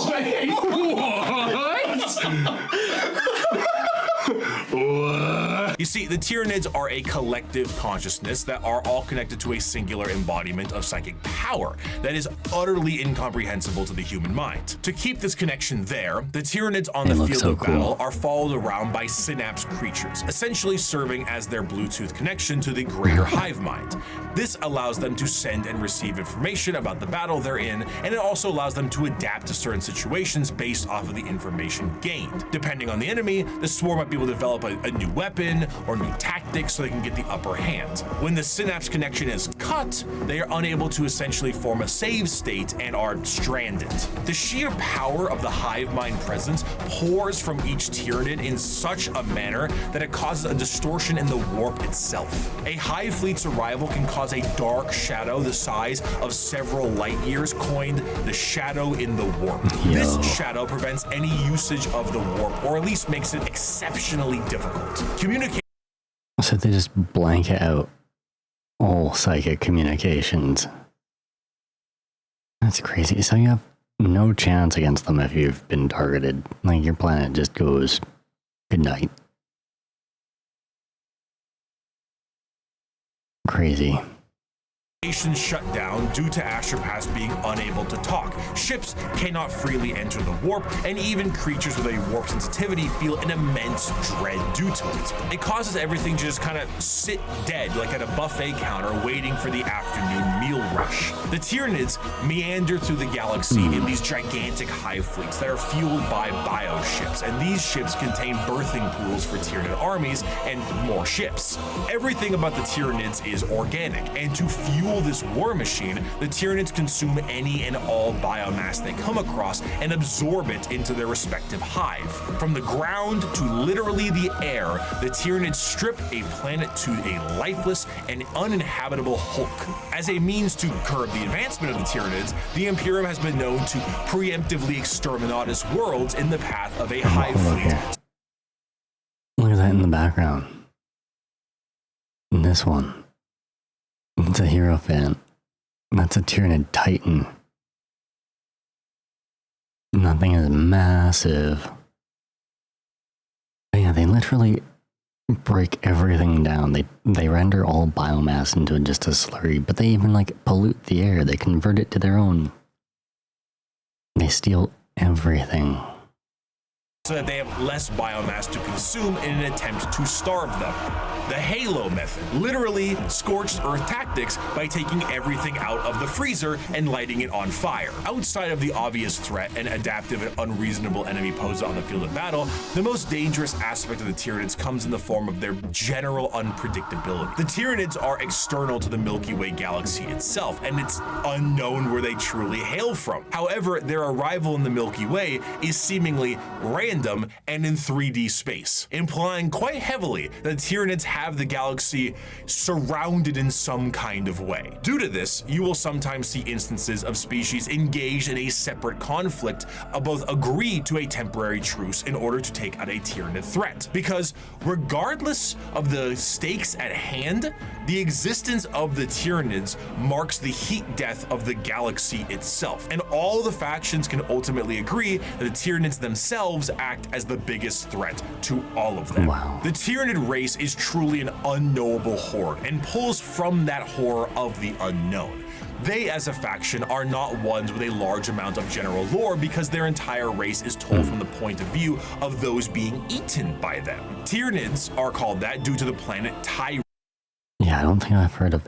What? You see, the Tyranids are a collective consciousness that are all connected to a singular embodiment of psychic power that is utterly incomprehensible to the human mind. To keep this connection there, the Tyranids on the field of battle are followed around by synapse creatures, essentially serving as their Bluetooth connection to the greater hive mind. This allows them to send and receive information about the battle they're in, and it also allows them to adapt to certain situations based off of the information gained. Depending on the enemy, the swarm might be able to develop a new weapon or new tactics so they can get the upper hand. When the synapse connection is cut, they are unable to essentially form a save state and are stranded. The sheer power of the hive mind presence pours from each Tyranid in such a manner that it causes a distortion in the warp itself. A hive fleet's arrival can cause a dark shadow the size of several light years, coined the shadow in the warp. This shadow prevents any usage of the warp, or at least makes it exceptionally difficult. So they just blanket out all psychic communications. That's crazy. So you have no chance against them if you've been targeted. Like, your planet just goes, good night. Crazy. Shut down due to astropaths being unable to talk. Ships cannot freely enter the warp, and even creatures with a warp sensitivity feel an immense dread due to it. It causes everything to just kind of sit dead, like at a buffet counter waiting for the afternoon meal rush. The Tyranids meander through the galaxy in these gigantic hive fleets that are fueled by bioships, and these ships contain birthing pools for Tyranid armies and more ships. Everything about the Tyranids is organic, and to fuel fuel this war machine, the Tyranids consume any and all biomass they come across and absorb it into their respective hive. From the ground to literally the air, the Tyranids strip a planet to a lifeless and uninhabitable hulk. As a means to curb the advancement of the Tyranids, the Imperium has been known to preemptively exterminate its worlds in the path of a hive fleet. Look at that in the background. And this one. It's a hero fan. That's a Tyranid Titan. Nothing is massive. But yeah, they literally break everything down. They render all biomass into just a slurry, but they even like pollute the air. They convert it to their own. They steal everything, so that they have less biomass to consume in an attempt to starve them. The Halo method, literally scorched earth tactics by taking everything out of the freezer and lighting it on fire. Outside of the obvious threat and adaptive and unreasonable enemy posed on the field of battle, the most dangerous aspect of the Tyranids comes in the form of their general unpredictability. The Tyranids are external to the Milky Way galaxy itself, and it's unknown where they truly hail from. However, their arrival in the Milky Way is seemingly random and in 3D space, implying quite heavily that Tyranids have the galaxy surrounded in some kind of way. Due to this, you will sometimes see instances of species engaged in a separate conflict, both agree to a temporary truce in order to take out a Tyranid threat. Because regardless of the stakes at hand, the existence of the Tyranids marks the heat death of the galaxy itself, and all the factions can ultimately agree that the Tyranids themselves act as the biggest threat to all of them. Wow. The Tyranid race is truly an unknowable horde and pulls from that horror of the unknown. They as a faction are not ones with a large amount of general lore because their entire race is told from the point of view of those being eaten by them. Tyranids are called that due to the planet Tyr. Yeah, I don't think I've heard of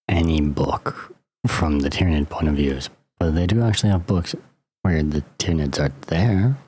any book from the Tyranid point of views, but they do actually have books where the Tyranids are there.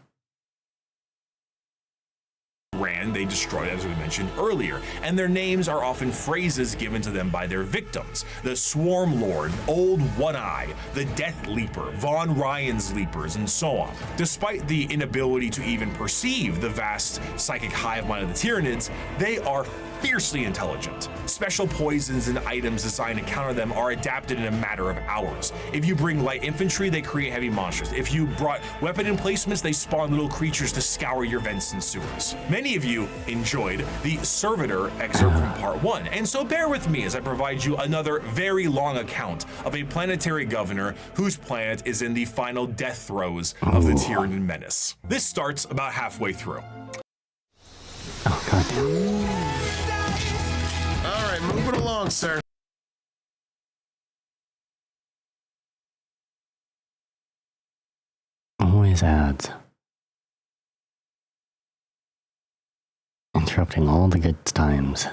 They destroyed, as we mentioned earlier, and their names are often phrases given to them by their victims. The Swarm Lord, Old One-Eye, the Death Leaper, Von Ryan's Leapers, and so on. Despite the inability to even perceive the vast psychic hive mind of the Tyranids, they are fiercely intelligent. Special poisons and items designed to counter them are adapted in a matter of hours. If you bring light infantry, they create heavy monsters. If you brought weapon emplacements, they spawn little creatures to scour your vents and sewers. Many of you enjoyed the Servitor excerpt from part 1, and so bear with me as I provide you another very long account of a planetary governor whose planet is in the final death throes of the Tyranid menace. This starts about halfway through. Oh, God. All right, move it along, sir. Always ads. Interrupting all the good times.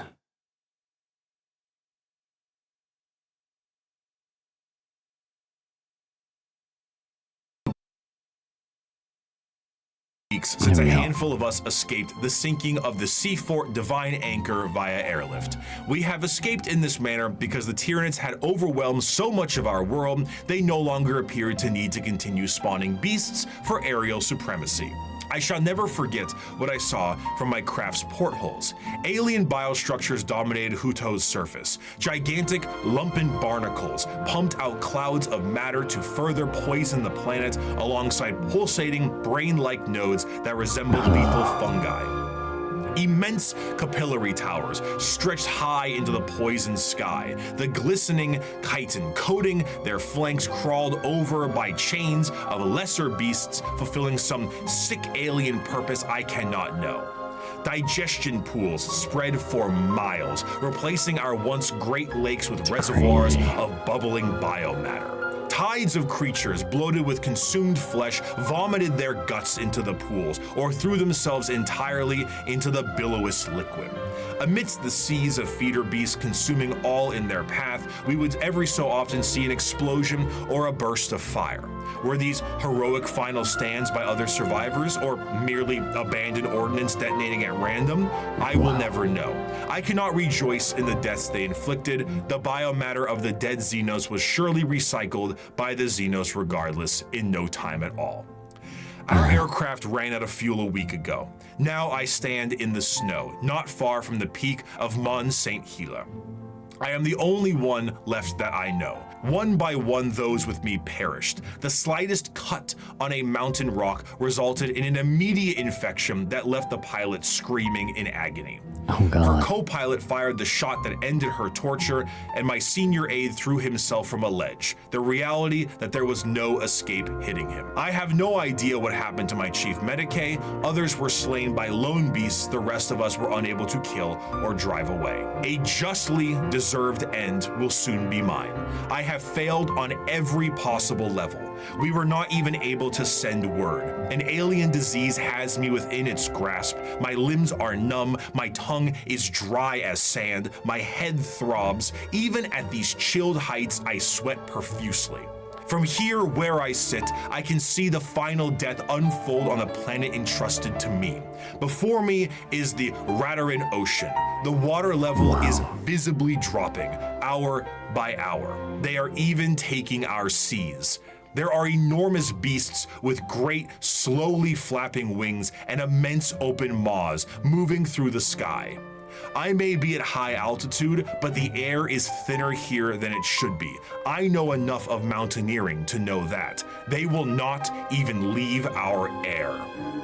Since a handful of us escaped the sinking of the Sea Fort Divine Anchor via airlift. We have escaped in this manner because the Tyranids had overwhelmed so much of our world, they no longer appeared to need to continue spawning beasts for aerial supremacy. I shall never forget what I saw from my craft's portholes. Alien biostructures dominated Huto's surface. Gigantic, lumpen barnacles pumped out clouds of matter to further poison the planet alongside pulsating, brain-like nodes that resembled lethal fungi. Immense capillary towers stretched high into the poisoned sky. The glistening chitin coating their flanks crawled over by chains of lesser beasts fulfilling some sick alien purpose I cannot know. Digestion pools spread for miles, replacing our once great lakes with reservoirs of bubbling biomatter. Tides of creatures bloated with consumed flesh vomited their guts into the pools or threw themselves entirely into the billowous liquid. Amidst the seas of feeder beasts consuming all in their path, we would every so often see an explosion or a burst of fire. Were these heroic final stands by other survivors, or merely abandoned ordnance detonating at random? I will never know. I cannot rejoice in the deaths they inflicted. The biomatter of the dead Xenos was surely recycled by the Xenos regardless in no time at all. Our aircraft ran out of fuel a week ago. Now I stand in the snow, not far from the peak of Mont Saint Helena. I am the only one left that I know. One by one, those with me perished. The slightest cut on a mountain rock resulted in an immediate infection that left the pilot screaming in agony. Oh God. Her co-pilot fired the shot that ended her torture, and my senior aide threw himself from a ledge. The reality that there was no escape hitting him. I have no idea what happened to my chief medicae. Others were slain by lone beasts the rest of us were unable to kill or drive away. A justly deserved end will soon be mine. I have failed on every possible level. We were not even able to send word. An alien disease has me within its grasp. My limbs are numb, my tongue is dry as sand, my head throbs. Even at these chilled heights, I sweat profusely. From here where I sit, I can see the final death unfold on the planet entrusted to me. Before me is the Radarin Ocean. The water level is visibly dropping, hour by hour. They are even taking our seas. There are enormous beasts with great, slowly flapping wings and immense open maws moving through the sky. I may be at high altitude, but the air is thinner here than it should be. I know enough of mountaineering to know that. They will not even leave our air.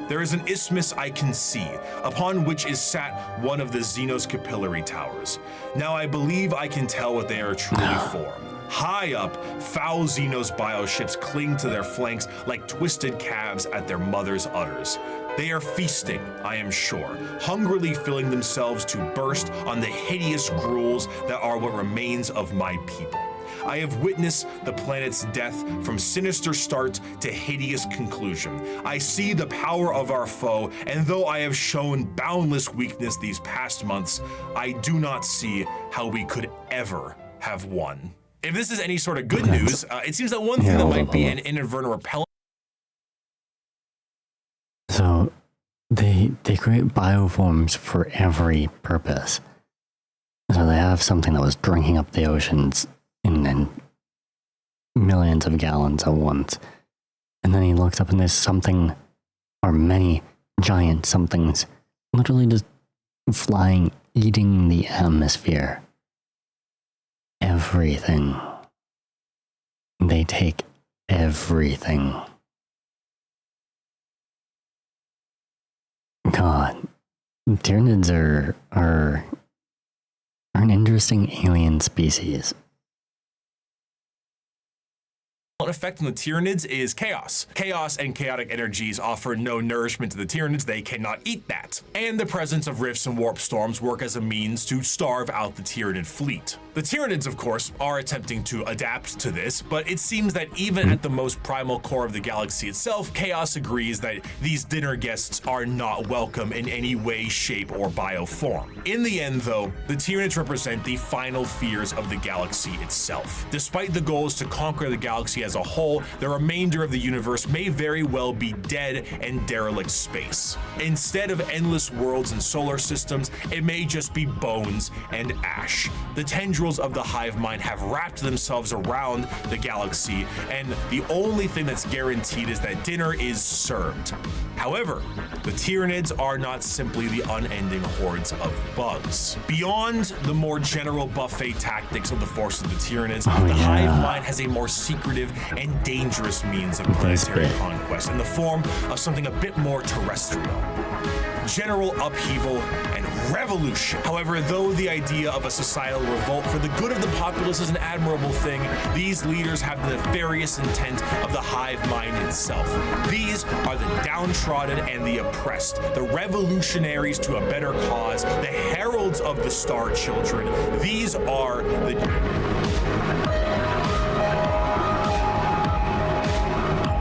There is an isthmus I can see, upon which is sat one of the Xenos capillary towers. Now I believe I can tell what they are truly for. High up, foul Xenos bioships cling to their flanks like twisted calves at their mother's udders. They are feasting, I am sure, hungrily filling themselves to burst on the hideous gruels that are what remains of my people. I have witnessed the planet's death from sinister start to hideous conclusion. I see the power of our foe, and though I have shown boundless weakness these past months, I do not see how we could ever have won. If this is any sort of good news, it seems that one thing that might be an inadvertent repellent. So they create bioforms for every purpose. So they have something that was drinking up the oceans in millions of gallons at once. And then he looks up and there's something, or many giant somethings, literally just flying, eating the atmosphere. Everything. They take everything. God, Tyranids are an interesting alien species. Effect on the Tyranids is chaos. Chaos and chaotic energies offer no nourishment to the Tyranids. They cannot eat that. And the presence of rifts and warp storms work as a means to starve out the Tyranid fleet. The Tyranids, of course, are attempting to adapt to this, but it seems that even at the most primal core of the galaxy itself, Chaos agrees that these dinner guests are not welcome in any way, shape, or bioform. In the end, though, the Tyranids represent the final fears of the galaxy itself. Despite the goals to conquer the galaxy as a whole, the remainder of the universe may very well be dead and derelict space. Instead of endless worlds and solar systems, it may just be bones and ash. The tendrils of the hive mind have wrapped themselves around the galaxy, and the only thing that's guaranteed is that dinner is served. However, the Tyranids are not simply the unending hordes of bugs. Beyond the more general buffet tactics of the force of the Tyranids, the hive mind has a more secretive and dangerous means of planetary conquest in the form of something a bit more terrestrial. General upheaval and revolution. However, though the idea of a societal revolt for the good of the populace is an admirable thing, these leaders have the nefarious intent of the hive mind itself. These are the downtrodden and the oppressed, the revolutionaries to a better cause, the heralds of the Star Children. These are the...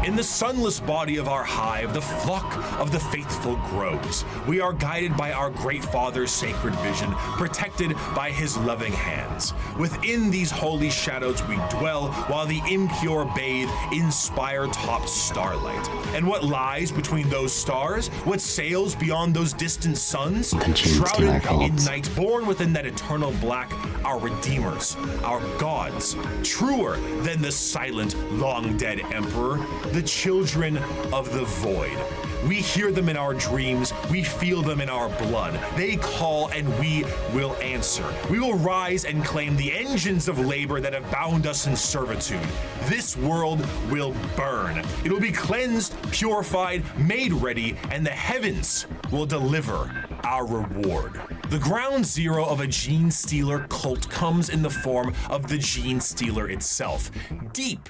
In the the sunless body of our hive, the flock of the faithful grows. We are guided by our great Father's sacred vision, protected by his loving hands. Within these holy shadows we dwell, while the impure bathe in spire-topped starlight. And what lies between those stars? What sails beyond those distant suns? Shrouded in night, born within that eternal black, our redeemers, our gods, truer than the silent, long-dead emperor, the children of the void. We hear them in our dreams, we feel them in our blood. They call and we will answer. We will rise and claim the engines of labor that have bound us in servitude. This world will burn. It will be cleansed, purified, made ready, and the heavens will deliver our reward. The ground zero of a gene stealer cult comes in the form of the gene stealer itself. Deep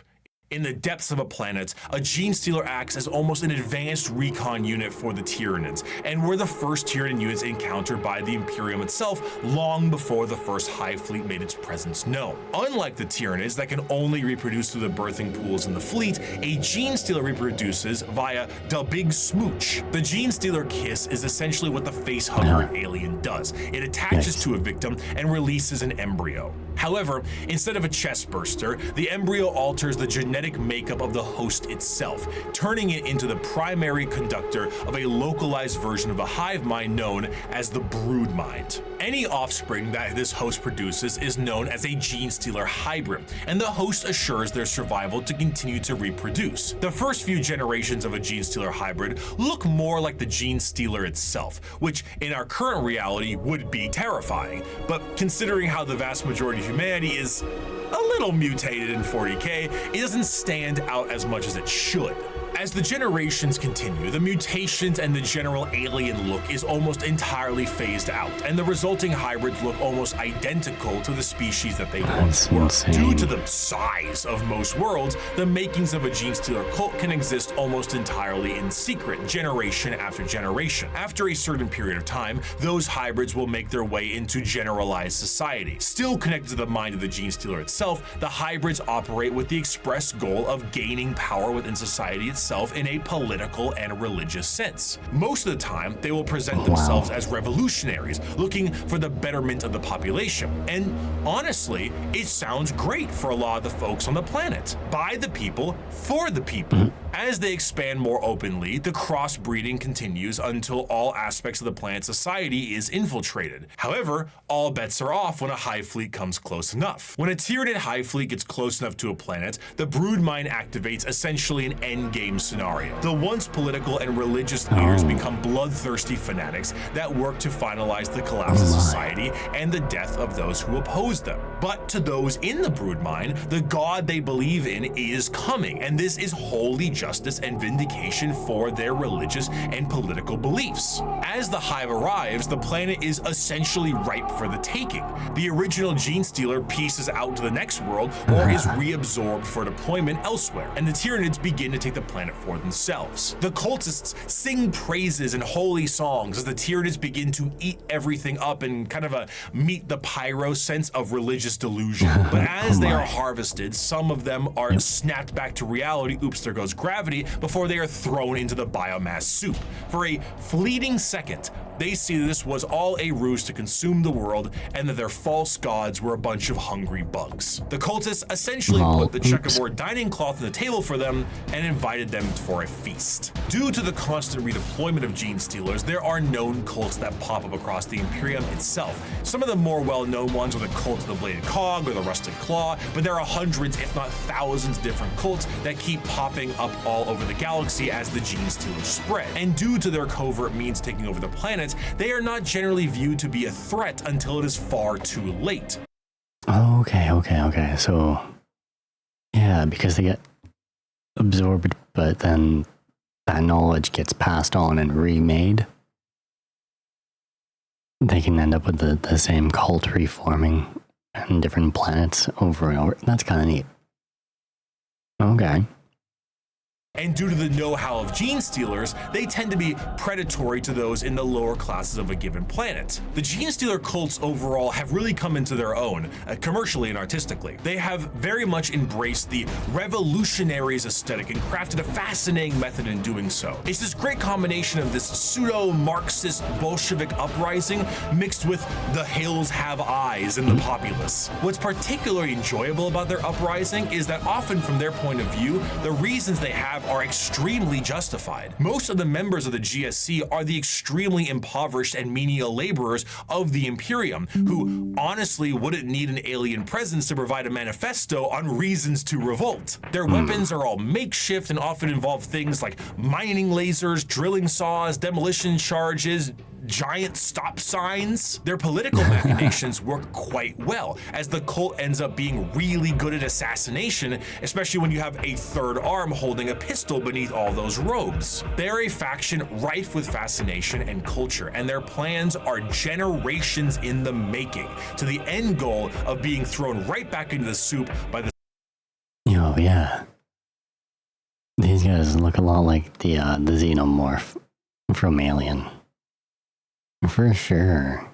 in the depths of a planet, a gene stealer acts as almost an advanced recon unit for the Tyranids, and were the first Tyranid units encountered by the Imperium itself long before the first Hive fleet made its presence known. Unlike the Tyranids that can only reproduce through the birthing pools in the fleet, a gene stealer reproduces via the Big Smooch. The gene stealer kiss is essentially what the face-hugger alien does. It attaches to a victim and releases an embryo. However, instead of a chest burster, the embryo alters the genetic makeup of the host itself, turning it into the primary conductor of a localized version of the hive mind known as the brood mind. Any offspring that this host produces is known as a gene stealer hybrid, and the host assures their survival to continue to reproduce. The first few generations of a gene stealer hybrid look more like the gene stealer itself, which in our current reality would be terrifying, but considering how the vast majority of humanity is a little mutated in 40k, it doesn't stand out as much as it should. As the generations continue, the mutations and the general alien look is almost entirely phased out, and the resulting hybrids look almost identical to the species that they once were. Due to the size of most worlds, the makings of a gene stealer cult can exist almost entirely in secret, generation after generation. After a certain period of time, those hybrids will make their way into generalized society. Still connected to the mind of the gene stealer itself, the hybrids operate with the express goal of gaining power within society itself in a political and religious sense. Most of the time, they will present themselves as revolutionaries, looking for the betterment of the population. And honestly, it sounds great for a lot of the folks on the planet. By the people, for the people. As they expand more openly, the crossbreeding continues until all aspects of the planet's society is infiltrated. However, all bets are off when a hive fleet comes close enough. When a Tyranid hive fleet gets close enough to a planet, the brood mind activates essentially an endgame scenario. The once political and religious leaders become bloodthirsty fanatics that work to finalize the collapse of society and the death of those who oppose them. But to those in the brood mind, the god they believe in is coming, and this is holy justice and vindication for their religious and political beliefs. As the hive arrives, the planet is essentially ripe for the taking. The original gene stealer pieces out to the next world or is reabsorbed for deployment elsewhere, and the Tyranids begin to take the planet for themselves. The cultists sing praises and holy songs as the Tyranids begin to eat everything up in kind of a meet the pyro sense of religious delusion. But as they are harvested, some of them are snapped back to reality, oops, there goes gravity, before they are thrown into the biomass soup. For a fleeting second, they see that this was all a ruse to consume the world and that their false gods were a bunch of hungry bugs. The cultists essentially put the checkerboard dining cloth on the table for them and invited them for a feast. Due to the constant redeployment of gene stealers, there are known cults that pop up across the Imperium itself. Some of the more well-known ones are the cult of the Bladed Cog or the Rusted Claw, but there are hundreds, if not thousands, of different cults that keep popping up all over the galaxy as the gene stealers spread. And due to their covert means taking over the planet, they are not generally viewed to be a threat until it is far too late. Okay. So, yeah, because they get absorbed, but then that knowledge gets passed on and remade, they can end up with the same cult reforming on different planets over and over. That's kind of neat. Okay. And due to the know-how of gene stealers, they tend to be predatory to those in the lower classes of a given planet. The gene stealer cults overall have really come into their own, commercially and artistically. They have very much embraced the revolutionaries aesthetic and crafted a fascinating method in doing so. It's this great combination of this pseudo-Marxist Bolshevik uprising mixed with the hills have eyes in the populace. What's particularly enjoyable about their uprising is that often from their point of view, the reasons they have are extremely justified. Most of the members of the GSC are the extremely impoverished and menial laborers of the Imperium, who honestly wouldn't need an alien presence to provide a manifesto on reasons to revolt. Their weapons are all makeshift and often involve things like mining lasers, drilling saws, demolition charges, giant stop signs. Their political machinations work quite well, as the cult ends up being really good at assassination, especially when you have a third arm holding a pistol beneath all those robes. They're a faction rife with fascination and culture, and their plans are generations in the making, to the end goal of being thrown right back into the soup by the... Oh yeah. These guys look a lot like the xenomorph from Alien. For sure.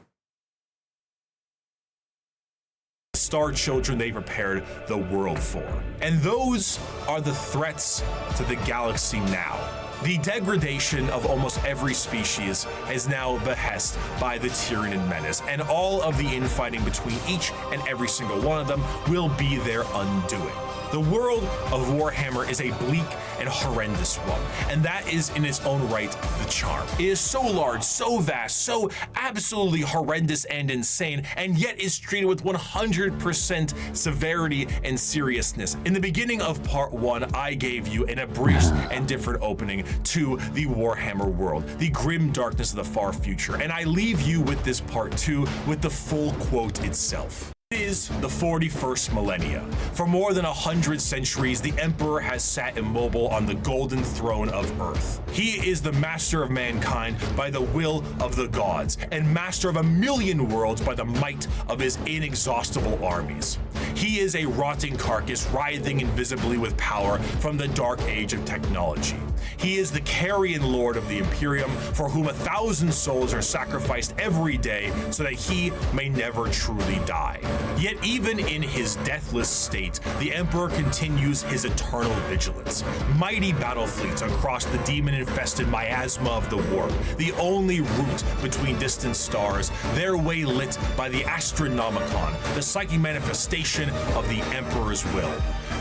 Star children they prepared the world for. And those are the threats to the galaxy now. The degradation of almost every species is now behest by the Tyranid menace, and all of the infighting between each and every single one of them will be their undoing. The world of Warhammer is a bleak and horrendous one, and that is in its own right the charm. It is so large, so vast, so absolutely horrendous and insane, and yet is treated with 100% severity and seriousness. In the beginning of part 1, I gave you an abridged and different opening to the Warhammer world, the grim darkness of the far future, and I leave you with this part 2 with the full quote itself. It is the 41st millennia. For more than 100 centuries, the Emperor has sat immobile on the golden throne of Earth. He is the master of mankind by the will of the gods, and master of 1,000,000 worlds by the might of his inexhaustible armies. He is a rotting carcass writhing invisibly with power from the dark age of technology. He is the carrion lord of the Imperium, for whom 1,000 souls are sacrificed every day so that he may never truly die. Yet even in his deathless state, the Emperor continues his eternal vigilance. Mighty battle fleets across the demon-infested miasma of the warp, the only route between distant stars, their way lit by the Astronomicon, the psychic manifestation of the Emperor's will.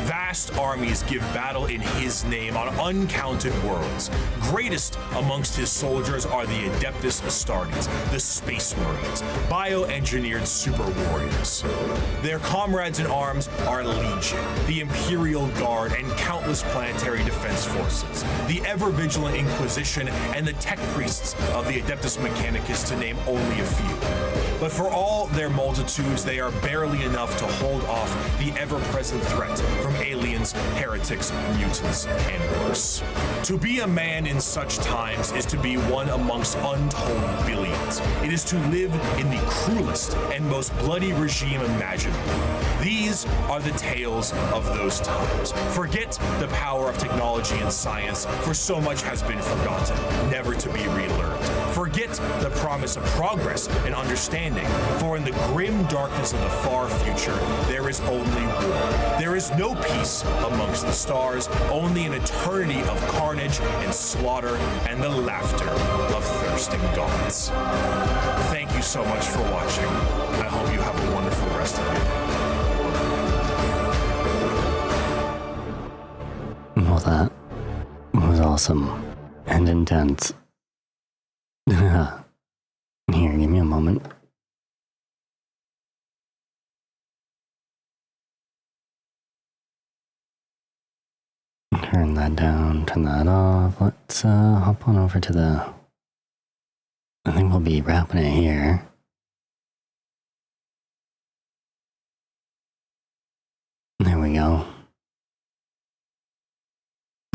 Vast armies give battle in his name on uncounted worlds. Greatest amongst his soldiers are the Adeptus Astartes, the Space Marines, bioengineered super warriors. Their comrades in arms are Legion, the Imperial Guard, and countless planetary defense forces, the ever-vigilant Inquisition, and the tech priests of the Adeptus Mechanicus, to name only a few. But for all their multitudes, they are barely enough to hold off the ever-present threat from aliens, heretics, mutants, and worse. To be a man in such times is to be one amongst untold billions. It is to live in the cruelest and most bloody regime imaginable. These are the tales of those times. Forget the power of technology and science, for so much has been forgotten, never to be relearned. Forget the promise of progress and understanding, for in the grim darkness of the far future, there is only war. There is no peace amongst the stars, only an eternity of carnage and slaughter and the laughter of thirsting gods. Thank you so much for watching. I hope you have a wonderful rest of your day. Well, that was awesome and intense. Here, give me a moment. Turn that down, turn that off. Let's hop on over to the... I think we'll be wrapping it here. There we go.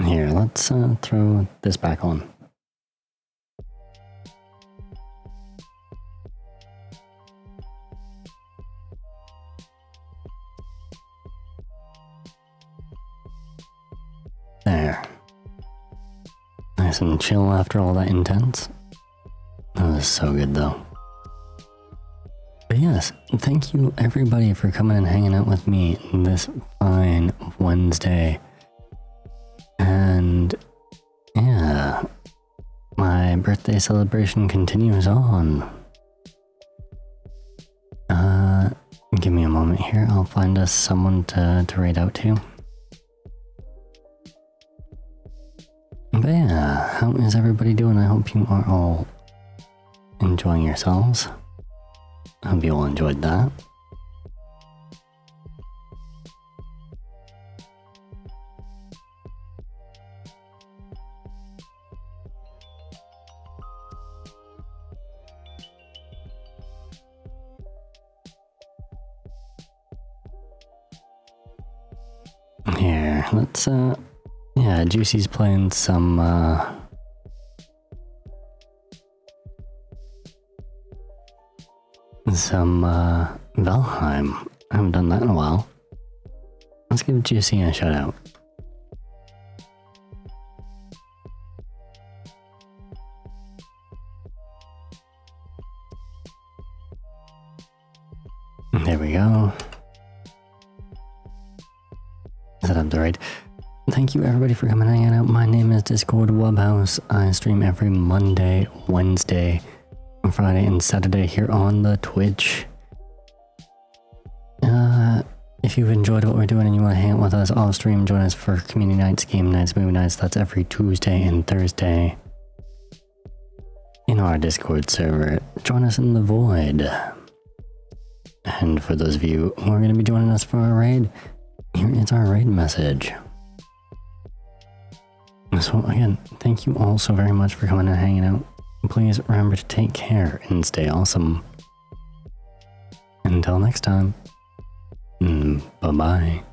Here, let's throw this back on. There. Nice and chill after all that intense. That was so good though. But yes, thank you everybody for coming and hanging out with me this fine Wednesday. And yeah, my birthday celebration continues on. Give me a moment here. I'll find us someone to raid out to. But yeah, how is everybody doing? I hope you are all enjoying yourselves. I hope you all enjoyed that. Here, let's yeah, Juicy's playing some Valheim. I haven't done that in a while. Let's give Juicy a shout out. There we go. Set up the raid. Thank you everybody for coming and hanging out. My name is Discord Wubhouse. I stream every Monday, Wednesday, Friday, and Saturday here on the Twitch. If you've enjoyed what we're doing and you want to hang out with us off stream, join us for community nights, game nights, movie nights. That's every Tuesday and Thursday in our Discord server. Join us in the Void. And for those of you who are going to be joining us for our raid, here is our raid message. So again, thank you all so very much for coming and hanging out. Please remember to take care and stay awesome. Until next time, bye-bye.